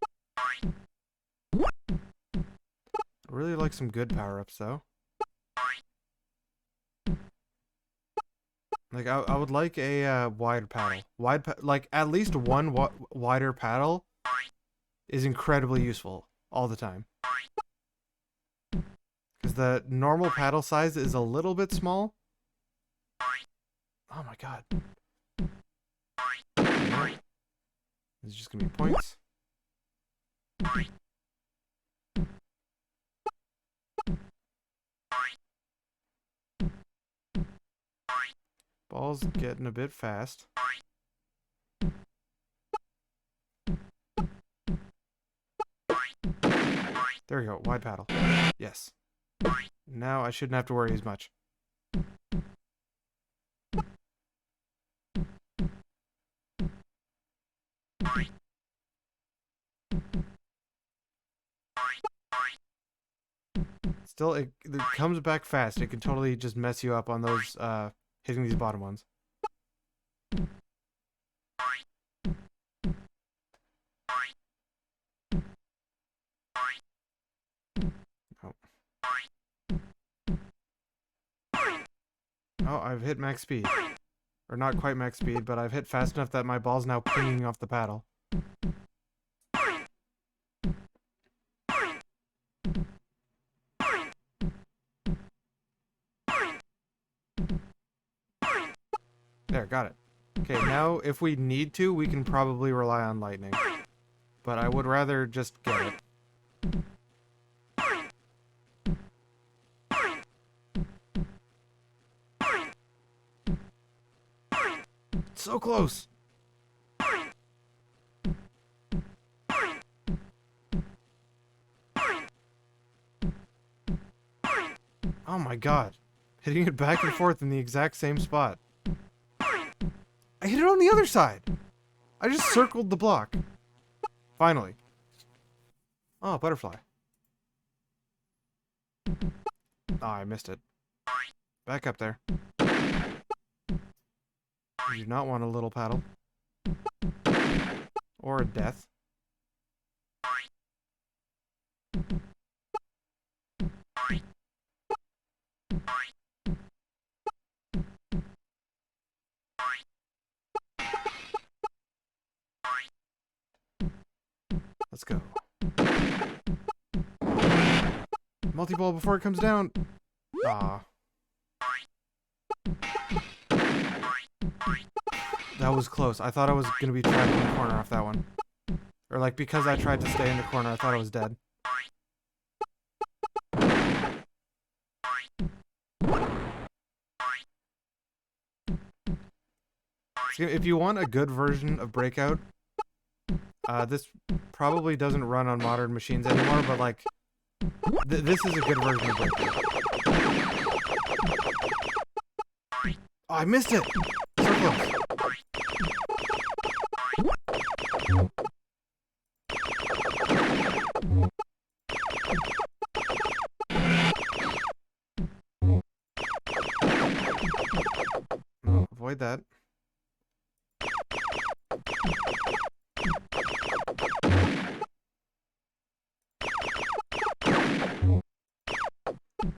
really like some good power-ups, though. Like, I would like a wide paddle. Like, at least one wider paddle is incredibly useful all the time. Because the normal paddle size is a little bit small. Oh my god. It's just gonna be points. Ball's getting a bit fast. There we go, wide paddle. Yes. Now I shouldn't have to worry as much. Still, it comes back fast. It can totally just mess you up on those, hitting these bottom ones. Oh. Oh, I've hit max speed. Or not quite max speed, but I've hit fast enough that my ball's now pinging off the paddle. There, got it. Okay, now if we need to, we can probably rely on lightning. But I would rather just get it. So close! Oh my god. Hitting it back and forth in the exact same spot. I hit it on the other side. I just circled the block. Finally. Oh, butterfly. Oh, I missed it. Back up there. You do not want a little paddle. Or a death. Let's go. Multi-ball before it comes down. Ah. That was close. I thought I was going to be trapped in the corner off that one. Or like because I tried to stay in the corner, I thought I was dead. If you want a good version of Breakout, this probably doesn't run on modern machines anymore, but like, this is a good version of Breakout. Oh, I missed it! So close. No, avoid that.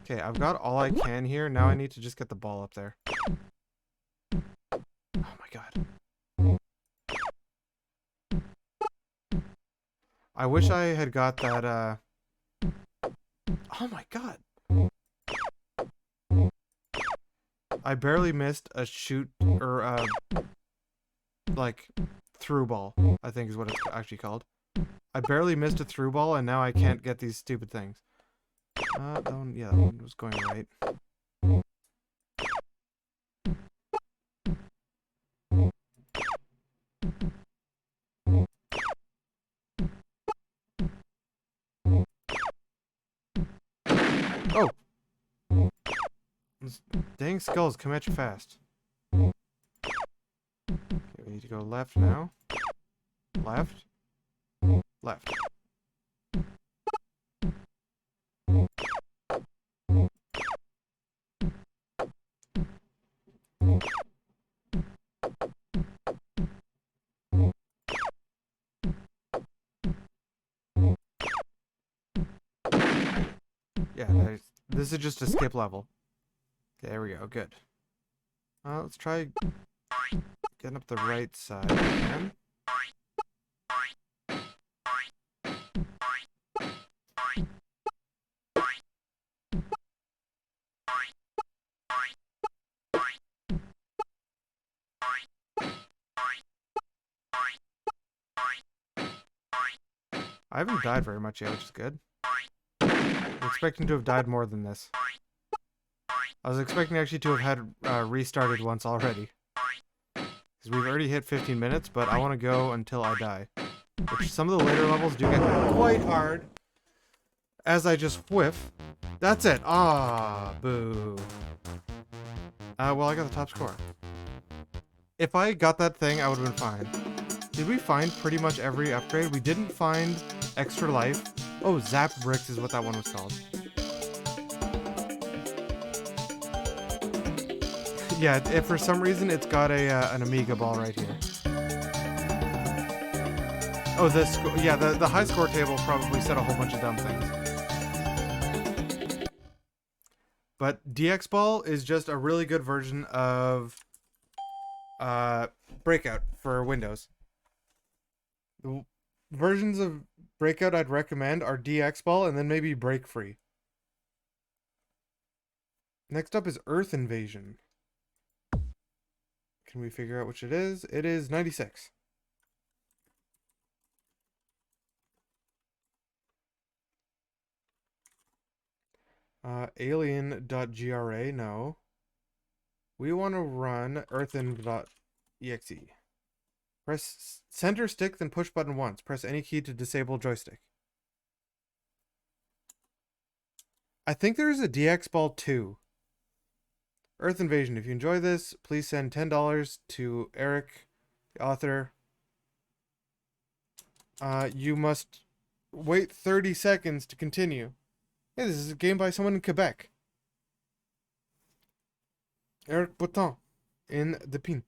Okay, I've got all I can here. Now I need to just get the ball up there. Oh my god. I wish I had got that, Oh my god. I barely missed a shoot, or, like, through ball, I think is what it's actually called. I barely missed a through ball, and now I can't get these stupid things. That one, yeah, that one was going right. Oh! Those dang skulls come at you fast. Okay, we need to go left now. Left. Left. Yeah, this is just a skip level. Okay, there we go, good. Let's try getting up the right side again. I haven't died very much yet, which is good. I'm expecting to have died more than this. I was expecting actually to have had restarted once already. Because we've already hit 15 minutes, but I want to go until I die. Which some of the later levels do get quite hard. As I just whiff. That's it. Ah, boo. Well, I got the top score. If I got that thing, I would have been fine. Did we find pretty much every upgrade? We didn't find extra life. Oh, Zap Bricks is what that one was called. Yeah, if for some reason it's got an Amiga ball right here. Oh, yeah, the high score table probably said a whole bunch of dumb things. But DX Ball is just a really good version of Breakout for Windows. The versions of Breakout I'd recommend are DX Ball and then maybe BreakFree. Next up is Earth Invasion. Can we figure out which it is? It is 96. Alien.gra, no. We want to run earthin.exe. Press center stick, then push button once. Press any key to disable joystick. I think there is a DX Ball 2. Earth Invasion. If you enjoy this, please send $10 to Eric, the author. You must wait 30 seconds to continue. Hey, this is a game by someone in Quebec. Eric Boutin in the Pin.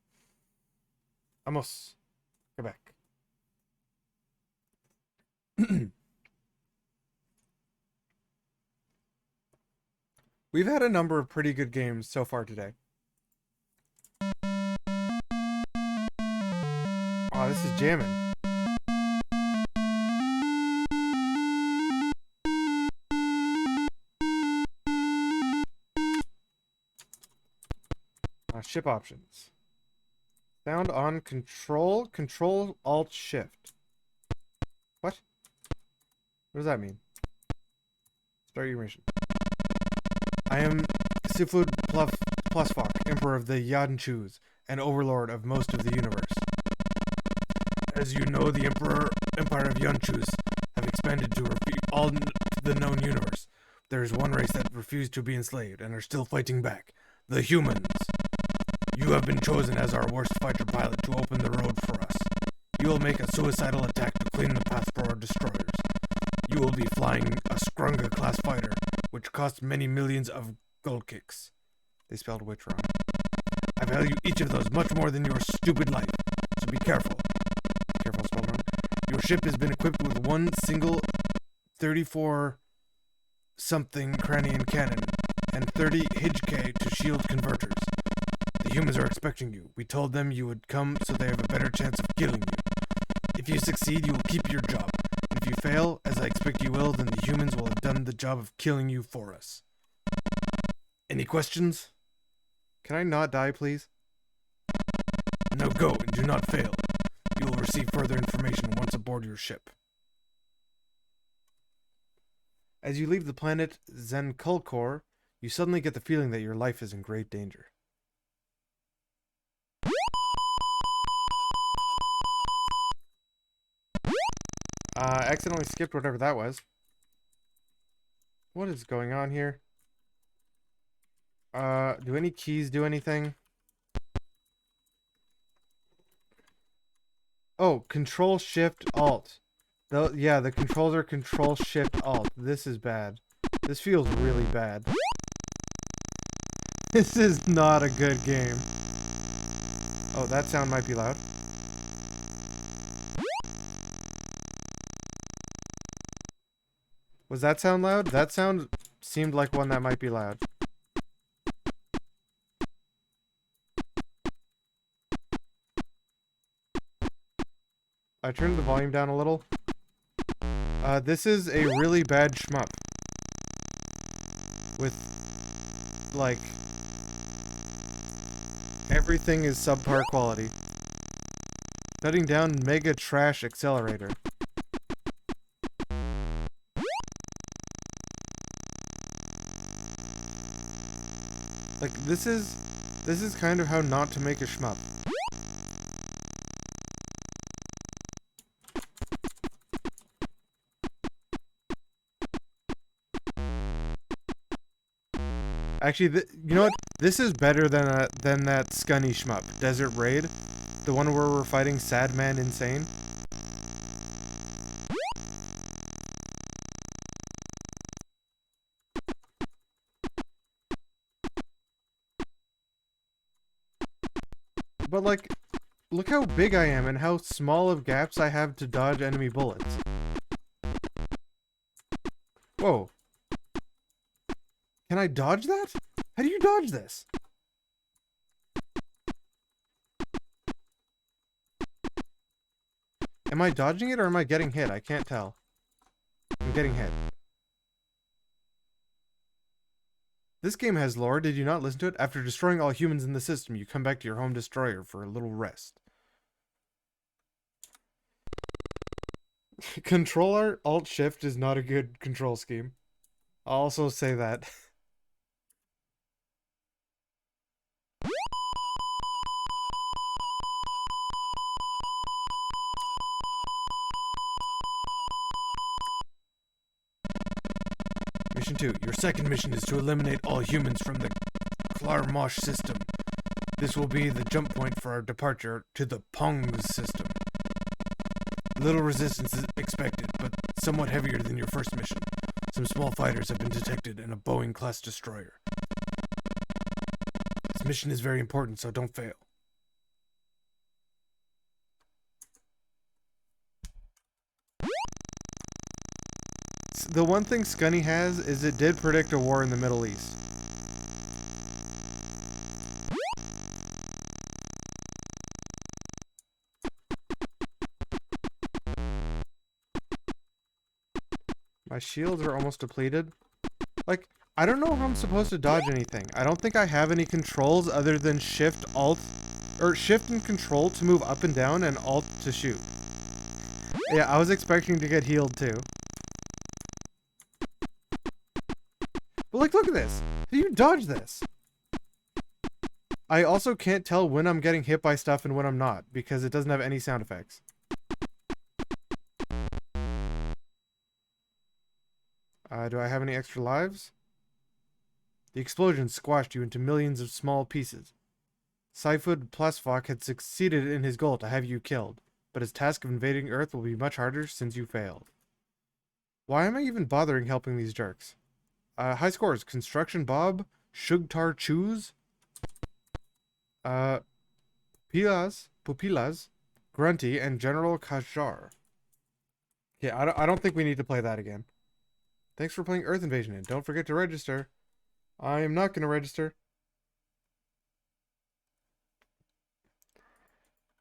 Amos, Quebec. We've had a number of pretty good games so far today. Oh, this is jamming. Ship options. Sound on control, alt, shift. What? What does that mean? Start your mission. I am Sifud Plusfok, Emperor of the Yanchus, and Overlord of most of the universe. As you know, the Empire of Yanchus have expanded to all the known universe. There is one race that refused to be enslaved and are still fighting back. The humans. You have been chosen as our worst fighter pilot to open the road for us. You will make a suicidal attack to clean the path for our destroyers. You will be flying a Skrunga-class fighter, which costs many millions of gold kicks. They spelled which wrong. I value each of those much more than your stupid life, so be careful. Careful spelled wrong. Your ship has been equipped with one single 34-something Cranian cannon and 30 HK to shield converters. The humans are expecting you. We told them you would come so they have a better chance of killing you. If you succeed, you will keep your job. And if you fail, as I expect you will, then the humans will have done the job of killing you for us. Any questions? Can I not die, please? Now go and do not fail. You will receive further information once aboard your ship. As you leave the planet Zenkulkor, you suddenly get the feeling that your life is in great danger. Accidentally skipped whatever that was. What is going on here? Do any keys do anything? Oh, Control Shift Alt. Yeah, the controls are Control Shift Alt. This is bad. This feels really bad. This is not a good game. Oh, that sound might be loud. Was that sound loud? That sound seemed like one that might be loud. I turned the volume down a little. This is a really bad shmup. With, like, everything is subpar quality. Shutting down Mega Trash Accelerator. Like, this is kind of how not to make a shmup. Actually, you know what? This is better than that Scunny shmup, Desert Raid, the one where we're fighting Sad Man Insane. But like, look how big I am and how small of gaps I have to dodge enemy bullets. Whoa. Can I dodge that? How do you dodge this? Am I dodging it or am I getting hit? I can't tell. I'm getting hit. This game has lore. Did you not listen to it? After destroying all humans in the system, you come back to your home destroyer for a little rest. Control Alt Shift is not a good control scheme. I'll also say that. Mission 2. Your second mission is to eliminate all humans from the Klarmosh system. This will be the jump point for our departure to the Pongs system. Little resistance is expected, but somewhat heavier than your first mission. Some small fighters have been detected in a Boeing-class destroyer. This mission is very important, so don't fail. The one thing Scunny has is it did predict a war in the Middle East. My shields are almost depleted. Like, I don't know how I'm supposed to dodge anything. I don't think I have any controls other than Shift, Alt, or Shift and Control to move up and down and Alt to shoot. Yeah, I was expecting to get healed too. But like, look at this. How do you dodge this? I also can't tell when I'm getting hit by stuff and when I'm not, because it doesn't have any sound effects. Do I have any extra lives? The explosion squashed you into millions of small pieces. Syphud Plasvok had succeeded in his goal to have you killed, but his task of invading Earth will be much harder since you failed. Why am I even bothering helping these jerks? High scores. Construction Bob, Shugtar Choose, Pupilas, Grunty, and General Kajar. Yeah, I don't think we need to play that again. Thanks for playing Earth Invasion, and don't forget to register. I am not going to register.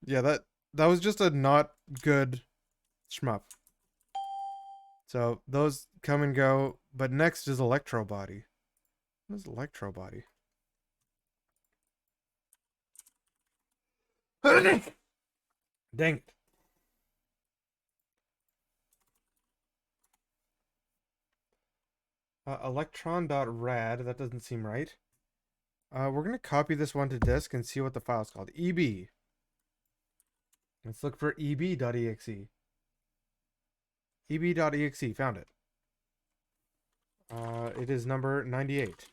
Yeah, that was just a not good shmup. So, those come and go, but next is Electro Body. What is Electro Body? Dang it. Electron.rad, that doesn't seem right. We're going to copy this one to disk and see what the file's called. EB. Let's look for eb.exe. eb.exe, found it. It is number 98.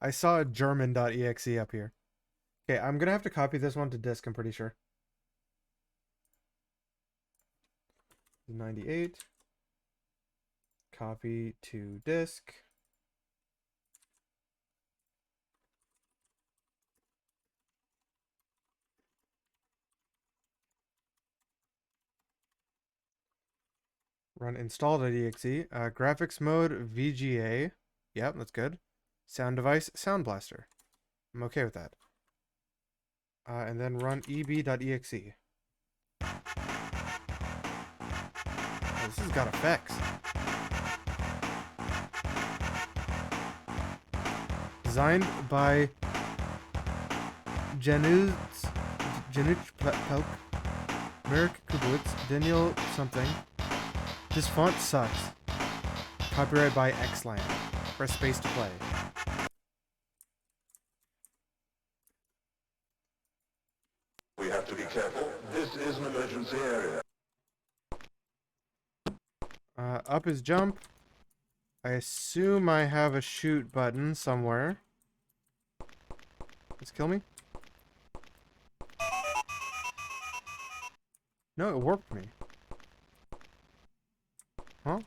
I saw a German.exe up here. Okay, I'm going to have to copy this one to disk, I'm pretty sure. 98. Copy to disk. Run install.exe. Graphics mode VGA. Yep, that's good. Sound device Sound Blaster. I'm okay with that. And then run eb.exe. Oh, this has got effects. Designed by Janusz Pelk, Merrick Kubowitz, Daniel something. This font sucks. Copyright by Xland. Press space to play. We have to be careful. This is an emergency area. Up is jump. I assume I have a shoot button somewhere. Let's kill me. No, it warped me. Huh?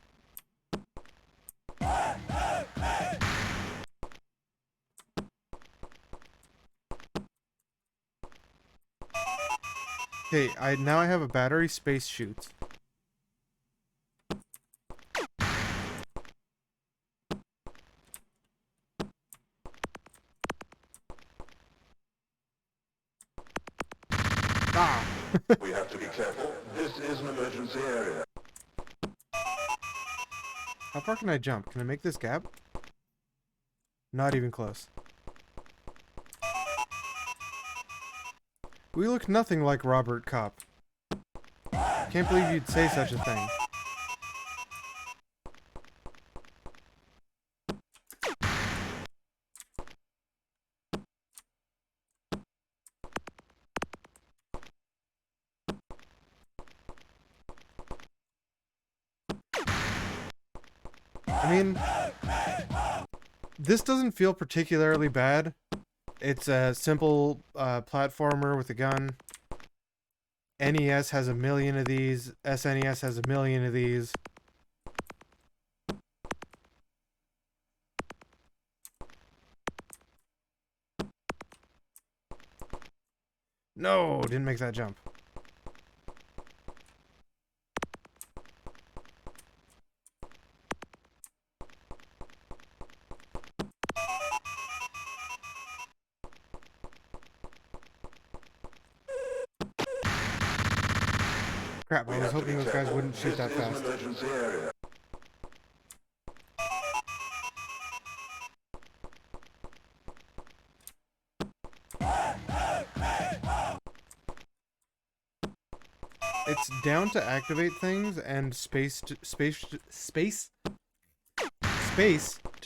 Okay, now I have a battery space shoots. Ah! We have to be careful. This is an emergency area. How far can I jump? Can I make this gap? Not even close. We look nothing like Robert Kopp. Can't believe you'd say such a thing. I mean, this doesn't feel particularly bad. It's a simple platformer with a gun. NES has a million of these. SNES has a million of these. No, didn't make that jump. Crap, I was hoping those guys wouldn't shoot that fast. Emergency area. It's down to activate things and space to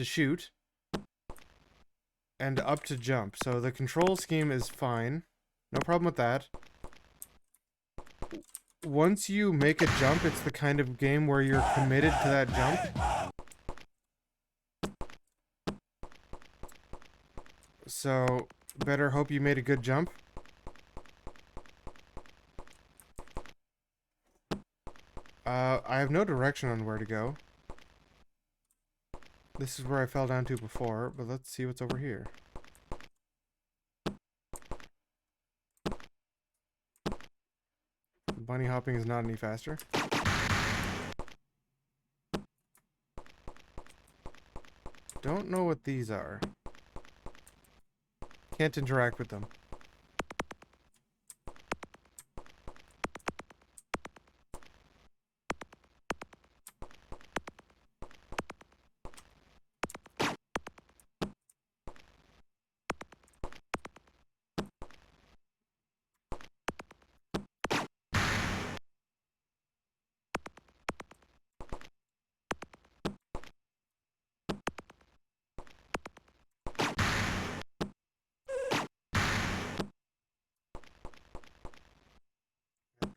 shoot, and up to jump. So the control scheme is fine. No problem with that. Once you make a jump, it's the kind of game where you're committed to that jump. So, better hope you made a good jump. I have no direction on where to go. This is where I fell down to before, but let's see what's over here. Bunny hopping is not any faster. Don't know what these are. Can't interact with them.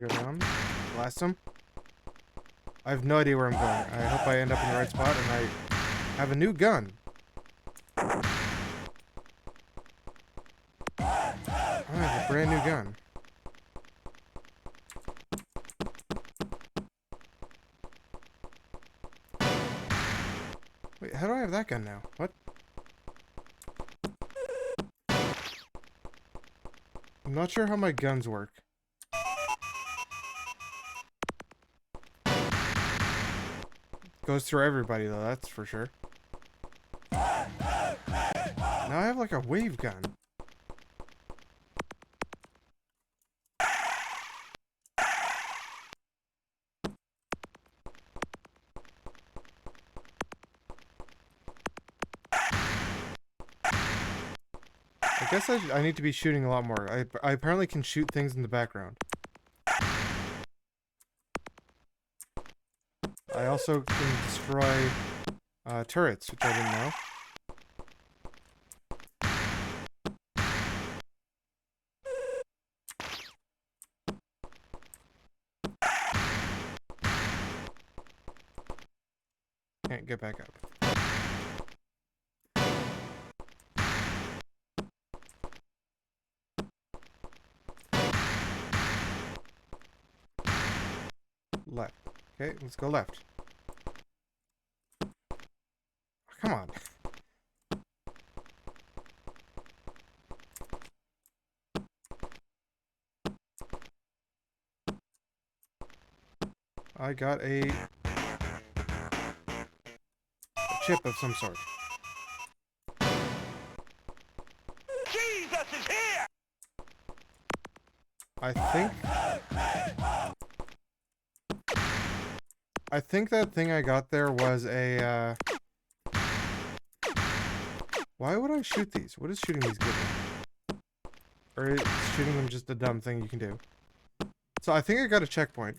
Go down. Blast him. I have no idea where I'm going. I hope I end up in the right spot and I have a new gun. I have a brand new gun. Wait, how do I have that gun now? What? I'm not sure how my guns work. Goes through everybody though, that's for sure. Now I have like a wave gun. I guess I need to be shooting a lot more. I apparently can shoot things in the background. I also can destroy turrets, which I didn't know. Can't get back up. Left. Okay, let's go left. Oh, come on. I got a chip of some sort. Jesus is here! I think that thing I got there was a, why would I shoot these? What is shooting these give me? Or is shooting them just a dumb thing you can do? So I think I got a checkpoint.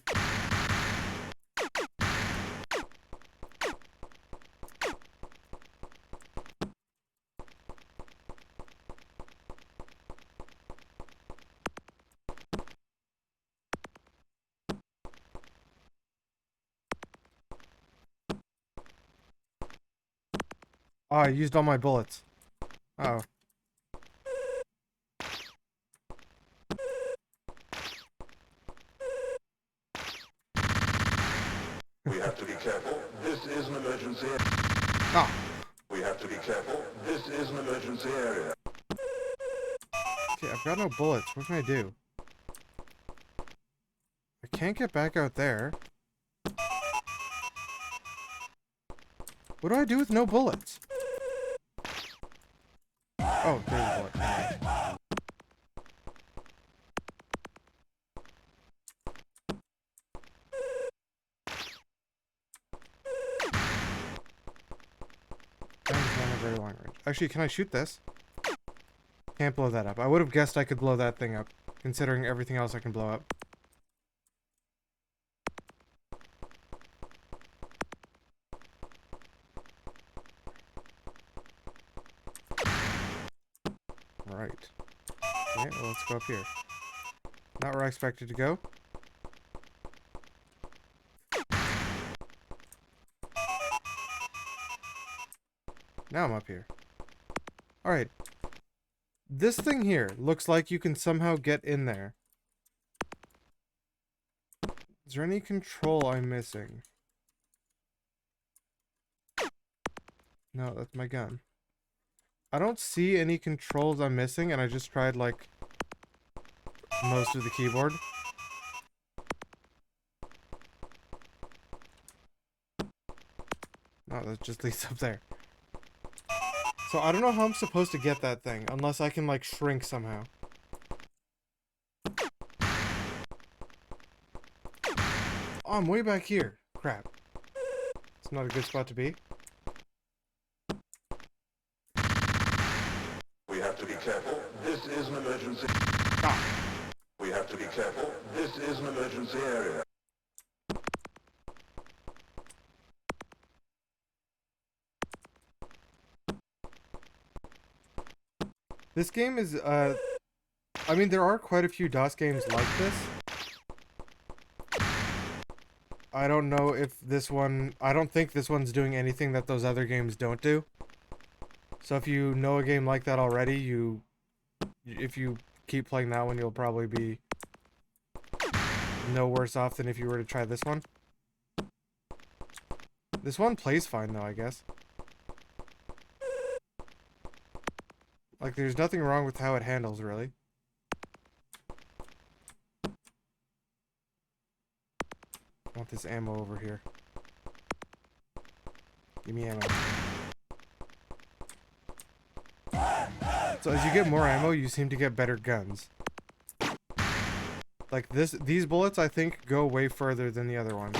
Oh, I used all my bullets. Oh. We have to be careful. This is an emergency. Ah. We have to be careful. This is an emergency area. Okay, I've got no bullets. What can I do? I can't get back out there. What do I do with no bullets? Oh, there's a bullet. Alright. Guns not a very long range. Actually, can I shoot this? Can't blow that up. I would have guessed I could blow that thing up, considering everything else I can blow up. Right. Okay, well, let's go up here. Not where I expected to go. Now I'm up here. Alright. This thing here looks like you can somehow get in there. Is there any control I'm missing? No, that's my gun. I don't see any controls I'm missing, and I just tried, like, most of the keyboard. No, that just leads up there. So I don't know how I'm supposed to get that thing, unless I can, like, shrink somehow. Oh, I'm way back here. Crap. It's not a good spot to be. We have to be careful. This is an emergency. Ah. We have to be careful. This is an emergency area. This game is, I mean, there are quite a few DOS games like this. I don't know if this one... I don't think this one's doing anything that those other games don't do. So if you know a game like that already, if you keep playing that one, you'll probably be no worse off than if you were to try this one. This one plays fine, though, I guess. Like, there's nothing wrong with how it handles, really. I want this ammo over here. Give me ammo. So as you get more ammo, you seem to get better guns. Like these bullets, I think, go way further than the other one.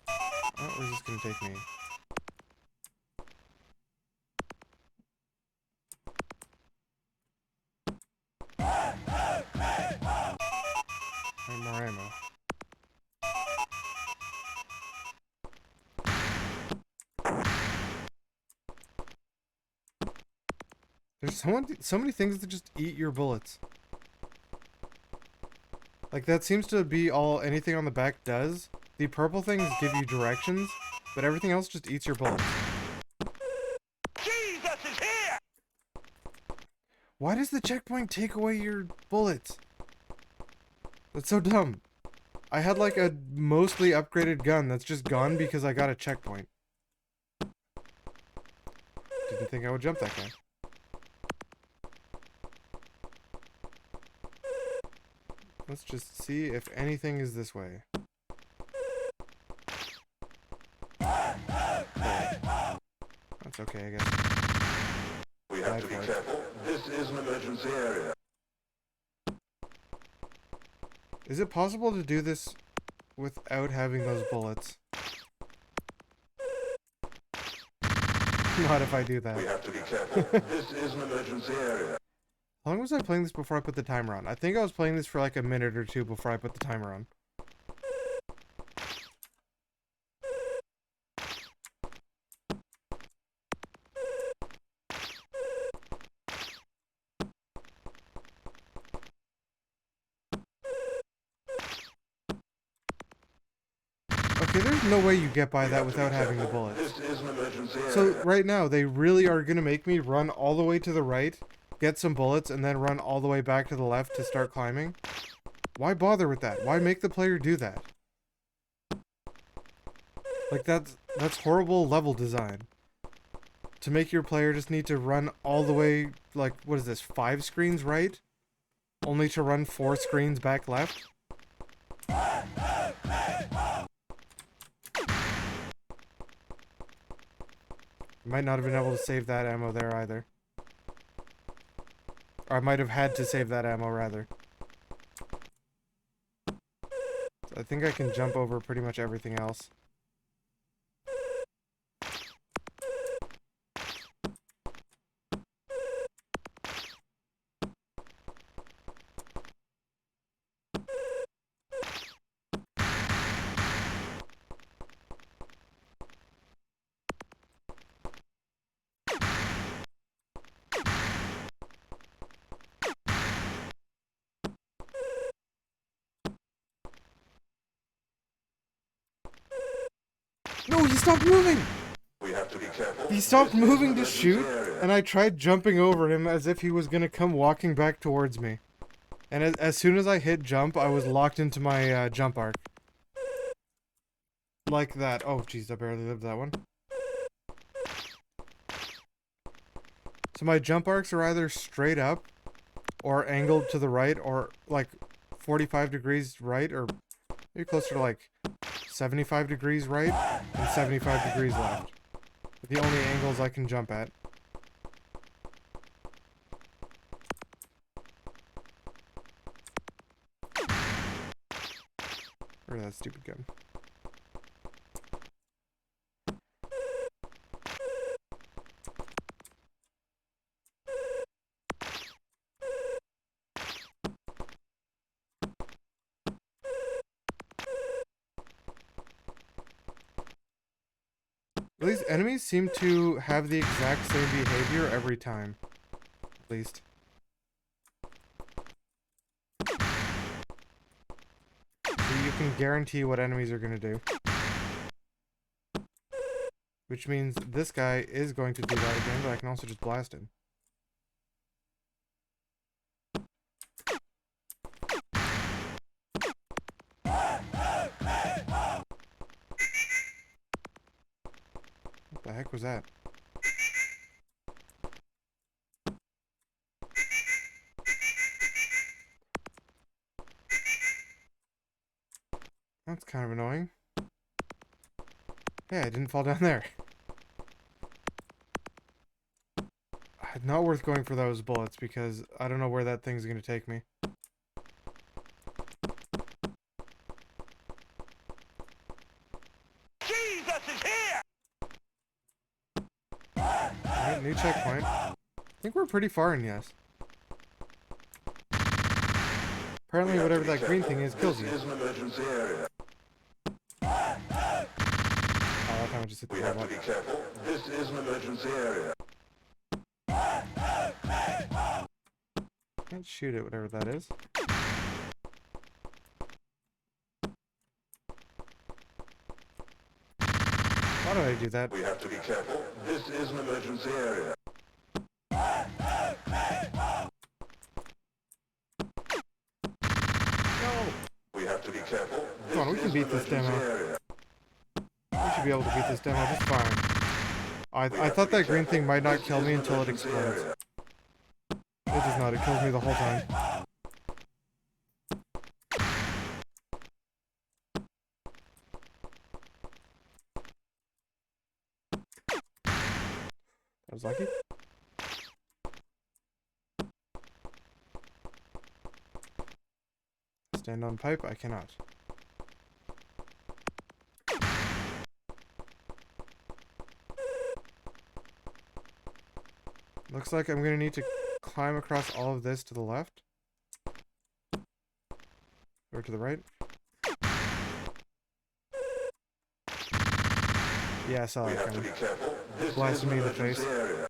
Oh, where's this gonna take me? More ammo. There's so many things that just eat your bullets. Like, that seems to be all anything on the back does. The purple things give you directions, but everything else just eats your bullets. Jesus is here! Why does the checkpoint take away your bullets? That's so dumb. I had like a mostly upgraded gun that's just gone because I got a checkpoint. Didn't think I would jump that guy. Let's just see if anything is this way. That's okay, I guess. We have to be careful. This is an emergency area. Is it possible to do this without having those bullets? Not if I do that. We have to be careful. This is an emergency area. How long was I playing this before I put the timer on? I think I was playing this for like a minute or two before I put the timer on. Okay, There's no way you get by that without having the bullets. This is an emergency area. So right now, they really are going to make me run all the way to the right, get some bullets, and then run all the way back to the left to start climbing? Why bother with that? Why make the player do that? Like, that's horrible level design. To make your player just need to run all the way, like, what is this, 5 screens right? Only to run 4 screens back left? Might not have been able to save that ammo there either. Or I might have had to save that ammo, rather. So I think I can jump over pretty much everything else. No, he stopped moving! We have to be careful. He stopped This is moving an to emergency shoot, area. and I tried jumping over him as if he was gonna come walking back towards me. And as soon as I hit jump, I was locked into my jump arc. Like that. Oh, jeez, I barely lived that one. So my jump arcs are either straight up, or angled to the right, or like 45 degrees right, or maybe closer to like 75 degrees right, and 75 degrees left. The only angles I can jump at. Or that stupid gun. These enemies seem to have the exact same behavior every time. At least. So you can guarantee what enemies are going to do. Which means this guy is going to do that again, but I can also just blast him. What the heck was that? That's kind of annoying. Hey, I didn't fall down there. Not worth going for those bullets because I don't know where that thing's going to take me. Jesus is here! Alright, new checkpoint. I think we're pretty far in, yes. Apparently whatever that green thing is kills you. This is an emergency area. Oh, that time I just hit the We have to robot. be careful. This is an emergency area. Can't shoot it, whatever that is. Why did I do that? We have to be careful. This is an emergency area. No! We have to be careful. Come on, we can is beat an this emergency demo. area. We should be able to beat this demo just fine. I thought that green thing might not kill me until it explodes. It does not, it kills me the whole time. That was lucky. Stand on pipe? I cannot. Looks like I'm gonna need to climb across all of this to the left. Or to the right. Yeah, I saw We that have to coming. be careful. This Blasted is me an in the face. emergency area.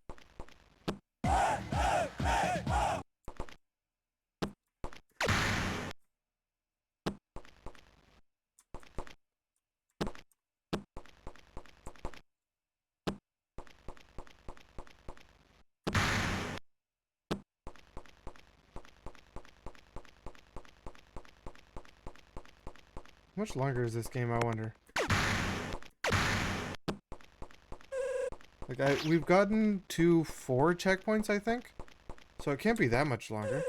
How much longer is this game, I wonder? Like, we've gotten to 4 checkpoints, I think. So it can't be that much longer.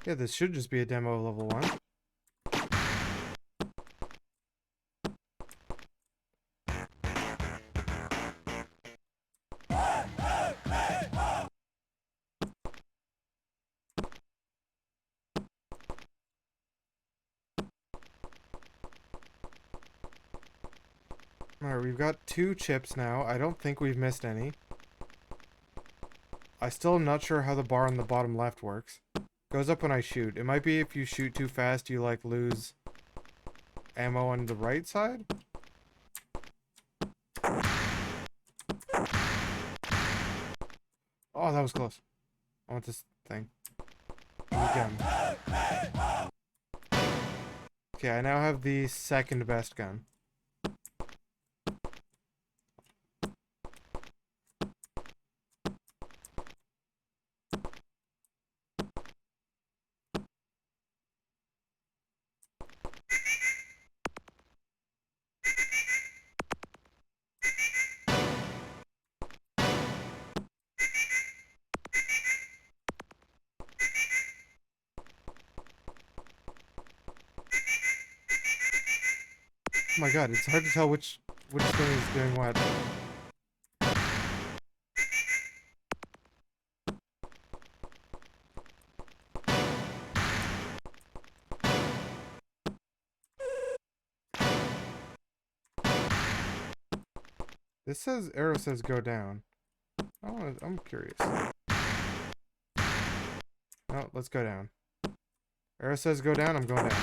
Yeah, this should just be a demo of level 1. Alright, we've got 2 chips now. I don't think we've missed any. I still am not sure how the bar on the bottom left works. Goes up when I shoot. It might be if you shoot too fast, you like lose ammo on the right side? Oh, that was close. I want this thing. Gun. Okay, I now have the second best gun. Oh my god, it's hard to tell which thing is doing what. This says, arrow says go down. I'm curious. No, let's go down. Arrow says go down, I'm going down.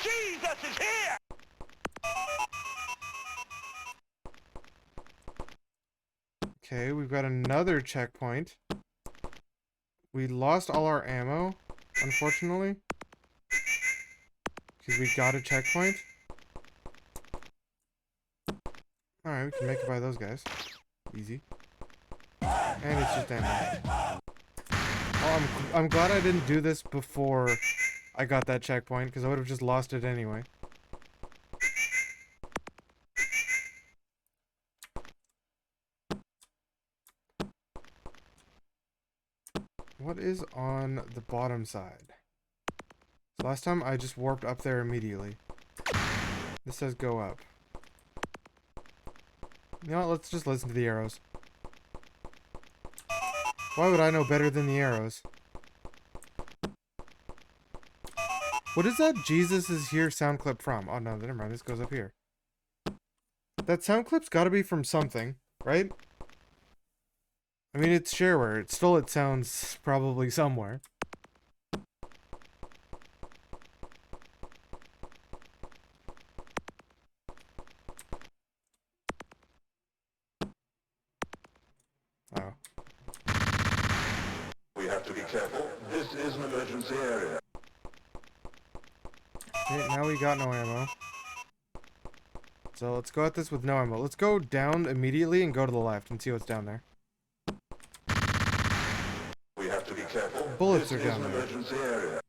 Jesus is here! Okay, we've got another checkpoint. We lost all our ammo, unfortunately. Because we got a checkpoint. Alright, we can make it by those guys. Easy. And it's just ammo. Oh, I'm glad I didn't do this before I got that checkpoint, because I would have just lost it anyway. What is on the bottom side? So last time I just warped up there immediately. This says go up. You know what, let's just listen to the arrows. Why would I know better than the arrows? What is that Jesus is here sound clip from? Oh no, never mind, this goes up here. That sound clip's gotta be from something, right? I mean, it's Shareware. It stole its sounds probably somewhere. Oh. We have to be careful. This is an emergency area. Okay, now we got no ammo. So let's go at this with no ammo. Let's go down immediately and go to the left and see what's down there. We have to be careful. Bullets are This is down an there. emergency area.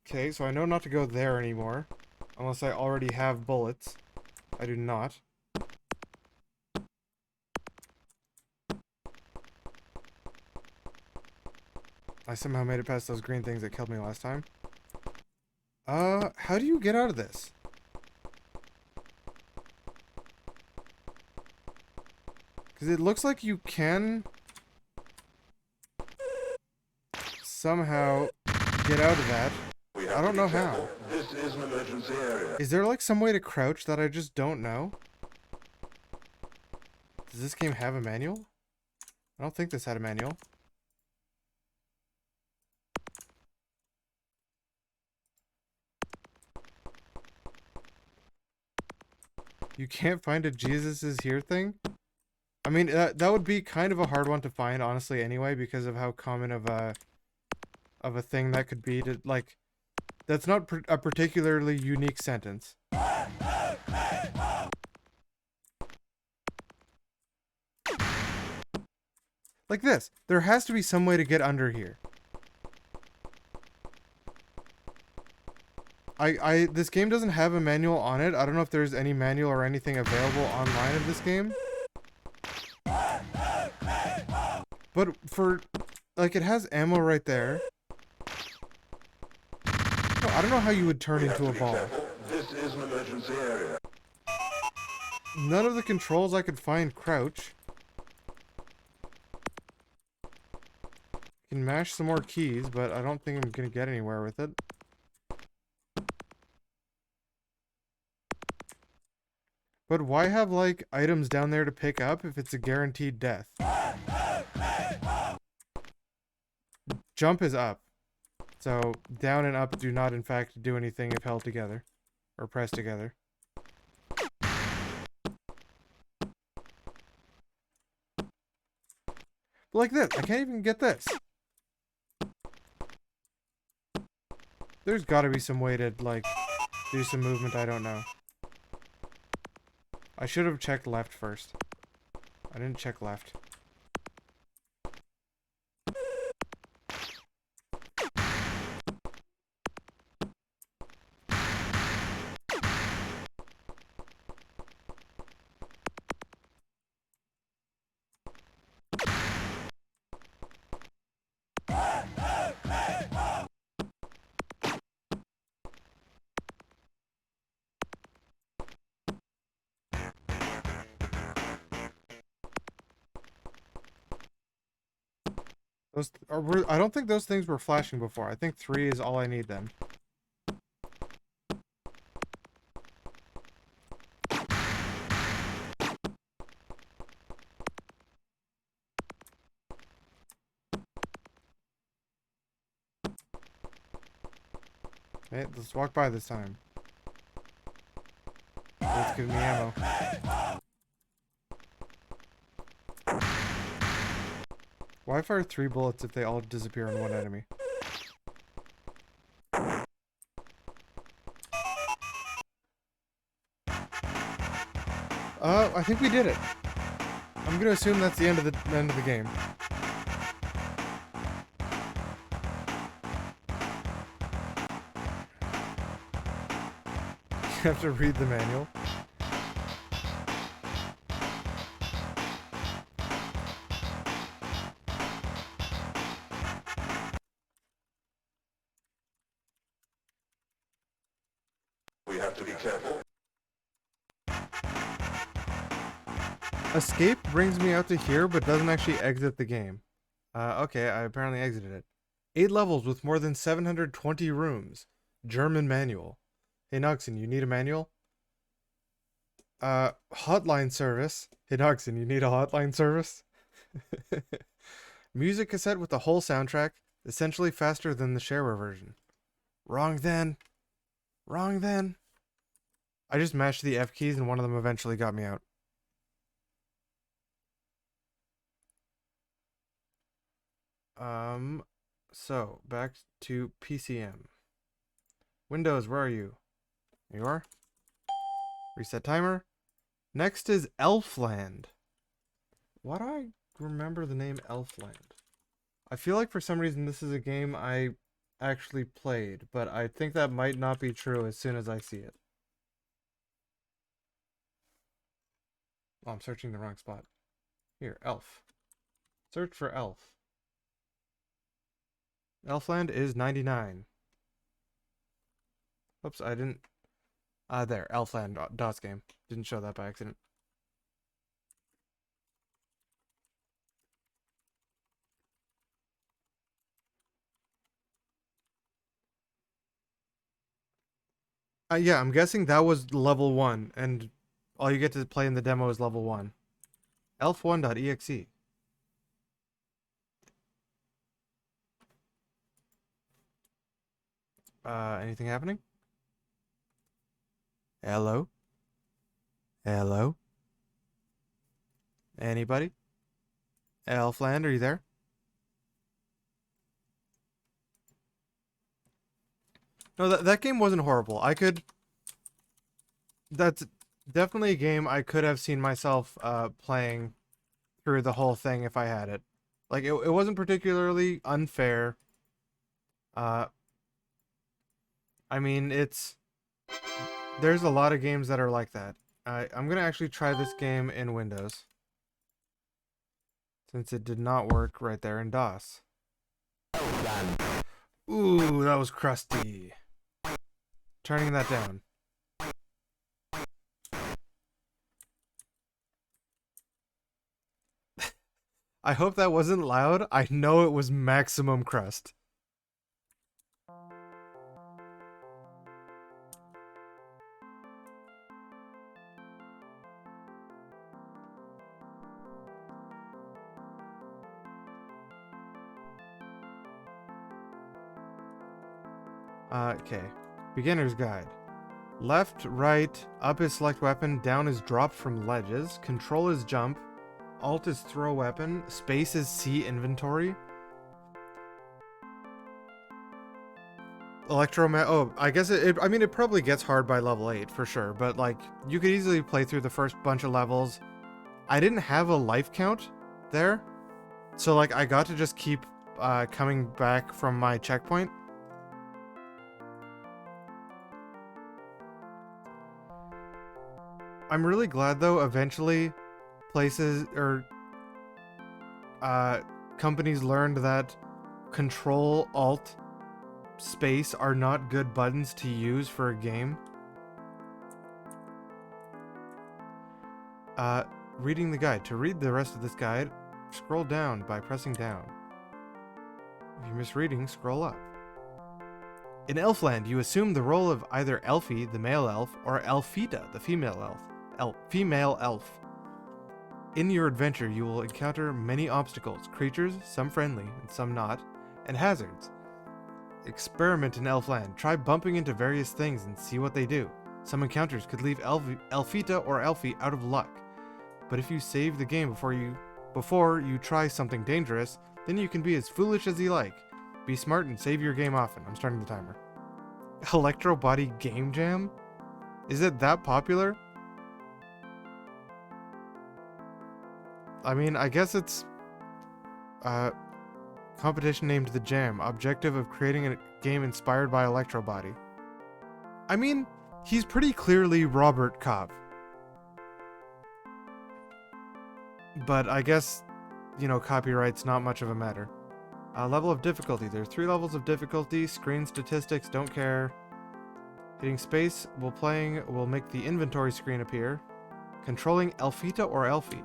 Okay, so I know not to go there anymore. Unless I already have bullets. I do not. I somehow made it past those green things that killed me last time. How do you get out of this? Because it looks like you can somehow get out of that. I don't know how. This is an emergency area. Is there like some way to crouch that I just don't know? Does this game have a manual? I don't think this had a manual. You can't find a Jesus is here thing? I mean, that would be kind of a hard one to find, honestly, anyway, because of how common of a thing that could be to, like, that's not a particularly unique sentence. Like this. There has to be some way to get under here. This game doesn't have a manual on it. I don't know if there's any manual or anything available online of this game. But for, like, it has ammo right there. No, I don't know how you would turn into a ball. This is an emergency area. None of the controls I could find crouch. I can mash some more keys, but I don't think I'm gonna get anywhere with it. But why have, like, items down there to pick up if it's a guaranteed death? Jump is up. So, down and up do not, in fact, do anything if held together. Or pressed together. But like this. I can't even get this. There's gotta be some way to, like, do some movement I don't know. I should have checked left first. I didn't check left. I don't think those things were flashing before. I think 3 is all I need then. Okay, let's walk by this time. Let's give me ammo. Why fire 3 bullets if they all disappear on one enemy? I think we did it. I'm gonna assume that's the end of the game. You have to read the manual. We have to be careful. Escape brings me out to here, but doesn't actually exit the game. Okay, I apparently exited it. 8 levels with more than 720 rooms. German manual. Hey Noxon, you need a manual? Hotline service. Hey Noxon, you need a hotline service? Music cassette with the whole soundtrack, essentially faster than the shareware version. Wrong then. Wrong then. I just mashed the F keys and one of them eventually got me out. So, back to PCM. Windows, where are you? There you are. Reset timer. Next is Elfland. Why do I remember the name Elfland? I feel like for some reason this is a game I actually played, but I think that might not be true as soon as I see it. Oh, I'm searching the wrong spot. Here, Elf. Search for Elf. Elfland is 99. Oops, I didn't... there, Elfland DOS game. Didn't show that by accident. Yeah, I'm guessing that was level 1, and all you get to play in the demo is level 1. Elf1.exe. Anything happening? Hello? Hello? Anybody? Elfland, are you there? No, that game wasn't horrible. That's definitely a game I could have seen myself playing through the whole thing if I had it. Like, it wasn't particularly unfair. I mean, there's a lot of games that are like that. I'm gonna actually try this game in Windows, since it did not work right there in DOS. Ooh, that was crusty. Turning that down. I hope that wasn't loud. I know it was maximum crust. Okay. Beginner's guide. Left, right, up is select weapon, down is drop from ledges, control is jump, alt is throw weapon, space is see inventory. I guess I mean, it probably gets hard by level 8 for sure, but like, you could easily play through the first bunch of levels. I didn't have a life count there, so like, I got to just keep coming back from my checkpoint. I'm really glad though, eventually places or companies learned that control, alt, space are not good buttons to use for a game. Reading the guide. To read the rest of this guide, scroll down by pressing down. If you miss reading, scroll up. In Elfland, you assume the role of either Elfie, the male elf, or Elfita, the female elf. Female elf. In your adventure, you will encounter many obstacles, creatures, some friendly and some not, and hazards. Experiment in Elfland. Try bumping into various things and see what they do. Some encounters could leave Elfita or Elfie out of luck. But if you save the game before you try something dangerous, then you can be as foolish as you like. Be smart and save your game often. I'm starting the timer. Electro Body Game Jam? Is it that popular? I mean, I guess it's competition named The Jam. Objective of creating a game inspired by Electro Body. I mean, he's pretty clearly Robert Kopp. But I guess, you know, copyright's not much of a matter. Level of difficulty. There are 3 levels of difficulty. Screen statistics, don't care. Hitting space will make the inventory screen appear. Controlling Elfita or Elfie.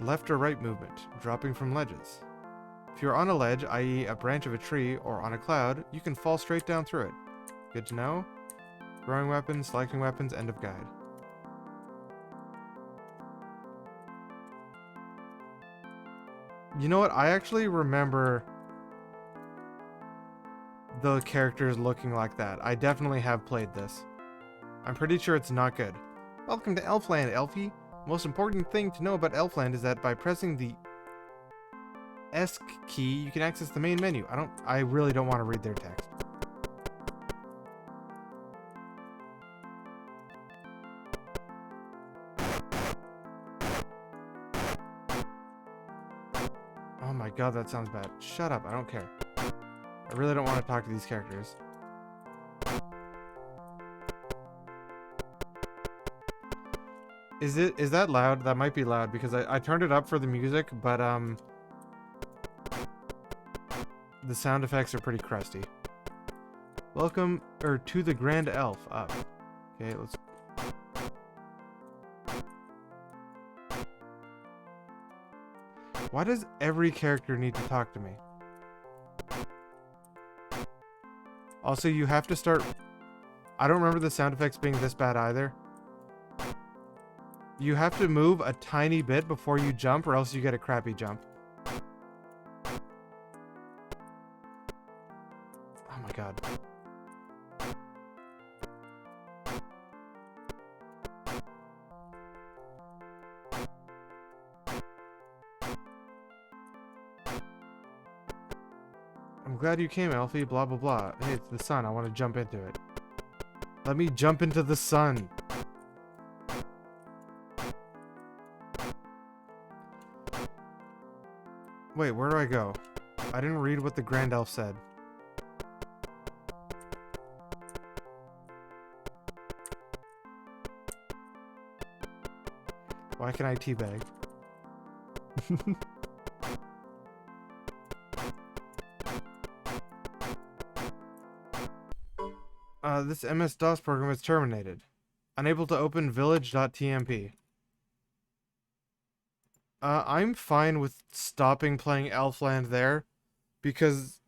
Left or right movement, dropping from ledges. If you're on a ledge, i.e. a branch of a tree, or on a cloud, you can fall straight down through it. Good to know. Throwing weapons, selecting weapons, end of guide. You know what? I actually remember the characters looking like that. I definitely have played this. I'm pretty sure it's not good. Welcome to Elfland, Elfie. Most important thing to know about Elfland is that by pressing the ESC key, you can access the main menu. I really don't want to read their text. Oh my god, that sounds bad. Shut up, I don't care. I really don't want to talk to these characters. Is that loud? That might be loud because I turned it up for the music, but the sound effects are pretty crusty. Welcome to the Grand Elf up. Okay, let's. Why does every character need to talk to me? Also, you have to start. I don't remember the sound effects being this bad either. You have to move a tiny bit before you jump, or else you get a crappy jump. Oh my god. I'm glad you came, Elfie, blah blah blah. Hey, it's the sun, I want to jump into it. Let me jump into the sun. Wait, where do I go? I didn't read what the Grand Elf said. Why can I teabag? This MS-DOS program is terminated. Unable to open village.tmp. I'm fine with stopping playing Elfland there, because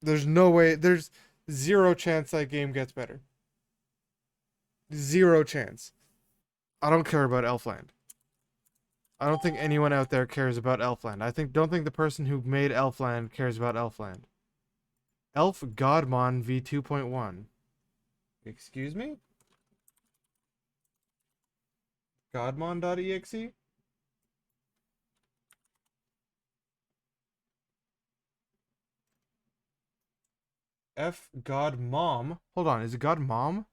there's no way, there's zero chance that game gets better. Zero chance. I don't care about Elfland. I don't think anyone out there cares about Elfland. Don't think the person who made Elfland cares about Elfland. F.Godmon V 2.1. Excuse me? Godmon.exe? F.Godmom? Hold on, is it Godmom?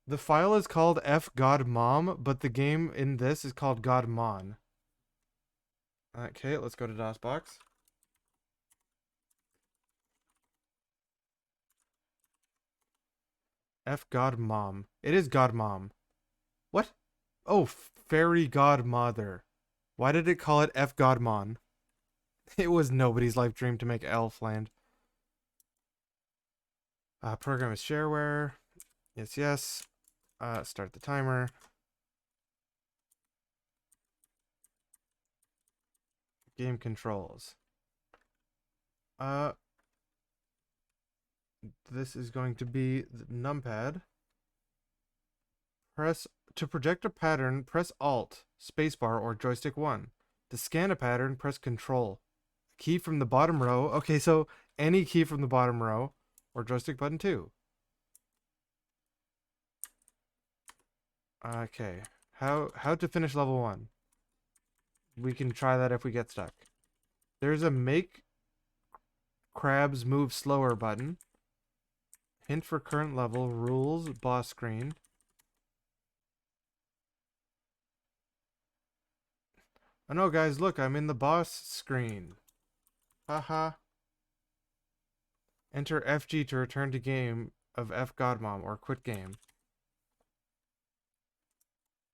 The file is called F.Godmom, but the game in this is called Godmon. Okay, let's go to DOSBox. F.Godmom. It is Godmom. What? Oh, Fairy Godmother. Why did it call it F.Godmon? It was nobody's life dream to make Elfland. Program is Shareware. Yes, yes. Start the timer. Game controls. This is going to be the numpad. To project a pattern, press Alt, spacebar, or joystick 1. To scan a pattern, press Control. Key from the bottom row. Okay, so any key from the bottom row, or joystick button 2. Okay, how to finish level 1? We can try that if we get stuck. There's a make crabs move slower button. Hint for current level, rules, boss screen. Oh no, guys, look, I'm in the boss screen. Haha. Enter FG to return to game of F.Godmom or quit game.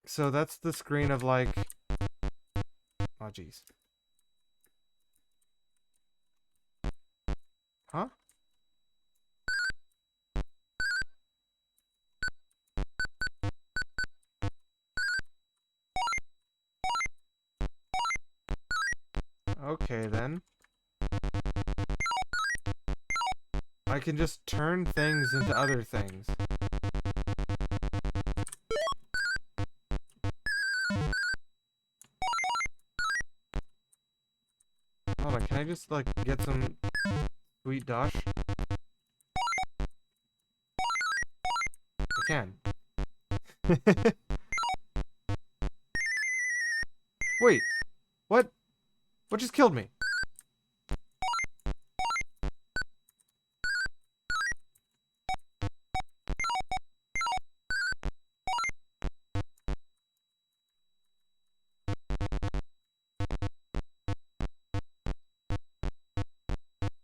So that's the screen of like... Oh, jeez. Huh? Okay, then. I can just turn things into other things. Hold on, can I just, like, get some sweet dosh? I can. Wait, what? What just killed me?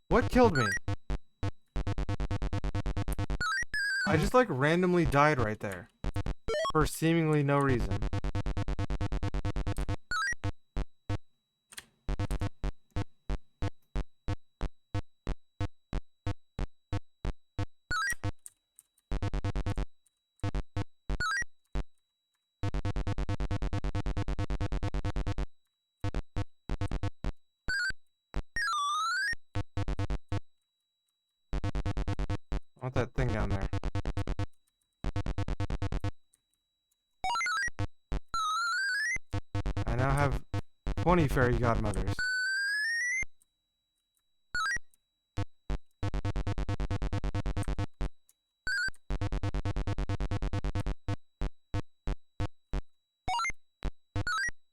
What killed me? I just like randomly died right there. For seemingly no reason. I want that thing down there. I now have 20 fairy godmothers.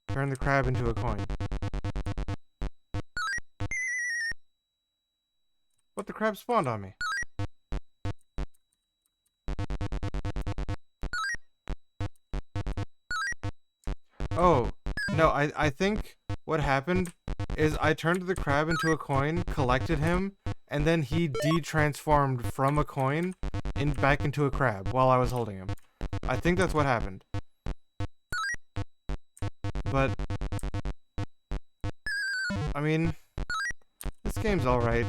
Turn the crab into a coin. crab spawned on me. Oh, no, I think what happened is I turned the crab into a coin, collected him, and then he de-transformed from a coin back into a crab while I was holding him. I think that's what happened. But, I mean, this game's alright.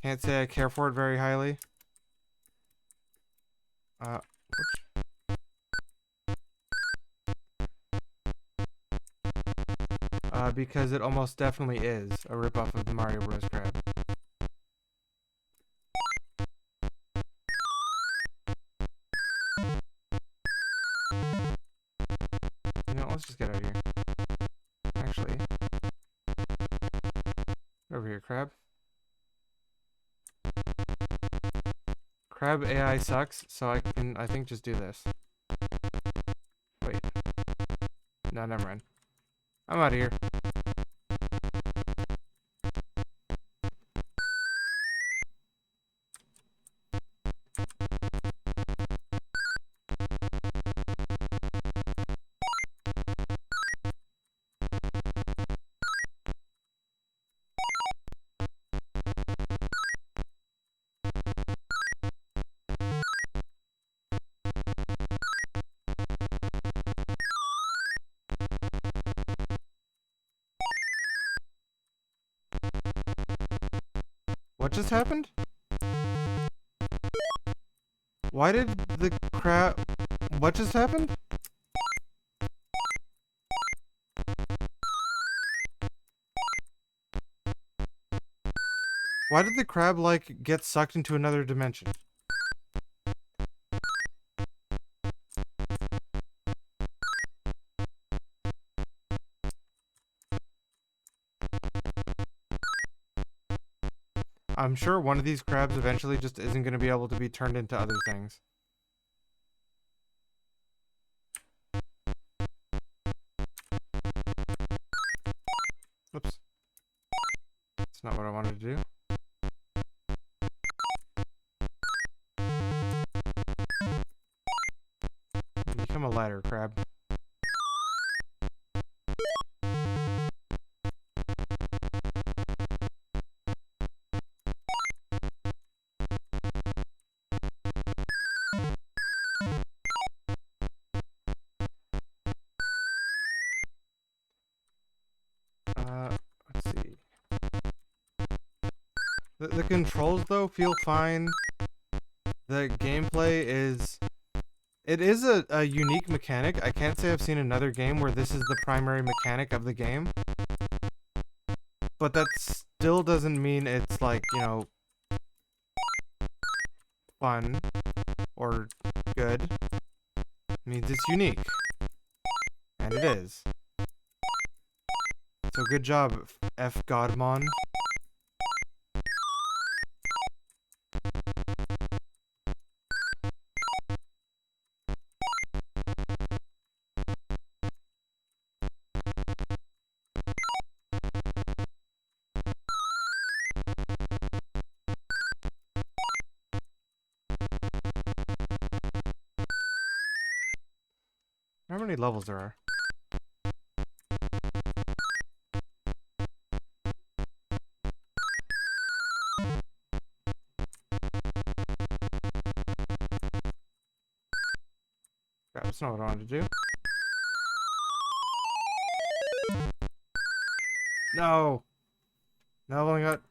Can't say I care for it very highly. Because it almost definitely is a ripoff of the Mario Bros. Crab. You know, let's just get out of here. Actually, over here, crab. Crab AI sucks, so I think just do this. Wait. No, never mind. I'm out of here. What just happened? Why did the crab... What just happened? Why did the crab, like, get sucked into another dimension? I'm sure one of these crabs eventually just isn't going to be able to be turned into other things. Oops. That's not what I wanted to do. Become a ladder, crab. Let's see. The controls, though, feel fine. The gameplay is... It is a unique mechanic. I can't say I've seen another game where this is the primary mechanic of the game. But that still doesn't mean it's, like, you know, fun or good. It means it's unique. And it is. So good job, F.Godmon. How many levels there are? Crap, that's not what I wanted to do. No! Now I've only got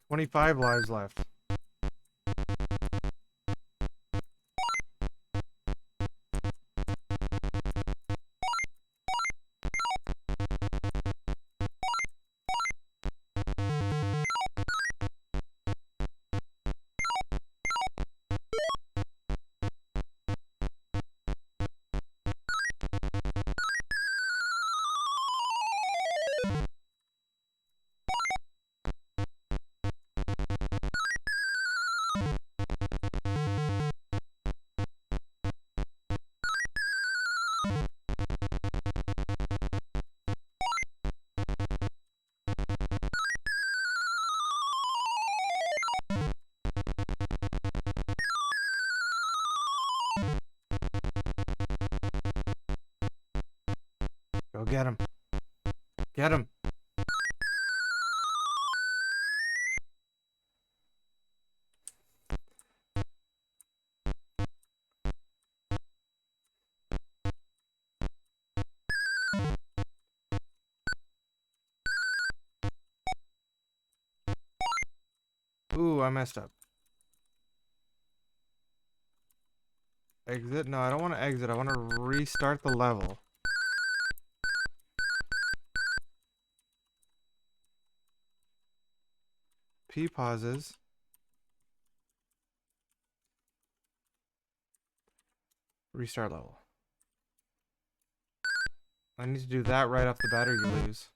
25 lives left. get him. Get him. Ooh, I messed up. Exit? No, I don't want to exit. I want to restart the level. P pauses. Restart level. I need to do that right off the bat or you lose.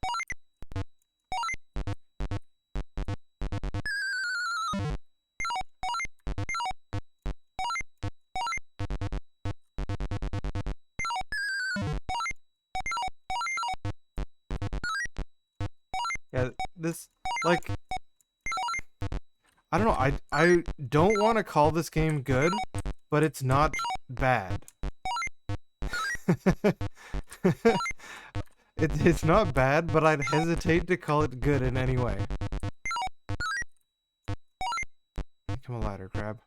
Yeah, this, like, I don't know, I don't want to call this game good, but it's not bad. It's not bad, but I'd hesitate to call it good in any way. Become a ladder crab.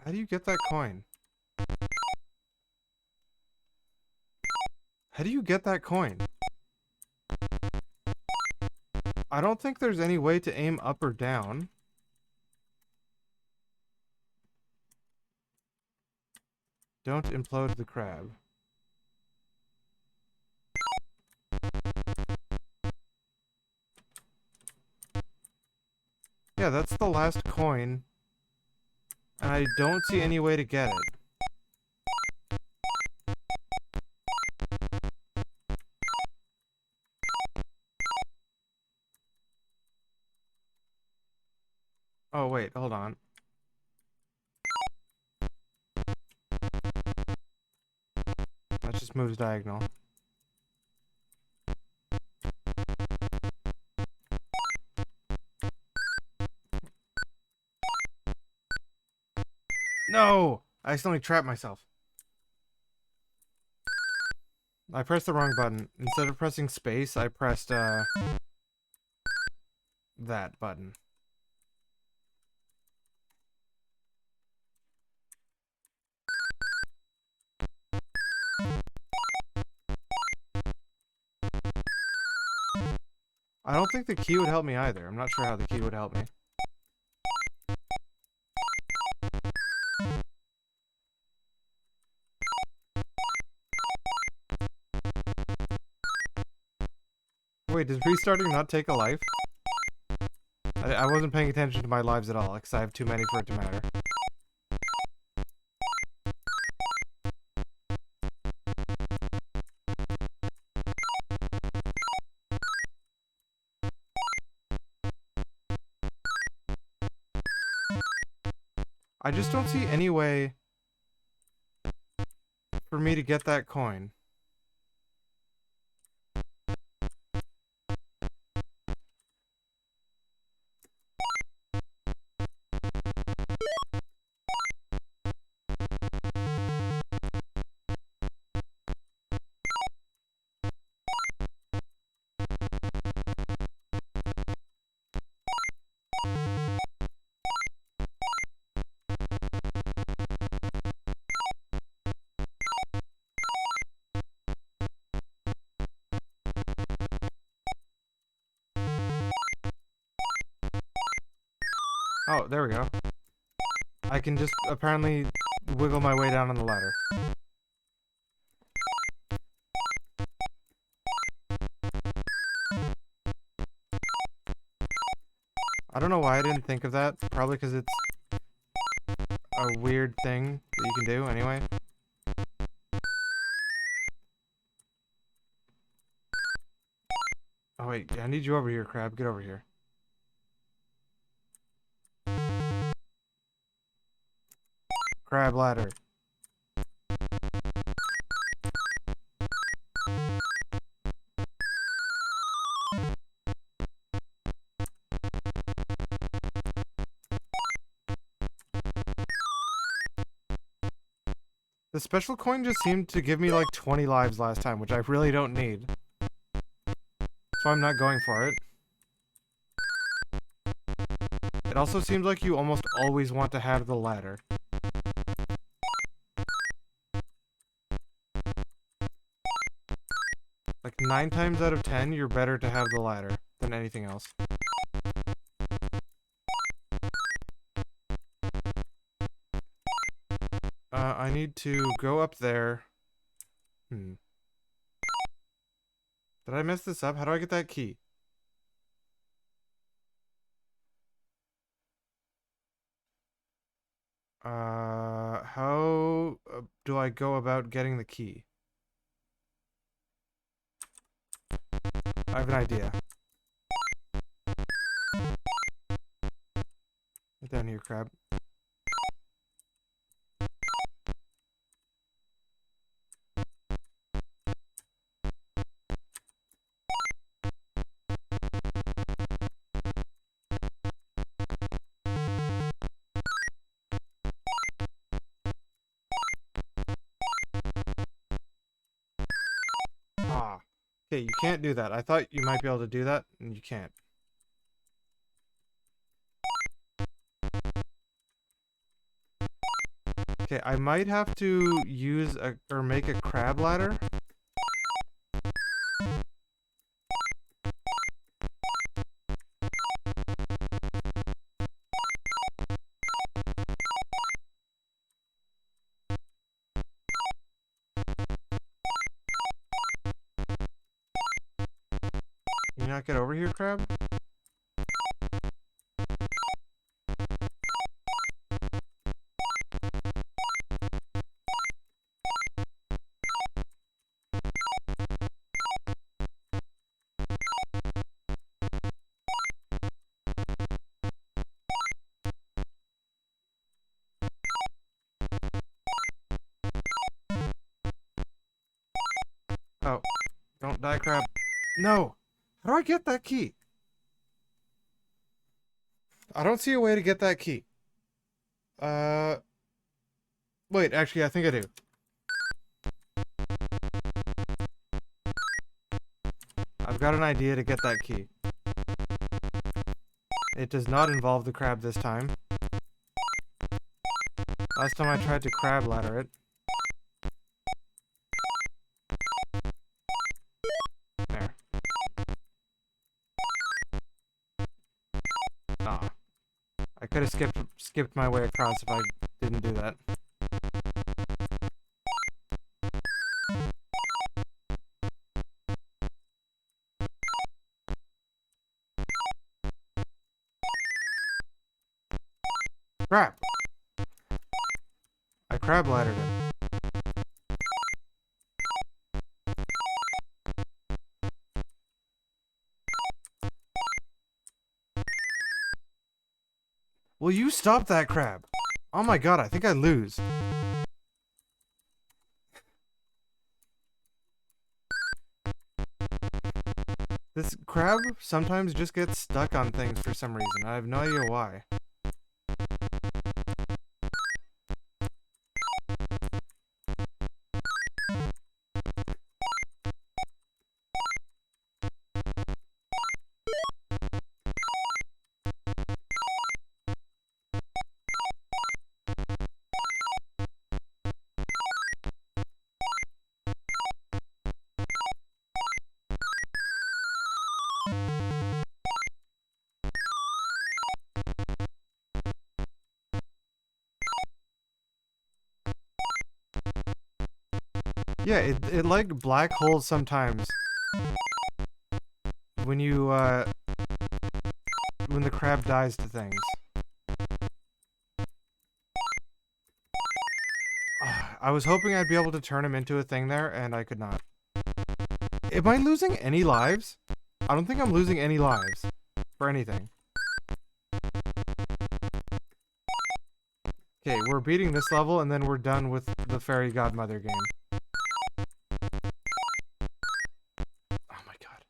How do you get that coin? How do you get that coin? I don't think there's any way to aim up or down. Don't implode the crab. Yeah, that's the last coin. And I don't see any way to get it. Oh, wait, hold on. That just moves diagonal. No! I accidentally trapped myself. I pressed the wrong button. Instead of pressing space, I pressed, that button. I don't think the key would help me either. I'm not sure how the key would help me. Wait, does restarting not take a life? I wasn't paying attention to my lives at all, because I have too many for it to matter. I just don't see any way for me to get that coin. Oh, there we go. I can just apparently wiggle my way down on the ladder. I don't know why I didn't think of that. Probably because it's a weird thing that you can do anyway. Oh wait, I need you over here, crab. Get over here. Crab ladder. The special coin just seemed to give me like 20 lives last time, which I really don't need. So I'm not going for it. It also seems like you almost always want to have the ladder. Like 9 times out of 10, you're better to have the ladder than anything else. I need to go up there. Did I mess this up? How do I get that key? How do I go about getting the key? I have an idea. Get down here, crab. Ah. Okay, you can't do that. I thought you might be able to do that, and you can't. Okay, I might have to use or make a crab ladder. Can you not get over here, crab? Oh, don't die, crab. No! How do I get that key? I don't see a way to get that key. Wait, actually, I think I do. I've got an idea to get that key. It does not involve the crab this time. Last time I tried to crab ladder it. There. Ah. I could have skipped my way across if I didn't do that. Crab! I crab laddered him. Will you stop that crab? Oh my god, I think I lose. This crab sometimes just gets stuck on things for some reason. I have no idea why. Yeah, it like black holes sometimes. When you, when the crab dies to things. I was hoping I'd be able to turn him into a thing there, and I could not. Am I losing any lives? I don't think I'm losing any lives. For anything. Okay, we're beating this level, and then we're done with the Fairy Godmother game. Oh my god.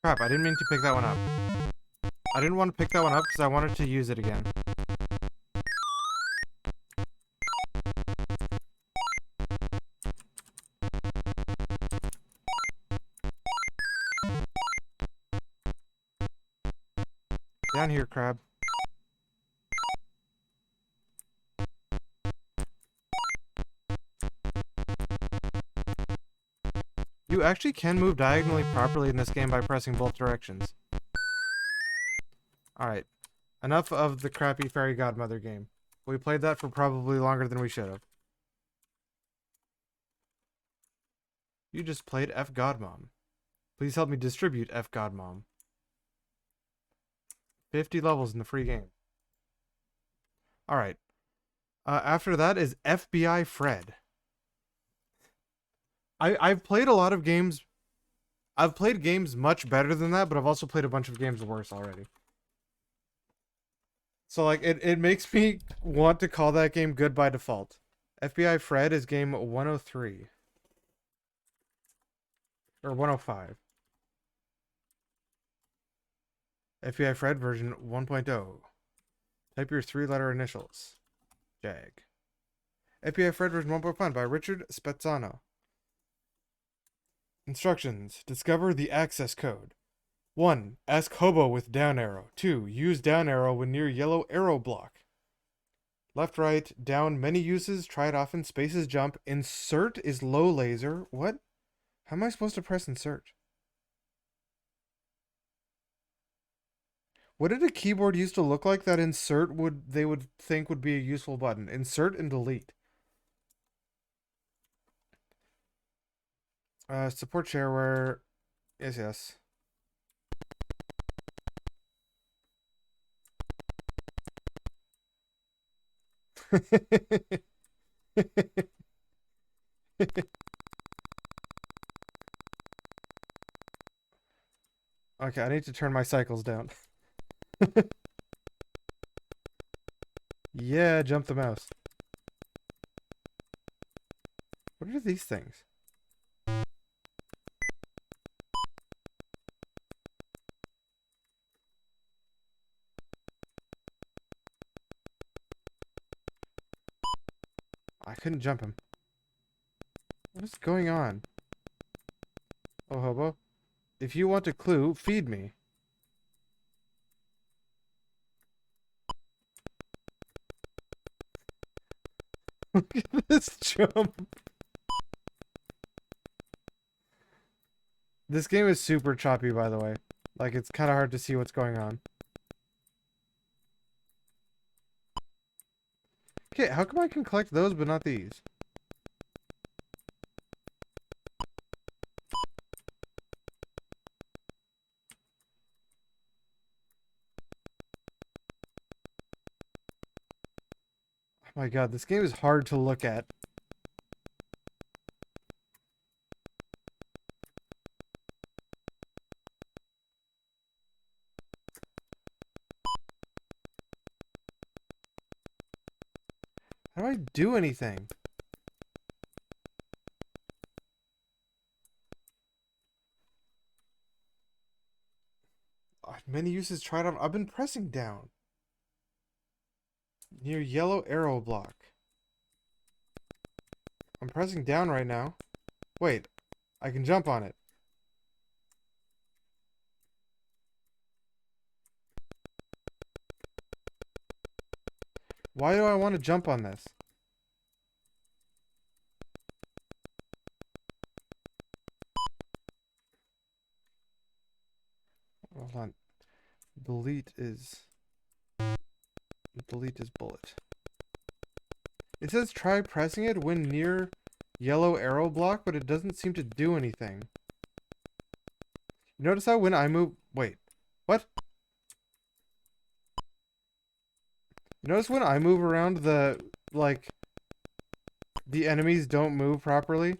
Crap, I didn't mean to pick that one up. I didn't want to pick that one up because I wanted to use it again. Down here, crab. You actually can move diagonally properly in this game by pressing both directions. Alright. Enough of the crappy Fairy Godmother game. We played that for probably longer than we should have. You just played F.Godmon. Please help me distribute F.Godmon. 50 levels in the free game. Alright. After that is FBI Fred. I've played a lot of games. I've played games much better than that, but I've also played a bunch of games worse already. So, like, it makes me want to call that game good by default. FBI Fred is game 103. Or 105. FBI Fred version 1.0. Type your 3-letter initials. Jag. FBI Fred version 1.1 by Richard Spezzano. Instructions. Discover the access code. 1. Ask hobo with down arrow. 2. Use down arrow when near yellow arrow block. Left, right, down, many uses. Try it often. Spaces jump. Insert is low laser. What? How am I supposed to press insert? What did a keyboard used to look like that insert they would think would be a useful button? Insert and delete. Support shareware. Yes, yes. Okay, I need to turn my cycles down. Yeah, jump the mouse. What are these things? I couldn't jump him. What is going on? Oh, hobo. If you want a clue, feed me. Look at this jump. This game is super choppy, by the way. Like, it's kind of hard to see what's going on. Okay, how come I can collect those but not these? Oh my god, this game is hard to look at. How do I do anything? Many uses tried on. I've been pressing down. Near yellow arrow block. I'm pressing down right now. Wait, I can jump on it. Why do I want to jump on this? Hold on. Delete is bullet. It says try pressing it when near yellow arrow block, but it doesn't seem to do anything. You notice how when I move... Wait. What? You notice when I move around the... Like... The enemies don't move properly?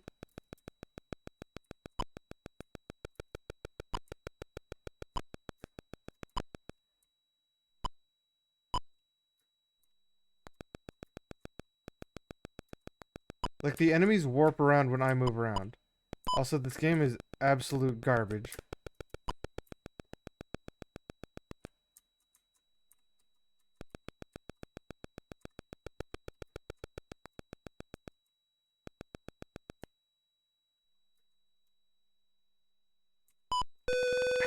Like, the enemies warp around when I move around. Also, this game is absolute garbage.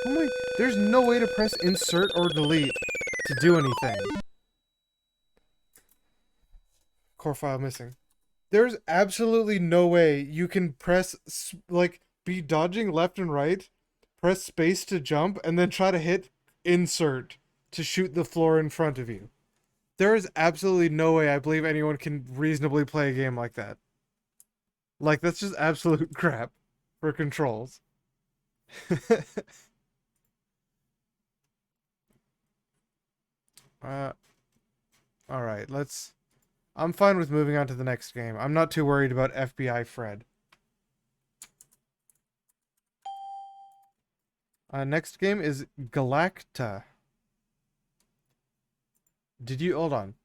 Oh my, there's no way to press insert or delete to do anything. Core file missing. There's absolutely no way you can press, like, be dodging left and right, press space to jump, and then try to hit insert to shoot the floor in front of you. There is absolutely no way I believe anyone can reasonably play a game like that. Like, that's just absolute crap for controls. Alright, I'm fine with moving on to the next game. I'm not too worried about FBI Fred. Next game is Galacta. Hold on.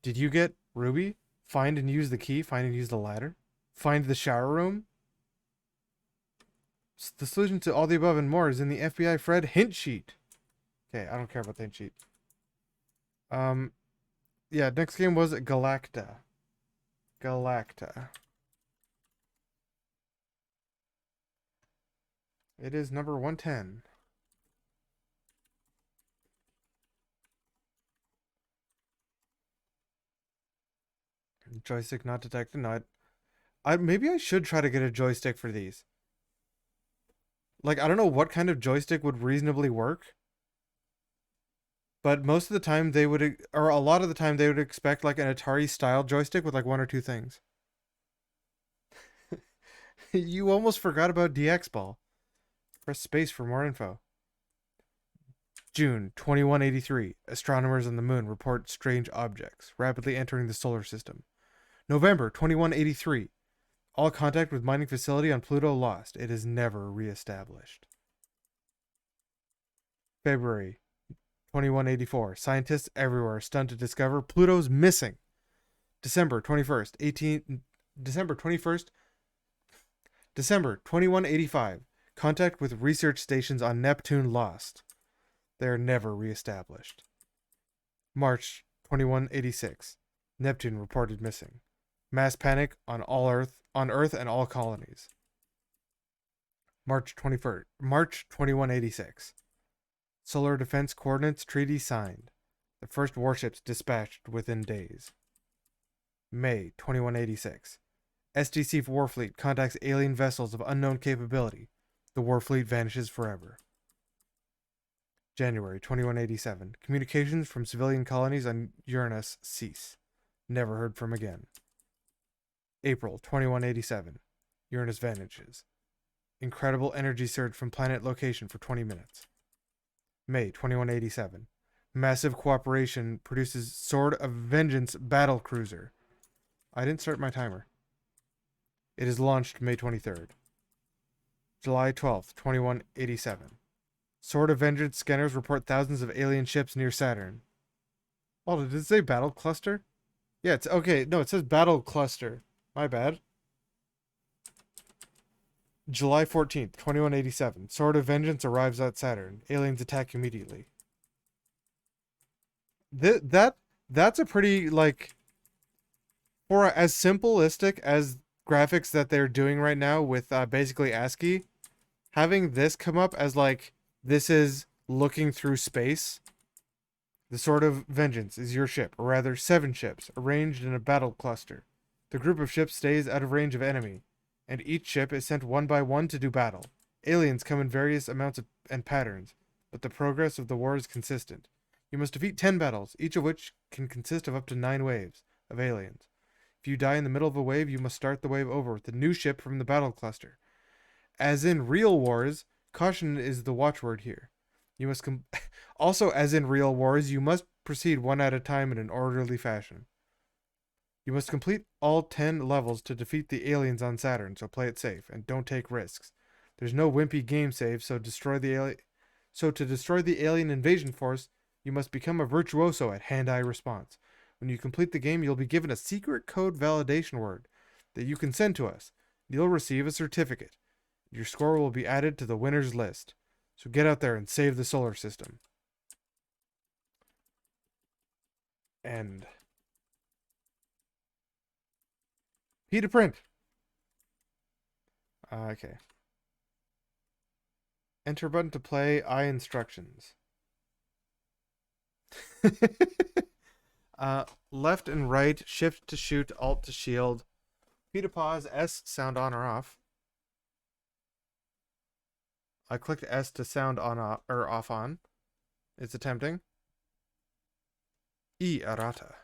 Did you get Ruby? Find and use the key, find and use the ladder? Find the shower room? The solution to all the above and more is in the FBI Fred hint sheet. Okay, I don't care about the hint sheet. Yeah, next game was Galacta. Galacta. It is number 110. Joystick not detected. No, maybe I should try to get a joystick for these. Like, I don't know what kind of joystick would reasonably work. But most of the time they would, or a lot of the time they would expect like an Atari style joystick with like one or two things. You almost forgot about DX Ball. Press space for more info. June 2183. Astronomers on the moon report strange objects rapidly entering the solar system. November 2183. All contact with mining facility on Pluto lost. It is never reestablished. February 2184. Scientists everywhere are stunned to discover Pluto's missing. December 21st. 2185. Contact with research stations on Neptune lost. They are never reestablished. March 2186. Neptune reported missing. Mass panic on Earth and all colonies. March 2186. Solar Defense Coordinates Treaty signed. The first warships dispatched within days. May 2186. SDC Warfleet contacts alien vessels of unknown capability. The Warfleet vanishes forever. January 2187. Communications from civilian colonies on Uranus cease. Never heard from again. April 2187. Uranus vanishes. Incredible energy surge from planet location for 20 minutes. May 2187. Massive cooperation produces Sword of Vengeance battle cruiser. I didn't start my timer. It is launched May 23rd. July 12th, 2187. Sword of Vengeance scanners report thousands of alien ships near Saturn. Oh, did it say battle cluster? Yeah, it's okay. No, it says battle cluster. My bad. July 14th, 2187. Sword of Vengeance arrives at Saturn. Aliens attack immediately. That's a pretty, like, for as simplistic as graphics that they're doing right now with basically ASCII, having this come up as, like, this is looking through space. The Sword of Vengeance is your ship, or rather 7 ships, arranged in a battle cluster. The group of ships stays out of range of enemy, and each ship is sent one by one to do battle. Aliens come in various amounts and patterns, but the progress of the war is consistent. You must defeat 10 battles, each of which can consist of up to 9 waves of aliens. If you die in the middle of a wave, you must start the wave over with the new ship from the battle cluster. As in real wars, caution is the watchword here. You must also, as in real wars, you must proceed one at a time in an orderly fashion. You must complete all 10 levels to defeat the aliens on Saturn, so play it safe and don't take risks. There's no wimpy game save, so to destroy the alien invasion force, you must become a virtuoso at hand-eye response. When you complete the game, you'll be given a secret code validation word that you can send to us. You'll receive a certificate. Your score will be added to the winners list. So get out there and save the solar system. End. P to print. Okay. Enter button to play. I instructions. Left and right. Shift to shoot. Alt to shield. P to pause. S sound on or off. I clicked S to sound on or off on. It's attempting. E errata.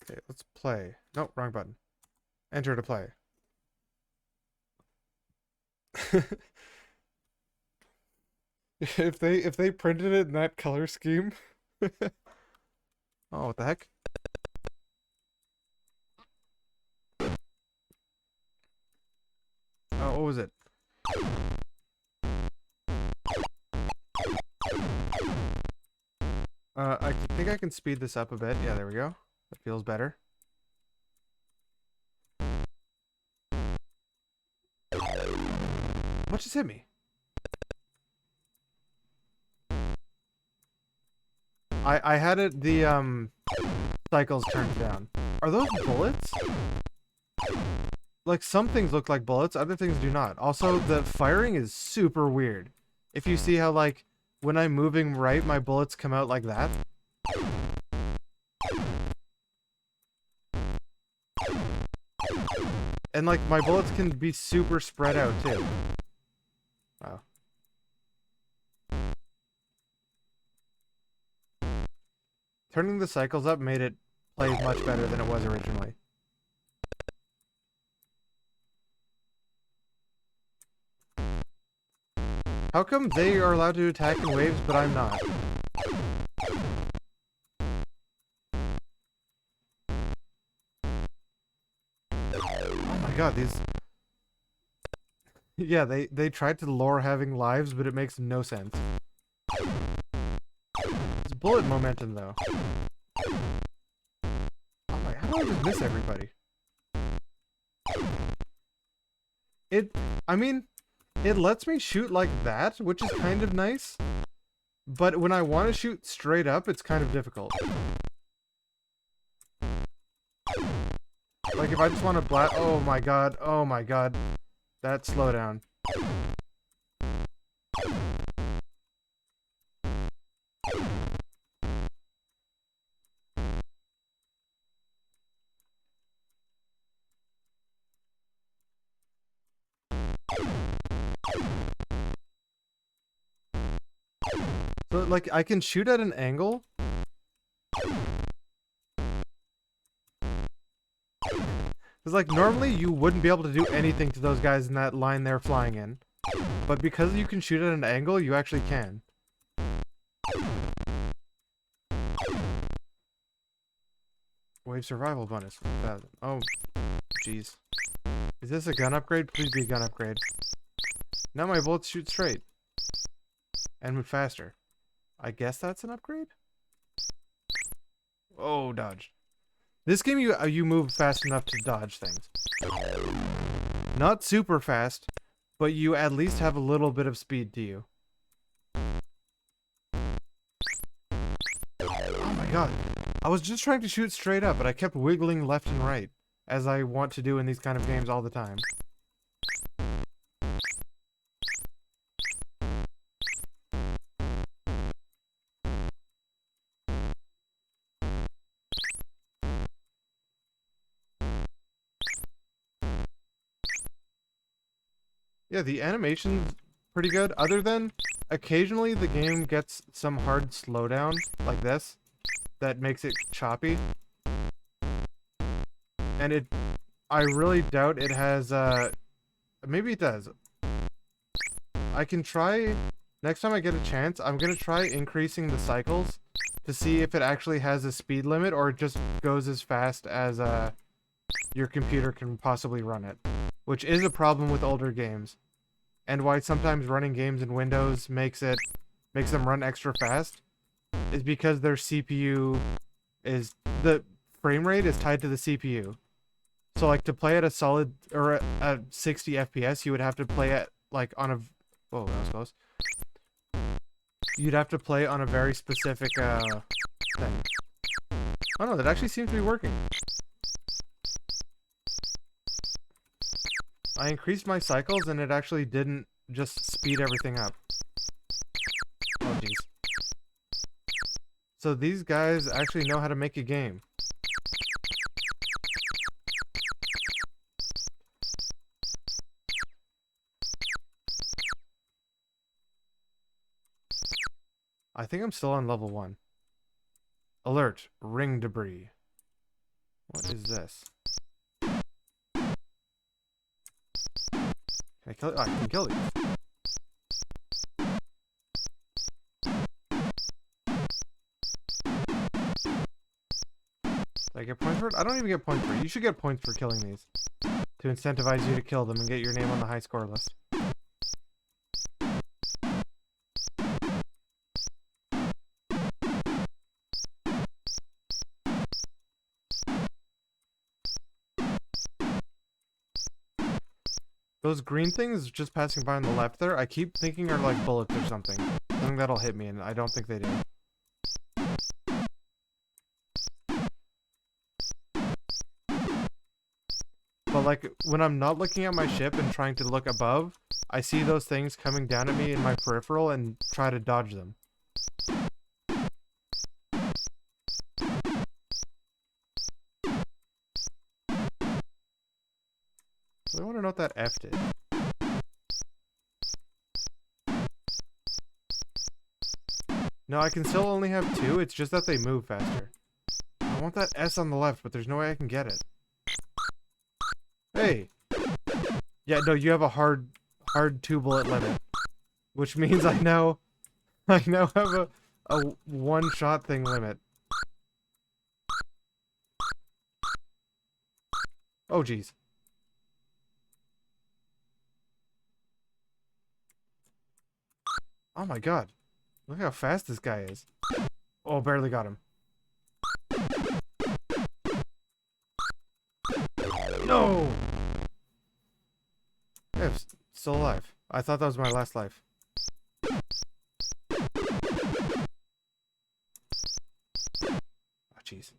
Okay, let's play. No, wrong button. Enter to play. If they printed it in that color scheme. Oh, what the heck? Oh, what was it? I think I can speed this up a bit. Yeah, there we go. That feels better. What just hit me? I had it the cycles turned down. Are those bullets? Like some things look like bullets, other things do not. Also, the firing is super weird. If you see how like when I'm moving right, my bullets come out like that. And like my bullets can be super spread out too. Wow. Turning the cycles up made it play much better than it was originally. How come they are allowed to attack in waves, but I'm not? Oh my god, these... Yeah, they tried to lure having lives, but it makes no sense. It's bullet momentum, though. Oh my, how do I just miss everybody? I mean... It lets me shoot like that, which is kind of nice. But when I want to shoot straight up, it's kind of difficult. Like if I just want to blast... Oh my god, oh my god. That slowdown. So, like, I can shoot at an angle. Because, like, normally you wouldn't be able to do anything to those guys in that line they're flying in. But because you can shoot at an angle, you actually can. Wave survival bonus. Oh, jeez. Is this a gun upgrade? Please be a gun upgrade. Now my bullets shoot straight. And move faster. I guess that's an upgrade? Oh, dodge. This game, you move fast enough to dodge things. Not super fast, but you at least have a little bit of speed to you. Oh my god. I was just trying to shoot straight up, but I kept wiggling left and right, as I want to do in these kind of games all the time. Yeah, the animation's pretty good, other than occasionally the game gets some hard slowdown, like this, that makes it choppy. And I really doubt it has, maybe it does. I can try, next time I get a chance, I'm gonna try increasing the cycles to see if it actually has a speed limit or it just goes as fast as, your computer can possibly run it. Which is a problem with older games. And why sometimes running games in Windows makes them run extra fast is because their CPU is... the frame rate is tied to the CPU. So like to play at a solid... or at 60 FPS, you would have to play at like on a... Whoa, that was close. You'd have to play on a very specific thing. Oh no, that actually seems to be working. I increased my cycles and it actually didn't just speed everything up. Oh jeez. So these guys actually know how to make a game. I think I'm still on level 1. Alert, ring debris. What is this? Can I kill it? Oh, I can kill these. Did I get points for it? I don't even get points for it. You should get points for killing these. To incentivize you to kill them and get your name on the high score list. Those green things just passing by on the left there, I keep thinking are like bullets or something. Something that'll hit me, and I don't think they do. But like, when I'm not looking at my ship and trying to look above, I see those things coming down at me in my peripheral and try to dodge them. I want to know what that F did. No, I can still only have 2, it's just that they move faster. I want that S on the left, but there's no way I can get it. Hey! Yeah, no, you have a hard 2-bullet limit. Which means I now have a one-shot thing limit. Oh, jeez. Oh my god. Look how fast this guy is. Oh, barely got him. No! Yeah, I'm still alive. I thought that was my last life. Oh, jeez.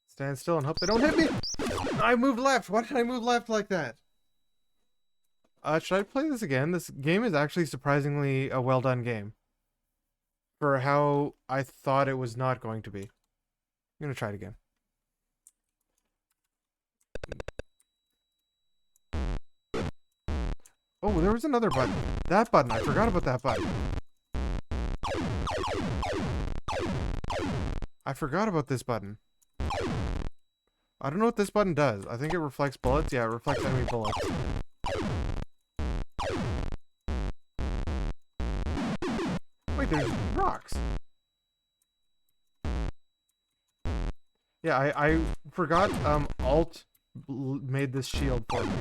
Stand still and hope they don't hit me! I moved left! Why did I move left like that? Should I play this again? This game is actually surprisingly a well-done game. For how I thought it was not going to be. I'm gonna try it again. Oh, there was another button. That button, I forgot about that button. I forgot about this button. I don't know what this button does. I think it reflects bullets. Yeah, it reflects enemy bullets. Wait, there's rocks. Yeah, I forgot Alt made this shield for me.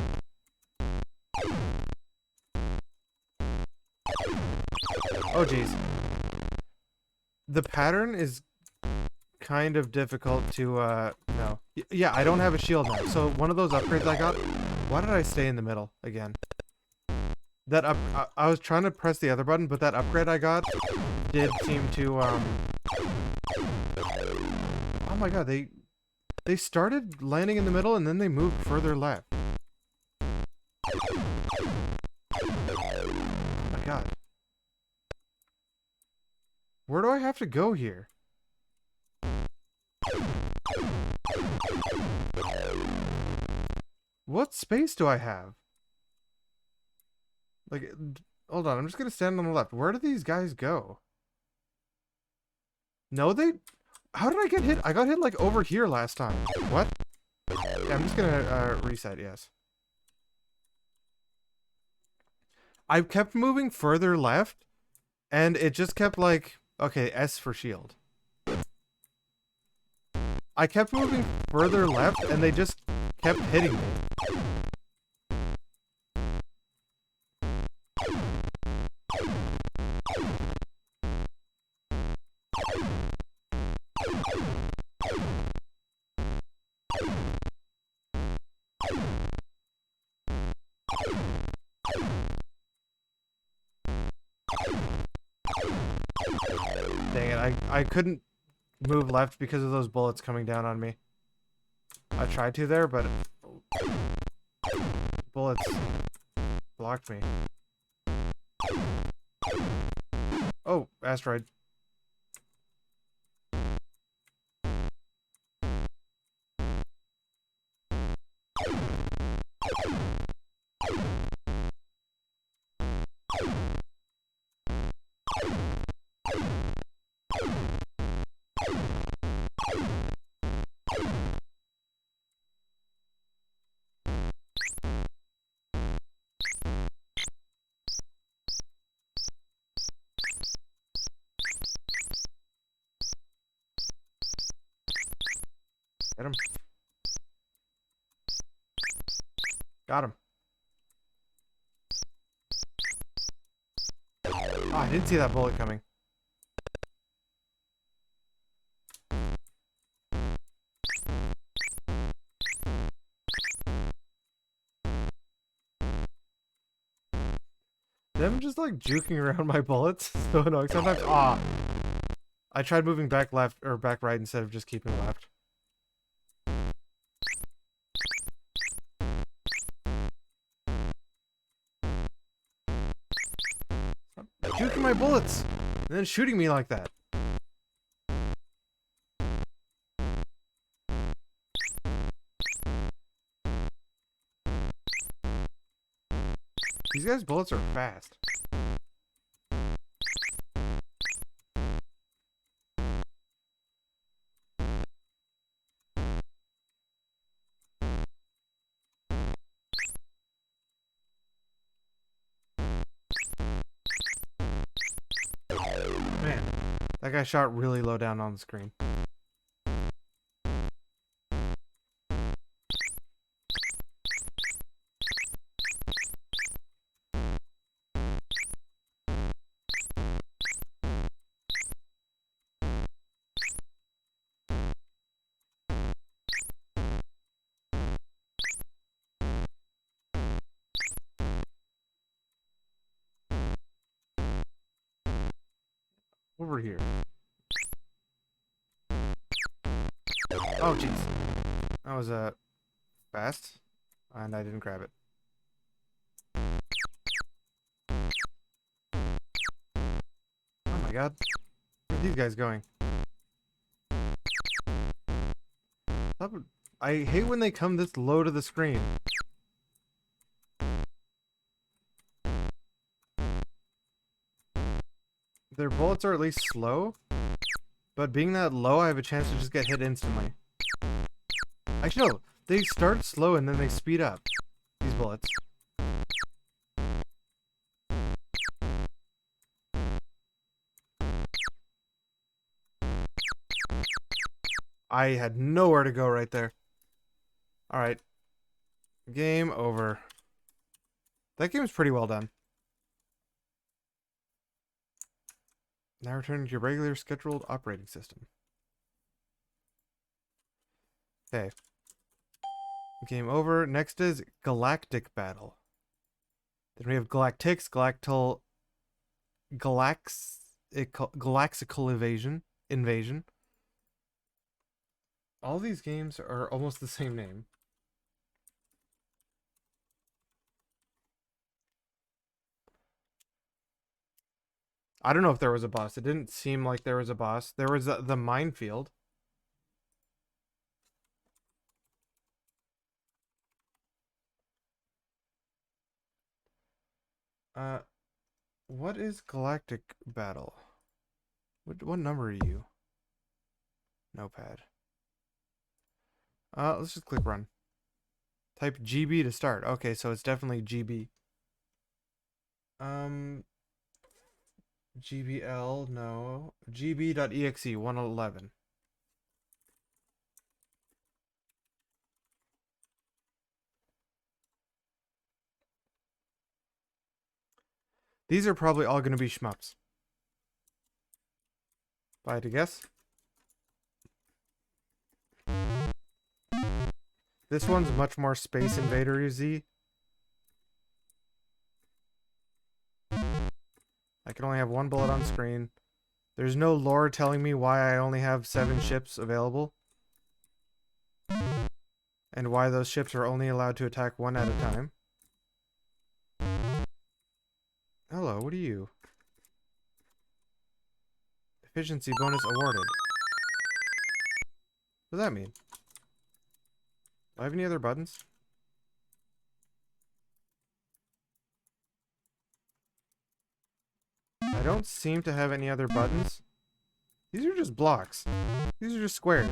Oh, jeez. The pattern is kind of difficult to, no. Yeah, I don't have a shield now. So one of those upgrades I got, why did I stay in the middle again? That I was trying to press the other button, but that upgrade I got did seem to, oh my god, they started landing in the middle and then they moved further left. Oh my god. Where do I have to go here? What space do I have? Like, hold on, I'm just gonna stand on the left. Where do these guys go? No, how did I get hit? I got hit like over here last time. What? Yeah, I'm just gonna reset, yes. I kept moving further left, and it just kept like, okay, S for shield. I kept moving further left, and they just kept hitting me. Dang it, I couldn't move left because of those bullets coming down on me. I tried to there, but bullets blocked me. Oh, asteroid. Get him. Got him. Oh, I didn't see that bullet coming. Them just like juking around my bullets. So annoying. Sometimes, I tried moving back left or back right instead of just keeping left. Stop juking my bullets and then shooting me like that. These guys' bullets are fast. Man, that guy shot really low down on the screen. Over here. Oh, jeez. That was fast, and I didn't grab it. Oh my god. Where are these guys going? I hate when they come this low to the screen. Their bullets are at least slow, but being that low, I have a chance to just get hit instantly. Actually, no, they start slow and then they speed up, these bullets. I had nowhere to go right there. Alright. Game over. That game's pretty well done. Now returning to your regular scheduled operating system. Okay. Game over. Next is Galactic Battle. Then we have Galactix, Galaxical Invasion. All these games are almost the same name. I don't know if there was a boss. It didn't seem like there was a boss. There was the minefield. What is Galactic Battle? What number are you? Notepad. Let's just click run. Type GB to start. Okay, so it's definitely GB. GBL, no. GB.exe 111. These are probably all going to be shmups. If I had to guess. This one's much more Space Invader-y. I can only have one bullet on screen. There's no lore telling me why I only have 7 ships available. And why those ships are only allowed to attack one at a time. Hello, what are you? Efficiency bonus awarded. What does that mean? Do I have any other buttons? I don't seem to have any other buttons. These are just blocks. These are just squares.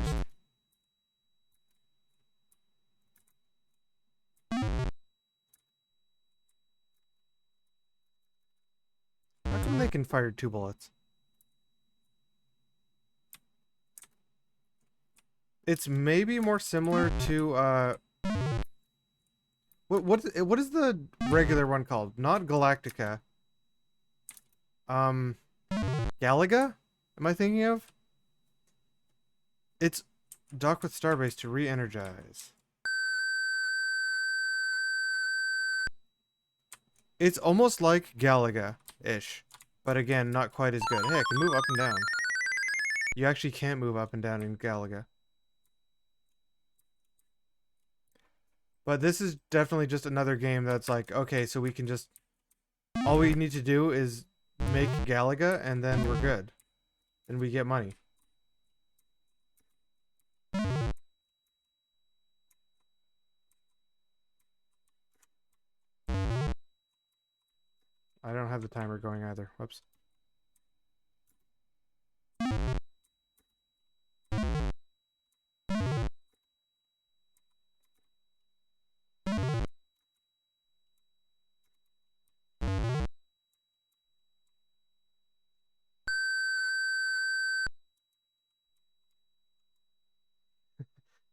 How come they can fire 2 bullets? It's maybe more similar to what is the regular one called? Not Galactica. Galaga? Am I thinking of? It's dock with Starbase to re-energize. It's almost like Galaga-ish. But again, not quite as good. Hey, I can move up and down. You actually can't move up and down in Galaga. But this is definitely just another game that's like, okay, so we can just... all we need to do is make Galaga, and then we're good. And we get money. I don't have the timer going either. Whoops.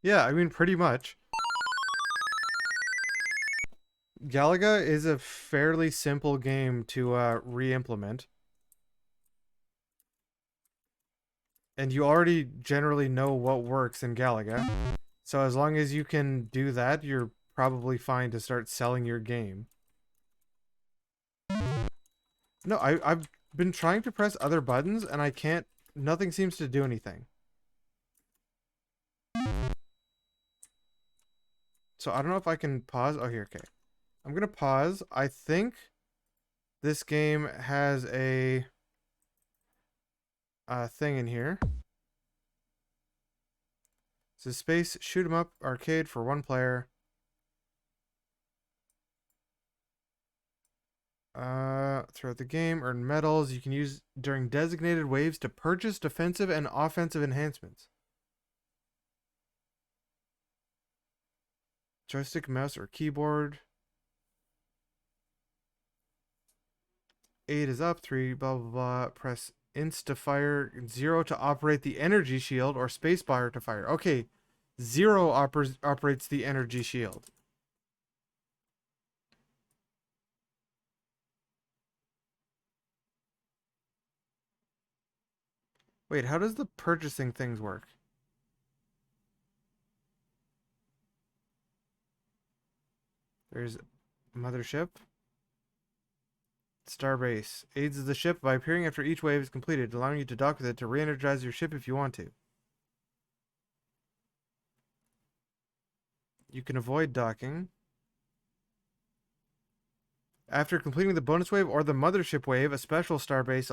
Yeah, I mean, pretty much. Galaga is a fairly simple game to re-implement. And you already generally know what works in Galaga. So as long as you can do that, you're probably fine to start selling your game. No, I've been trying to press other buttons and I can't... nothing seems to do anything. So I don't know if I can pause. Oh, here, okay. I'm gonna pause. I think this game has a thing in here. So space shoot 'em up arcade for 1 player. Throughout the game, earn medals you can use during designated waves to purchase defensive and offensive enhancements. Joystick, mouse, or keyboard. 8 is up, 3, blah, blah, blah. Press insta fire, 0 to operate the energy shield, or spacebar to fire. Okay, 0 operates the energy shield. Wait, how does the purchasing things work? There's mothership. Starbase. Aids the ship by appearing after each wave is completed, allowing you to dock with it to re-energize your ship if you want to. You can avoid docking. After completing the bonus wave or the mothership wave, a special starbase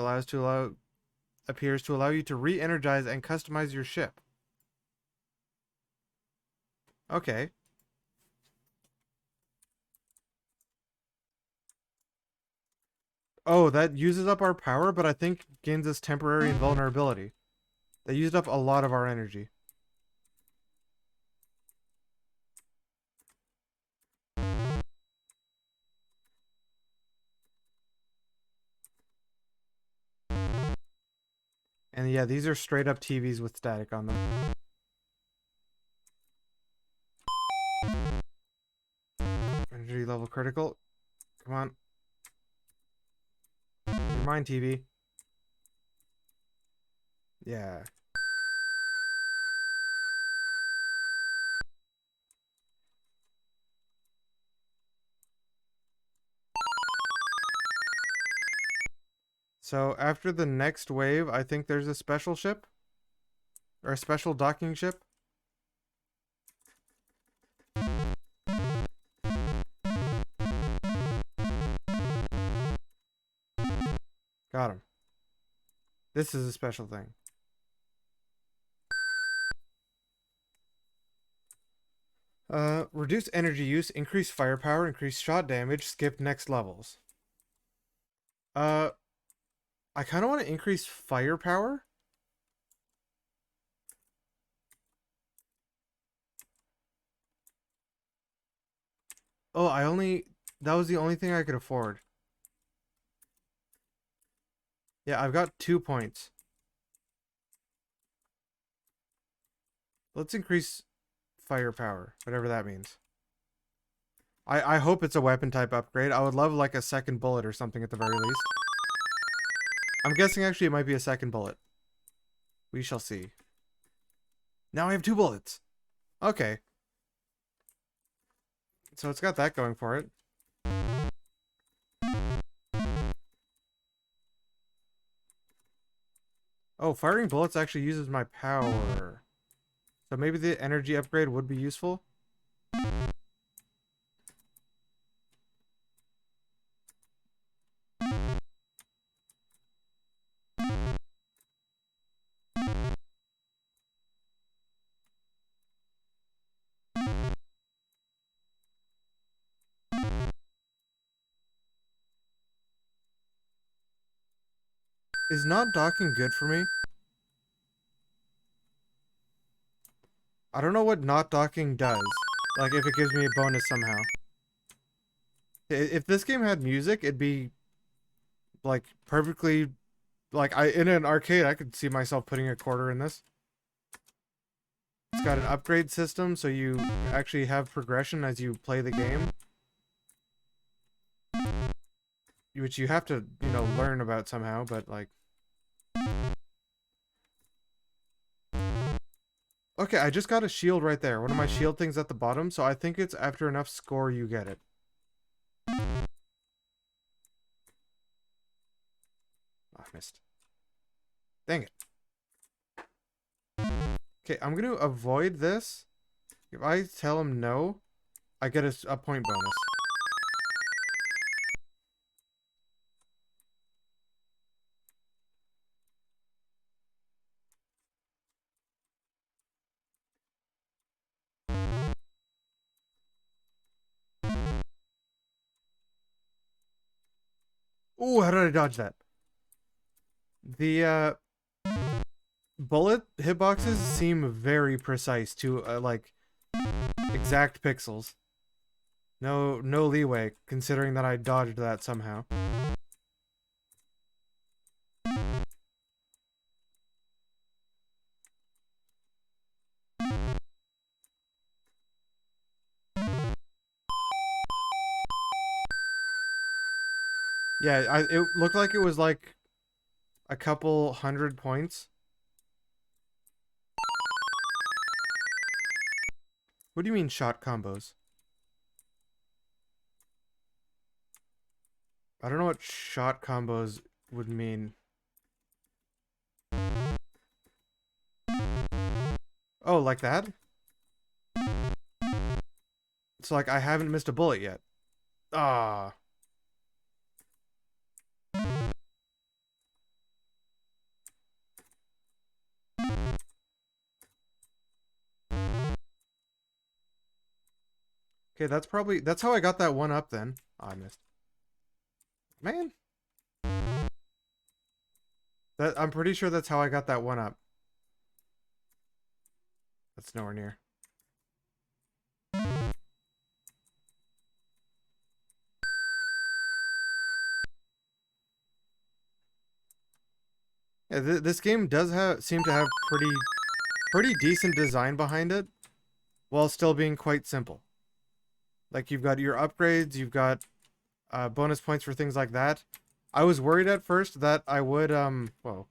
appears to allow you to re-energize and customize your ship. Okay. Oh, that uses up our power, but I think gains us temporary invulnerability. That used up a lot of our energy. And yeah, these are straight up TVs with static on them. Energy level critical. Come on. You're mine, TV. Yeah. So after the next wave, I think there's a special ship. Or a special docking ship. Got him. This is a special thing. Reduce energy use, increase firepower, increase shot damage, skip next levels. I kind of want to increase firepower. Oh, that was the only thing I could afford. Yeah, I've got 2 points. Let's increase firepower, whatever that means. I hope it's a weapon type upgrade. I would love like a second bullet or something at the very least. I'm guessing actually it might be a second bullet. We shall see. Now I have 2 bullets. Okay. So it's got that going for it. Oh, firing bullets actually uses my power. So maybe the energy upgrade would be useful. Is not docking good for me? I don't know what not docking does. Like, if it gives me a bonus somehow. If this game had music, it'd be, like, perfectly... Like, in an arcade, I could see myself putting a quarter in this. It's got an upgrade system, so you actually have progression as you play the game. Which you have to, you know, learn about somehow, but, like... Okay, I just got a shield right there. One of my shield things at the bottom, so I think it's after enough score you get it. Oh, I missed. Dang it. Okay, I'm going to avoid this. If I tell him no, I get a point bonus. Ooh, how did I dodge that? The bullet hitboxes seem very precise to like exact pixels. No leeway considering that I dodged that somehow. Yeah, it looked like it was like a couple 100 points. What do you mean shot combos? I don't know what shot combos would mean. Oh, like that? It's like I haven't missed a bullet yet. Ah. Okay, that's how I got that one up then. Oh, I missed. Man. I'm pretty sure that's how I got that one up. That's nowhere near. Yeah, this game does seem to have pretty decent design behind it, while still being quite simple. Like, you've got your upgrades, you've got bonus points for things like that. I was worried at first that I would, whoa.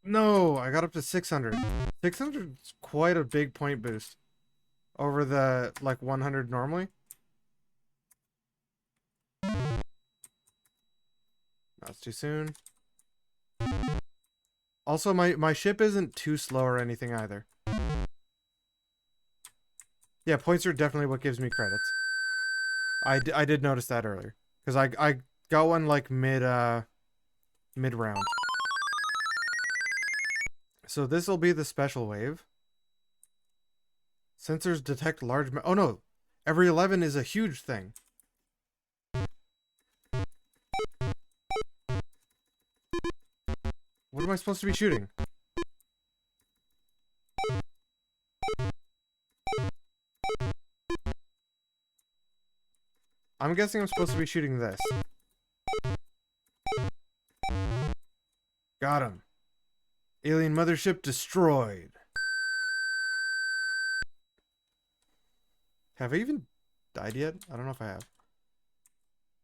No, I got up to 600. 600 is quite a big point boost over the like 100 normally. That's too soon. Also, my ship isn't too slow or anything either. Yeah, points are definitely what gives me credits. I did notice that earlier. Because I got one like mid-round. So this will be the special wave. Sensors detect large... Oh no! Every 11 is a huge thing. What am I supposed to be shooting? I'm guessing I'm supposed to be shooting this. Got him. Alien mothership destroyed. Have I even died yet? I don't know if I have.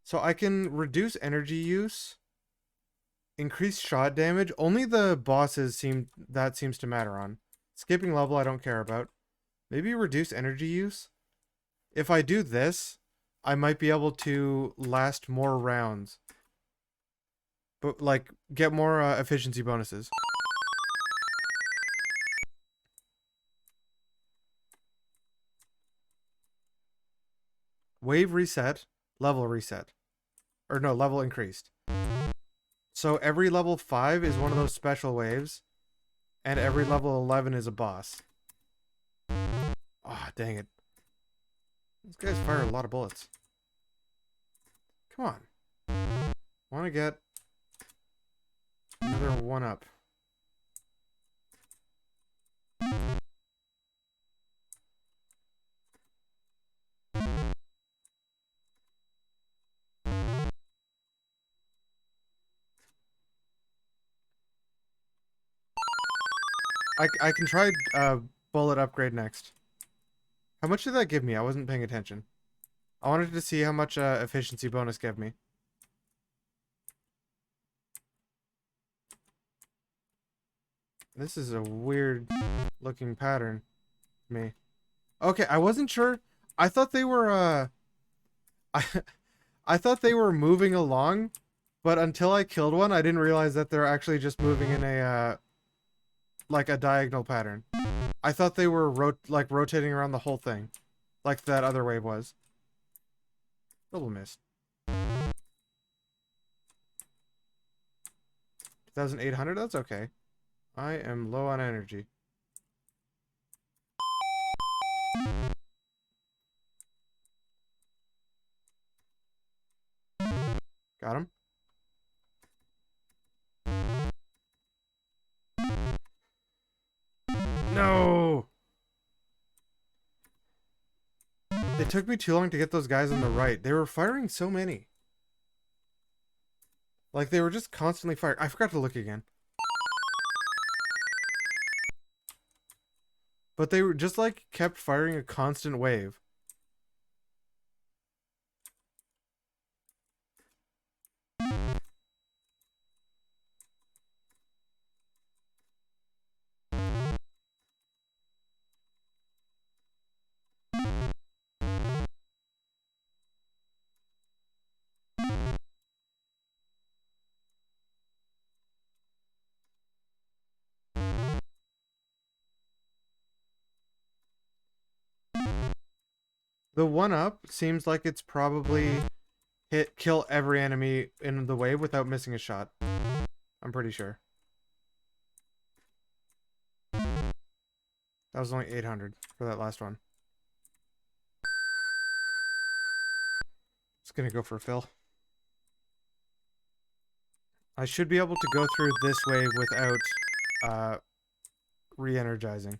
So I can reduce energy use, increase shot damage. Only the bosses seems to matter on. Skipping level I don't care about. Maybe reduce energy use. If I do this, I might be able to last more rounds. But like get more efficiency bonuses. Wave reset, level reset. Or no, level increased. So every level 5 is one of those special waves, and every level 11 is a boss. Ah, dang it. These guys fire a lot of bullets. Come on. Want to get another one up. I can try bullet upgrade next. How much did that give me? I wasn't paying attention. I wanted to see how much efficiency bonus gave me. This is a weird looking pattern to me. Okay, I wasn't sure. I thought they were I thought they were moving along, but until I killed one, I didn't realize that they're actually just moving in a like a diagonal pattern. I thought they were rotating around the whole thing, like that other wave was. Double missed. 2,800? That's okay. I am low on energy. Got him. No! It took me too long to get those guys on the right. They were firing so many. Like, they were just constantly firing. I forgot to look again. But they were just, like, kept firing a constant wave. The one-up seems like it's probably kill every enemy in the wave without missing a shot. I'm pretty sure. That was only 800 for that last one. Just gonna go for a fill. I should be able to go through this wave without re-energizing.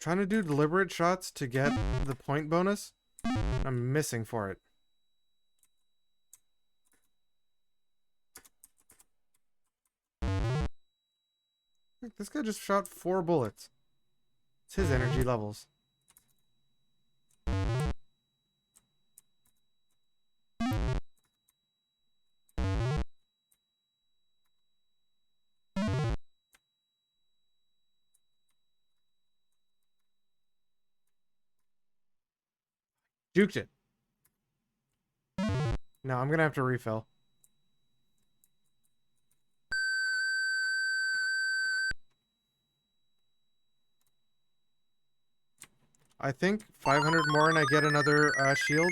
Trying to do deliberate shots to get the point bonus. I'm missing for it. Look, this guy just shot 4 bullets. It's his energy levels. Juked it. No, I'm gonna have to refill. I think 500 more and I get another shield.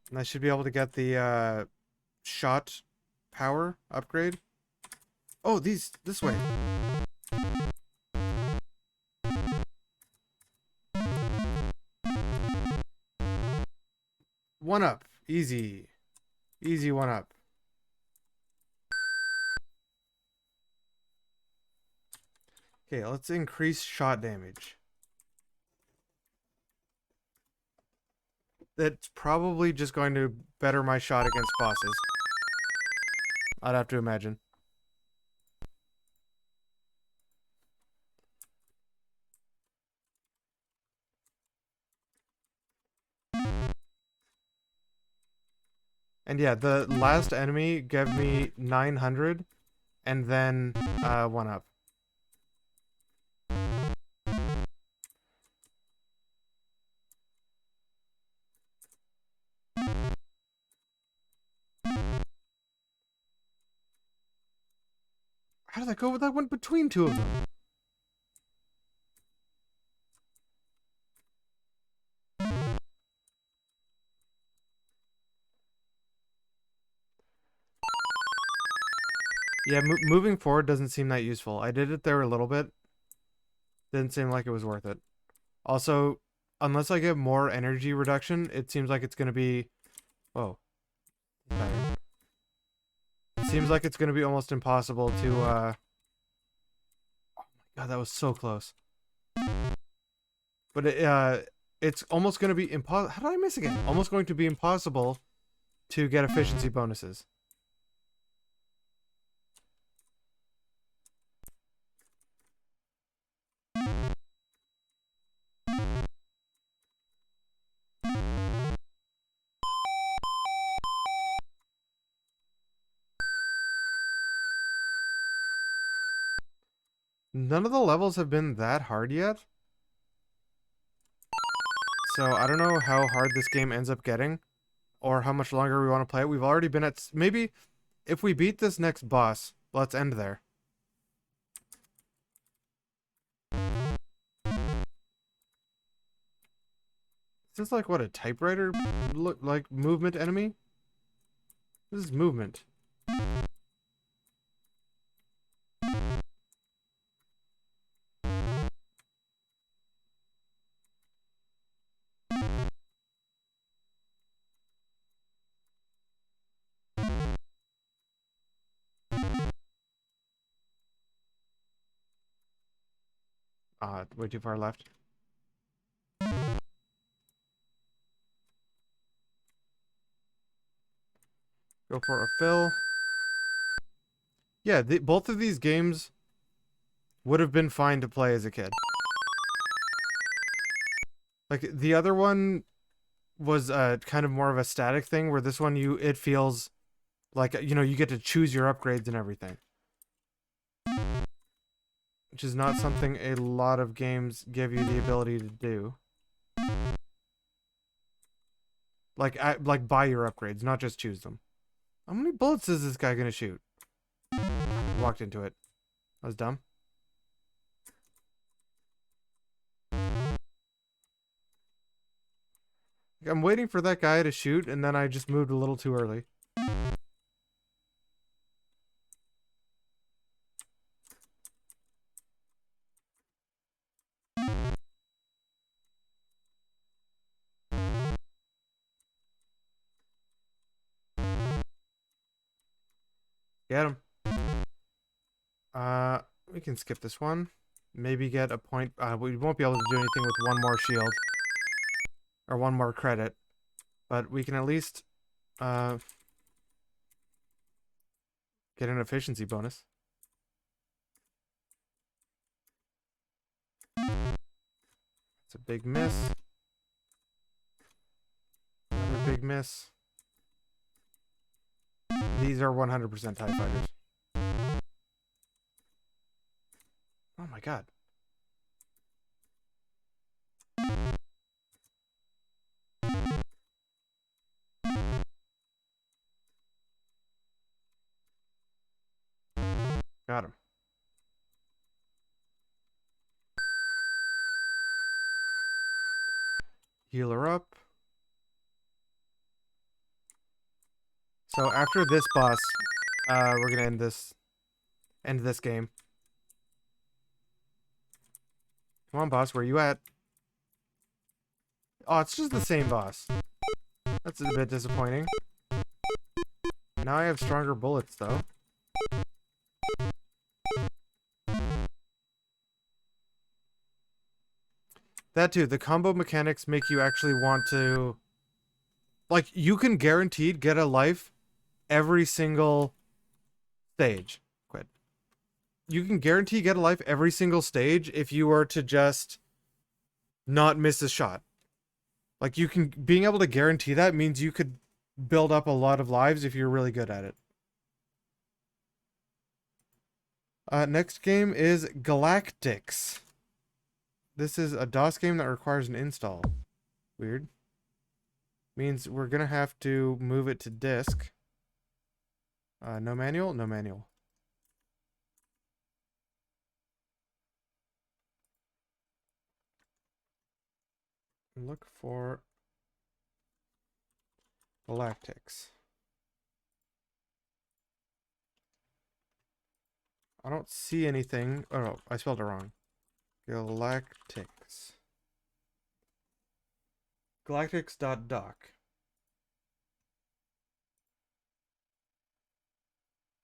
And I should be able to get the shot power upgrade. Oh, this way. One up. Easy. Easy one up. Okay, let's increase shot damage. That's probably just going to better my shot against bosses. I'd have to imagine. And yeah, the last enemy gave me 900 and then one up. How did that go? That went between two of them. Yeah, moving forward doesn't seem that useful. I did it there a little bit. Didn't seem like it was worth it. Also, unless I get more energy reduction, it seems like it's going to be... Whoa. Better. It seems like it's going to be almost impossible to... Oh my god, that was so close. But it's almost going to be impossible... How did I miss again? Almost going to be impossible to get efficiency bonuses. None of the levels have been that hard yet. So I don't know how hard this game ends up getting. Or how much longer we want to play it. We've already been at... Maybe if we beat this next boss, let's end there. Is this like what, a typewriter look like movement enemy? This is movement. Way too far left. Go for a fill. Yeah, both of these games would have been fine to play as a kid. Like, the other one was kind of more of a static thing, where this one, it feels like, you know, you get to choose your upgrades and everything. Which is not something a lot of games give you the ability to do. Like buy your upgrades, not just choose them. How many bullets is this guy gonna shoot? Walked into it. That was dumb. I'm waiting for that guy to shoot, and then I just moved a little too early. Get him. We can skip this one. Maybe get a point. We won't be able to do anything with one more shield. Or one more credit. But we can at least... Get an efficiency bonus. It's a big miss. Another big miss. These are 100% TIE fighters. Oh my god. Got him. Heal her up. So after this boss, we're gonna end this game. Come on, boss, where you at? Oh, it's just the same boss. That's a bit disappointing. Now I have stronger bullets, though. That too, the combo mechanics make you actually want to... Like, you can guaranteed get a life every single stage. Quit. You can guarantee get a life every single stage if you were to just not miss a shot. Like, you can... Being able to guarantee that means you could build up a lot of lives if you're really good at it. Next game is Galactix. This is a DOS game that requires an install. Weird. Means we're gonna have to move it to disk. No manual? No manual. Look for Galactix. I don't see anything. Oh no, I spelled it wrong. Galactix. Galactix.doc.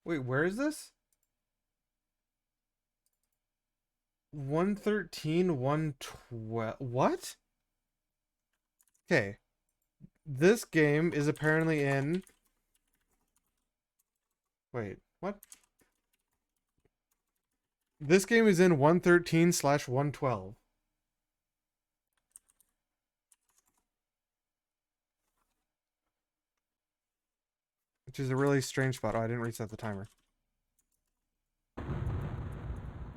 Wait, where is this? 113, 112. What? Okay. This game is apparently in... Wait, what? This game is in 113/112. Which is a really strange spot. Oh, I didn't reset the timer.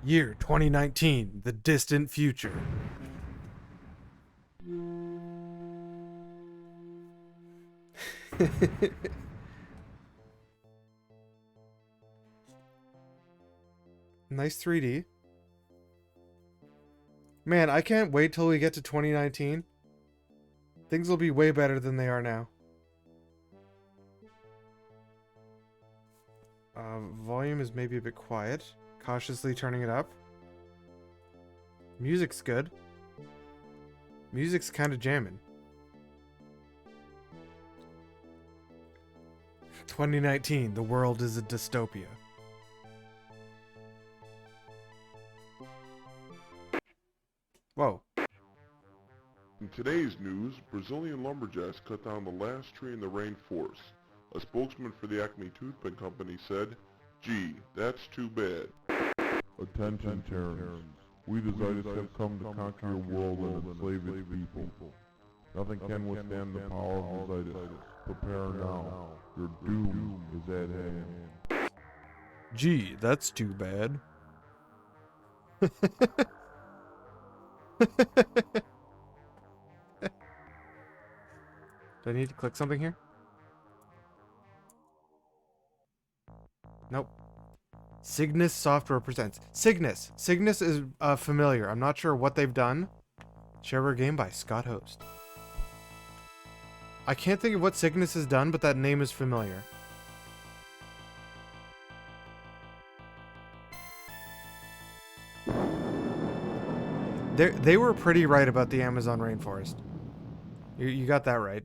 Year 2019, the distant future. Nice 3D. Man, I can't wait till we get to 2019. Things will be way better than they are now. Volume is maybe a bit quiet. Cautiously turning it up. Music's good. Music's kind of jamming. 2019, the world is a dystopia. Whoa. In today's news, Brazilian lumberjacks cut down the last tree in the rainforest. A spokesman for the Acme Toothpick Company said, "Gee, that's too bad." Attention, Terrans. We designers have come to conquer your world and enslave its people. Nothing can withstand the power of the Zetas. Prepare now. Your doom is at hand. Gee, that's too bad. Do I need to click something here? Nope. Cygnus Software presents. Cygnus! Cygnus is familiar. I'm not sure what they've done. Shareware game by Scott Host. I can't think of what Cygnus has done, but that name is familiar. They were pretty right about the Amazon rainforest. You got that right.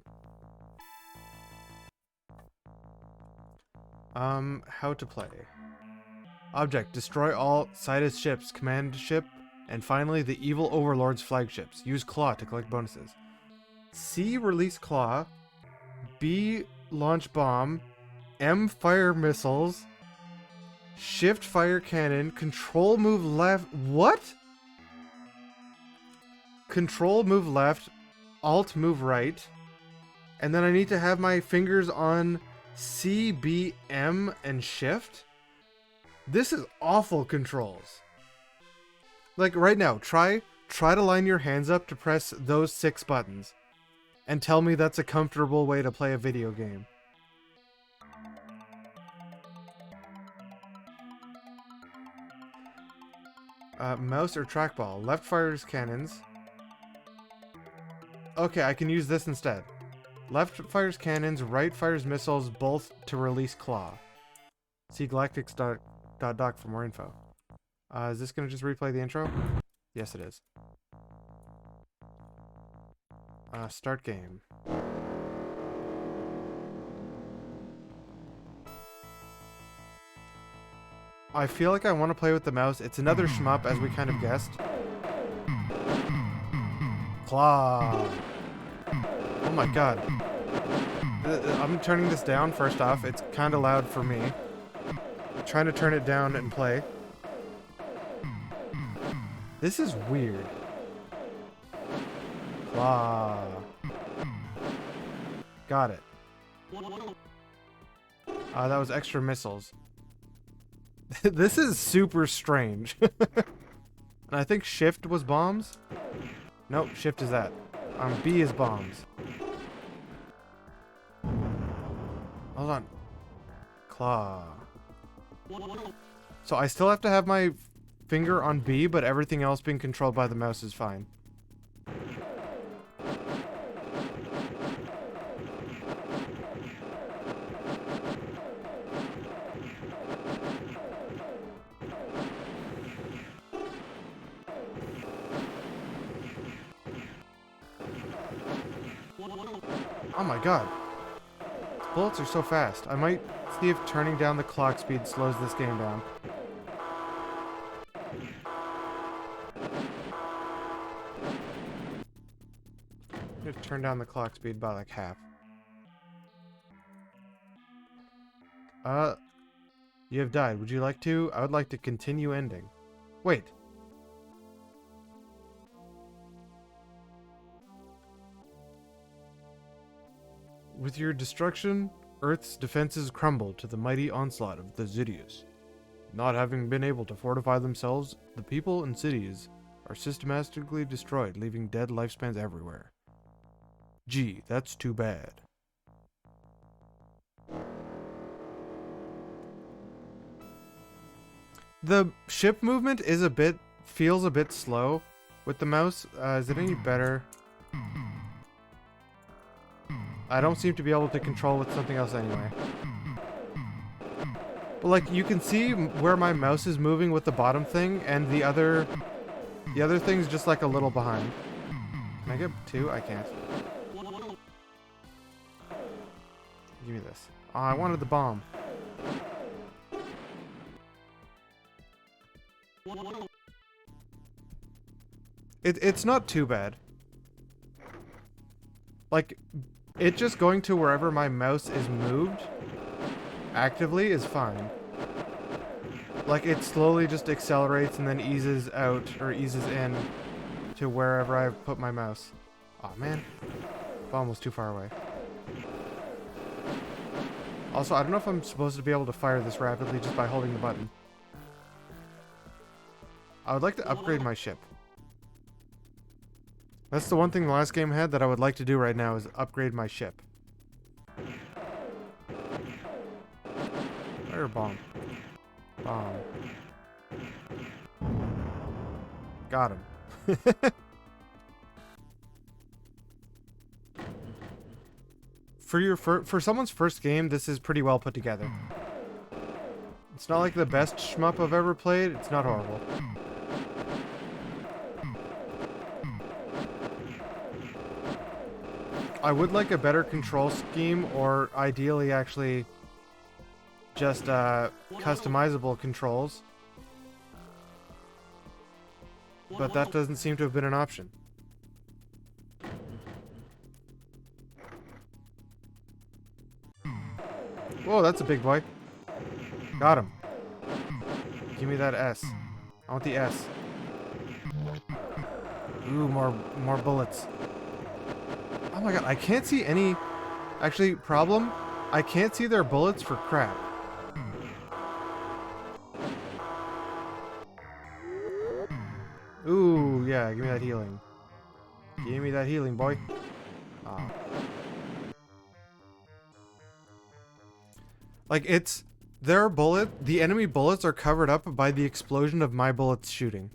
How to play. Object, destroy all Sidus ships, command ship, and finally the evil overlord's flagships. Use Claw to collect bonuses. C, release Claw. B, launch bomb. M, fire missiles. Shift fire cannon, control move left. What? Control move left, alt move right. And then I need to have my fingers on C, B, M, and shift? This is awful controls. Like right now, try to line your hands up to press those 6 buttons. And tell me that's a comfortable way to play a video game. Mouse or trackball. Left fires cannons. Okay, I can use this instead. Left fires cannons, right fires missiles, both to release claw. See Galactix.doc for more info. Is this going to just replay the intro? Yes, it is. Start game. I feel like I want to play with the mouse. It's another shmup, as we kind of guessed. Claw. Oh my god. I'm turning this down first off. It's kind of loud for me. I'm trying to turn it down and play. This is weird. Claw. Got it. That was extra missiles. This is super strange. And I think shift was bombs? Nope, shift is that. B is bombs. Hold on. Claw. So I still have to have my finger on B, but everything else being controlled by the mouse is fine. Oh my god. These bullets are so fast. I might see if turning down the clock speed slows this game down. I'm gonna turn down the clock speed by like half. You have died. Would you like to? I would like to continue ending. Wait. With your destruction, Earth's defenses crumble to the mighty onslaught of the Zidius. Not having been able to fortify themselves, the people and cities are systematically destroyed, leaving dead lifespans everywhere. Gee, that's too bad. The ship movement is feels a bit slow with the mouse. Is it any better? I don't seem to be able to control with something else anyway. But like, you can see where my mouse is moving with the bottom thing, and the other thing's just like a little behind. Can I get 2? I can't. Give me this. Oh, I wanted the bomb. It's not too bad. Like, it just going to wherever my mouse is moved actively is fine. Like, it slowly just accelerates and then eases out or eases in to wherever I've put my mouse. Aw, man. Bomb was too far away. Also, I don't know if I'm supposed to be able to fire this rapidly just by holding the button. I would like to upgrade my ship. That's the one thing the last game had that I would like to do right now is upgrade my ship. Fire bomb. Bomb. Got him. For someone's first game, this is pretty well put together. It's not like the best shmup I've ever played. It's not horrible. I would like a better control scheme, or ideally actually just customizable controls. But that doesn't seem to have been an option. Whoa, that's a big boy. Got him. Give me that S. I want the S. Ooh, more bullets. Oh my god, I can't see any... Actually, problem? I can't see their bullets for crap. Ooh, yeah, give me that healing. Give me that healing, boy. Ah. Like, it's... Their bullet... The enemy bullets are covered up by the explosion of my bullets shooting.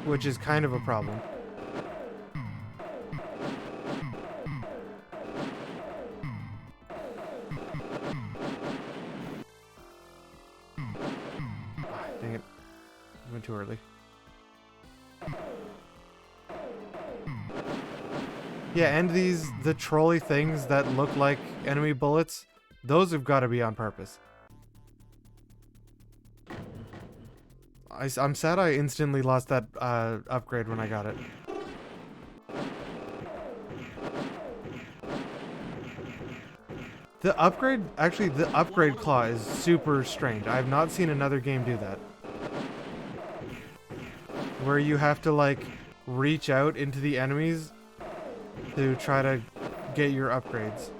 Which is kind of a problem. Dang it. I went too early. Yeah, and the trolley things that look like enemy bullets, those have got to be on purpose. I'm sad I instantly lost that upgrade when I got it. The upgrade, actually, the upgrade claw is super strange. I have not seen another game do that. Where you have to, like, reach out into the enemies to try to get your upgrades.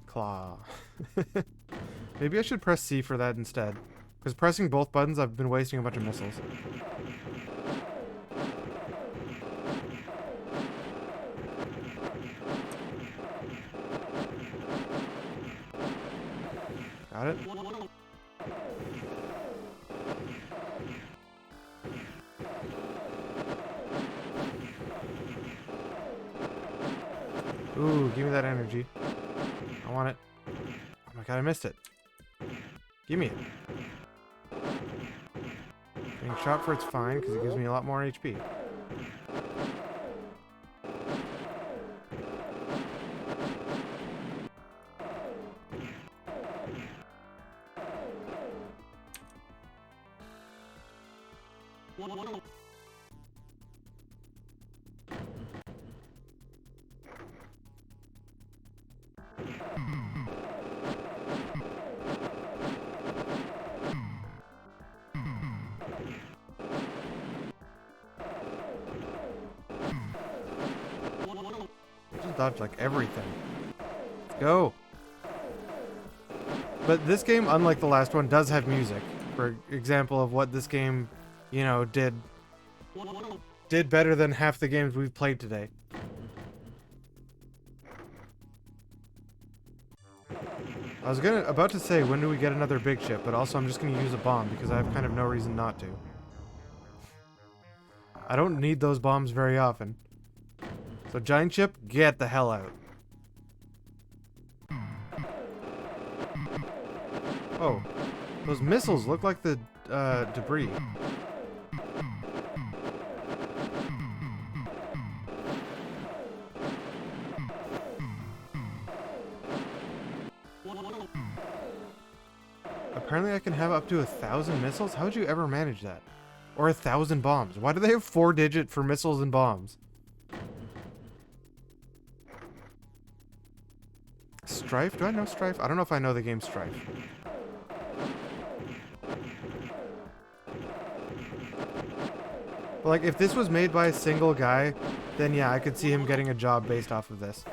Claw. Maybe I should press C for that instead. Because pressing both buttons, I've been wasting a bunch of missiles. Got it? Ooh, give me that energy. I want it. Oh my god, I missed it. Give me it. Being shot for it's fine, because it gives me a lot more HP. Dodge like everything. Let's go. But this game, unlike the last one, does have music. For example of what this game, you know, did better than half the games we've played today. I was about to say, when do we get another big ship? But also I'm just gonna use a bomb because I have kind of no reason not to. I don't need those bombs very often. So giant ship, get the hell out. Oh, those missiles look like the debris. Apparently I can have up to 1,000 missiles? How would you ever manage that? Or 1,000 bombs? Why do they have 4-digit for missiles and bombs? Strife? Do I know Strife? I don't know if I know the game Strife. But like, if this was made by a single guy, then yeah, I could see him getting a job based off of this.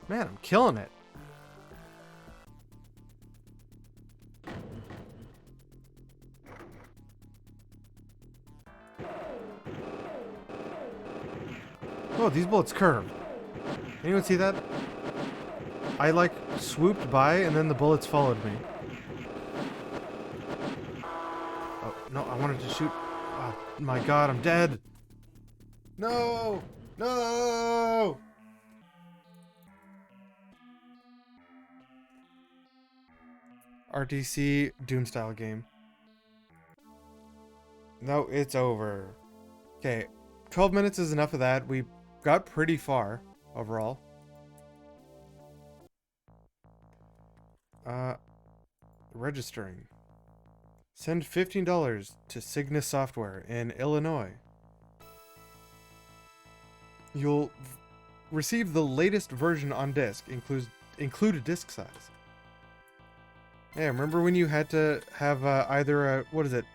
Man, I'm killing it. Oh, these bullets curve. Anyone see that? I like swooped by and then the bullets followed me. Oh, no, I wanted to shoot. Oh my god, I'm dead. No! No! RTC Doom style game. No, it's over. Okay, 12 minutes is enough of that. We got pretty far overall. Registering. Send $15 to Cygnus Software in Illinois. you'll receive the latest version on disc, included disc size. Yeah, remember when you had to have either a, what is it,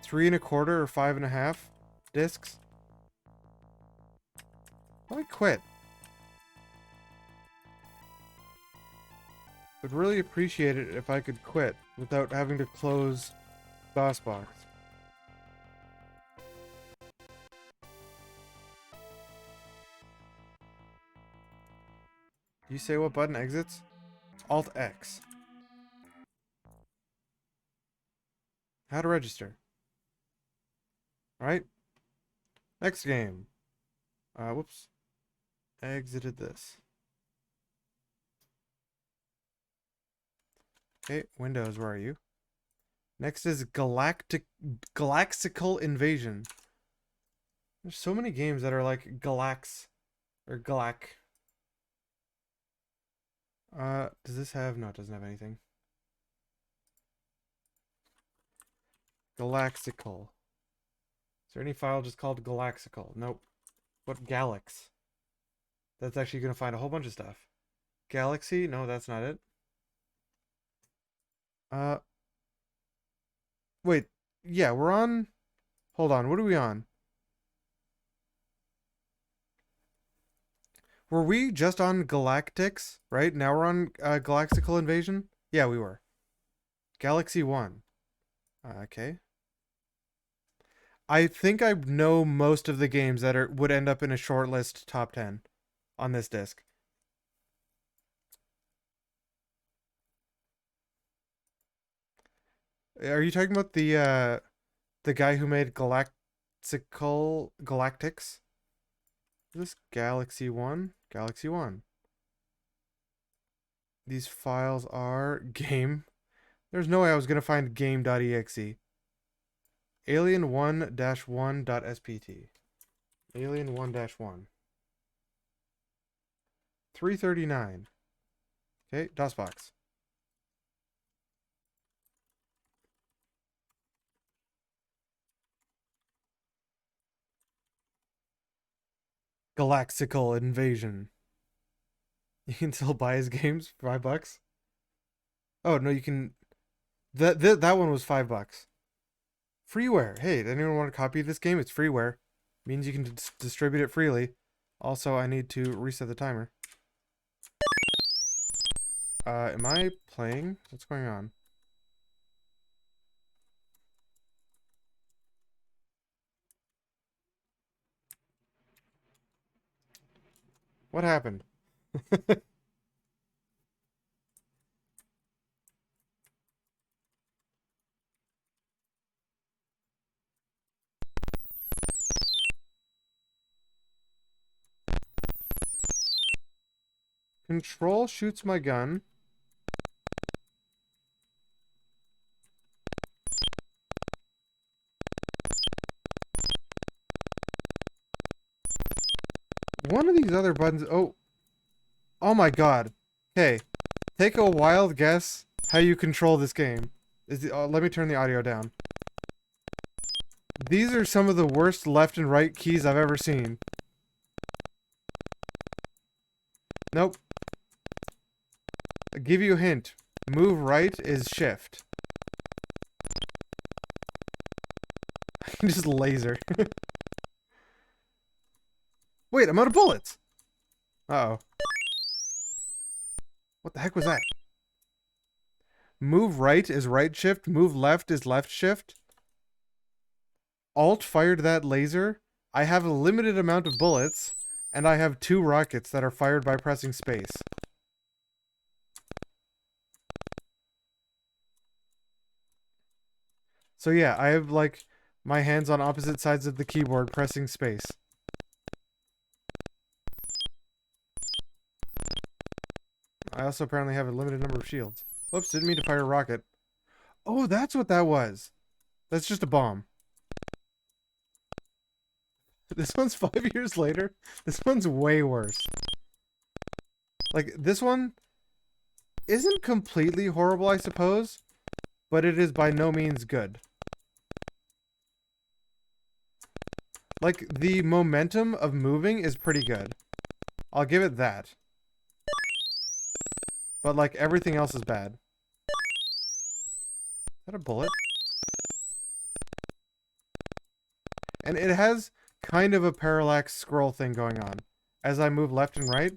3 1/4 or 5 1/2 discs? Let me quit. Would really appreciate it if I could quit without having to close DOSBox. You say what button exits? Alt X. How to register. Alright. Next game. Whoops. Exited this. Okay, Windows, where are you? Next is Galaxical Invasion. There's so many games that are like Galax or Galac. Does this have? No, it doesn't have anything. Galaxical. Is there any file just called Galaxical? Nope. What Galax? That's actually gonna find a whole bunch of stuff. Galaxy? No, that's not it. Wait. Yeah, we're on... Hold on, what are we on? Were we just on Galactix, right? Now we're on Galaxical Invasion? Yeah, we were. Galaxy 1. Okay. I think I know most of the games that would end up in a shortlist top 10 on this disc. Are you talking about the guy who made Galactix? Is this Galaxy 1? Galaxy 1. These files are game. There's no way I was going to find game.exe. Alien1-1.spt. Alien1-1. 339. Okay, DOSBox. Galaxical Invasion. You can still buy his games for $5. Oh no, you can. That one was $5. Freeware. Hey, does anyone want to copy this game? It's freeware. Means you can distribute it freely. Also, I need to reset the timer. Am I playing? What's going on? What happened? Control shoots my gun. One of these other buttons... Oh my god. Okay. Take a wild guess how you control this game. Let me turn the audio down. These are some of the worst left and right keys I've ever seen. Nope. I'll give you a hint. Move right is shift. I can just laser. Wait, I'm out of bullets! Uh-oh. What the heck was that? Move right is right shift. Move left is left shift. Alt fired that laser. I have a limited amount of bullets. And I have 2 rockets that are fired by pressing space. So yeah, I have like my hands on opposite sides of the keyboard pressing space. I also apparently have a limited number of shields. Whoops, didn't mean to fire a rocket. Oh, that's what that was. That's just a bomb. This one's 5 years later. This one's way worse. Like, this one isn't completely horrible, I suppose, but it is by no means good. Like, the momentum of moving is pretty good. I'll give it that. But, like, everything else is bad. Is that a bullet? And it has kind of a parallax scroll thing going on. As I move left and right.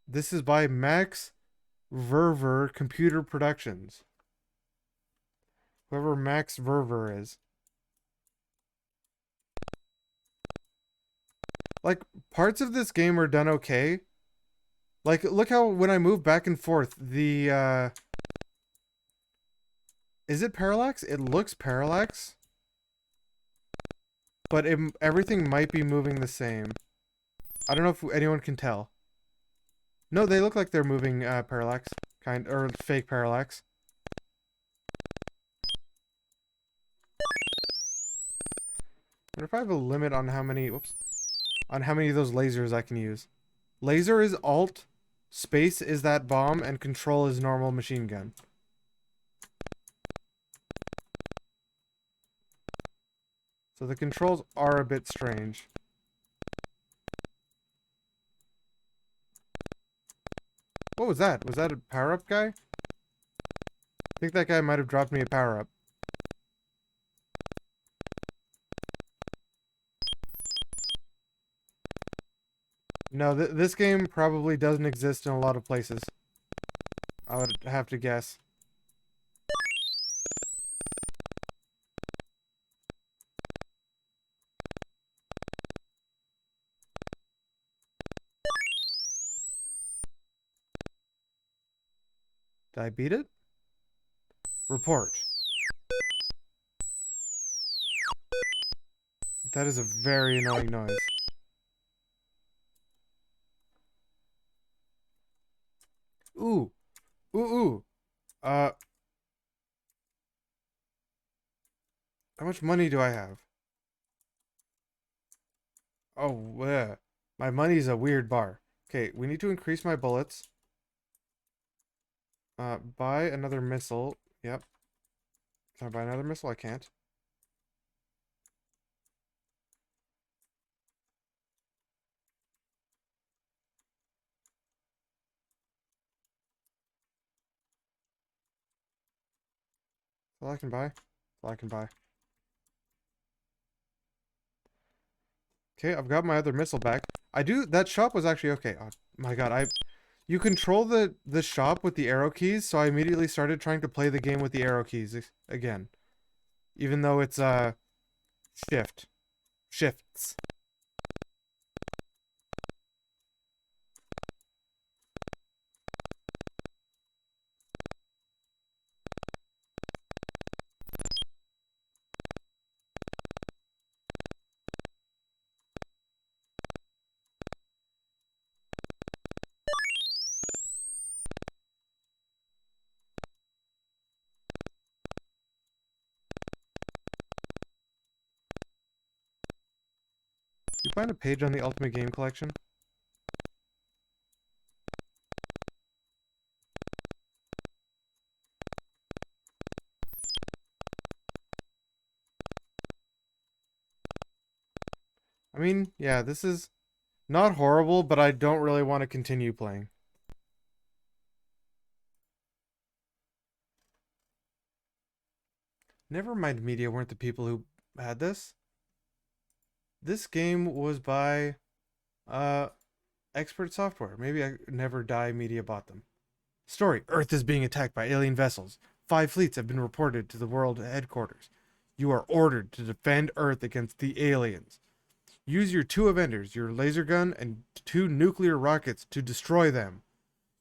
This is by Max Verver Computer Productions. Whoever Max Verver is. Like, parts of this game are done okay. Like, look how when I move back and forth, the, is it parallax? It looks parallax. But everything might be moving the same. I don't know if anyone can tell. No, they look like they're moving parallax. Or fake parallax. What if I have a limit on how many... Whoops. On how many of those lasers I can use? Laser is alt, space is that bomb, and control is normal machine gun. So the controls are a bit strange. What was that? Was that a power-up guy? I think that guy might have dropped me a power-up. No, this game probably doesn't exist in a lot of places. I would have to guess. Did I beat it? Report. That is a very annoying noise. Ooh. Ooh, ooh. How much money do I have? Oh, yeah. My money's a weird bar. Okay, we need to increase my bullets. Buy another missile. Yep. Can I buy another missile? I can't. That's all I can buy. That's all I can buy. Okay, I've got my other missile back. That shop was actually okay. Oh my god, you control the shop with the arrow keys, so I immediately started trying to play the game with the arrow keys again. Even though it's shifts. You find a page on the Ultimate Game Collection? I mean, yeah, this is not horrible, but I don't really want to continue playing. Nevermind Media weren't the people who had this. This game was by Expert Software. Maybe Never Die Media bought them. Story: Earth is being attacked by alien vessels. 5 fleets have been reported to the world headquarters. You are ordered to defend Earth against the aliens. Use your 2 Avengers, your laser gun, and 2 nuclear rockets to destroy them.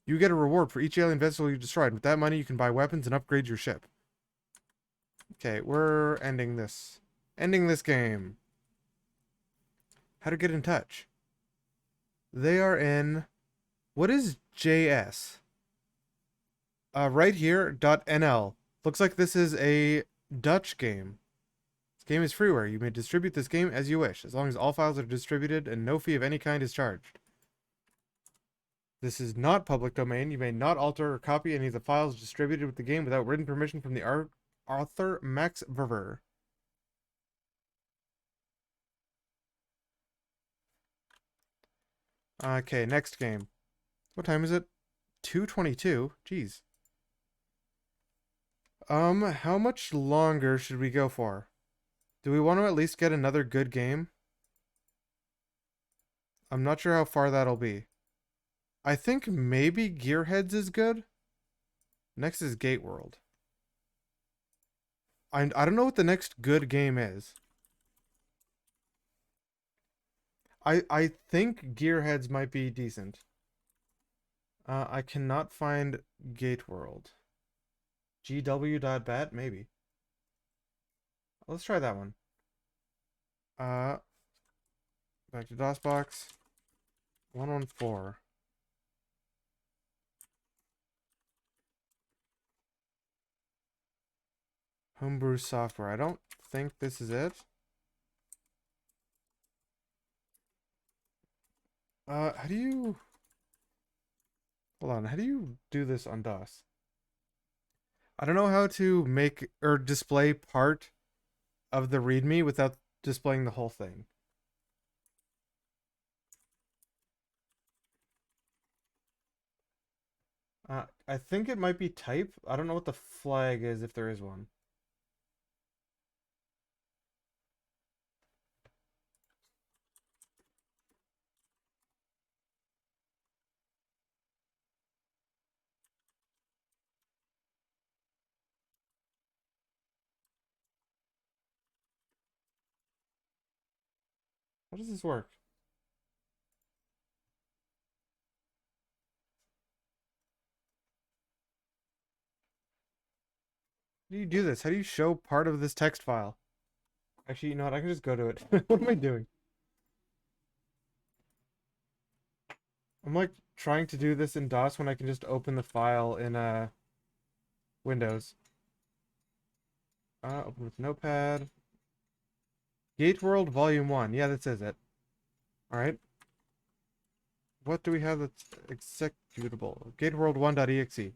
You get a reward for each alien vessel you destroyed. With that money, you can buy weapons and upgrade your ship. Okay, we're ending this. Ending this game. How to get in touch? They are in... What is JS? Right here, .nl. Looks like this is a Dutch game. This game is freeware. You may distribute this game as you wish, as long as all files are distributed and no fee of any kind is charged. This is not public domain. You may not alter or copy any of the files distributed with the game without written permission from the author Max Verver. Okay, next game. What time is it? 2:22. Jeez. How much longer should we go for? Do we want to at least get another good game? I'm not sure how far that'll be. I think maybe Gearheads is good. Next is Gateworld. I don't know what the next good game is. I think Gearheads might be decent. I cannot find Gateworld. GW.bat? Maybe. Let's try that one. Back to DOSBox. 114. Homebrew software. I don't think this is it. How do you... Hold on, how do you do this on DOS? I don't know how to make or display part of the README without displaying the whole thing. I think it might be type. I don't know what the flag is if there is one. How does this work? How do you do this? How do you show part of this text file? Actually, you know what? I can just go to it. What am I doing? I'm like trying to do this in DOS when I can just open the file in Windows. Open with Notepad. Gateworld Volume 1. Yeah, that says it. Alright. What do we have that's executable? Gateworld1.exe.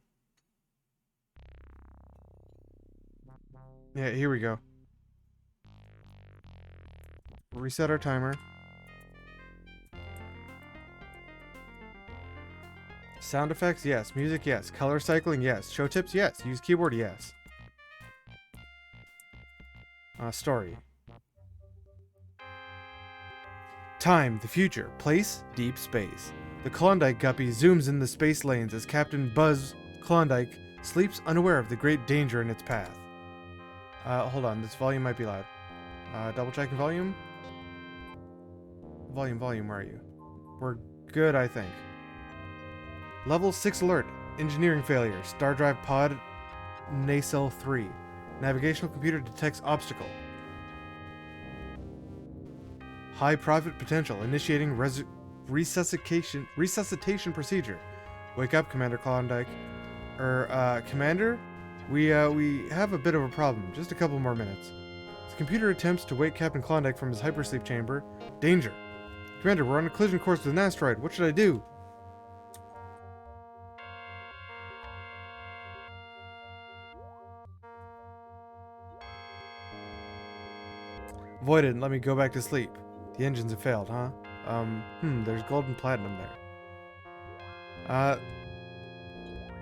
Yeah, here we go. Reset our timer. Sound effects, yes. Music, yes. Color cycling, yes. Show tips, yes. Use keyboard, yes. Story. Time, the future. Place, deep space. The Klondike Guppy zooms in the space lanes as Captain Buzz Klondike sleeps unaware of the great danger in its path. Hold on, this volume might be loud. Double checking volume. Volume, where are you? We're good, I think. Level 6 alert. Engineering failure. Star drive pod nacelle 3. Navigational computer detects obstacle. High profit potential. Initiating resuscitation procedure. Wake up, Commander Klondike. Commander? We have a bit of a problem. Just a couple more minutes. The computer attempts to wake Captain Klondike from his hypersleep chamber. Danger. Commander, we're on a collision course with an asteroid. What should I do? Voided, let me go back to sleep. The engines have failed, huh? There's gold and platinum there.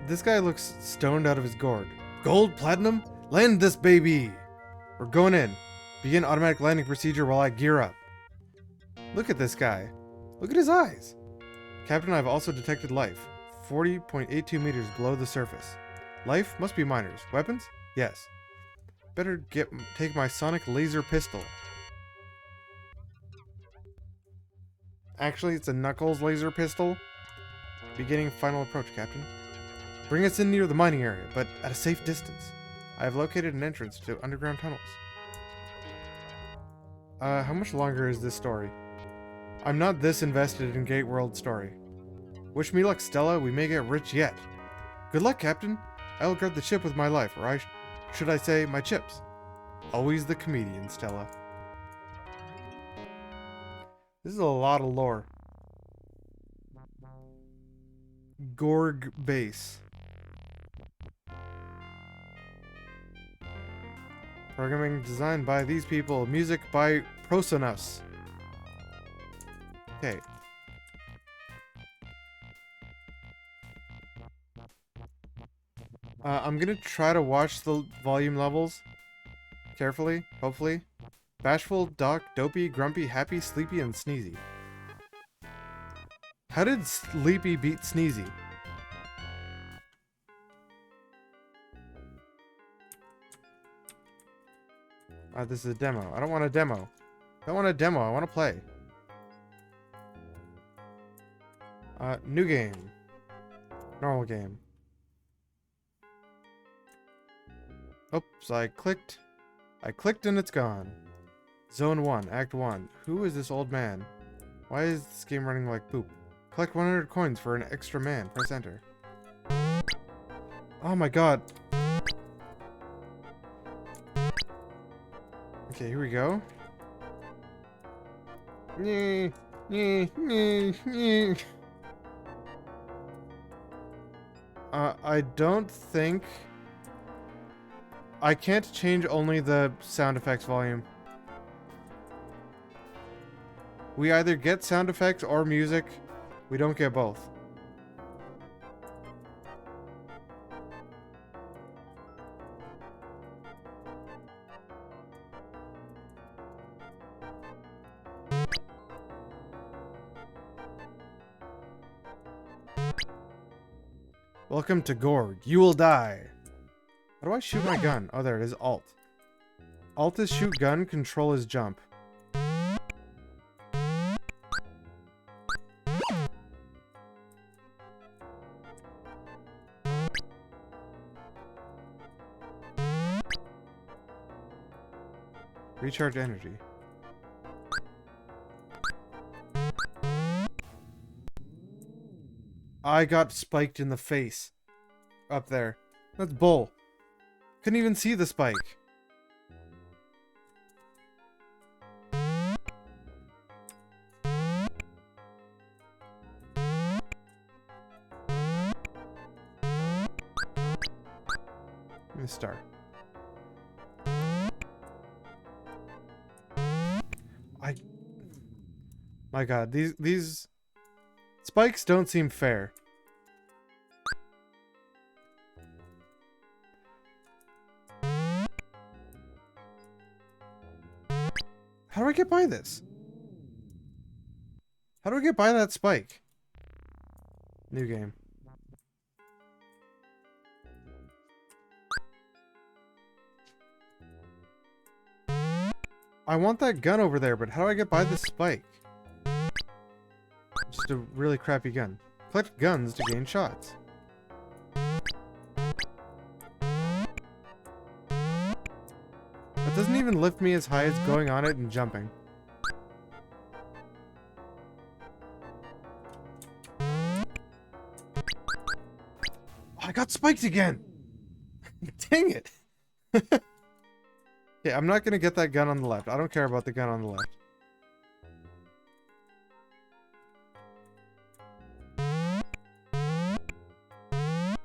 This guy looks stoned out of his gourd. Gold, platinum? Land this baby! We're going in. Begin automatic landing procedure while I gear up. Look at this guy. Look at his eyes. Captain, I've also detected life. 40.82 meters below the surface. Life must be miners. Weapons? Yes. Better take my sonic laser pistol. Actually, it's a Knuckles laser pistol. Beginning final approach, Captain. Bring us in near the mining area, but at a safe distance. I have located an entrance to underground tunnels. How much longer is this story? I'm not this invested in Gateworld story. Wish me luck, Stella. We may get rich yet. Good luck, Captain. I'll guard the ship with my life, or should I say, my chips. Always the comedian, Stella. This is a lot of lore. Gorg Base. Programming designed by these people. Music by Prosonus. Okay. I'm gonna try to watch the volume levels carefully, hopefully. Bashful, Doc, Dopey, Grumpy, Happy, Sleepy, and Sneezy. How did Sleepy beat Sneezy? This is a demo. I don't want a demo. I don't want a demo. I want to play. New game. Normal game. Oops, I clicked and it's gone. Zone 1, Act 1. Who is this old man? Why is this game running like poop? Collect 100 coins for an extra man. Press enter. Oh my god. Okay, here we go. I don't think... I can't change only the sound effects volume. We either get sound effects or music. We don't get both. Welcome to Gorg. You will die. How do I shoot my gun? Oh, there it is. Alt. Alt is shoot gun. Control is jump. Recharge energy. I got spiked in the face. Up there. That's bull. Couldn't even see the spike. Give me a star. My god, these spikes don't seem fair. How do I get by this? How do I get by that spike? New game. I want that gun over there, but how do I get by this spike? Just a really crappy gun. Collect guns to gain shots. That doesn't even lift me as high as going on it and jumping. Oh, I got spiked again! Dang it! Yeah, I'm not gonna get that gun on the left. I don't care about the gun on the left.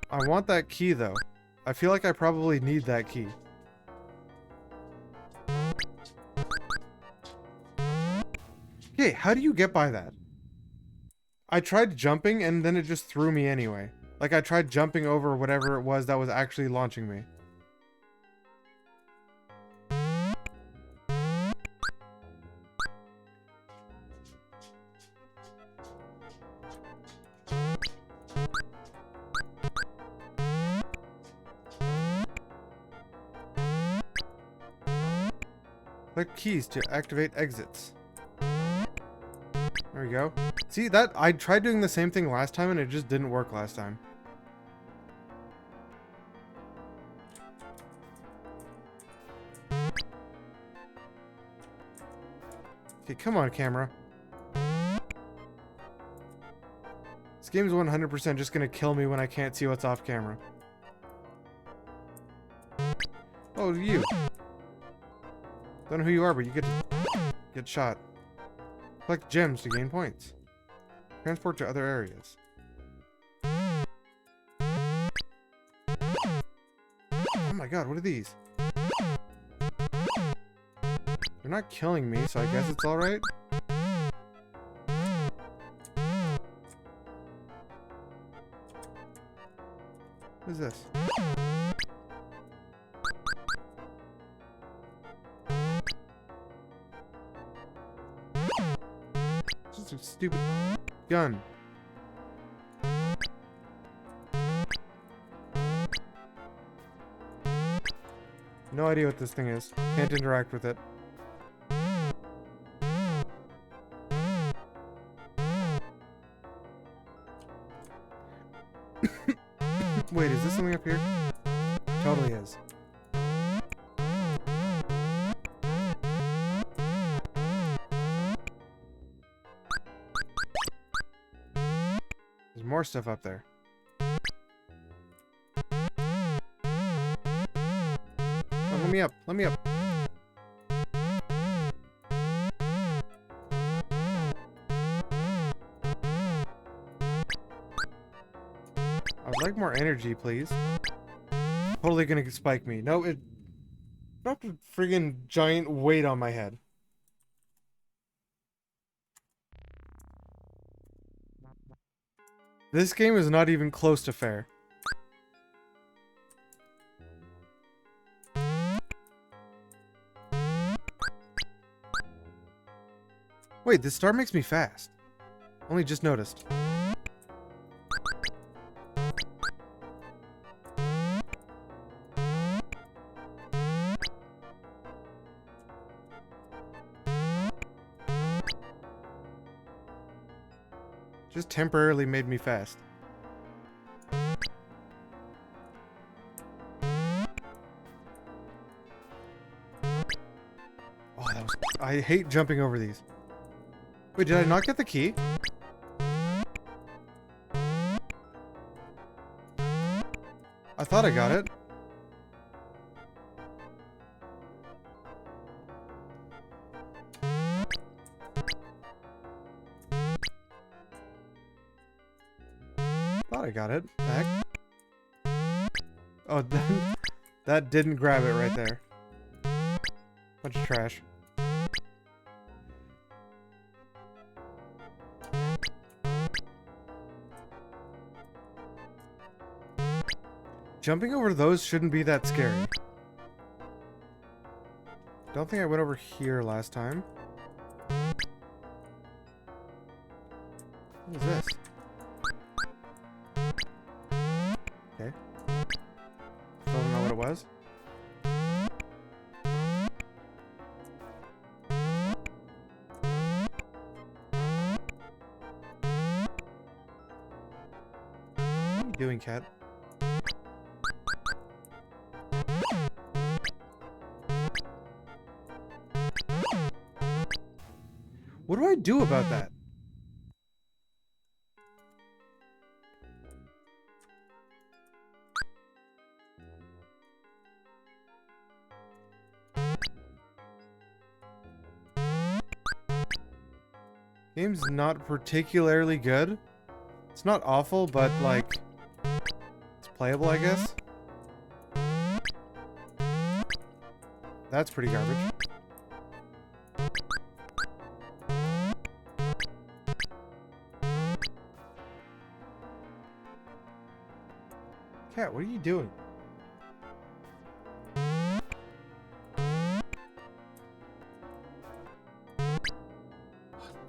I want that key, though. I feel like I probably need that key. Okay, how do you get by that? I tried jumping, and then it just threw me anyway. Like, I tried jumping over whatever it was that was actually launching me. Click keys to activate exits. There we go. See, that I tried doing the same thing last time and it just didn't work last time. Okay, come on, camera. This game's 100% just gonna kill me when I can't see what's off camera. Oh, you. Don't know who you are, but you get shot. Collect gems to gain points. Transport to other areas. Oh my god, what are these? They're not killing me, so I guess it's alright. What is this? Just a stupid gun. No idea what this thing is. Can't interact with it. Wait, is this something up here? Totally is. There's more stuff up there. Oh, let me up. Let me up. I would like more energy, please. Totally gonna spike me. No, it dropped a friggin' giant weight on my head. This game is not even close to fair. Wait, this star makes me fast. Only just noticed. Just temporarily made me fast. Oh, that was... I hate jumping over these. Wait, did I not get the key? I thought I got it. Thought I got it. The heck? Oh, that didn't grab it right there. Bunch of trash. Jumping over those shouldn't be that scary. Don't think I went over here last time. What is this? Okay. Still don't know what it was. What are you doing, cat? What do I do about that? Game's not particularly good. It's not awful, but like, it's playable, I guess. That's pretty garbage. Cat, what are you doing?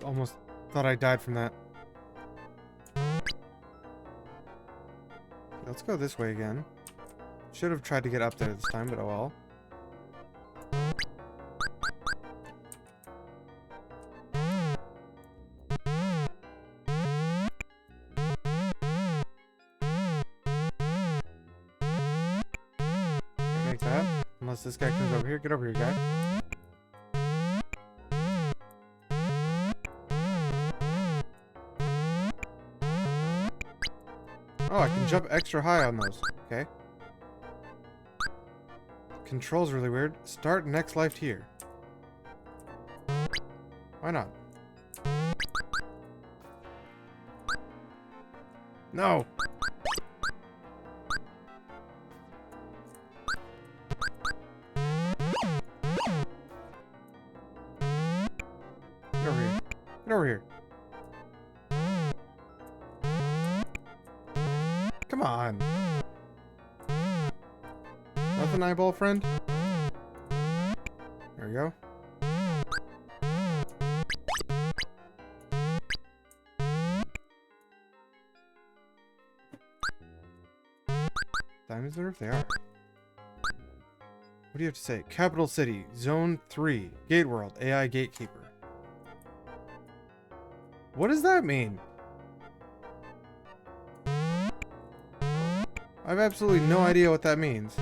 Almost thought I died from that. Let's go this way again. Should have tried to get up there this time, but oh well. Make that. Unless this guy comes over here. Get over here, guy. Oh, I can jump extra high on those. Okay. Control's really weird. Start next life here. Why not? No! Get over here. Get over here. Come on. an eyeball friend? There we go. Diamonds, or if they are. What do you have to say? Capital City, Zone 3, Gateworld, AI Gatekeeper. What does that mean? I have absolutely no idea what that means.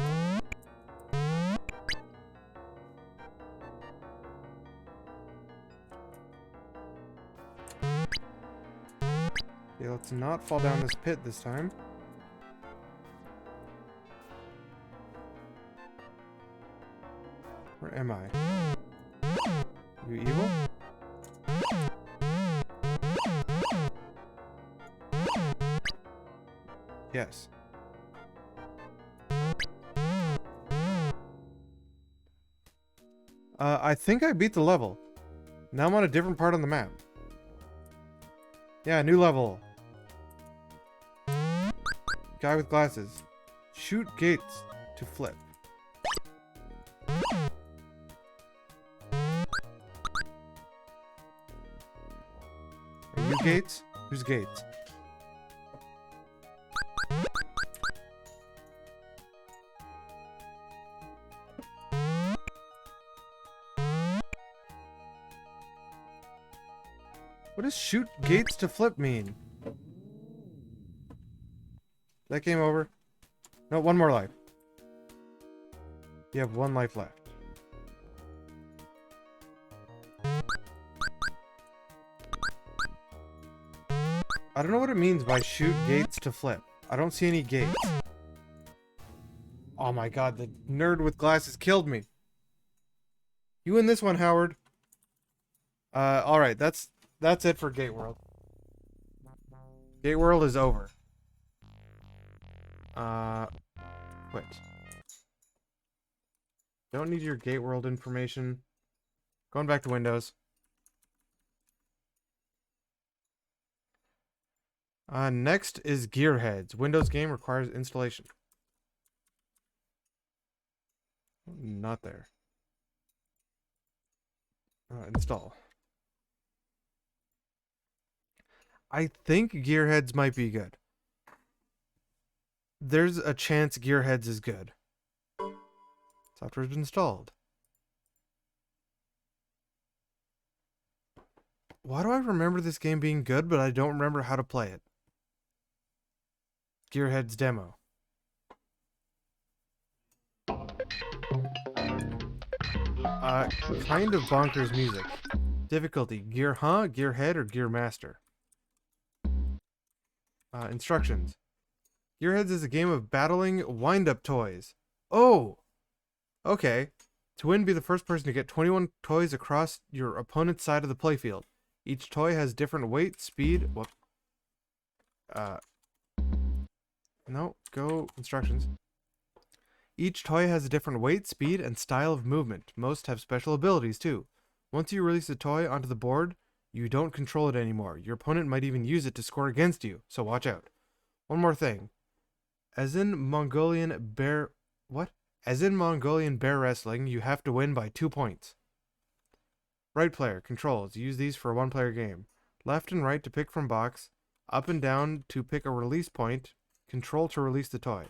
Okay, let's not fall down this pit this time. Where am I? You evil? Yes. I think I beat the level. Now I'm on a different part on the map. Yeah, new level. Guy with glasses. Shoot gates to flip. Are you Gates? Who's Gates? What does shoot gates to flip mean? That game over? No, one more life. You have one life left. I don't know what it means by shoot gates to flip. I don't see any gates. Oh my god, the nerd with glasses killed me. You win this one, Howard. Alright, that's it for Gateworld. Gateworld is over. Quit. Don't need your Gateworld information. Going back to Windows. Next is Gearheads. Windows game requires installation. Not there. Install. I think Gearheads might be good. There's a chance Gearheads is good. Software's been installed. Why do I remember this game being good, but I don't remember how to play it? Gearheads demo. Kind of bonkers music. Difficulty: Gear Gearhead, or Gear Master. Instructions. Gearheads is a game of battling wind-up toys. Oh! Okay. To win, be the first person to get 21 toys across your opponent's side of the playfield. Each toy has different weight, speed... Whoop. No, go instructions. Each toy has a different weight, speed, and style of movement. Most have special abilities, too. Once you release a toy onto the board, you don't control it anymore. Your opponent might even use it to score against you, so watch out. One more thing. As in Mongolian bear wrestling, you have to win by 2 points. Right player, controls. Use these for a one-player game. Left and right to pick from box. Up and down to pick a release point. Control to release the toy.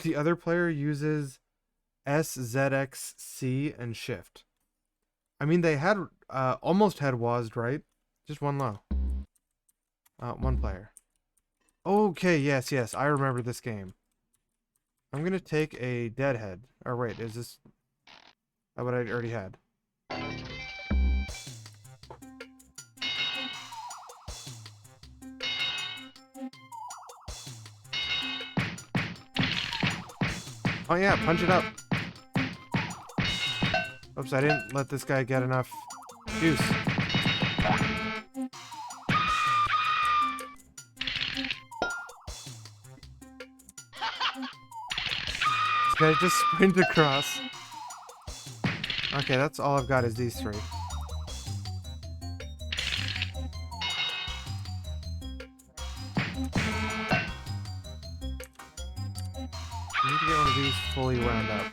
The other player uses S, Z, X, C, and Shift. I mean, they had almost had WASD, right? Just one low. One player. Okay, yes, I remember this game. I'm gonna take a Deadhead. Or wait, is this what I already had? Oh yeah, punch it up. Oops, I didn't let this guy get enough juice. This guy just sprinted across. Okay, that's all I've got is these three. to get one of these fully wound up.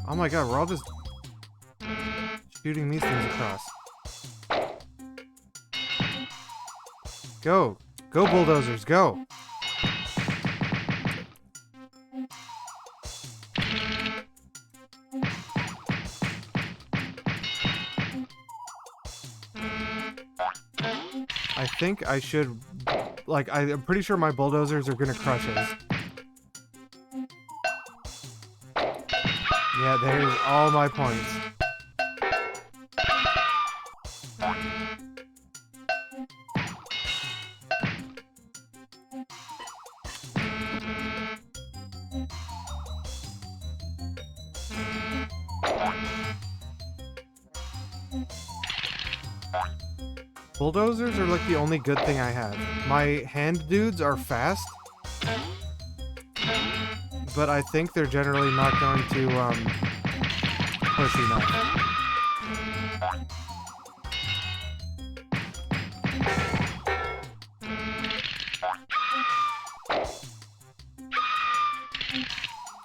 Oh my god, we're all just shooting these things across. Go! Go, bulldozers, go! I think I should... Like, I'm pretty sure my bulldozers are gonna crush us. Yeah, there's all my points. Bulldozers are like the only good thing I have. My hand dudes are fast, but I think they're generally not going to push enough.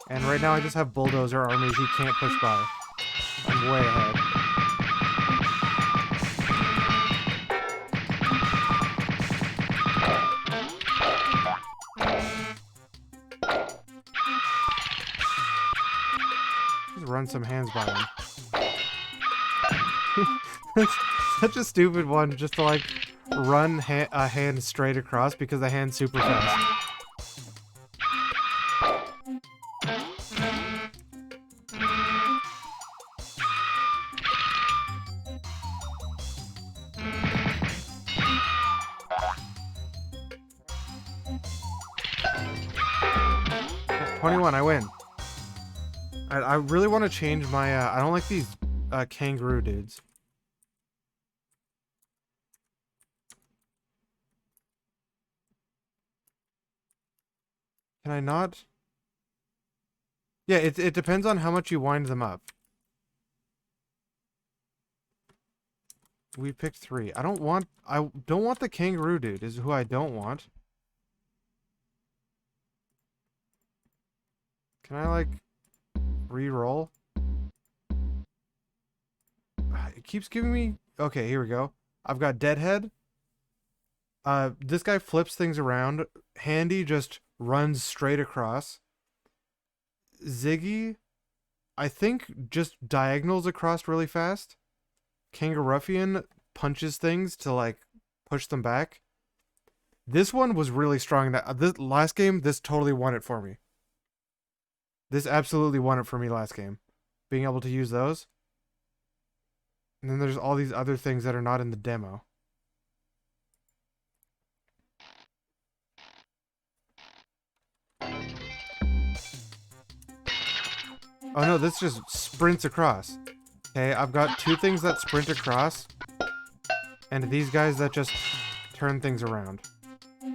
And right now I just have bulldozer armies he can't push by. I'm way ahead. Run some hands by him. That's such a stupid one, just to like run a hand straight across because the hand's super fast. At 21, I win. I really want to change my, I don't like these kangaroo dudes. Can I not? Yeah, it depends on how much you wind them up. We picked 3. I don't want the kangaroo dude is who I don't want. Can I like re-roll? It keeps giving me... Okay, here we go. I've got Deadhead. This guy flips things around. Handy just runs straight across. Ziggy, I think, just diagonals across really fast. Kangaroofian punches things to, like, push them back. This one was really strong. This last game, this totally won it for me. This absolutely won it for me last game. Being able to use those. And then there's all these other things that are not in the demo. Oh no, this just sprints across. Okay, I've got 2 things that sprint across. And these guys that just turn things around. Put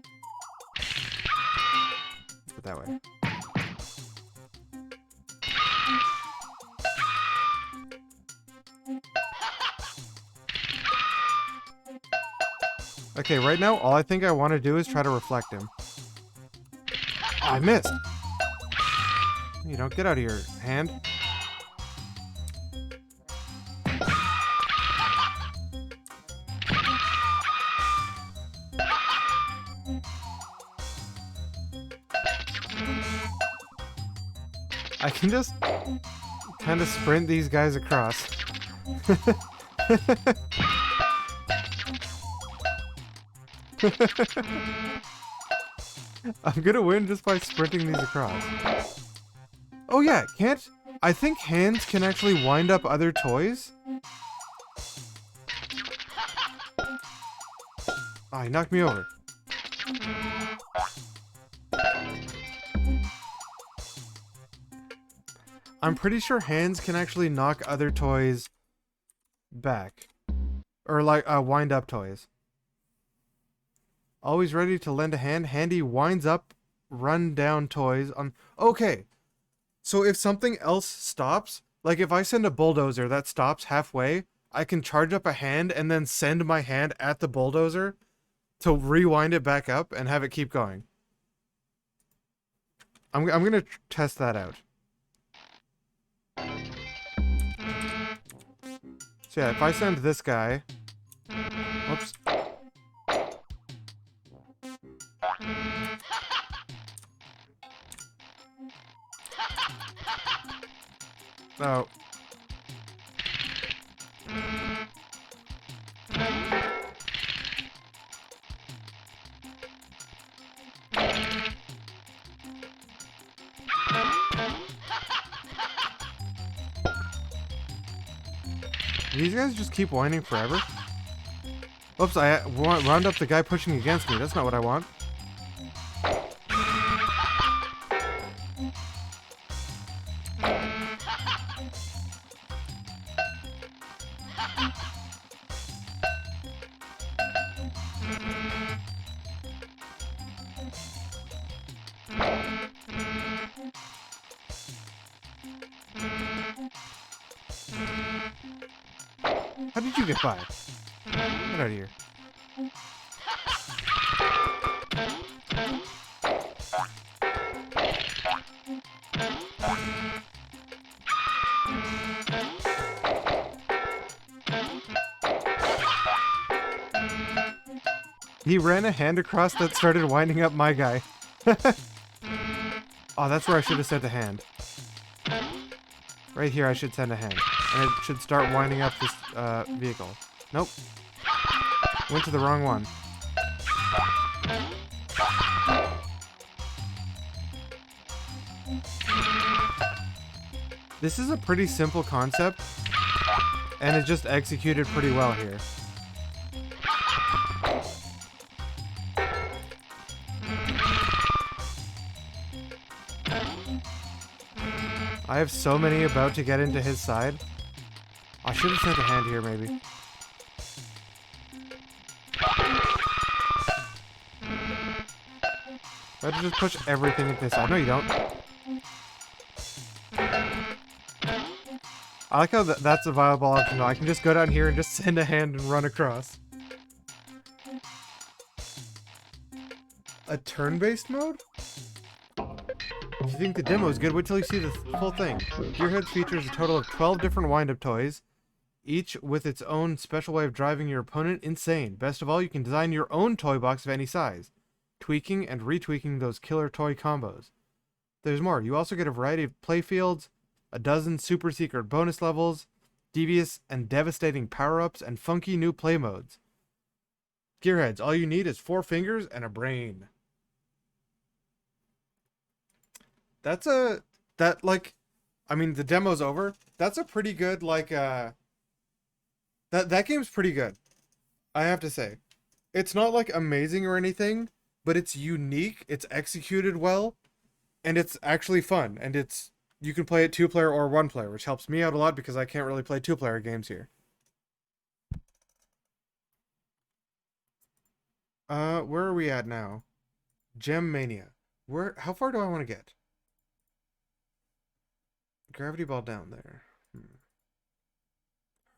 it that way. Okay, right now, all I think I want to do is try to reflect him. Oh, I missed! You don't get out of your hand. I can just kind of sprint these guys across. I'm gonna win just by sprinting these across. Oh yeah, I think hands can actually wind up other toys? Oh, he knocked me over. I'm pretty sure hands can actually knock other toys back. Or like, wind up toys. Always ready to lend a hand. Handy winds up, run down toys on... Okay. So if something else stops, Like if I send a bulldozer that stops halfway, I can charge up a hand and then send my hand at the bulldozer to rewind it back up and have it keep going. I'm gonna test that out. So yeah, if I send this guy, whoops. Oh. These guys just keep whining forever? Oops, I wound up the guy pushing against me. That's not what I want. How did you get by? Get out of here. He ran a hand across that started winding up my guy. Oh, that's where I should have sent a hand. Right here I should send a hand. And it should start winding up this vehicle. Nope. Went to the wrong one. This is a pretty simple concept, and it just executed pretty well here. I have so many about to get into his side. I should have sent a hand here, maybe. I have to just push everything into his side. No, you don't. I like how that's a viable option. I can just go down here and just send a hand and run across. A turn-based mode? If you think the demo is good, wait till you see the full thing. Gearheads features a total of 12 different wind-up toys, each with its own special way of driving your opponent insane. Best of all, you can design your own toy box of any size, tweaking and retweaking those killer toy combos. There's more. You also get a variety of playfields, a dozen super secret bonus levels, devious and devastating power-ups, and funky new play modes. Gearheads, all you need is 4 fingers and a brain. The demo's over. That's a pretty good, that game's pretty good. I have to say. It's not, amazing or anything, but it's unique, it's executed well, and it's actually fun, and you can play it 2-player or 1-player, which helps me out a lot because I can't really play 2-player games here. Where are we at now? Gem Mania. How far do I want to get? Gravity ball down there.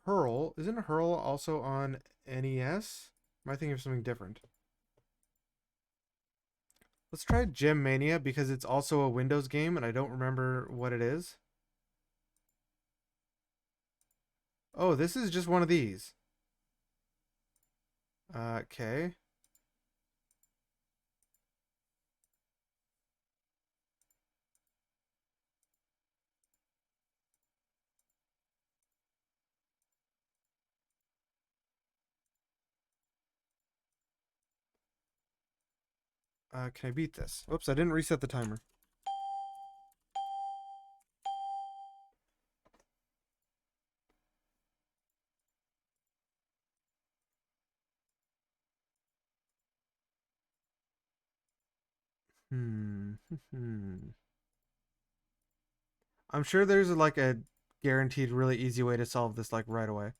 Hurl. Isn't Hurl also on NES? Am I thinking of something different? Let's try Gem Mania because it's also a Windows game and I don't remember what it is. Oh, this is just one of these. Okay. Can I beat this? Oops, I didn't reset the timer. I'm sure there's a guaranteed really easy way to solve this right away.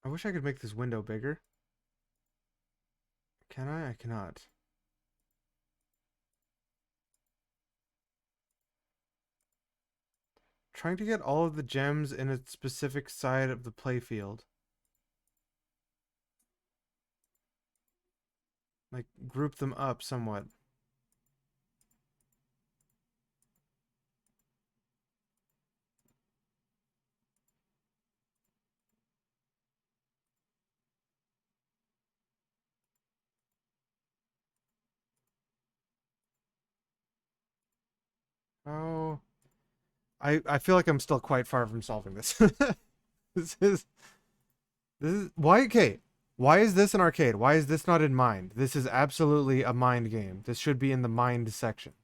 I wish I could make this window bigger. Can I? I cannot. Trying to get all of the gems in a specific side of the playfield. Like, group them up somewhat. Oh, I feel like I'm still quite far from solving this. This is why. Okay, why is this an arcade? Why is this not in mind? This is absolutely a mind game. This should be in the mind section.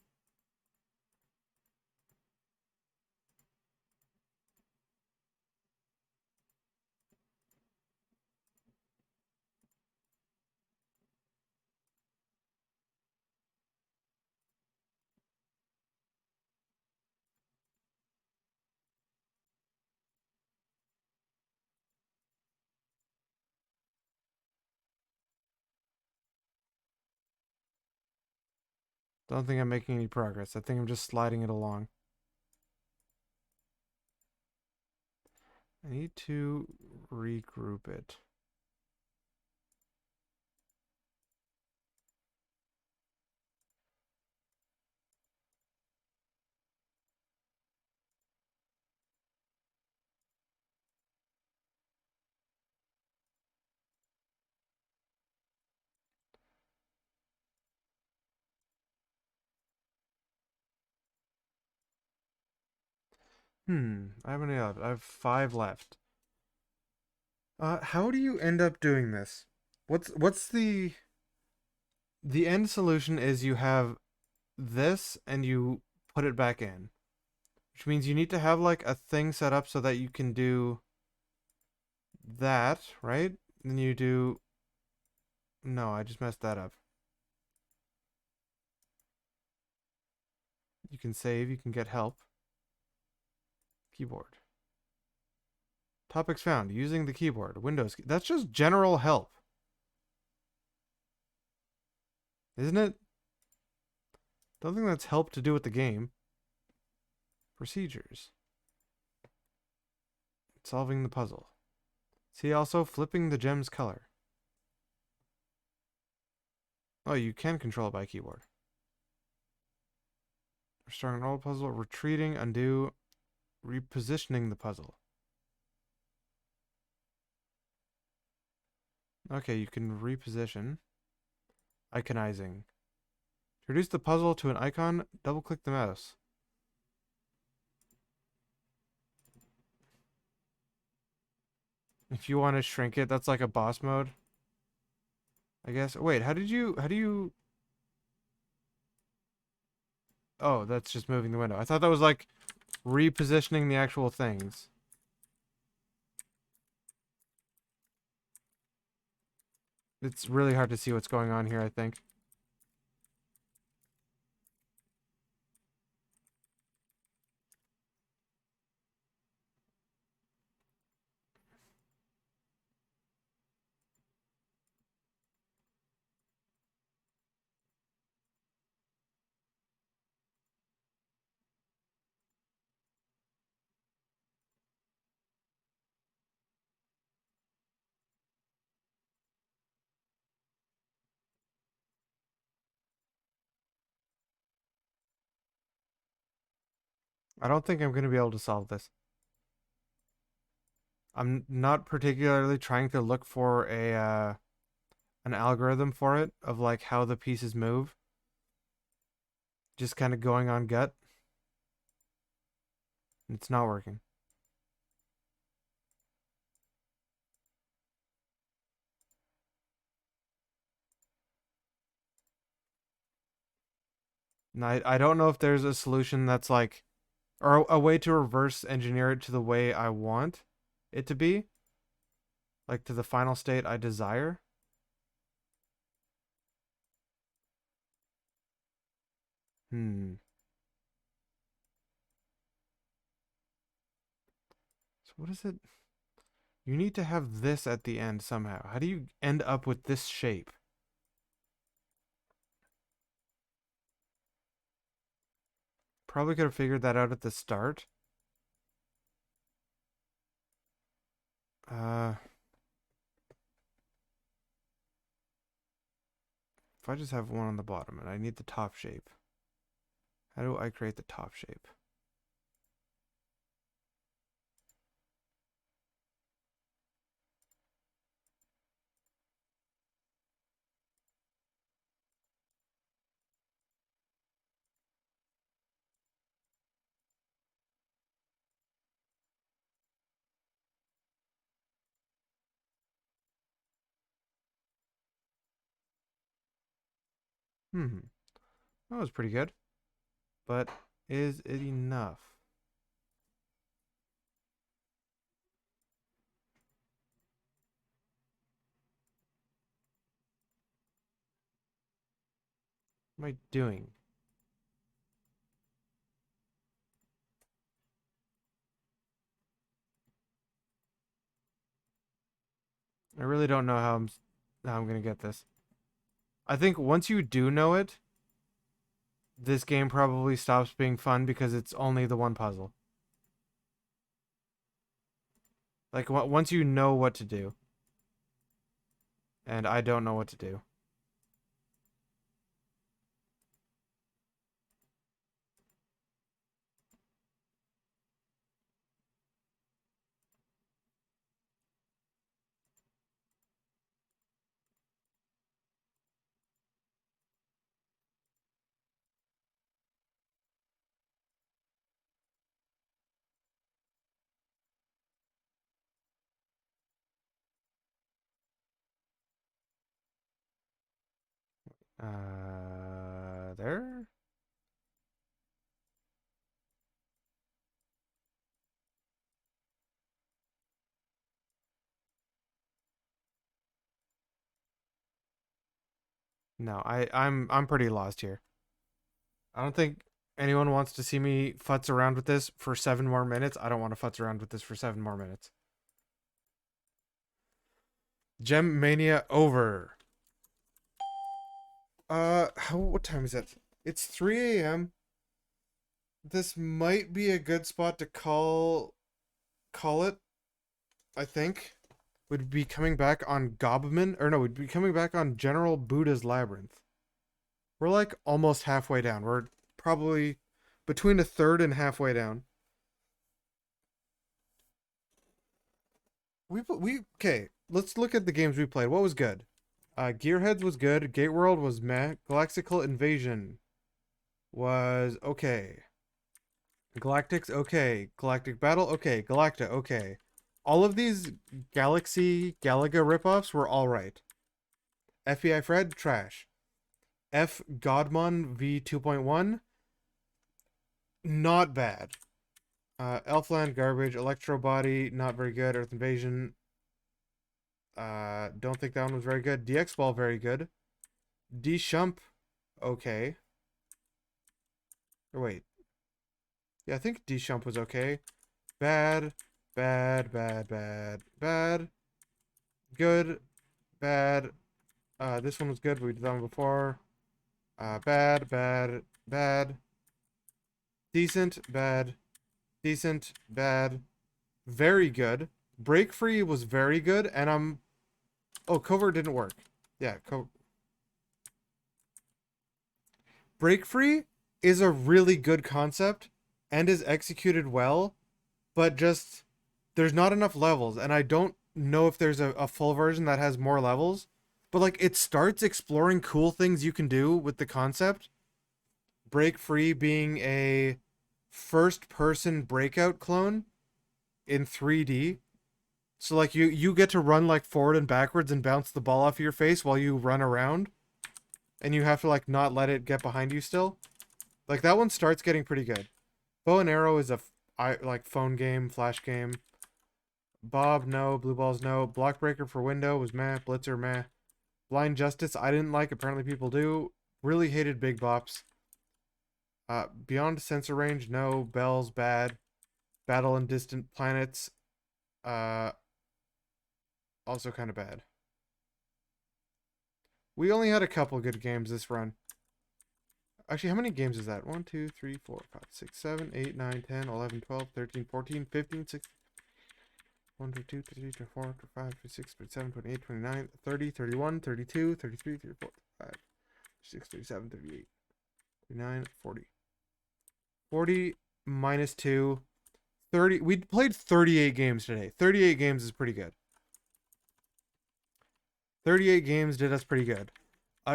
Don't think I'm making any progress. I think I'm just sliding it along. I need to regroup it. I have any left? I have 5 left. How do you end up doing this? What's the end solution is you have this and you put it back in. Which means you need to have like a thing set up so that you can do that, right? Then you do... No, I just messed that up. You can save, you can get help. Keyboard. Topics found using the keyboard. Windows key. That's just general help. Isn't it? Don't think that's help to do with the game. Procedures. Solving the puzzle. See also flipping the gem's color. Oh, you can control it by keyboard. Restoring an old puzzle. Retreating, undo, repositioning the puzzle. Okay, you can reposition. Iconizing. To reduce the puzzle to an icon, double-click the mouse. If you want to shrink it, that's like a boss mode. I guess. Wait, how do you... Oh, that's just moving the window. I thought that was like repositioning the actual things. It's really hard to see what's going on here, I think. I don't think I'm going to be able to solve this. I'm not particularly trying to look for a an algorithm for it of like how the pieces move. Just kind of going on gut. It's not working. And I don't know if there's a solution that's like, or a way to reverse engineer it to the way I want it to be. Like to the final state I desire. So what is it? You need to have this at the end somehow. How do you end up with this shape? Probably could have figured that out at the start. If I just have one on the bottom and I need the top shape, how do I create the top shape? That was pretty good. But is it enough? What am I doing? I really don't know how I'm gonna get this. I think once you do know it, this game probably stops being fun because it's only the one puzzle. Like once you know what to do, and I don't know what to do. There? No, I'm pretty lost here. I don't think anyone wants to see me futz around with this for 7 more minutes. I don't want to futz around with this for 7 more minutes. Gem Mania over. What time is it? It's 3 a.m. This might be a good spot to call it, I think. Would be coming back on Gobman, or no, would be coming back on General Buddha's Labyrinth. We're like almost halfway down. We're probably between a third and halfway down. Okay, let's look at the games we played. What was good? Gearheads was good. Gateworld was meh. Galaxical Invasion was okay. Galactix, okay. Galactic Battle, okay. Galacta, okay. All of these Galaxy Galaga ripoffs were alright. FBI Fred, trash. F.Godmon V 2.1, not bad. Elfland, garbage. Electro Body, not very good. Earth Invasion, don't think that one was very good. DX Ball, very good. Dschump, okay. Or wait. Yeah, I think Dschump was okay. Bad, bad, bad, bad, bad. Good, bad. This one was good, but we did that one before. Bad, bad, bad. Decent, bad. Decent, bad. Very good. BreakFree was very good, and oh, Covert didn't work. Yeah, BreakFree is a really good concept and is executed well, but just there's not enough levels, and I don't know if there's a full version that has more levels, but like it starts exploring cool things you can do with the concept. BreakFree being a first-person Breakout clone in 3D. So like you get to run like forward and backwards and bounce the ball off your face while you run around. And you have to like not let it get behind you still. Like that one starts getting pretty good. Bow and Arrow is a like phone game, flash game. Bob, no. Blue Balls, no. Block Breaker for Window was meh. Blitzer, meh. Blind Justice, I didn't like. Apparently people do. Really hated Big Bops. Beyond Sensor Range, no. Bells, bad. Battle in Distant Planets. also kind of bad. We only had a couple good games this run. Actually, how many games is that? 1, 2, 3, 4, 5, 6, 7, 8, 9, 10, 11, 12, 13, 14, 15, 16. 1, 2, 3, 4, 5, 6, 7, 28, 29, 30, 31, 32, 33, 34, 35, 36, 37, 38, 39, 40. 40 minus 2. 30. We played 38 games today. 38 games is pretty good. 38 games did us pretty good.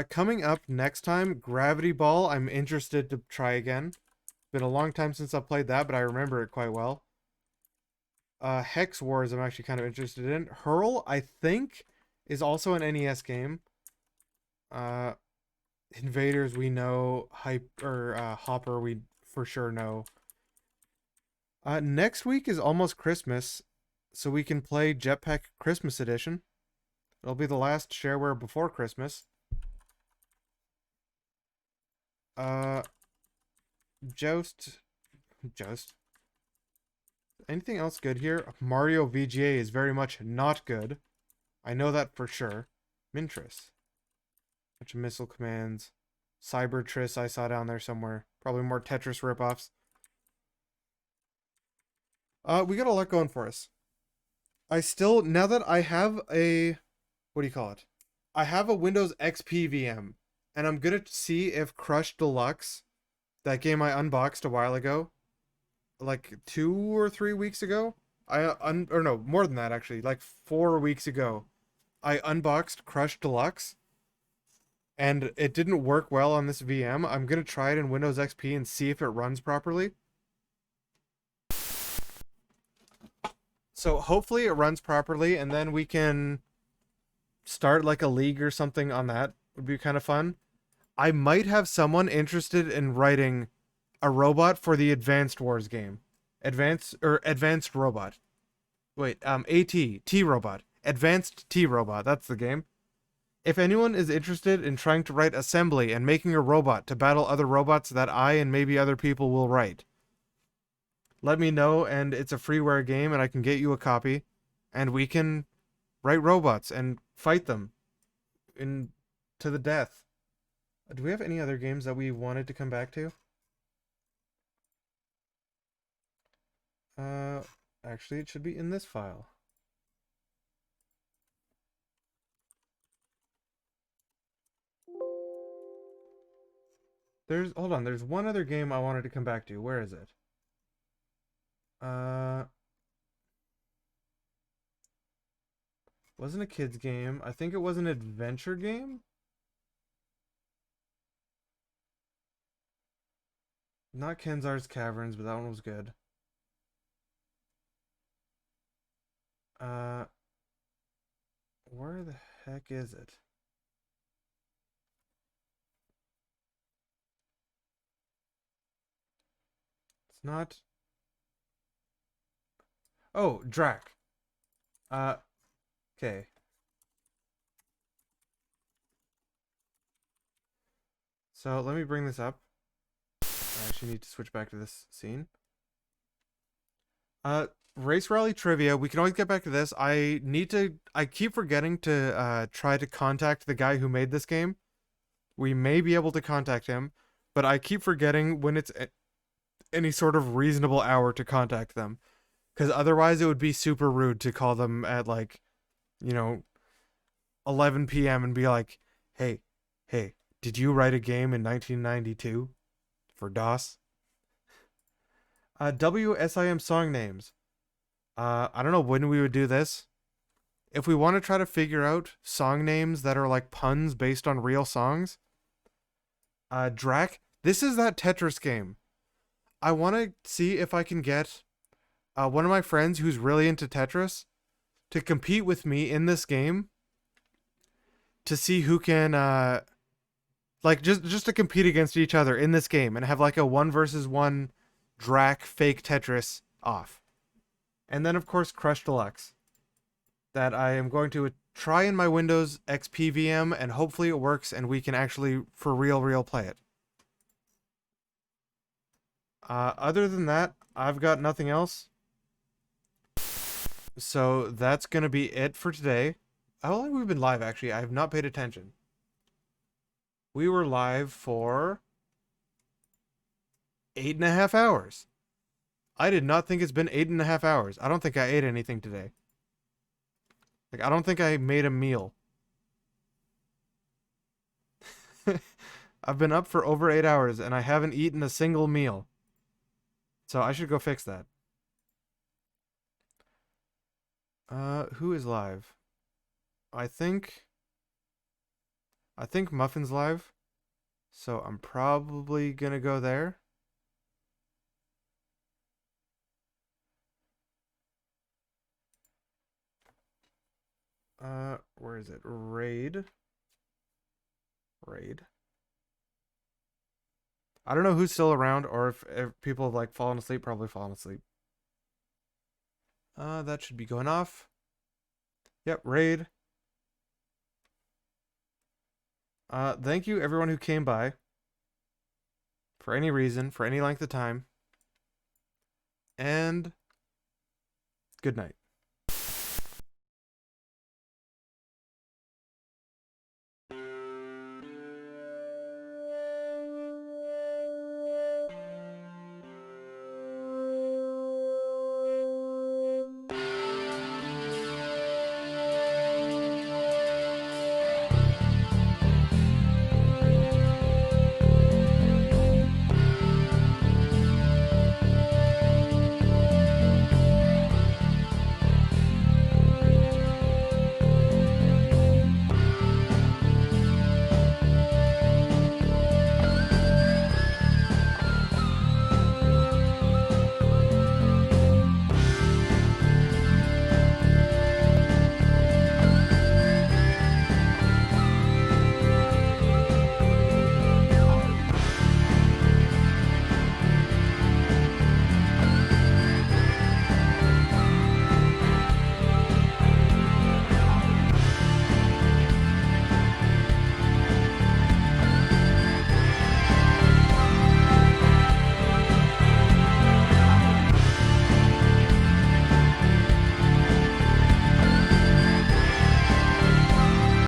Coming up next time, Gravity Ball. I'm interested to try again. Been a long time since I played that, but I remember it quite well. Hex Wars I'm actually kind of interested in. Hurl, I think, is also an NES game. Invaders we know. Hopper we for sure know. Next week is almost Christmas, so we can play Jetpack Christmas Edition. It'll be the last shareware before Christmas. Joust. Anything else good here? Mario VGA is very much not good. I know that for sure. Mintris. Bunch of missile commands. Cybertris I saw down there somewhere. Probably more Tetris ripoffs. We got a lot going for us. Now that I have a, what do you call it? I have a Windows XP VM, and I'm gonna see if Crush Deluxe, that game I unboxed a while ago, like 2 or 3 weeks ago, or no, more than that actually, like 4 weeks ago, I unboxed Crush Deluxe, and it didn't work well on this VM. I'm gonna try it in Windows XP and see if it runs properly. So hopefully it runs properly, and then we can start like a league or something on that. Would be kind of fun. I might have someone interested in writing a robot for the Advanced Wars game. Advanced Robot. Wait, T-Robot. Advanced T-Robot, that's the game. If anyone is interested in trying to write assembly and making a robot to battle other robots that I and maybe other people will write, let me know, and it's a freeware game, and I can get you a copy, and we can write robots and fight them to the death. Do we have any other games that we wanted to come back to? Actually, it should be in this file. Hold on, there's one other game I wanted to come back to. Where is it? Wasn't a kid's game. I think it was an adventure game. Not Kenzar's Caverns, but that one was good. Where the heck is it? It's not. Oh, Drac. Okay. So let me bring this up. I actually need to switch back to this scene. Race Rally Trivia. We can always get back to this. I keep forgetting to try to contact the guy who made this game. We may be able to contact him, but I keep forgetting when it's any sort of reasonable hour to contact them. Because otherwise it would be super rude to call them at 11 p.m. and be like, hey, did you write a game in 1992 for DOS? WSIM song names. I don't know when we would do this. If we want to try to figure out song names that are like puns based on real songs. Drac, this is that Tetris game. I want to see if I can get one of my friends who's really into Tetris to compete with me in this game to see who can just to compete against each other in this game and have like a 1 versus 1 Drac fake Tetris off. And then of course Crush Deluxe, that I am going to try in my Windows XP VM, and hopefully it works and we can actually for real play it. Other than that, I've got nothing else. So that's going to be it for today. how long have we been live, actually? I have not paid attention. We were live for 8.5 hours. I did not think it's been 8.5 hours. I don't think I ate anything today. Like, I don't think I made a meal. I've been up for over 8 hours and I haven't eaten a single meal. So I should go fix that. Who is live? I think Muffin's live. So I'm probably gonna go there. Where is it? Raid. I don't know who's still around, or if people have like fallen asleep, probably fallen asleep. That should be going off. Yep, raid. Thank you everyone who came by. For any reason, for any length of time. And good night.